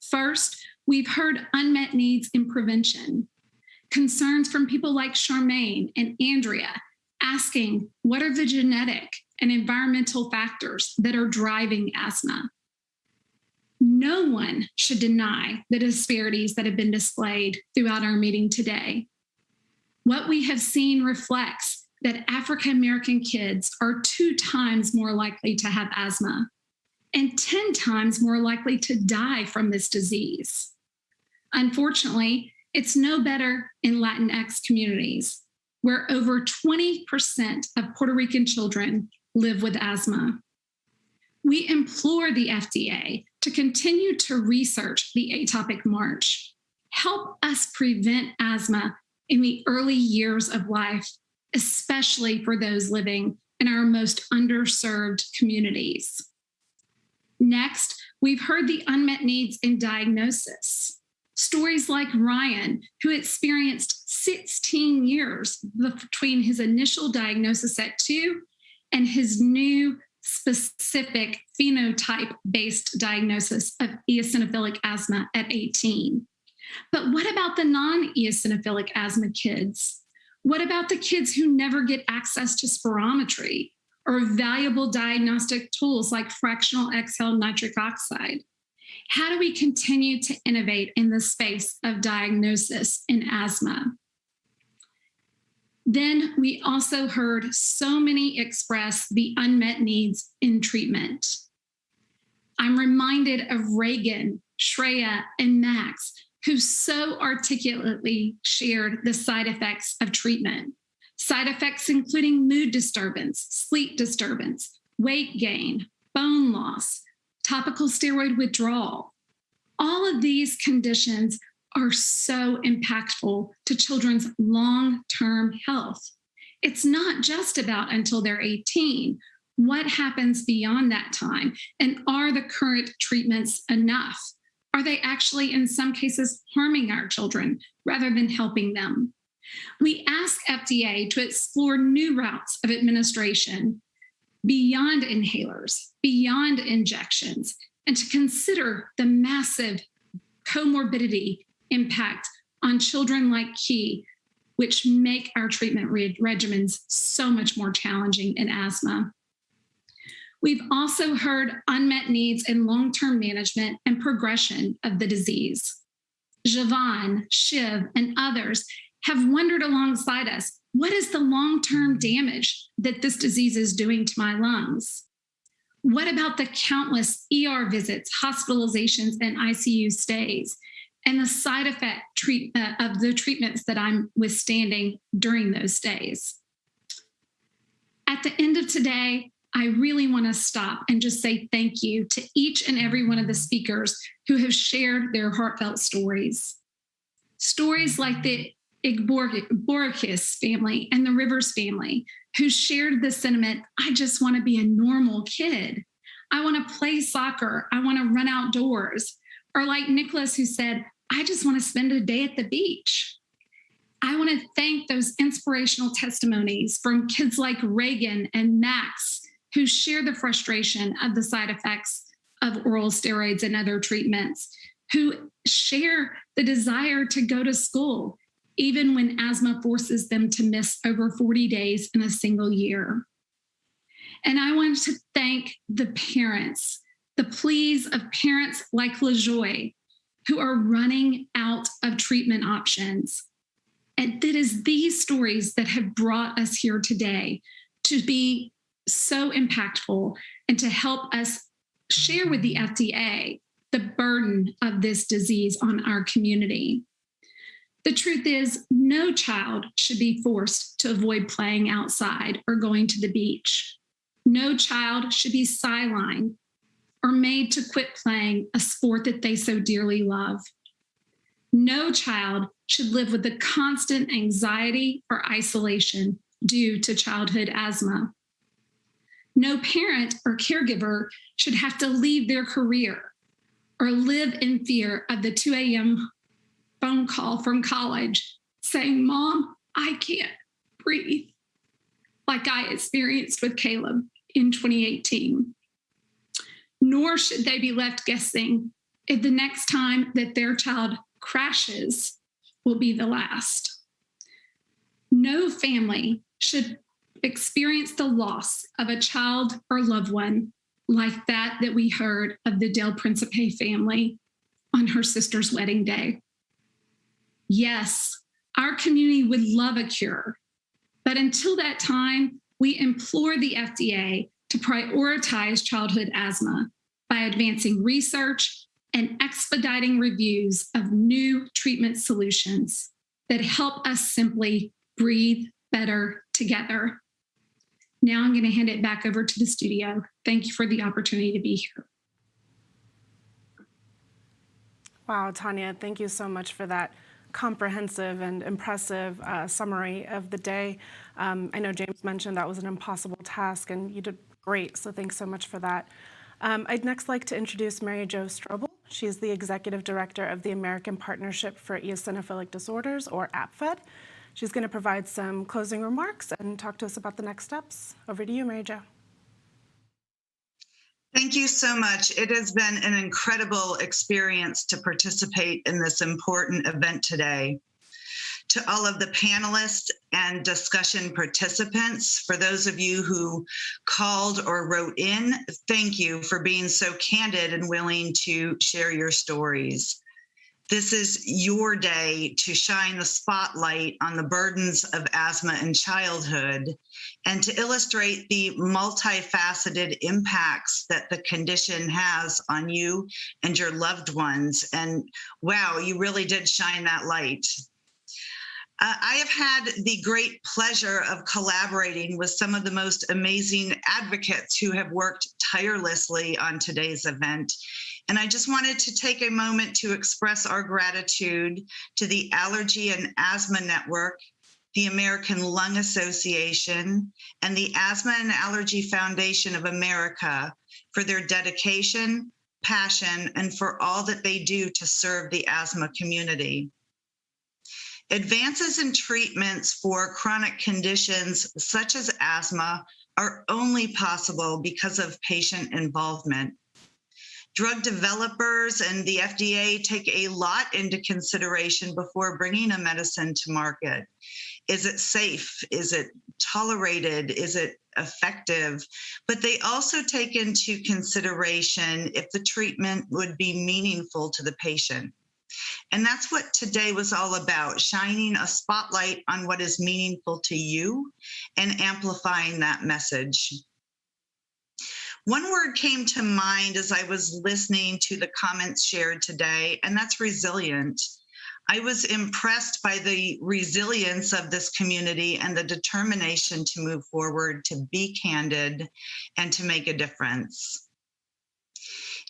First, we've heard unmet needs in prevention, concerns from people like Charmaine and Andrea asking what are the genetic and environmental factors that are driving asthma. No one should deny the disparities that have been displayed throughout our meeting today. What we have seen reflects that African American kids are 2 times more likely to have asthma and 10 times more likely to die from this disease. Unfortunately, it's no better in Latinx communities, where over 20% of Puerto Rican children live with asthma. We implore the FDA to continue to research the atopic march, help us prevent asthma in the early years of life, especially for those living in our most underserved communities. Next, we've heard the unmet needs in diagnosis. Stories like Ryan, who experienced 16 years between his initial diagnosis at 2 and his new specific phenotype-based diagnosis of eosinophilic asthma at 18. But what about the non-eosinophilic asthma kids? What about the kids who never get access to spirometry or valuable diagnostic tools like fractional exhaled nitric oxide? How do we continue to innovate in the space of diagnosis in asthma? Then we also heard so many express the unmet needs in treatment. I'm reminded of Reagan, Shreya, and Max, who so articulately shared the side effects of treatment. Side effects including mood disturbance, sleep disturbance, weight gain, bone loss, topical steroid withdrawal. All of these conditions are so impactful to children's long-term health. It's not just about until they're 18. What happens beyond that time? And are the current treatments enough? Are they actually, in some cases, harming our children rather than helping them? We ask FDA to explore new routes of administration beyond inhalers, beyond injections, and to consider the massive comorbidity impact on children like Key, which make our treatment regimens so much more challenging in asthma. We've also heard unmet needs in long-term management and progression of the disease. Javon, Shiv, and others have wondered alongside us, what is the long-term damage that this disease is doing to my lungs? What about the countless ER visits, hospitalizations, and ICU stays, and the side effect of the treatments that I'm withstanding during those stays? At the end of today, I really want to stop and just say thank you to each and every one of the speakers who have shared their heartfelt stories. Stories like the Igborikis family and the Rivers family, who shared the sentiment, I just want to be a normal kid. I want to play soccer. I want to run outdoors. Or like Nicholas, who said, I just want to spend a day at the beach. I want to thank those inspirational testimonies from kids like Reagan and Max, who share the frustration of the side effects of oral steroids and other treatments, who share the desire to go to school, even when asthma forces them to miss over 40 days in a single year. And I want to thank the parents, the pleas of parents like LaJoy, who are running out of treatment options. And it is these stories that have brought us here today to be so impactful and to help us share with the FDA the burden of this disease on our community. The truth is, no child should be forced to avoid playing outside or going to the beach. No child should be sidelined or made to quit playing a sport that they so dearly love. No child should live with the constant anxiety or isolation due to childhood asthma. No parent or caregiver should have to leave their career or live in fear of the 2 a.m. phone call from college saying, Mom, I can't breathe, like I experienced with Caleb in 2018. Nor should they be left guessing if the next time that their child crashes will be the last. No family should experience the loss of a child or loved one like that we heard of the Del Principe family on her sister's wedding day. Yes, our community would love a cure, but until that time, we implore the FDA to prioritize childhood asthma by advancing research and expediting reviews of new treatment solutions that help us simply breathe better together. Now I'm going to hand it back over to the studio. Thank you for the opportunity to be here. Wow, Tanya, thank you so much for that comprehensive and impressive summary of the day. I know James mentioned that was an impossible task, and you did great, so thanks so much for that. I'd next like to introduce Mary Jo Strobel. She's the Executive Director of the American Partnership for Eosinophilic Disorders, or APFED. She's going to provide some closing remarks and talk to us about the next steps. Over to you, Mary Jo. Thank you so much. It has been an incredible experience to participate in this important event today. To all of the panelists and discussion participants, for those of you who called or wrote in, thank you for being so candid and willing to share your stories. This is your day to shine the spotlight on the burdens of asthma in childhood and to illustrate the multifaceted impacts that the condition has on you and your loved ones. And wow, you really did shine that light. I have had the great pleasure of collaborating with some of the most amazing advocates who have worked tirelessly on today's event. And I just wanted to take a moment to express our gratitude to the Allergy and Asthma Network, the American Lung Association, and the Asthma and Allergy Foundation of America for their dedication, passion, and for all that they do to serve the asthma community. Advances in treatments for chronic conditions such as asthma are only possible because of patient involvement. Drug developers and the FDA take a lot into consideration before bringing a medicine to market. Is it safe? Is it tolerated? Is it effective? But they also take into consideration if the treatment would be meaningful to the patient. And that's what today was all about, shining a spotlight on what is meaningful to you and amplifying that message. One word came to mind as I was listening to the comments shared today, and that's resilient. I was impressed by the resilience of this community and the determination to move forward, to be candid, and to make a difference.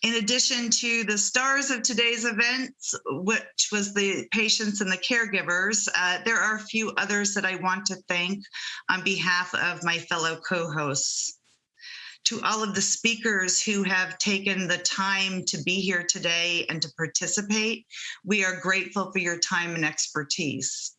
In addition to the stars of today's events, which was the patients and the caregivers, there are a few others that I want to thank on behalf of my fellow co-hosts. To all of the speakers who have taken the time to be here today and to participate, we are grateful for your time and expertise.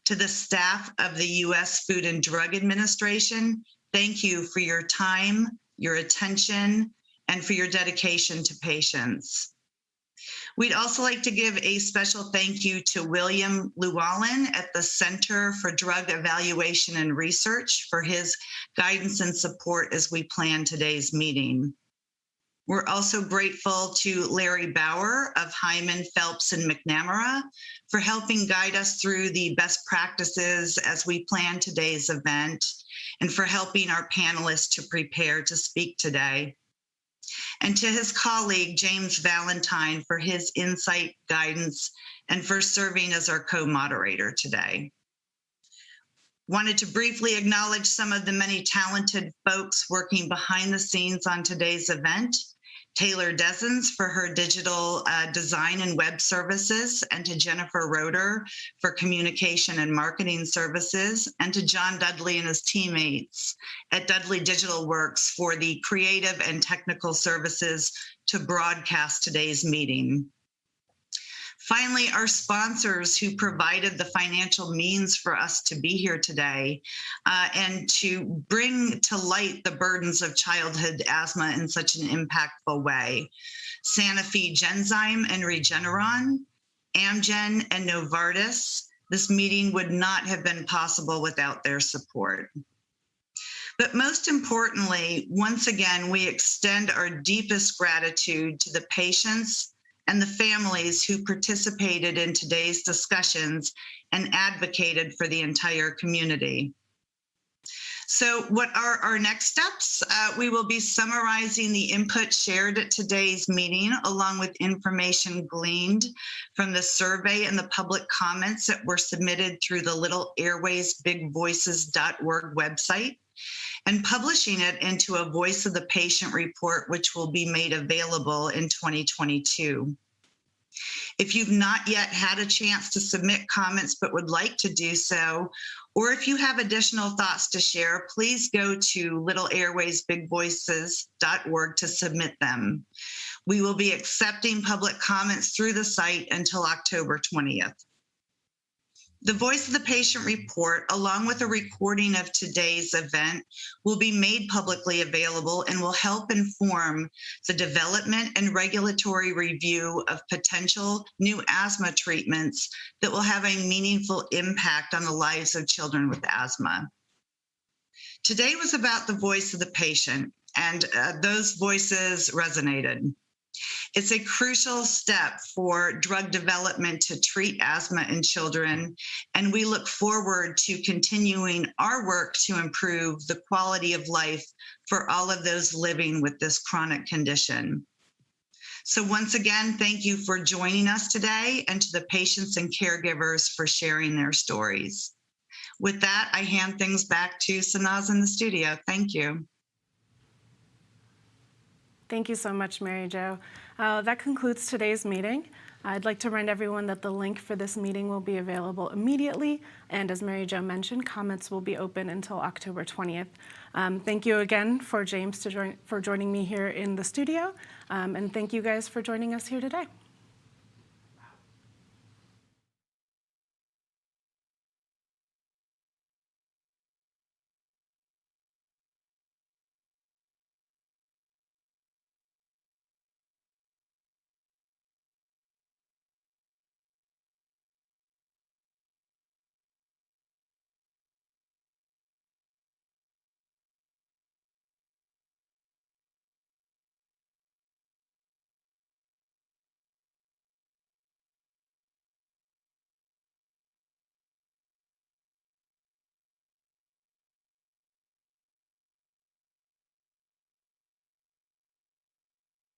To the staff of the U.S. Food and Drug Administration, thank you for your time, your attention, and for your dedication to patients. We'd also like to give a special thank you to William Llewellyn at the Center for Drug Evaluation and Research for his guidance and support as we plan today's meeting. We're also grateful to Larry Bauer of Hyman, Phelps, and McNamara for helping guide us through the best practices as we plan today's event and for helping our panelists to prepare to speak today. And to his colleague, James Valentine, for his insight, guidance, and for serving as our co-moderator today. Wanted to briefly acknowledge some of the many talented folks working behind the scenes on today's event. Taylor Dezens for her digital design and web services, and to Jennifer Roeder for communication and marketing services, and to John Dudley and his teammates at Dudley Digital Works for the creative and technical services to broadcast today's meeting. Finally, our sponsors who provided the financial means for us to be here today and to bring to light the burdens of childhood asthma in such an impactful way. Sanofi Genzyme and Regeneron, Amgen and Novartis. This meeting would not have been possible without their support. But most importantly, once again, we extend our deepest gratitude to the patients and the families who participated in today's discussions and advocated for the entire community. So what are our next steps? We will be summarizing the input shared at today's meeting, along with information gleaned from the survey and the public comments that were submitted through the Little Airways bigvoices.org website, and publishing it into a Voice of the Patient report, which will be made available in 2022. If you've not yet had a chance to submit comments but would like to do so, or if you have additional thoughts to share, please go to littleairwaysbigvoices.org to submit them. We will be accepting public comments through the site until October 20th. The Voice of the Patient report, along with a recording of today's event, will be made publicly available and will help inform the development and regulatory review of potential new asthma treatments that will have a meaningful impact on the lives of children with asthma. Today was about the voice of the patient, and those voices resonated. It's a crucial step for drug development to treat asthma in children, and we look forward to continuing our work to improve the quality of life for all of those living with this chronic condition. So once again, thank you for joining us today, and to the patients and caregivers for sharing their stories. With that, I hand things back to Sanaz in the studio. Thank you. Thank you so much, Mary Jo. That concludes today's meeting. I'd like to remind everyone that the link for this meeting will be available immediately, and as Mary Jo mentioned, comments will be open until October 20th. Thank you again for James for joining me here in the studio, and thank you guys for joining us here today.